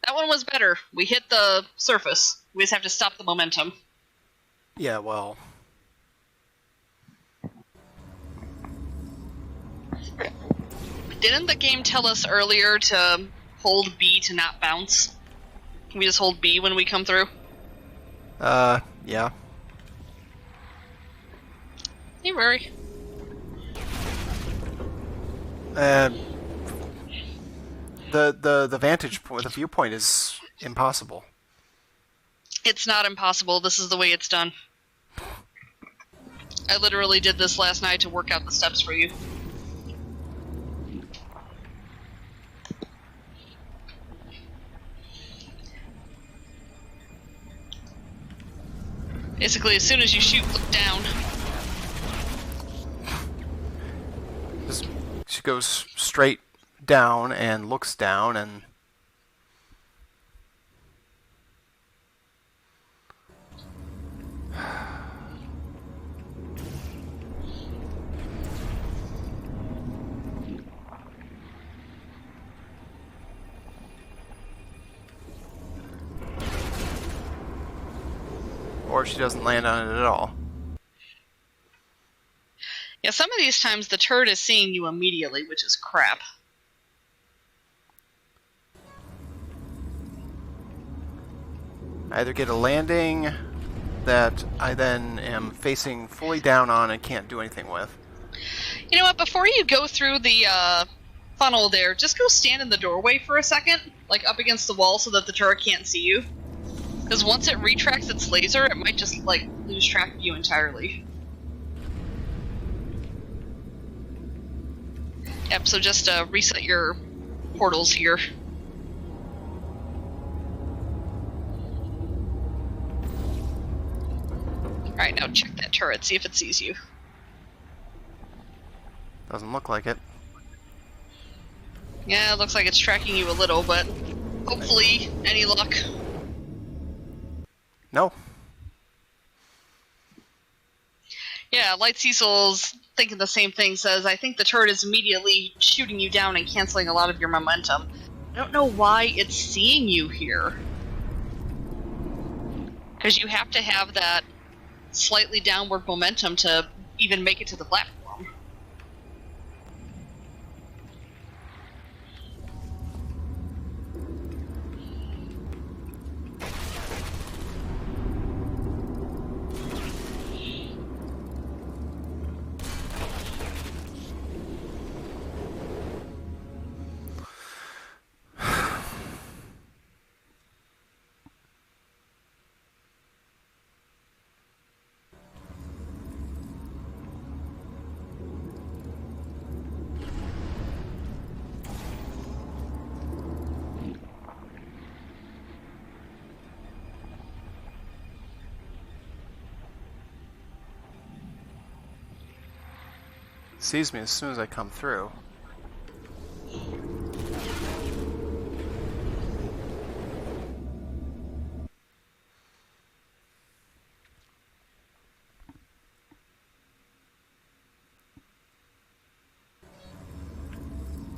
That one was better. We hit the surface. We just have to stop the momentum. Yeah, well... Didn't the game tell us earlier to hold B to not bounce? Can we just hold B when we come through? Yeah. Hey, worry. The vantage point, the viewpoint is impossible. It's not impossible. This is the way it's done. I literally did this last night to work out the steps for you. Basically, as soon as you shoot, look down. She goes straight down and looks down and... or she doesn't land on it at all. Yeah, some of these times the turret is seeing you immediately, which is crap. I either get a landing that I then am facing fully down on and can't do anything with. You know what, before you go through the funnel there, just go stand in the doorway for a second, like up against the wall so that the turret can't see you. Because once it retracts its laser, it might just, like, lose track of you entirely. Yep, so just reset your portals here. Alright, now check that turret, see if it sees you. Doesn't look like it. Yeah, it looks like it's tracking you a little, but hopefully, any luck. No. Yeah, Light Cecil's thinking the same thing, says, I think the turret is immediately shooting you down and canceling a lot of your momentum. I don't know why it's seeing you here. Because you have to have that slightly downward momentum to even make it to the platform. Sees me as soon as I come through.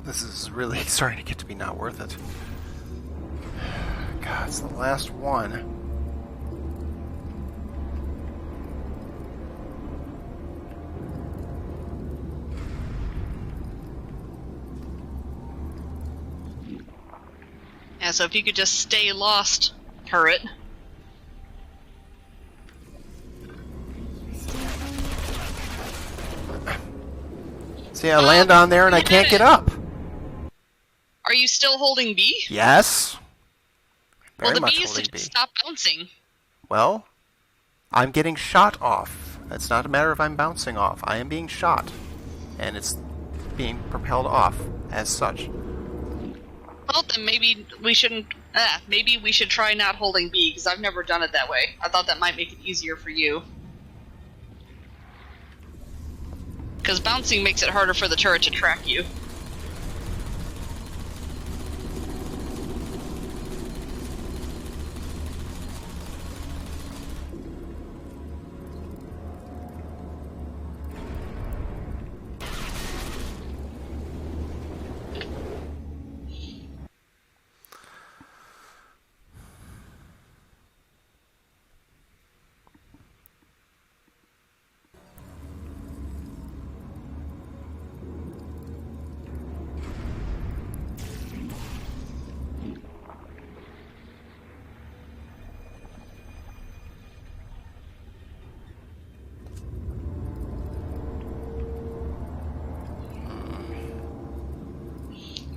This is really starting to get to be not worth it. God, it's the last one. Yeah, so if you could just stay lost, turret. See, I land on there and I can't get up. Are you still holding B? Yes. Very Well, the much B is to holding B. stop bouncing. Well, I'm getting shot off. It's not a matter of I'm bouncing off. I am being shot. And it's being propelled off as such. Well, then maybe we shouldn't... maybe we should try not holding B, because I've never done it that way. I thought that might make it easier for you. Because bouncing makes it harder for the turret to track you.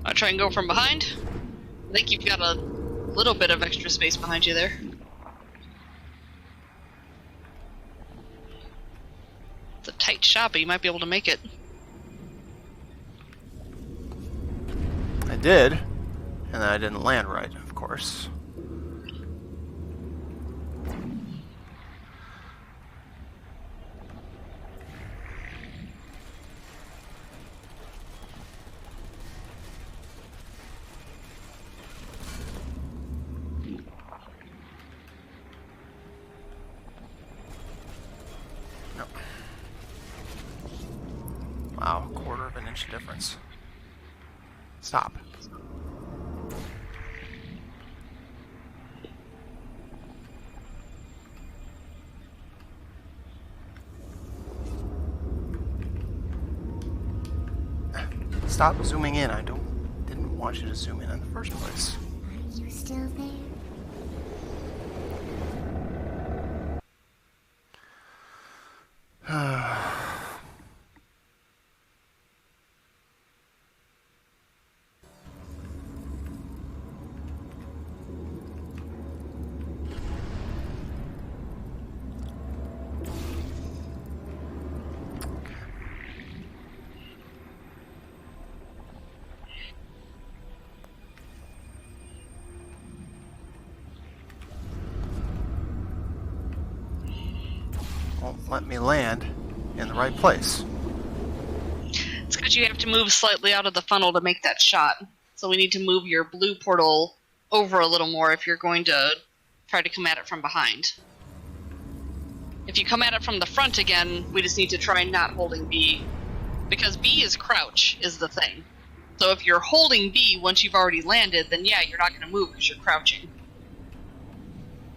I'll try and go from behind. I think you've got a little bit of extra space behind you there. It's a tight shot, but you might be able to make it. I did, and then I didn't land right, of course. No. Wow, quarter of an inch difference. Stop. Stop zooming in. Didn't want you to zoom in the first place. Are you still there? Won't let me land in the right place. It's because you have to move slightly out of the funnel to make that shot. So we need to move your blue portal over a little more if you're going to try to come at it from behind. If you come at it from the front again, we just need to try not holding B. Because B is crouch, is the thing. So if you're holding B once you've already landed, then yeah, you're not going to move because you're crouching.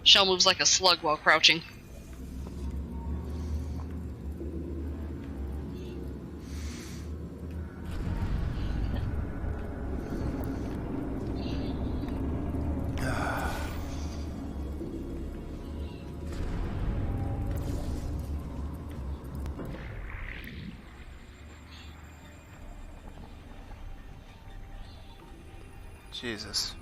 Shell moves like a slug while crouching. Jesus.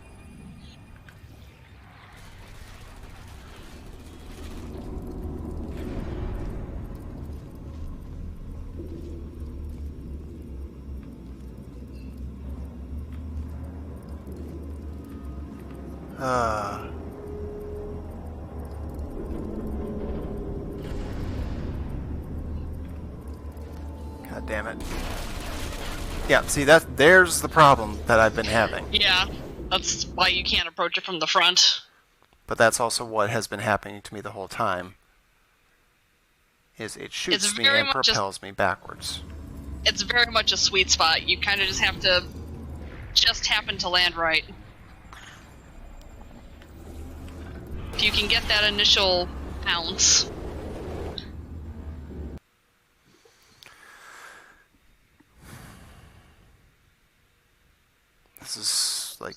God damn it. Yeah, see, there's the problem that I've been having. Yeah, that's why you can't approach it from the front. But that's also what has been happening to me the whole time. Is it shoots me and propels me backwards. It's very much a sweet spot. You kind of just have to just happen to land right. If you can get that initial bounce. This is, like,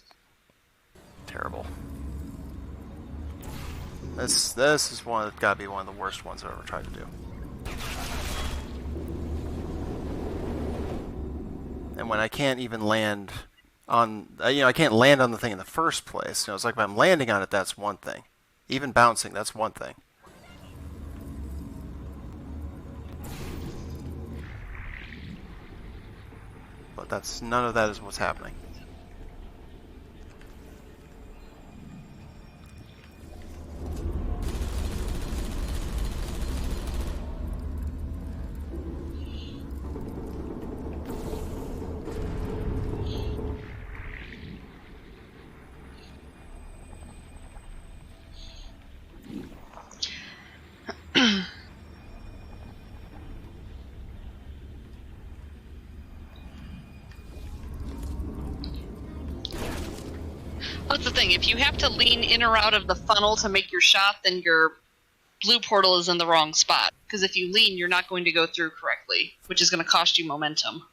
terrible. This is gotta be one of the worst ones I've ever tried to do. And when I can't even land on, I can't land on the thing in the first place. It's like if I'm landing on it, that's one thing. Even bouncing, that's one thing. But none of that is what's happening. That's the thing, if you have to lean in or out of the funnel to make your shot, then your blue portal is in the wrong spot. Because if you lean, you're not going to go through correctly, which is going to cost you momentum.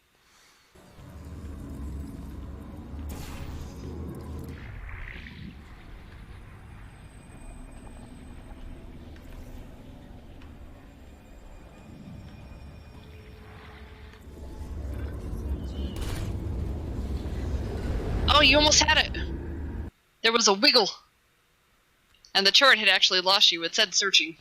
Oh, you almost had it! There was a wiggle. And the turret had actually lost you. It said searching.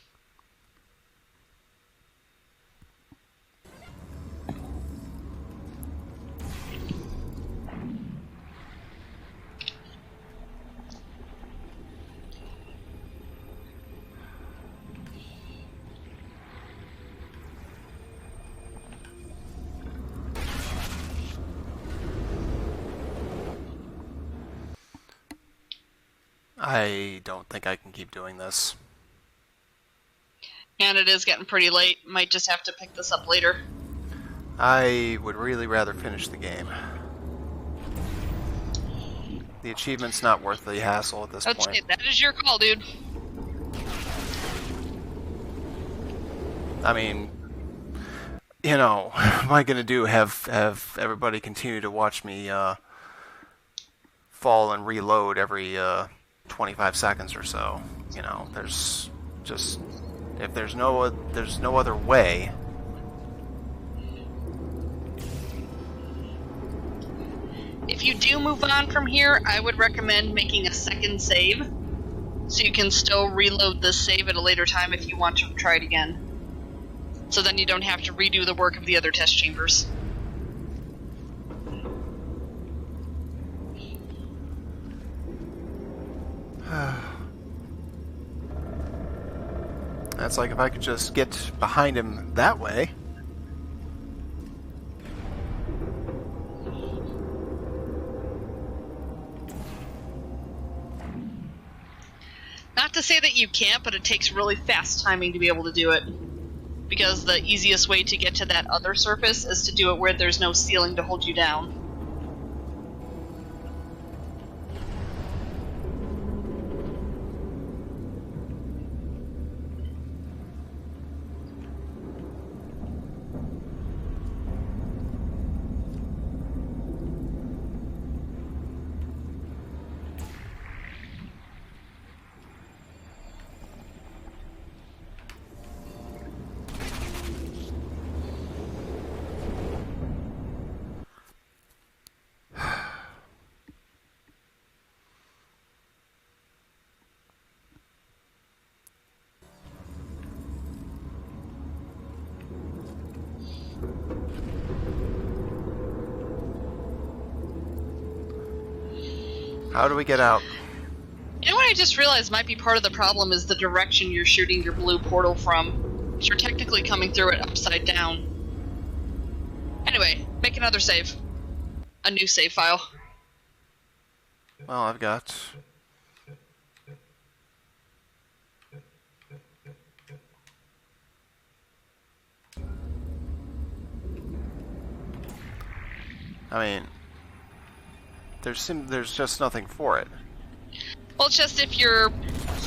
I don't think I can keep doing this. And it is getting pretty late. Might just have to pick this up later. I would really rather finish the game. The achievement's not worth the hassle at this point. That is your call, dude. I mean, you know, what am I gonna do? Have everybody continue to watch me fall and reload every 25 seconds or so? You know, there's just if there's no other way. If you do move on from here, I would recommend making a second save, so you can still reload this save at a later time if you want to try it again. So then you don't have to redo the work of the other test chambers. That's like if I could just get behind him that way. Not to say that you can't, but it takes really fast timing to be able to do it. Because the easiest way to get to that other surface is to do it where there's no ceiling to hold you down. How do we get out? You know what I just realized might be part of the problem is the direction you're shooting your blue portal from. You're technically coming through it upside down. Anyway, make another save. A new save file. Well, I've got... I mean... There's just nothing for it. Well, it's just if you're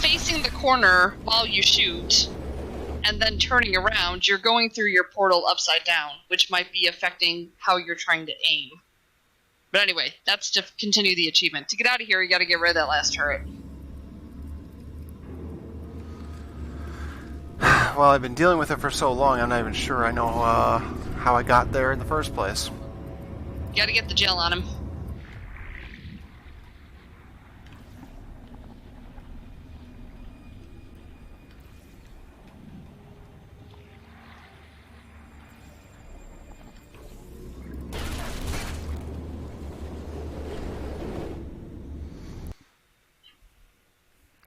facing the corner while you shoot, and then turning around, you're going through your portal upside down, which might be affecting how you're trying to aim. But anyway, that's to continue the achievement. To get out of here, you gotta get rid of that last turret. Well, I've been dealing with it for so long, I'm not even sure I know how I got there in the first place. You gotta get the gel on him.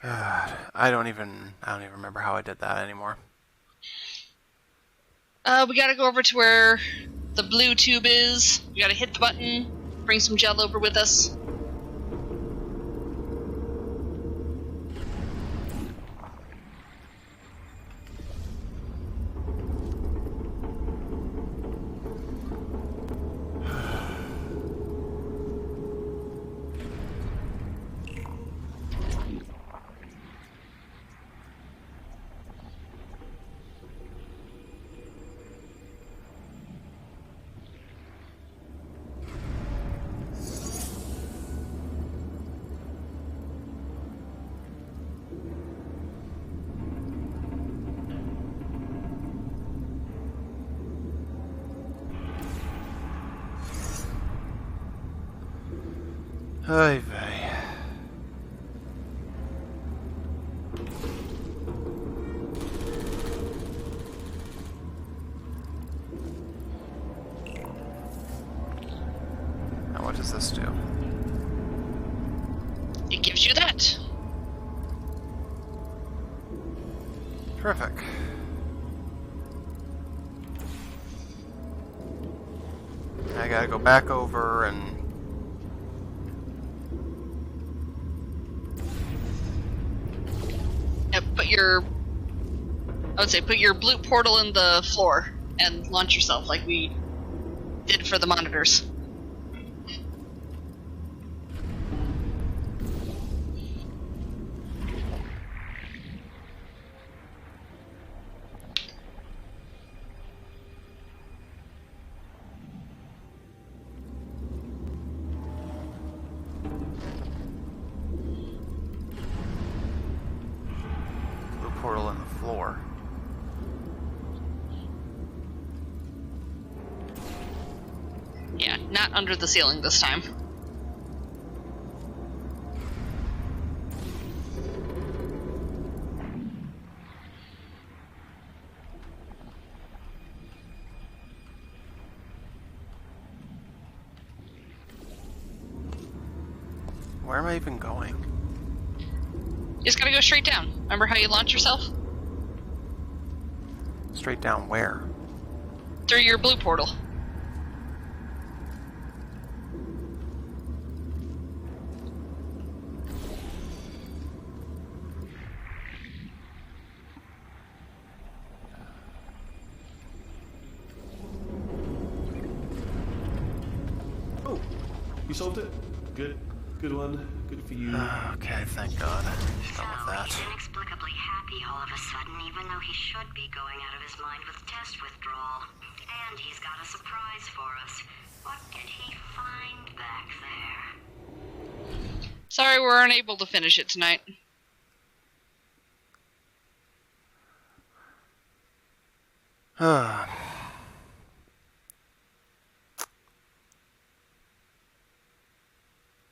God, I don't even remember how I did that anymore. We gotta go over to where the blue tube is. We gotta hit the button, bring some gel over with us. Ay vey. Now what does this do? It gives you that. Terrific. I gotta go back over and... Put your blue portal in the floor and launch yourself like we did for the monitors. Not under the ceiling this time. Where am I even going? You just gotta go straight down. Remember how you launch yourself? Straight down where? Through your blue portal. Oh, you solved it? Good. Good one. Good for you. Okay, thank God. Done with So, that. he's inexplicably happy all of a sudden, even though he should be going out of his mind with test withdrawal. And he's got a surprise for us. What did he find back there? Sorry we're unable to finish it tonight.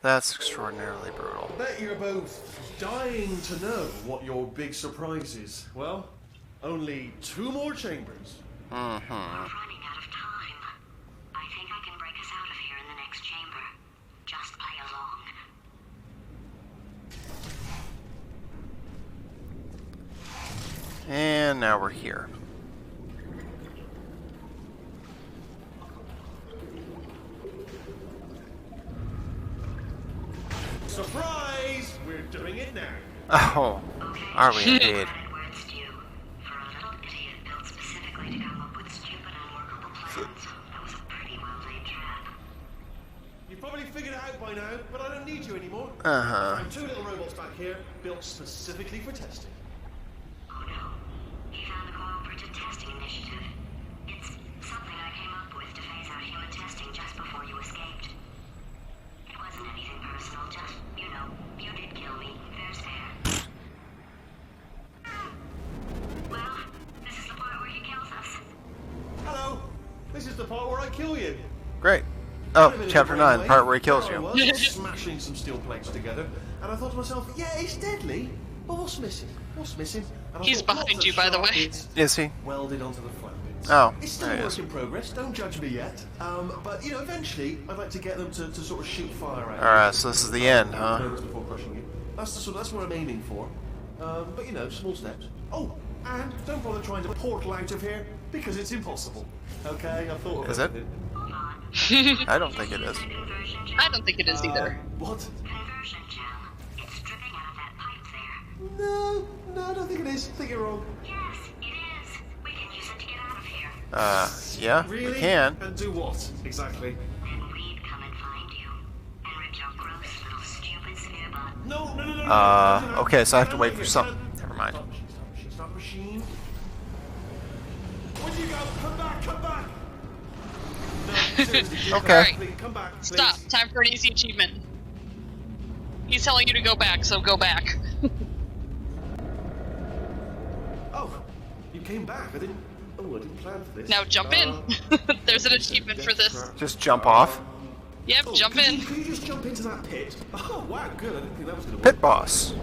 That's extraordinarily brutal. I bet you're both dying to know what your big surprise is. Well, only 2 more chambers. We're running out of time. I think I can break us out of here in the next chamber. Just play along. And now we're here. Surprise! We're doing it now. Oh, are we indeed? Credit where it's due. For a little idiot built specifically to come up with stupid, unworkable plans, that was a pretty well-laid trap. You've probably figured it out by now, but I don't need you anymore. Uh-huh. I'm 2 little robots back here, built specifically for testing. Oh no. He found the Cooperative Testing Initiative. It's something I came up with to phase out human testing just before you escaped. It wasn't anything personal, just, you know, you did kill me. Fair's fair. Well, this is the part where he kills us. Hello! This is the part where I kill you. Great. Oh, chapter 9, the part where he kills There I you. was, smashing some steel plates together, and I thought to myself, yeah, it's deadly, but what's missing? What's missing? And I He's thought, behind lots you, of by the sharp way. bits Is he? welded onto the flat bits. Oh, It's still there a he work is. in progress, don't judge me yet. But, you know, eventually, I'd like to get them to sort of shoot fire at you. Alright, so this is the end, huh? Moments before crushing you. That's what I'm aiming for. But, you know, small steps. Oh, and don't bother trying to portal out of here, because it's impossible. Okay, I thought of Is it? I don't think it is. Conversion gel. I don't think it is either. What? Conversion gel. It's dripping out of that pipe there. No, I don't think it is. I think you're wrong. Yes, it is. We can use it to get out of here. Yeah, Really? we can. And do what, exactly? Then we'd come and find you. And rip your gross little stupid sphere bot. No. Okay, so I have to Stand wait right for here. something. Stand- Never mind. She's not a machine. Where'd you go? Come back! No, seriously, please, Okay. please, come back, please. Stop. Time for an easy achievement. He's telling you to go back, so go back. Oh, you came back. I didn't plan for this. Now jump in. There's an achievement for this. Just jump off. Yep, Oh, jump could in. You just jump into that pit? Oh, wow, good. I didn't think that was going to work. Pit boss.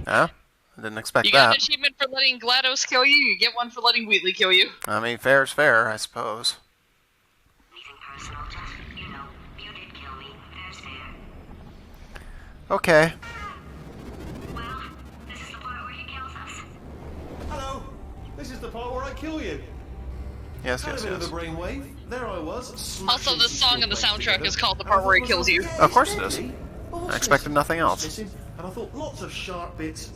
Huh? I didn't expect You got an that. achievement for letting GLaDOS kill you, you get one for letting Wheatley kill you. I mean, fair's fair, I suppose. Anything personal, just, you know, you did kill me. Fair's fair. Okay. Well, this is the part where he kills us. Hello. This is the part where I kill you. Yes, Had yes, a bit yes. of a brainwave. There I was. Also, smashing this some song in the steel plates soundtrack together, is called The and Part I Where He thought Kills to You. myself, Of course it's it is. deadly, but what's I expected missing? nothing What's else. missing? And I thought lots of sharp bits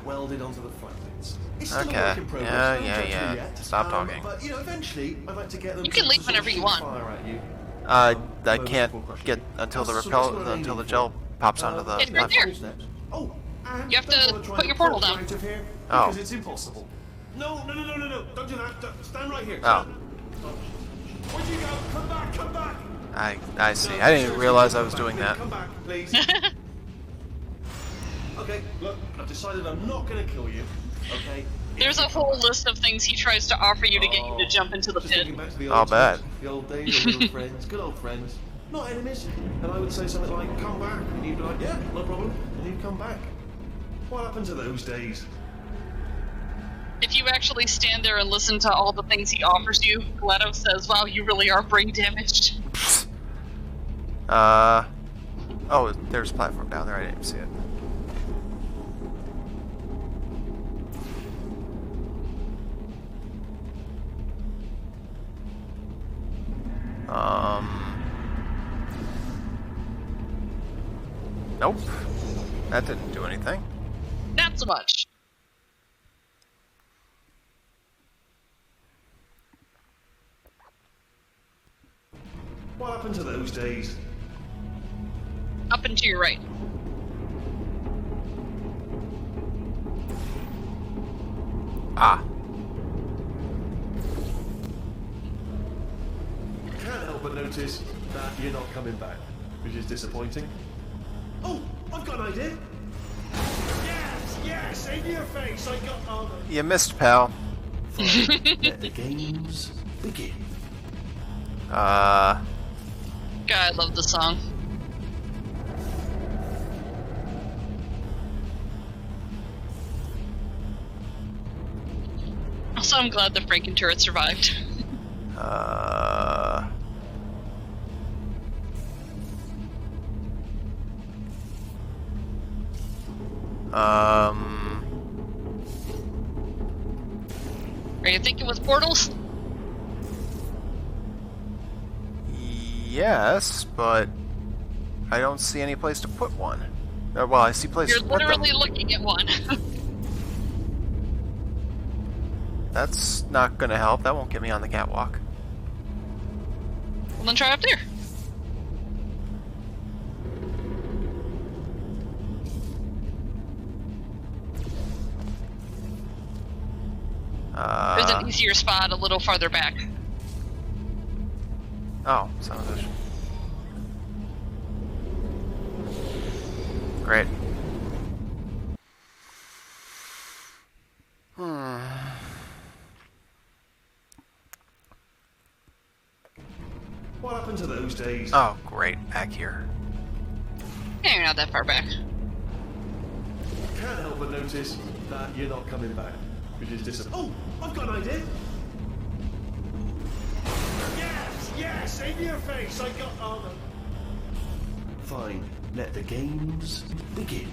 welded onto the flat bits. It's still Okay. a work in progress. Yeah, Don't yeah, judge me yeah. yet. Stop talking. But you know, eventually, I'd like to get them. You can to leave sort of whenever you shoot want. Fire at you. I Moments can't before crushing get you. until the That's repel what I'm until the aiming gel for. pops onto the It's right platform. there. Steps. Oh, and You have don't to bother trying put to your portal portal down. out of here, Oh. because it's impossible. No, don't do that. Stand right here. Oh. Where'd you go? Come back. I see. I didn't even realize I was doing that. Come back, please. Okay, look, I've decided I'm not going to kill you. Okay, There's a whole list of things he tries to offer you to get you to jump into the Just pit. thinking back to the I'll old bet. times, the old days, the little friends, good old friends, not enemies. And I would say something like, "Come back," and you'd be like, "Yeah, no problem," and you'd come back. What happened to those days? If you actually stand there and listen to all the things he offers you, GLaDOS says, "Wow, you really are brain damaged." Oh, there's a platform down there. I didn't see it. Nope. That didn't do anything. Not so much. What happened to those days? Up and to your right. Ah. Can't help but notice that you're not coming back, which is disappointing. Oh, I've got an idea. Yes, in your face, I got armor. You missed, pal. Fine, let the games begin. God, I love the song. Also, I'm glad the Franken Turret survived. Are you thinking with portals? Yes, but I don't see any place to put one. Well, I see places You're to put them. literally looking at one. That's not gonna help. That won't get me on the catwalk. Well, then try up there. There's an easier spot a little farther back. Oh, son of a bitch. Great. What happened to those days? Oh, great. Back here. Yeah, you're not that far back. Can't help but notice that you're not coming back, which is disappointing. Oh, I've got an idea. Yes, in your face, I got armor. Fine, let the games begin.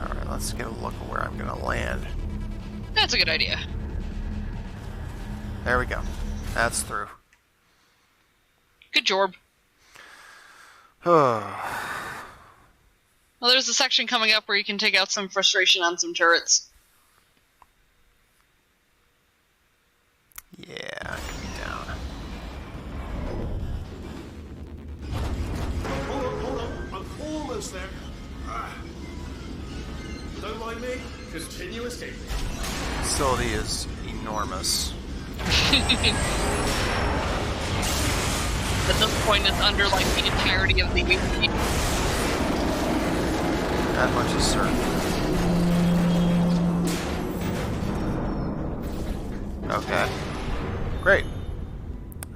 Alright, let's get a look at where I'm gonna land. That's a good idea. There we go. That's through. Good job. Oh. Well, there's a section coming up where you can take out some frustration on some turrets. Yeah, I can be down. Hold on, I'm almost there. Don't mind me, continue escaping. Facility is enormous. At this point, it's under like the entirety of the UP. That much is certain. Okay. Great.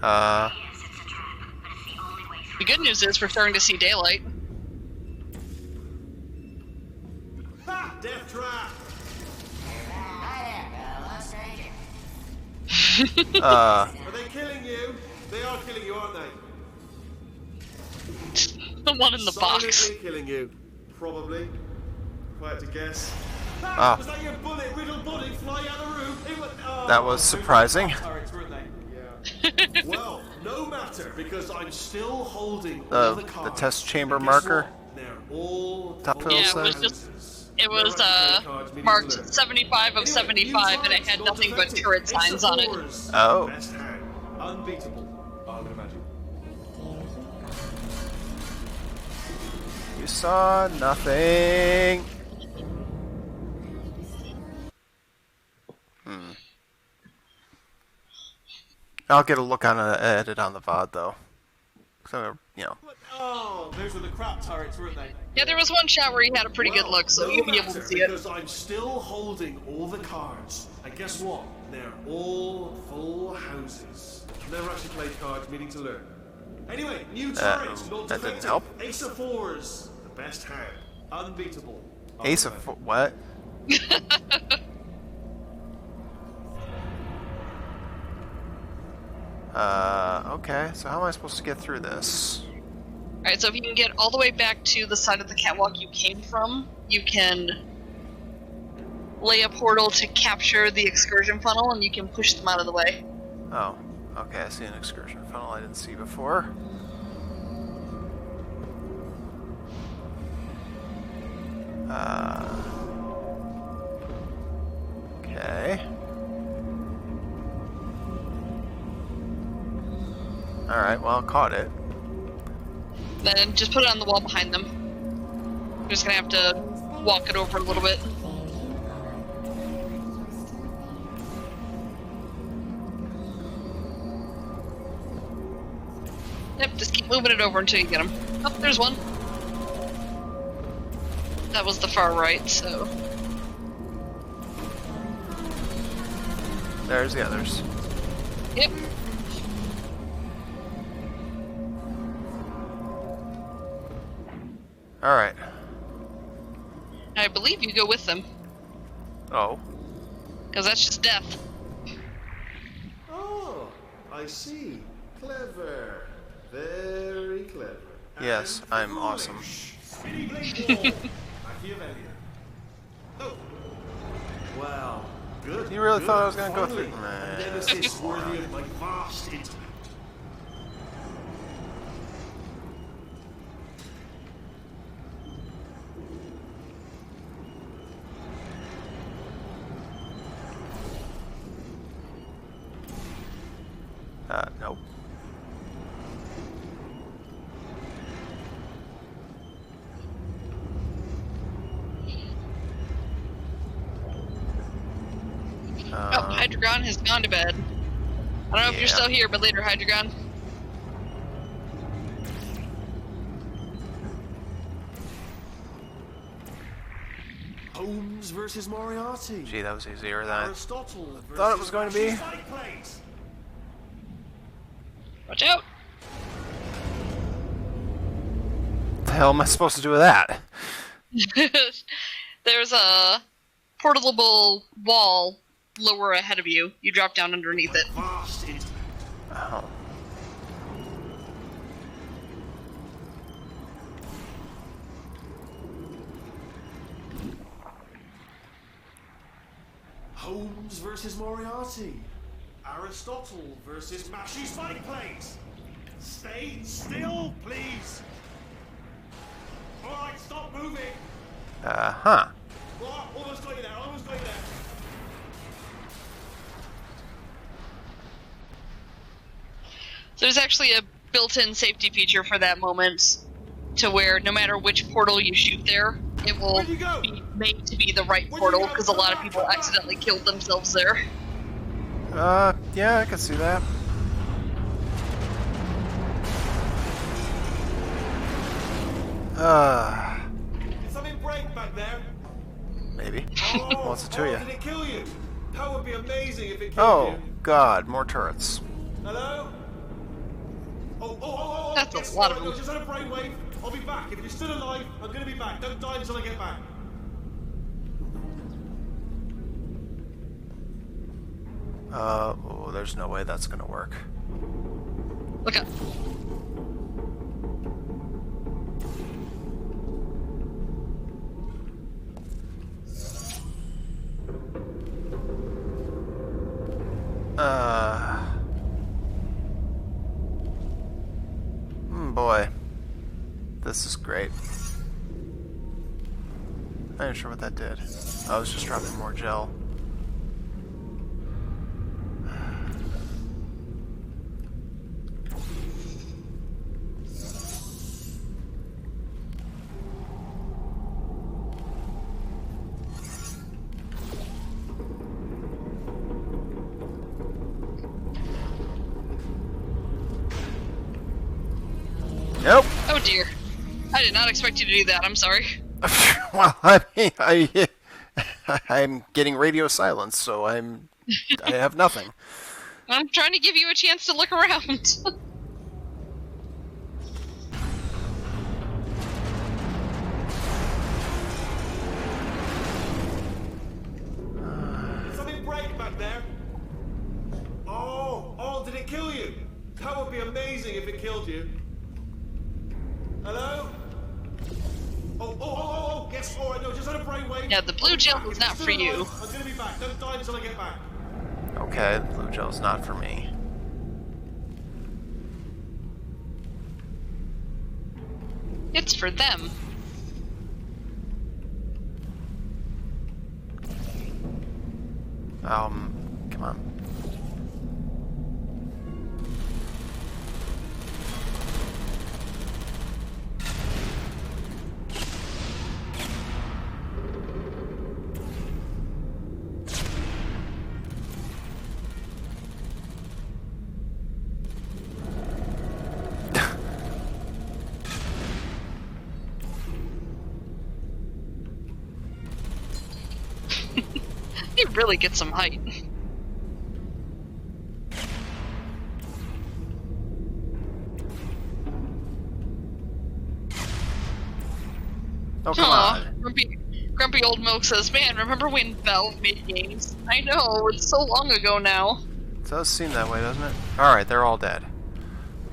The good news is we're starting to see daylight. Ha! Death trap! Are they killing you? They are killing you, aren't they? The one in the box. Silently killing you. Probably. If I had to guess. Ah. Was that your bullet riddled body flying out the room? It was, That was surprising. Yeah. Well, no matter, because I'm still holding The test chamber marker. They're all Top fill Yeah, it says. was just it was marked 75 of 75 and it had nothing but turret signs on it. Oh. Best hand. Unbeatable, I would imagine. You saw nothing. I'll get a look on the edit on the VOD though. So, you know. Oh, those were the crap turrets, weren't they? Yeah, there was one shot where he had a pretty good look, so no you'll be able to matter, see it. because I'm still holding all the cards. And guess what? They're all full houses. Never actually played cards, meaning to learn. Anyway, new turrets, not that didn't defective. help. Ace of fours, the best hand. Unbeatable. Ace of what? Okay, so how am I supposed to get through this? Alright, so if you can get all the way back to the side of the catwalk you came from, you can lay a portal to capture the excursion funnel, and you can push them out of the way. Oh, okay, I see an excursion funnel I didn't see before. Okay. Alright, well, caught it. Then just put it on the wall behind them. You're just gonna have to walk it over a little bit. Yep, just keep moving it over until you get them. Oh, there's one. That was the far right, so... There's the others. Yep. Alright. I believe you go with them, Oh. because that's just death. Oh, I see. Clever. Very clever. Yes, And I'm awesome. foolish. Spinny blade wall. Machiavellian. Oh. Well, good. You really good. thought I was gonna go Finally, through- a nemesis worthy of my vast intellect. Nope. Oh, Hydreigon has gone to bed. I don't know if you're Yeah. still here, but later, Hydreigon. Holmes versus Moriarty. Gee, that was easier than I Aristotle thought it was going to be. Cyclades. Watch out! What the hell am I supposed to do with that? There's a portable wall lower ahead of you. You drop down underneath it. Vast intellect. Oh. Holmes versus Moriarty. Aristotle versus Mashy Cyclades. Stay still, please. Alright, stop moving. Huh. Well, almost got you there, almost got you there. So there's actually a built-in safety feature for that moment, to where no matter which portal you shoot there, it will Where'd you go? be made to be the right Where'd you portal, go? because a lot of people accidentally killed themselves there. Yeah, I can see that. Did something break back there? Maybe. Oh, What's it to you? Did it kill you? That would be amazing if it killed Oh, you. God, more turrets. Hello? Oh. That's a yes, lot of no, them. just had a brainwave. I'll be back. If you're still alive, I'm gonna be back. Don't die until I get back. Oh, there's no way that's gonna work. Look up. Boy. This is great. I ain't sure what that did. I was just dropping more gel. Nope. Oh dear. I did not expect you to do that. I'm sorry. Well, I mean, I'm getting radio silence, so I have nothing. I'm trying to give you a chance to look around. Something break back there. Oh, did it kill you? That would be amazing if it killed you. Hello? Oh, yes, alright, no, just had a brainwave. Yeah, the blue gel is not for you. I'm gonna be back, don't die until I get back. Okay, the blue gel's not for me. It's for them. Come on. You really get some height. Oh, come Aw, on. grumpy old Milk says, "Man, remember when Valve made games? I know, it's so long ago now." It does seem that way, doesn't it? Alright, they're all dead.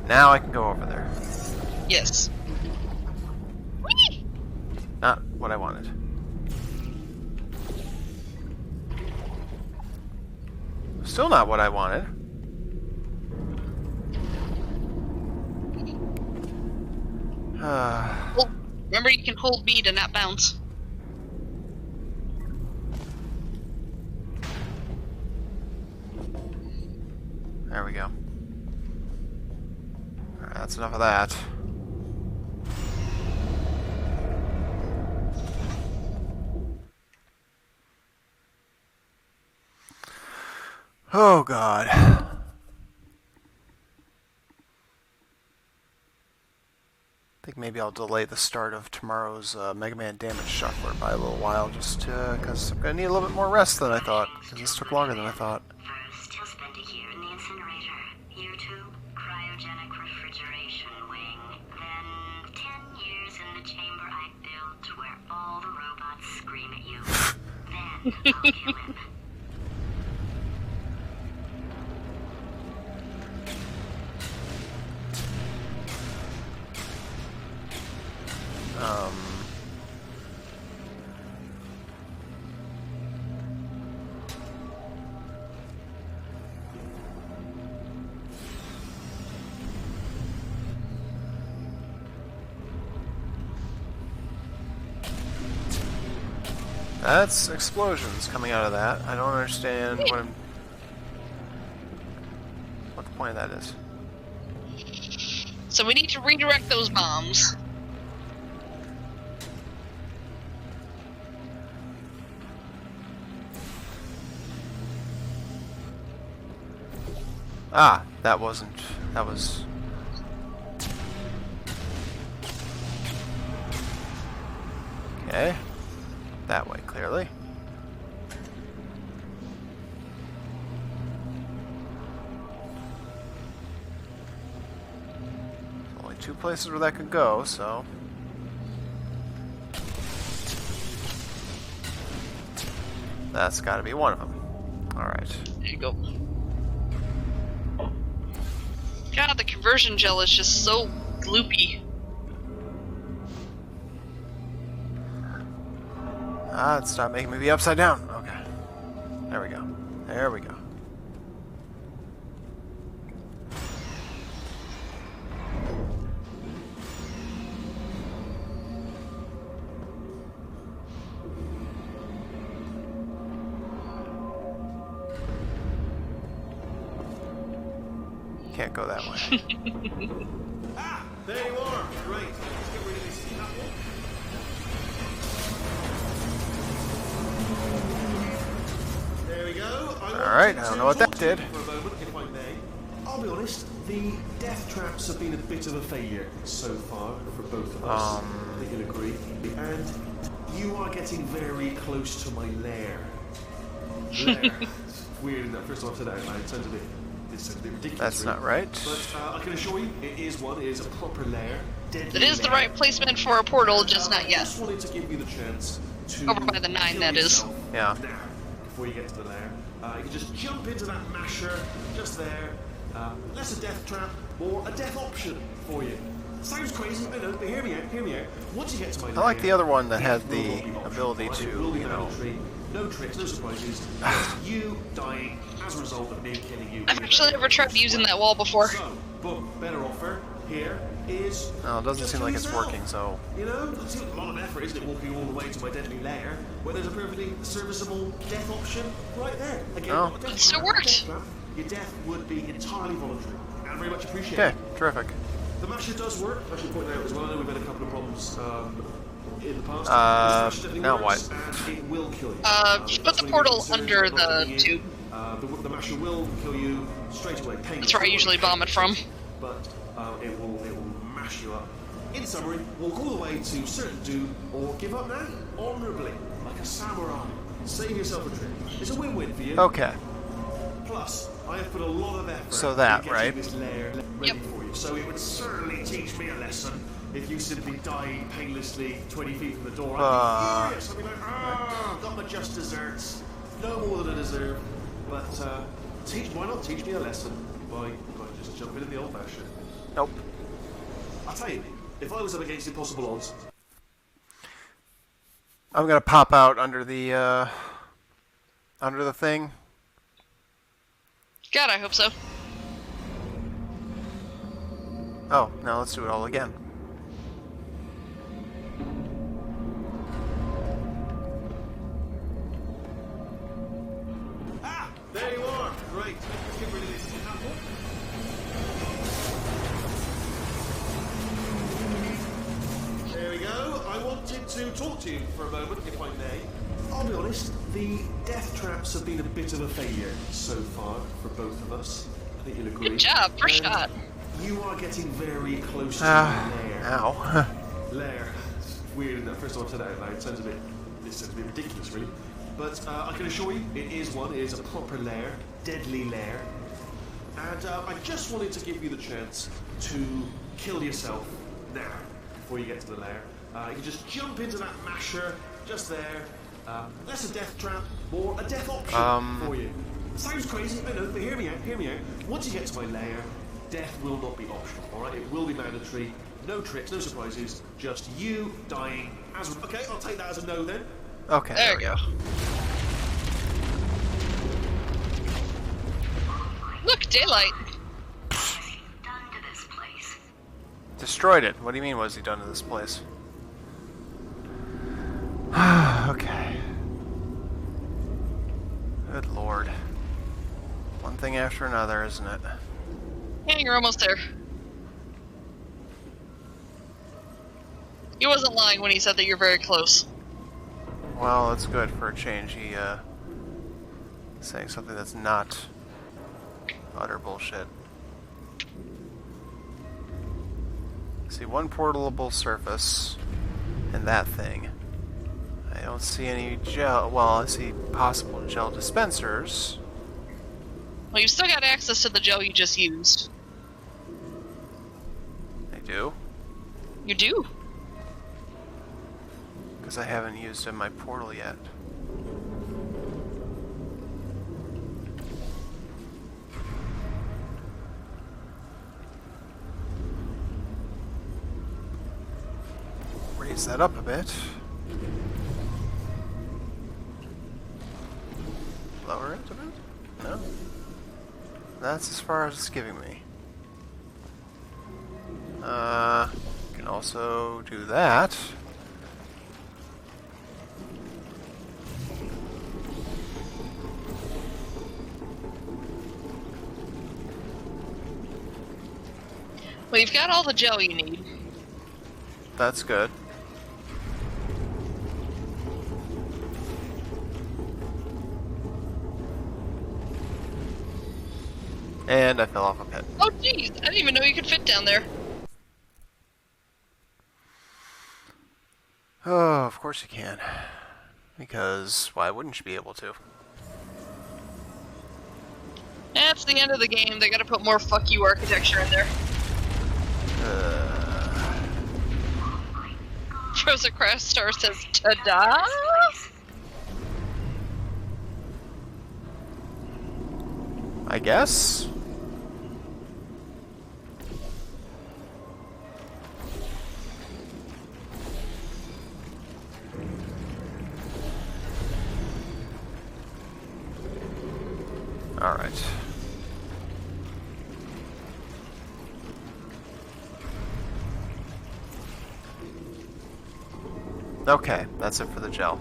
Now I can go over there. Yes. Whee! Not what I wanted. Still not what I wanted. Well, remember you can hold B to not bounce. There we go. Alright, that's enough of that. Oh god. I think maybe I'll delay the start of tomorrow's Mega Man damage shuffler by a little while, just because I'm going to need a little bit more rest than I thought, because this took longer than I thought. First, he'll spend a year in the incinerator. Year 2, cryogenic refrigeration wing. Then 10 years in the chamber I built where all the robots scream at you. Then I'll kill him. That's explosions coming out of that. I don't understand what the point of that is. So we need to redirect those bombs. Ah, that wasn't... that was... Okay. That way, clearly. There's only 2 places where that could go, so... That's gotta be one of them. Alright. There you go. God, the conversion gel is just so gloopy. Ah, stop making me be upside down. Okay. There we go. There we go. Can't go that way. Ah, there you are. Great. Let's get rid of this apple. There we go. Alright, I don't know what that did. For a moment, if I may. I'll be honest, the death traps have been a bit of a failure so far for both of us. I think you'll agree. And you are getting very close to my lair. Lair. It's weird, isn't it? First time I've said that out loud. It sounds a bit ridiculous. That's really. not right. But I can assure you, it is one. It is a proper lair. It is the right placement for a portal, just not I yet. just wanted to give you the chance to Over by the 9, kill that is. yourself Yeah. There, before you get to the lair. You can just jump into that masher, just there. Less a death trap, or a death option for you. Sounds crazy, I know, but hear me out. Once you get to my lair, I like the other one that had death the will not be optional, ability right? to, It will be you know... mandatory. No tricks, no surprises. Just you dying as a result of me killing you. I've actually never tried using that wall before. So, boom, better offer here is. No, it doesn't just seem kill like it's yourself. working, so... You know, it seems a lot of effort, isn't it, walking all the way to my deadly lair, where there's a perfectly serviceable death option right there. Again, Oh. not a death It still trap, worked. death trap. Your death would be entirely voluntary, and very much appreciated. Okay, terrific. The masher does work, I should point out as well. I know we've had a couple of problems in the past. This definitely now works, what? And it will kill you. Put That's the when you portal consider under not letting the in. tube. The masher will kill you straight away. That's where I usually bomb it from. But it will mash you up. In summary, walk all the way to certain doom, or give up now, honourably, like a samurai. Save yourself a trip. It's a win-win for you. Okay. Plus, I have put a lot of effort So that, into getting right? this lair ready for you. So it would certainly teach me a lesson if you simply died painlessly 20 feet from the door. I'd be furious. I'd be like, got my just desserts. No more than I deserve. But why not teach me a lesson by just jumping in the old fashioned? Nope. I'll tell you, if I was up against impossible odds, I'm gonna pop out under the thing. God, I hope so. Oh, now let's do it all again. there you are. Great. Let's get rid of this apple. There we go. I wanted to talk to you for a moment, if I may. I'll be honest, the death traps have been a bit of a failure so far for both of us. I think you'll agree. Good job, first And shot. You are getting very close to my lair. Ow. Lair. It's weird, isn't it? First time I've said that out loud. It sounds a bit ridiculous, really. But I can assure you, it is one. It is a proper lair, deadly lair. And I just wanted to give you the chance to kill yourself now, before you get to the lair. You can just jump into that masher, just there. Less a death trap, or a death option for you. Sounds crazy, I know, but hear me out. Once you get to my lair, death will not be optional, alright? It will be mandatory. No tricks, no surprises, just you dying as... Okay, I'll take that as a no then. Okay. There you go. Look, daylight. Done to this place. Destroyed it. What do you mean, what has he done to this place? Okay. Good lord. One thing after another, isn't it? Yeah, you're almost there. He wasn't lying when he said that you're very close. Well, that's good for a change. He, saying something that's not utter bullshit. See, one portable surface, and that thing. I don't see any gel. Well, I see possible gel dispensers. Well, you've still got access to the gel you just used. I do, You do. because I haven't used in my portal yet. Raise that up a bit. Lower it a bit? No. That's as far as it's giving me. Can also do that. Well, you've got all the gel you need. That's good. And I fell off a pit. Oh jeez, I didn't even know you could fit down there. Oh, of course you can. Because why wouldn't you be able to? That's the end of the game. They gotta put more fuck you architecture in there. Frozen Crash Star says, ta-da! I guess? Alright. Okay, that's it for the gel.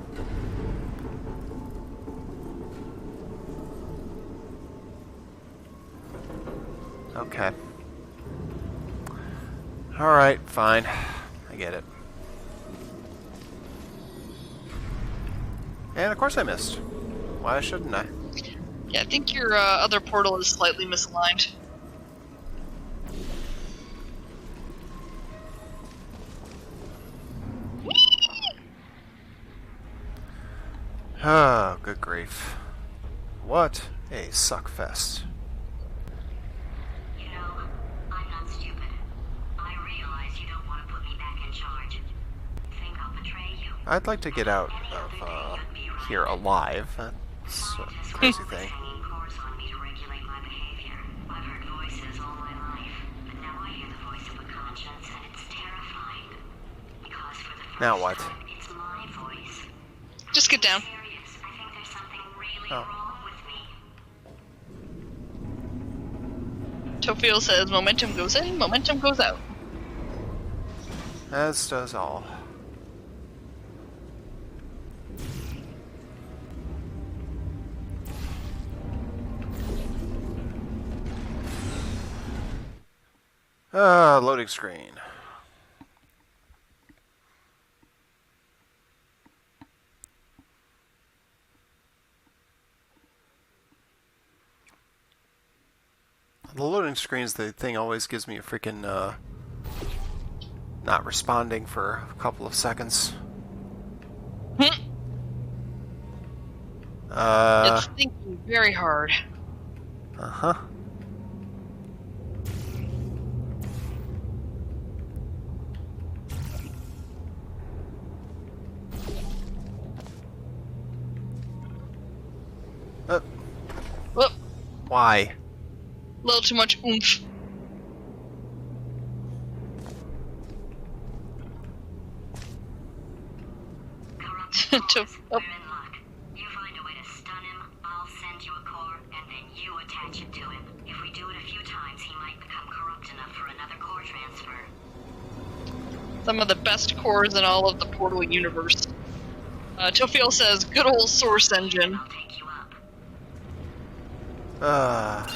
Okay. Alright, fine. I get it. And of course I missed. Why shouldn't I? Yeah, I think your other portal is slightly misaligned. Oh, good grief. What a suckfest. You know, I'm not stupid. I realize you don't want to put me back in charge. Think I'll betray you? I'd like to get out of here alive. That's a crazy thing. Hanging course on me to regulate my behavior. I've heard voices all my life, but now I hear the voice of a conscience, and it's terrifying. Because for the first Now what? time, it's my voice. Just get down. Serious. I think there's something really Oh. wrong with me. Tofio says, momentum goes in, momentum goes out. As does all. Loading screen. The loading screen's the thing always gives me a freaking, not responding for a couple of seconds. It's thinking very hard. Uh-huh. Whoop, Why? a little too much oomph. We're in luck. You find a way to stun him, I'll send you a core, and then you attach it to him. If we do it a few times, he might become corrupt enough for another core transfer. Some of the best cores in all of the Portal universe. Tofio says, good old Source Engine. I'll take you up. Look,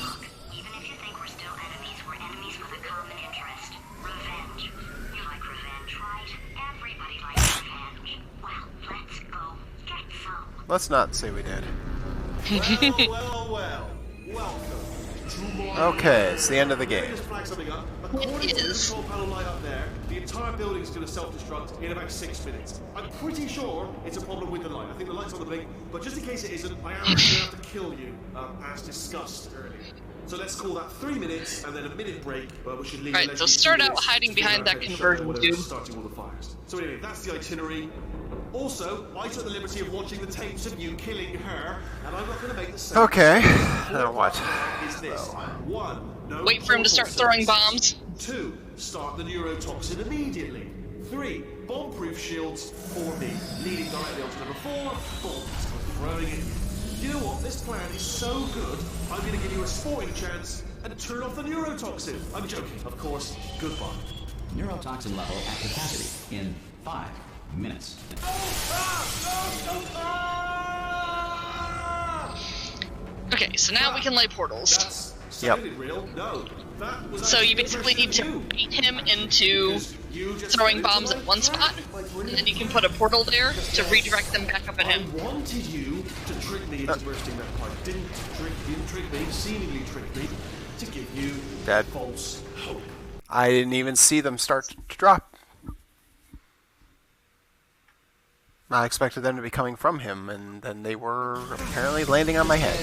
even if you think we're still enemies, we're enemies with a common interest. Revenge. You like revenge, right? Everybody likes revenge. Well, let's go get some. Let's not say we did. Well. Welcome. Okay, it's the end of the game. Just flag something up. According to the is. control panel light up there, the entire building is going to self-destruct in about 6 minutes. I'm pretty sure it's a problem with the light. I think the light's on the blink, but just in case it isn't, I am going to have to kill you, as discussed earlier. So let's call that 3 minutes and then a minute break, we should leave. Right, so start out hiding behind that conversion tube. Starting all the fires. So anyway, that's the itinerary. Also, I took the liberty of watching the tapes of you killing her, and I'm not going to make the same. Okay. What? Is this. 1. No Wait for him to start portal throwing services. bombs. 2. Start the neurotoxin immediately. 3. Bomb-proof shields for me. Leading directly onto number 4. Bombs. Throwing it. You know what? This plan is so good, I'm going to give you a sporting chance and turn off the neurotoxin. I'm joking, of course. Goodbye. Neurotoxin level at capacity in 5 minutes. Okay, so now we can lay portals. That's sounded real. No. That was So you actually basically need to you. bait him into Because you just throwing fell bombs into at my one spot, trap. and then you can put a portal there to redirect them back up at I him. wanted you to trick me into bursting that pipe. Didn't trick me, seemingly trick me, to give you Dad. false hope. I didn't even see them start to drop. I expected them to be coming from him, and then they were apparently landing on my head.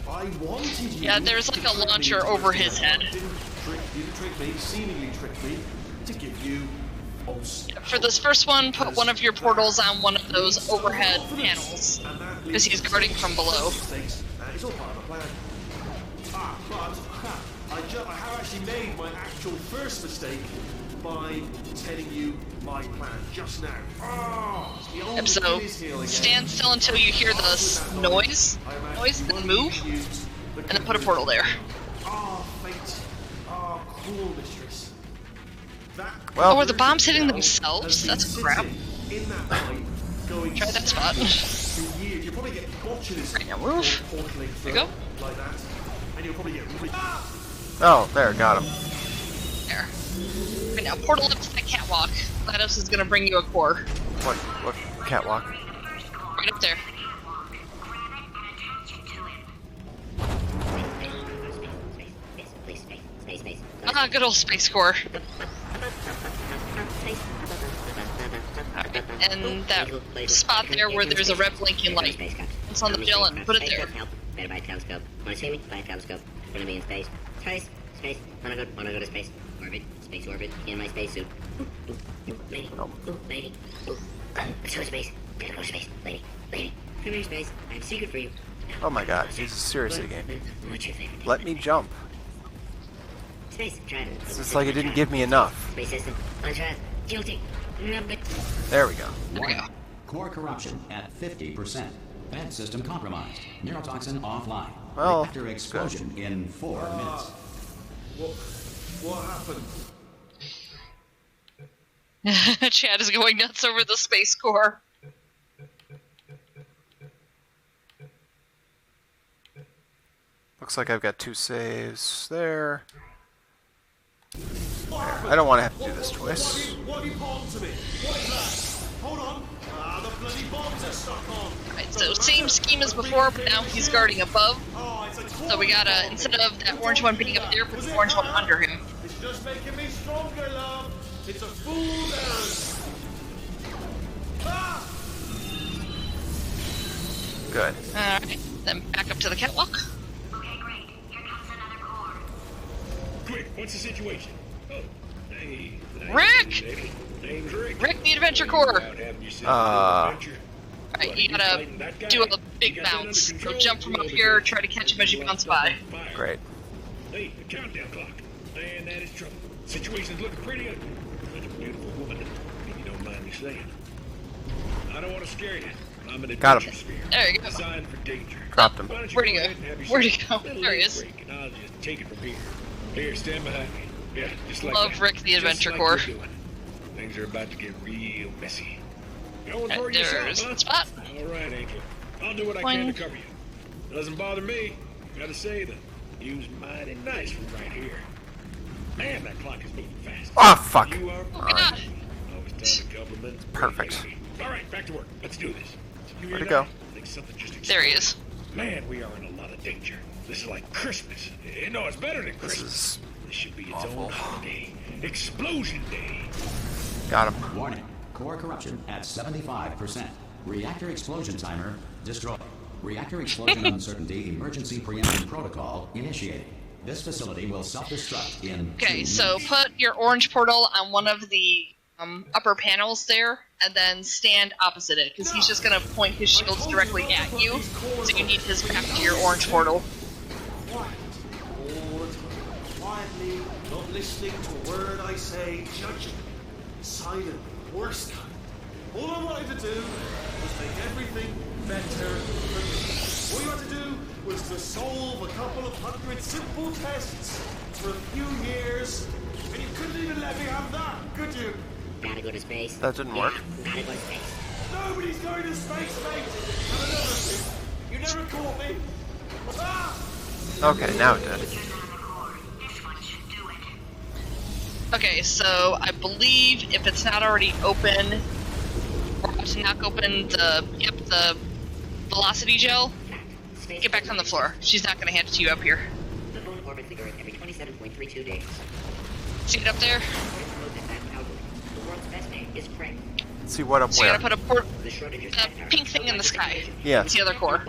I wanted you. Yeah, there's like a launcher over his head. Didn't trick me, seemingly trick me, to give you false. For this first one, put one of your portals on one of those overhead panels, because he's guarding from below. It's all part of the plan. But I have actually made my actual first mistake by telling you my plan just now. Yep, so stand still until you hear the noise, then move, and then put a portal there. Fate. Cruel mistress. Well, Oh, are the bombs hitting themselves? That's crap. In that pipe, going Try that spot. for years. You'll probably get botches. Right, now move. Portaling There you go. like that, and you'll probably get. oh, there, got him. There. Right now, portal up to that catwalk. GLaDOS is gonna bring you a core. What catwalk? Right up there. Ah, good old space core. Alright, and that spot there where there's a red blinking light. It's on the villain. Put it there. Better buy a telescope. Wanna see me? Buy a telescope. Wanna be in space. Space. Wanna go to space. Orbit. Space orbit. In my spacesuit. Lady. Lady. Let's go to space. Gotta go to space. Lady. Come here, space. I have a secret for you. Oh my god, this is seriously a game. What's your favorite? Let me jump. Space. Try it. It's just like it didn't give me enough. Space system. On track. Guilty. There we go. There we go. Core corruption at 50%. Vent system compromised. Neurotoxin offline. Well, Reactor explosion in 4 minutes. What happened? Chad is going nuts over the space core. Looks like I've got 2 saves there. I don't want to have to do this twice. What have you bombed to me? What is that? Hold on. The bloody bombs are stuck on. Right, so same scheme as before, but now he's guarding above. It's a So we gotta, instead of that orange one being up there, put the orange one under him. It's just making me stronger, love. It's a fool's errand. Good. Alright, then back up to the catwalk. Okay, great. Here comes another core. Quick, what's the situation? Oh, hey. Rick! Name's Rick. Rick, the adventure core! Alright, you gotta do a big bounce. So jump from up here, try to catch him as you bounce by. Great. Hey, the countdown clock. Man, that is trouble. Situation's looking pretty ugly. Such a beautiful woman, if you don't mind me saying. I don't want to scare you. I'm an Got him. adventure sphere. There you go. Designed for danger. Dropped him. Why don't you Where'd he go? ahead and have yourself Where'd he a go? little There he is. break, and I'll just take it from here. Here, stand behind me. Yeah, just like Love that. Rick the Adventure Just like Corps. you're doing. Things are about to get real messy. Going Right, for it there's yourself, huh? the spot. All right, Angel. I'll do what I can to cover you. Doesn't bother me. Gotta say, the view's mighty nice from right here. Man, that clock is moving fast. Oh, fuck. You are Oh, God. always tell the compliments. Perfect. All right, back to work. Let's do this. Where'd it go? I think something just There he is. Man, we are in a lot of danger. This is like Christmas. No, it's better than This Christmas. is This should be its awful. own holiday. Explosion Day. Got him. Warning. Core corruption at 75%. Reactor explosion timer destroyed. Reactor explosion uncertainty emergency preemption protocol initiated. This facility will self-destruct in 2 Okay, so minutes. put your orange portal on one of the upper panels there, and then stand opposite it, because he's just gonna point his shields directly at you, so you need his back to your orange portal. Quiet. All the time. Quietly, not listening to a word I say, judging. Silently, worst kind. All I wanted to do was make everything better for me. All you had to do was to solve a couple of 100 simple tests for a few years, and you couldn't even let me have that, could you? Gotta go to space. That didn't work. Gotta go to space. Nobody's going to space, mate! And another thing, you never caught me. Okay, now it did. Okay, so I believe if it's not already open, we're about to knock open the velocity gel. Space Get back on the floor. She's not gonna hand it to you up here. The moon orbits the Earth every 27.32 days. See it up there? The world's best name is Craig. See what up So you where? gotta put The Schrodinger's a pink thing in the sky. Yes. It's the other core.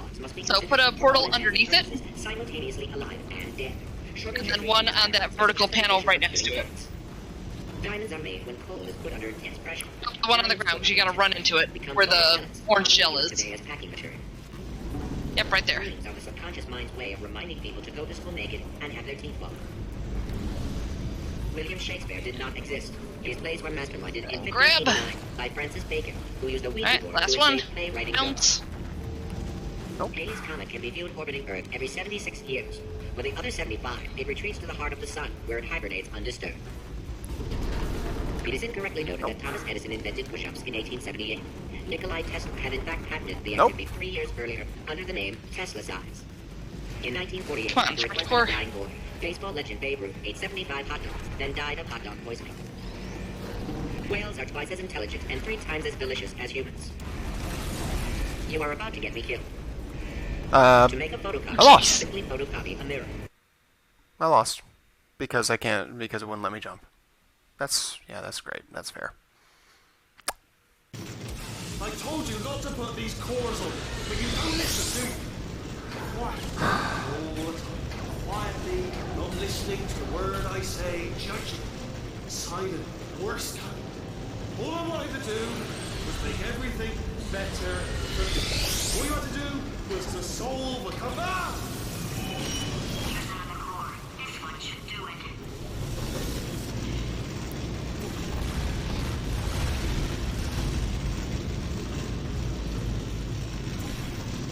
So put a portal underneath it, simultaneously alive and dead. and then one on that vertical panel right next to it. Diamonds are made when coal is put under intense pressure. The one on the ground, because you gotta run into it, where the orange gel is. Today as packing material. Yep, right there. Dreams are the subconscious mind's way of reminding people to go to school naked and have their teeth blown. William Shakespeare did not exist. His plays were masterminded in 1589 by Francis Bacon, who used a Ouija board last to one. enslave playwriting Bounce. Nope. Halley's Comet can be viewed orbiting Earth every 76 years. For the other 75, it retreats to the heart of the sun, where it hibernates undisturbed. It is incorrectly noted that Thomas Edison invented push-ups in 1878. Nikolai Tesla had in fact patented the activity 3 years earlier under the name Tesla size. In 1948, Come on, after a hardcore. dying boy, baseball legend Babe Ruth ate 75 hot dogs, then died of hot dog poisoning. Whales are twice as intelligent and 3 times as delicious as humans. You are about to get me killed. To make a photocopy, I lost. simply photocopy a mirror. I lost because I can't, because it wouldn't let me jump. That's great. That's fair. I told you not to put these cores on, but you don't listen, do you? Quiet. All the time. Quietly, not listening to the word I say, judging. Silent, worst kind. All I wanted to do was make everything better for me. All you had to do was to solve a couple. Ah! Here's another core. This one should do it.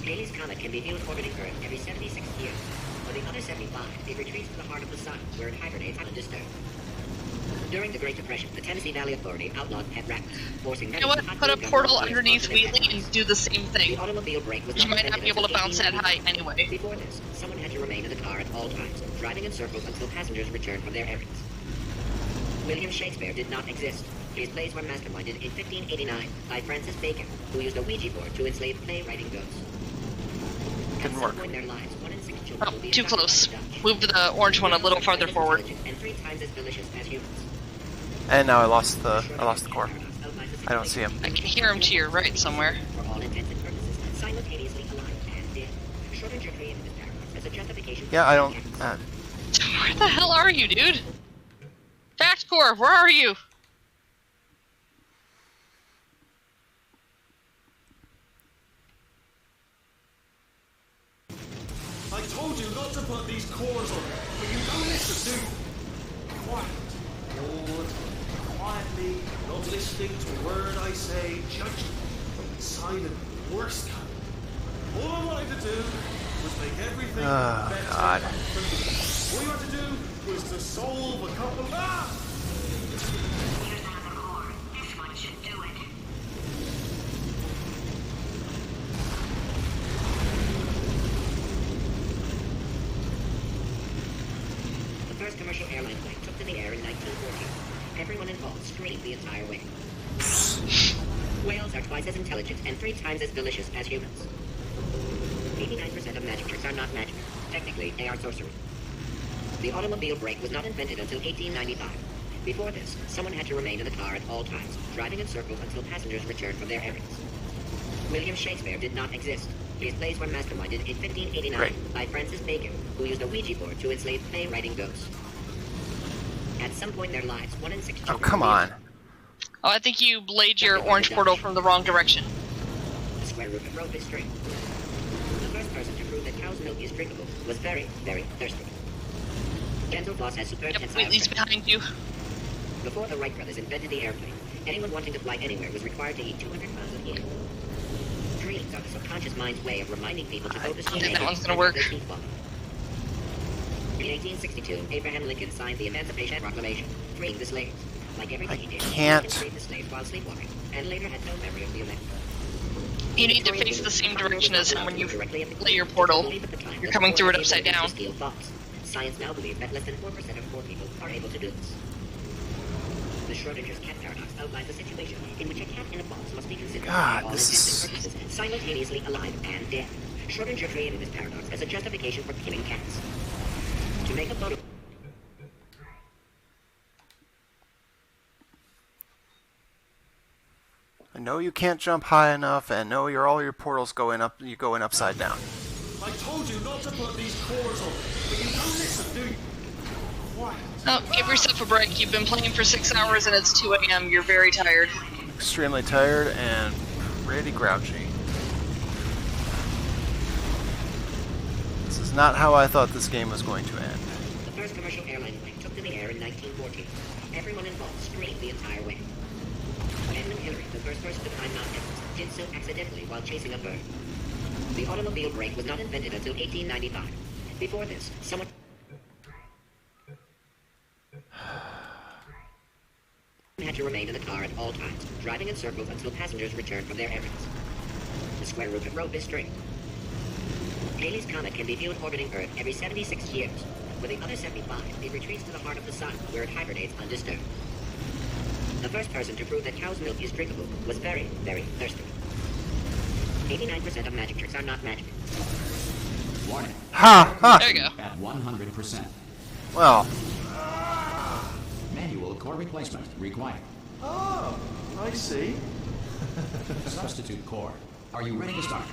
Halley's Comet can be viewed orbiting Earth every 76 years. For the other 75, it retreats to the heart of the sun, where it hibernates undisturbed. During the Great Depression, the Tennessee Valley Authority outlawed pet rabbits, forcing You know what? Put a portal underneath Wheatley and do the same The thing. automobile brake was You might not be able to bounce that high anyway. Before this, someone had to remain in the car at all times, driving in circles until passengers returned from their errands. William Shakespeare did not exist. His plays were masterminded in 1589 by Francis Bacon, who used a Ouija board to enslave playwriting ghosts. At some point in their lives, 1 in 6 children will be Too adopted close. by the Dutch. Move to the orange one a little farther forward. And 3 times as delicious as humans. And now I lost the core. I don't see him. I can hear him to your right somewhere. For all intents and purposes, simultaneously alive and dead. Schrodinger created this paradox as a justification. Yeah, I don't. Where the hell are you, dude? Fact core, where are you? I told you not to put these cores on, but you don't listen, do you? Quiet. All the time. Quietly, not listening to a word I say, judging. Silent, worst kind. All I wanted to do was make everything better God. for me. All you had to do was to solve a couple. Ah! Here's another core. This one should do it. The first commercial airline plane took to the air in 1914. Everyone involved screamed the entire way. Whales are twice as intelligent and 3 times as delicious as humans. 89% of magic tricks are not magic. Technically, they are sorcery. The automobile brake was not invented until 1895. Before this, someone had to remain in the car at all times, driving in circles until passengers returned from their errands. William Shakespeare did not exist. His plays were masterminded in 1589 by Francis Bacon, who used a Ouija board to enslave playwriting ghosts. At some point in their lives, 1 in 6 children... Oh, come on. Oh, I think you laid your orange portal from the wrong direction. The square root of rho is 3. The first person to prove that cow's milk is drinkable was very, very thirsty. Dental floss has superb Yep, tensile Wheatley's strength. behind you. Before the Wright brothers invented the airplane, anyone wanting to fly anywhere was required to eat 200 pounds of eel. Dreams are the subconscious mind's way of reminding people to go to school think that naked one's gonna and work. have their teeth blown. In 1862, Abraham Lincoln signed the Emancipation Proclamation, freeing the slaves. Like everything he did, can't. Lincoln freed the slaves while sleepwalking, and later had no memory of the event. You need to face the same direction as him when you lay your portal. You're coming through it upside down. Science now believes that less than 4% of poor people are able to do this. The Schrodinger's cat paradox outlines a situation in which a cat and a box must be considered God, for all this intents and purposes simultaneously alive and dead. Schrodinger created this paradox as a justification for killing cats. To make a photo. I know you can't jump high enough, and know all your portals going upside down. I told you not to put these cores on, but you don't listen, do you? Quiet. Oh, give yourself a break. You've been playing for 6 hours and it's 2 a.m. You're very tired. Extremely tired and pretty grouchy. This is not how I thought this game was going to end. The first commercial airline flight took to the air in 1914. Everyone involved screamed the entire way. Edmund Hillary, the first person to climb Mount Everest, did so accidentally while chasing a bird. The automobile brake was not invented until 1895. Before this, someone had to remain in the car at all times, driving in circles until passengers returned from their errands. The square root of rope is straight. Halley's Comet can be viewed orbiting Earth every 76 years. With the other 75, it retreats to the heart of the sun, where it hibernates undisturbed. The first person to prove that cow's milk is drinkable was very, very thirsty. 89% of magic tricks are not magic. Warning. Ha! Ha! There you go. At 100%. Well, Manual core replacement required. Oh, I see. Substitute core. Are you ready to start?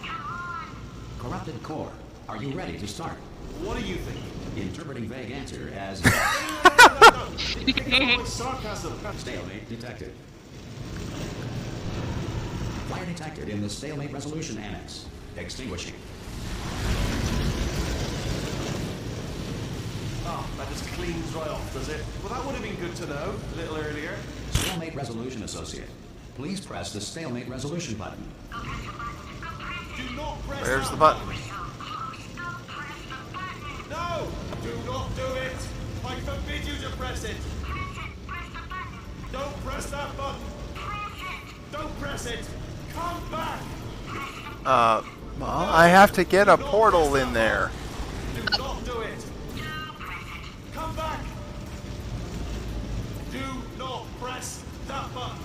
Corrupted core. Are you ready to start? What do you think? Interpreting vague answer as No. It's sarcasm. stalemate detected. Fire detected in the stalemate resolution annex. Extinguishing. Oh, that just cleans right off, does it? Well, that would have been good to know a little earlier. Stalemate resolution associate. Please press the stalemate resolution button. Do not press where's that the button? No! Do not do it! I forbid you to press it! Don't press that button! Don't press it! Come back! Well, I have to get a portal in there. Do not do it! Come back! Do not press that button!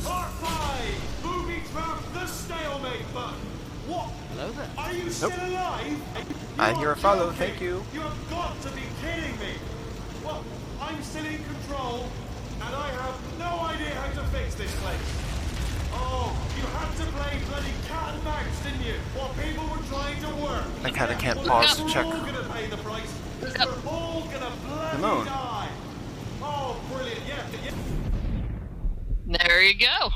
Part 5! Moving from the stalemate button! What? Hello there. Are you still alive? I'm You here, are follow, joking. thank you. You have got to be kidding me! Well, I'm still in control, and I have no idea how to fix this place. Oh, you had to play bloody cat and mouse, didn't you? While people were trying to work. I kinda can't Well, pause to check. We're all gonna pay the price. We're all gonna bloody moon. die. Oh, brilliant! Yeah. There you go.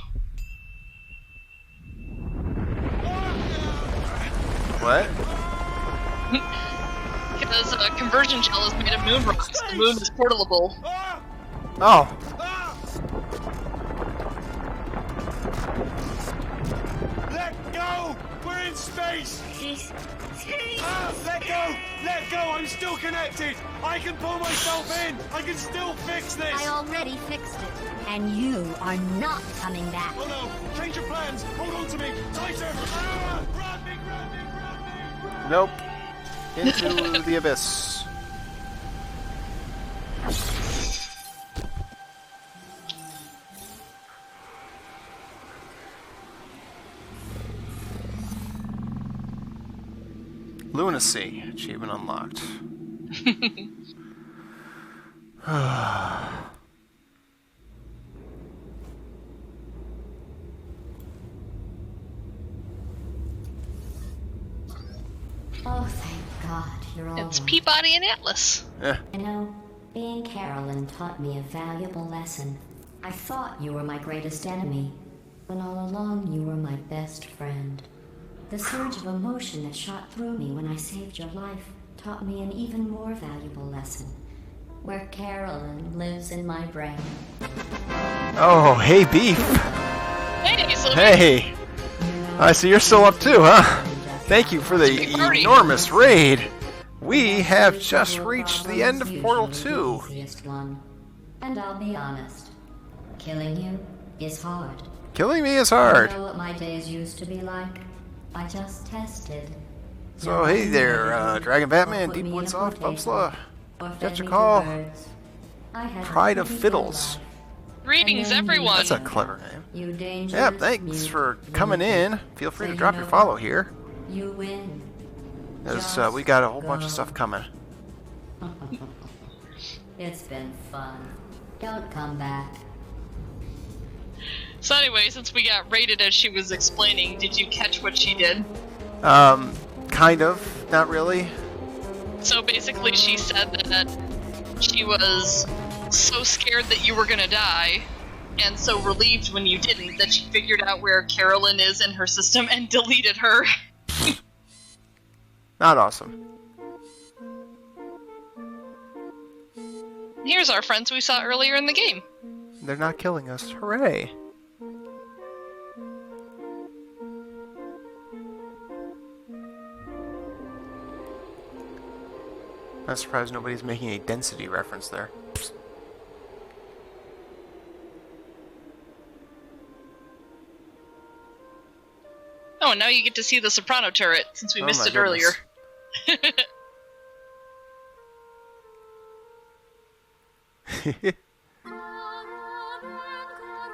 What? Because a conversion shell is made of moon rocks. The moon is portalable. Oh, Let go! We're in space! Let go! Let go! I'm still connected! I can pull myself in! I can still fix this! I already fixed it, and you are not coming back. Oh no! Change your plans! Hold on to me! Tighter! Ah! Grab me! Grab me! Grab me! Grab me! nope. Into the abyss. Lunacy. Achievement unlocked. Oh, thank God, you're all It's right. Peabody and Atlas. Eh. You know, being Carolyn taught me a valuable lesson. I thought you were my greatest enemy, when all along you were my best friend. The surge of emotion that shot through me when I saved your life taught me an even more valuable lesson. Where Carolyn lives in my brain. Oh, hey, Beef. Hey, so Hey. I see you're still up too, huh? Thank you for the party. enormous raid. We have just reached the end of Portal 2. Easiest one. And I'll be honest, killing you is hard. Killing me is hard. You know what my days used to be like? I just tested. So, hey there, Dragon Batman, Deep Wood Soft, Bubsla. Got your call. Pride of Fiddles. Greetings, everyone. That's a clever name. You dangerous Yeah, thanks for coming in. Feel free to drop your follow here. You win. As we got a whole bunch of stuff coming. It's been fun. Don't come back. So anyway, since we got raided as she was explaining, did you catch what she did? Kind of. Not really. So basically she said that she was so scared that you were gonna die, and so relieved when you didn't, that she figured out where Carolyn is in her system and deleted her. Not awesome. Here's our friends we saw earlier in the game. They're not killing us. Hooray. I'm surprised nobody's making a density reference there. Oh, and now you get to see the Soprano turret, since we Oh missed my it earlier.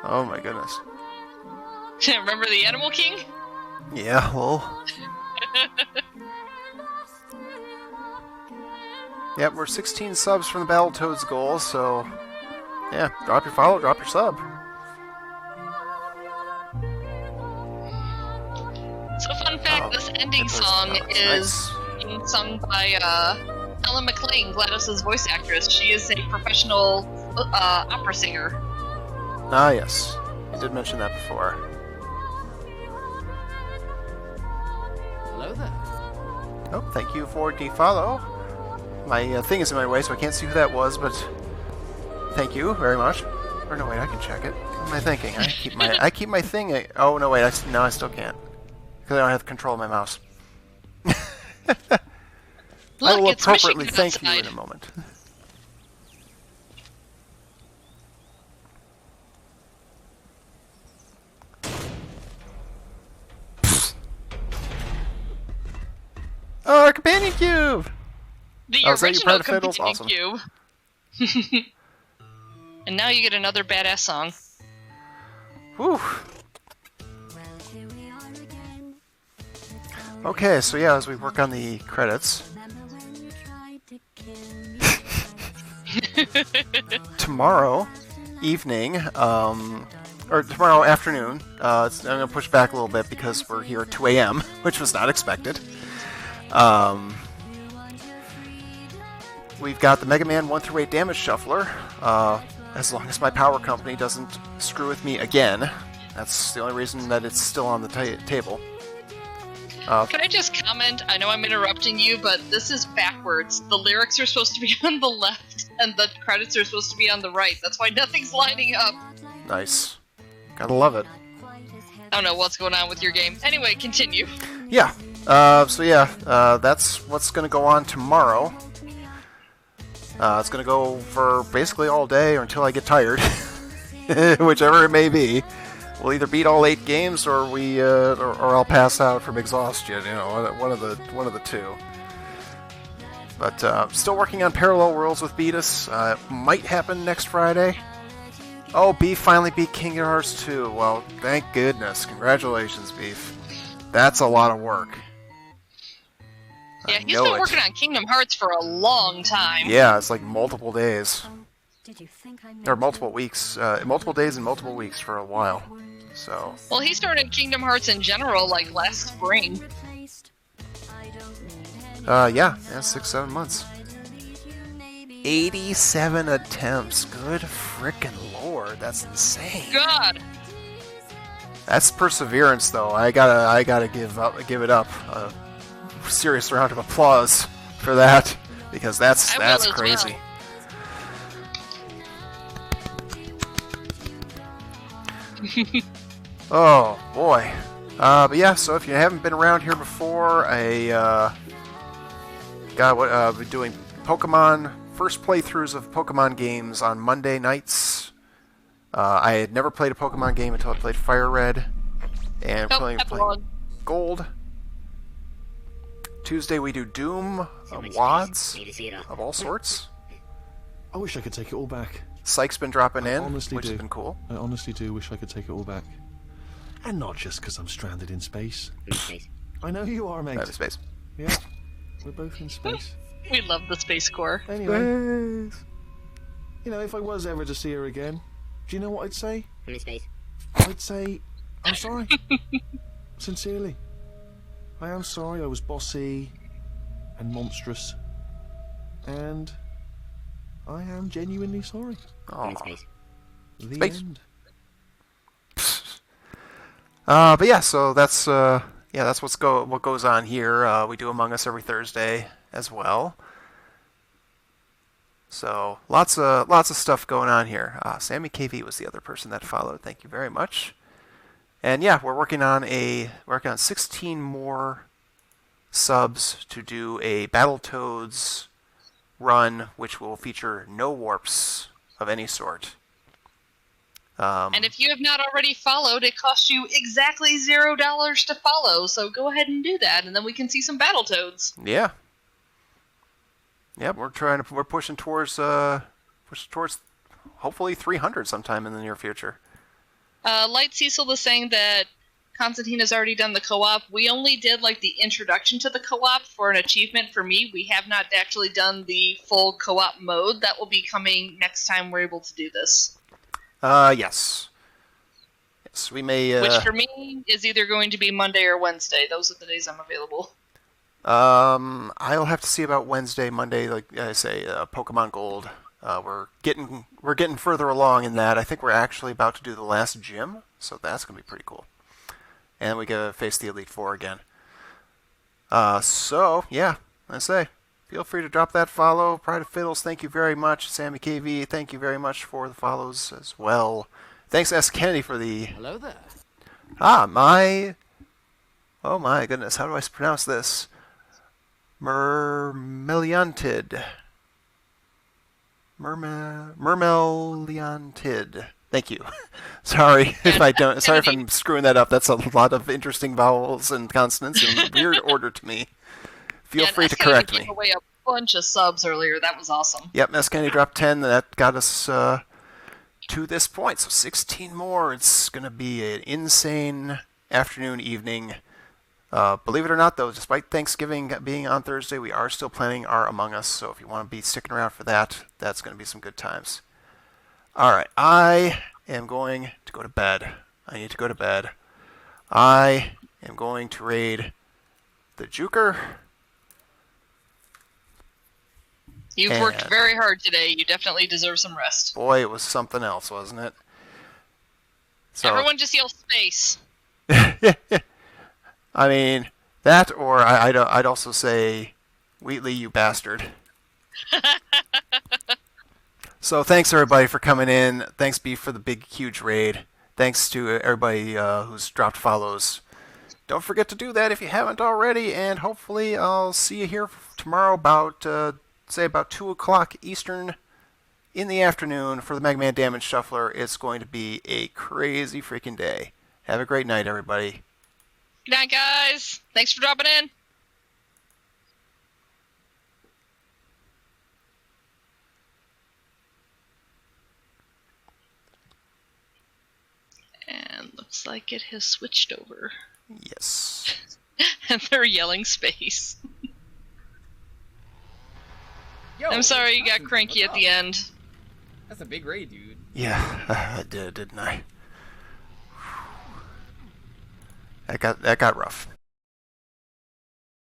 Oh my goodness. Remember the Animal King? Yeah, well. Yep, we're 16 subs from the Battletoads goal, so yeah, drop your follow, drop your sub. So fun fact, this ending song is being sung by Ellen McLean, Gladys's voice actress. She is a professional opera singer. Ah, yes. I did mention that before. Hello there. Oh, thank you for the follow. My thing is in my way, so I can't see who that was, but thank you very much. Or no, wait, I can check it. What am I thinking? I keep my thing. Oh no, wait, I still can't because I don't have control of my mouse. I will appropriately thank you in a moment. Oh, our companion cube! The Oh, is that your original Pride of Fiddles? companion Awesome. cube. And now you get another badass song. Whew. Okay, so yeah, as we work on the credits. Tomorrow evening, or tomorrow afternoon, I'm going to push back a little bit because we're here at 2 a.m., which was not expected. We've got the Mega Man 1 through 8 damage shuffler, as long as my power company doesn't screw with me again. That's the only reason that it's still on the table. Can I just comment? I know I'm interrupting you, but this is backwards. The lyrics are supposed to be on the left, and the credits are supposed to be on the right. That's why nothing's lining up. Nice. Gotta love it. I don't know what's going on with your game. Anyway, continue. Yeah. That's what's gonna go on tomorrow. It's gonna go for basically all day or until I get tired, whichever it may be. We'll either beat all 8 games, or or I'll pass out from exhaustion. You know, one of the two. But still working on Parallel Worlds with Beatus. It might happen next Friday. Oh, Beef finally beat Kingdom Hearts 2. Well, thank goodness. Congratulations, Beef. That's a lot of work. Yeah, he's been working on Kingdom Hearts for a long time. Yeah, it's like multiple days. Did you think I Or multiple weeks. Multiple days and multiple weeks for a while. So. Well, he started Kingdom Hearts in general, like, last spring. Yeah, 6-7 months. 87 attempts. Good frickin' lord, that's insane. God. That's perseverance, though. I gotta give it up. A serious round of applause for that, because that's crazy. Oh boy. But yeah, so if you haven't been around here before, I've been doing Pokemon first playthroughs of Pokemon games on Monday nights. I had never played a Pokemon game until I played Fire Red and playing Gold. Tuesday we do Doom, WADs of all sorts. I wish I could take it all back. Psych's been dropping in, Honestly which do. has been cool. I honestly do wish I could take it all back. And not just because I'm stranded in space. I know you are, mate. Out of space. Yeah, we're both in space. We love the Space Corps. Anyway, you know, if I was ever to see her again, do you know what I'd say? I'm in space. I'd say, I'm sorry. Sincerely. I am sorry I was bossy and monstrous. And I am genuinely sorry. I'm in space. The Space. end. But yeah, so that's what goes on here. We do Among Us every Thursday as well. So lots of stuff going on here. Sammy KV was the other person that followed. Thank you very much. And yeah, we're working on 16 more subs to do a Battletoads run, which will feature no warps of any sort. And if you have not already followed, it costs you exactly $0 to follow. So go ahead and do that, and then we can see some Battletoads. Yeah. Yeah, we're pushing towards hopefully 300 sometime in the near future. Light Cecil was saying that Constantine has already done the co-op. We only did like the introduction to the co-op for an achievement for me. We have not actually done the full co-op mode. That will be coming next time we're able to do this. Yes. Yes, we may. Which for me is either going to be Monday or Wednesday. Those are the days I'm available. I'll have to see about Wednesday, Monday. Like I say, Pokemon Gold. We're getting further along in that. I think we're actually about to do the last gym, so that's gonna be pretty cool. And we get to face the Elite Four again. So yeah, I say, feel free to drop that follow. Pride of Fiddles, thank you very much. Sammy KV, thank you very much for the follows as well. Thanks S. Kennedy for the... Hello there. Oh my goodness, how do I pronounce this? Mermeliantid. Mermeliantid. Thank you. Sorry if I don't. Sorry if I'm screwing that up. That's a lot of interesting vowels and consonants in weird order to me. Feel free to correct me. Gave away a bunch of subs earlier. That was awesome. Yep, S. Kennedy dropped 10. That got us to this point. So 16 more. It's going to be an insane afternoon, evening. Believe it or not, though, despite Thanksgiving being on Thursday, we are still planning our Among Us. So if you want to be sticking around for that, that's going to be some good times. All right, I am going to go to bed. I need to go to bed. I am going to raid the Juker. You've worked very hard today. You definitely deserve some rest. Boy, it was something else, wasn't it? So, everyone just yell space. I mean, that, or I'd also say, Wheatley, you bastard. So thanks, everybody, for coming in. Thanks, Beef, for the big, huge raid. Thanks to everybody who's dropped follows. Don't forget to do that if you haven't already, and hopefully I'll see you here tomorrow about, say, about 2 o'clock Eastern in the afternoon for the Mega Man Damage Shuffler. It's going to be a crazy freaking day. Have a great night, everybody. Good night, guys. Thanks for dropping in. And looks like it has switched over. Yes. And they're yelling space. Yo, I'm sorry you got cranky at the end. That's a big raid, dude. Yeah, I did, didn't I? That got rough.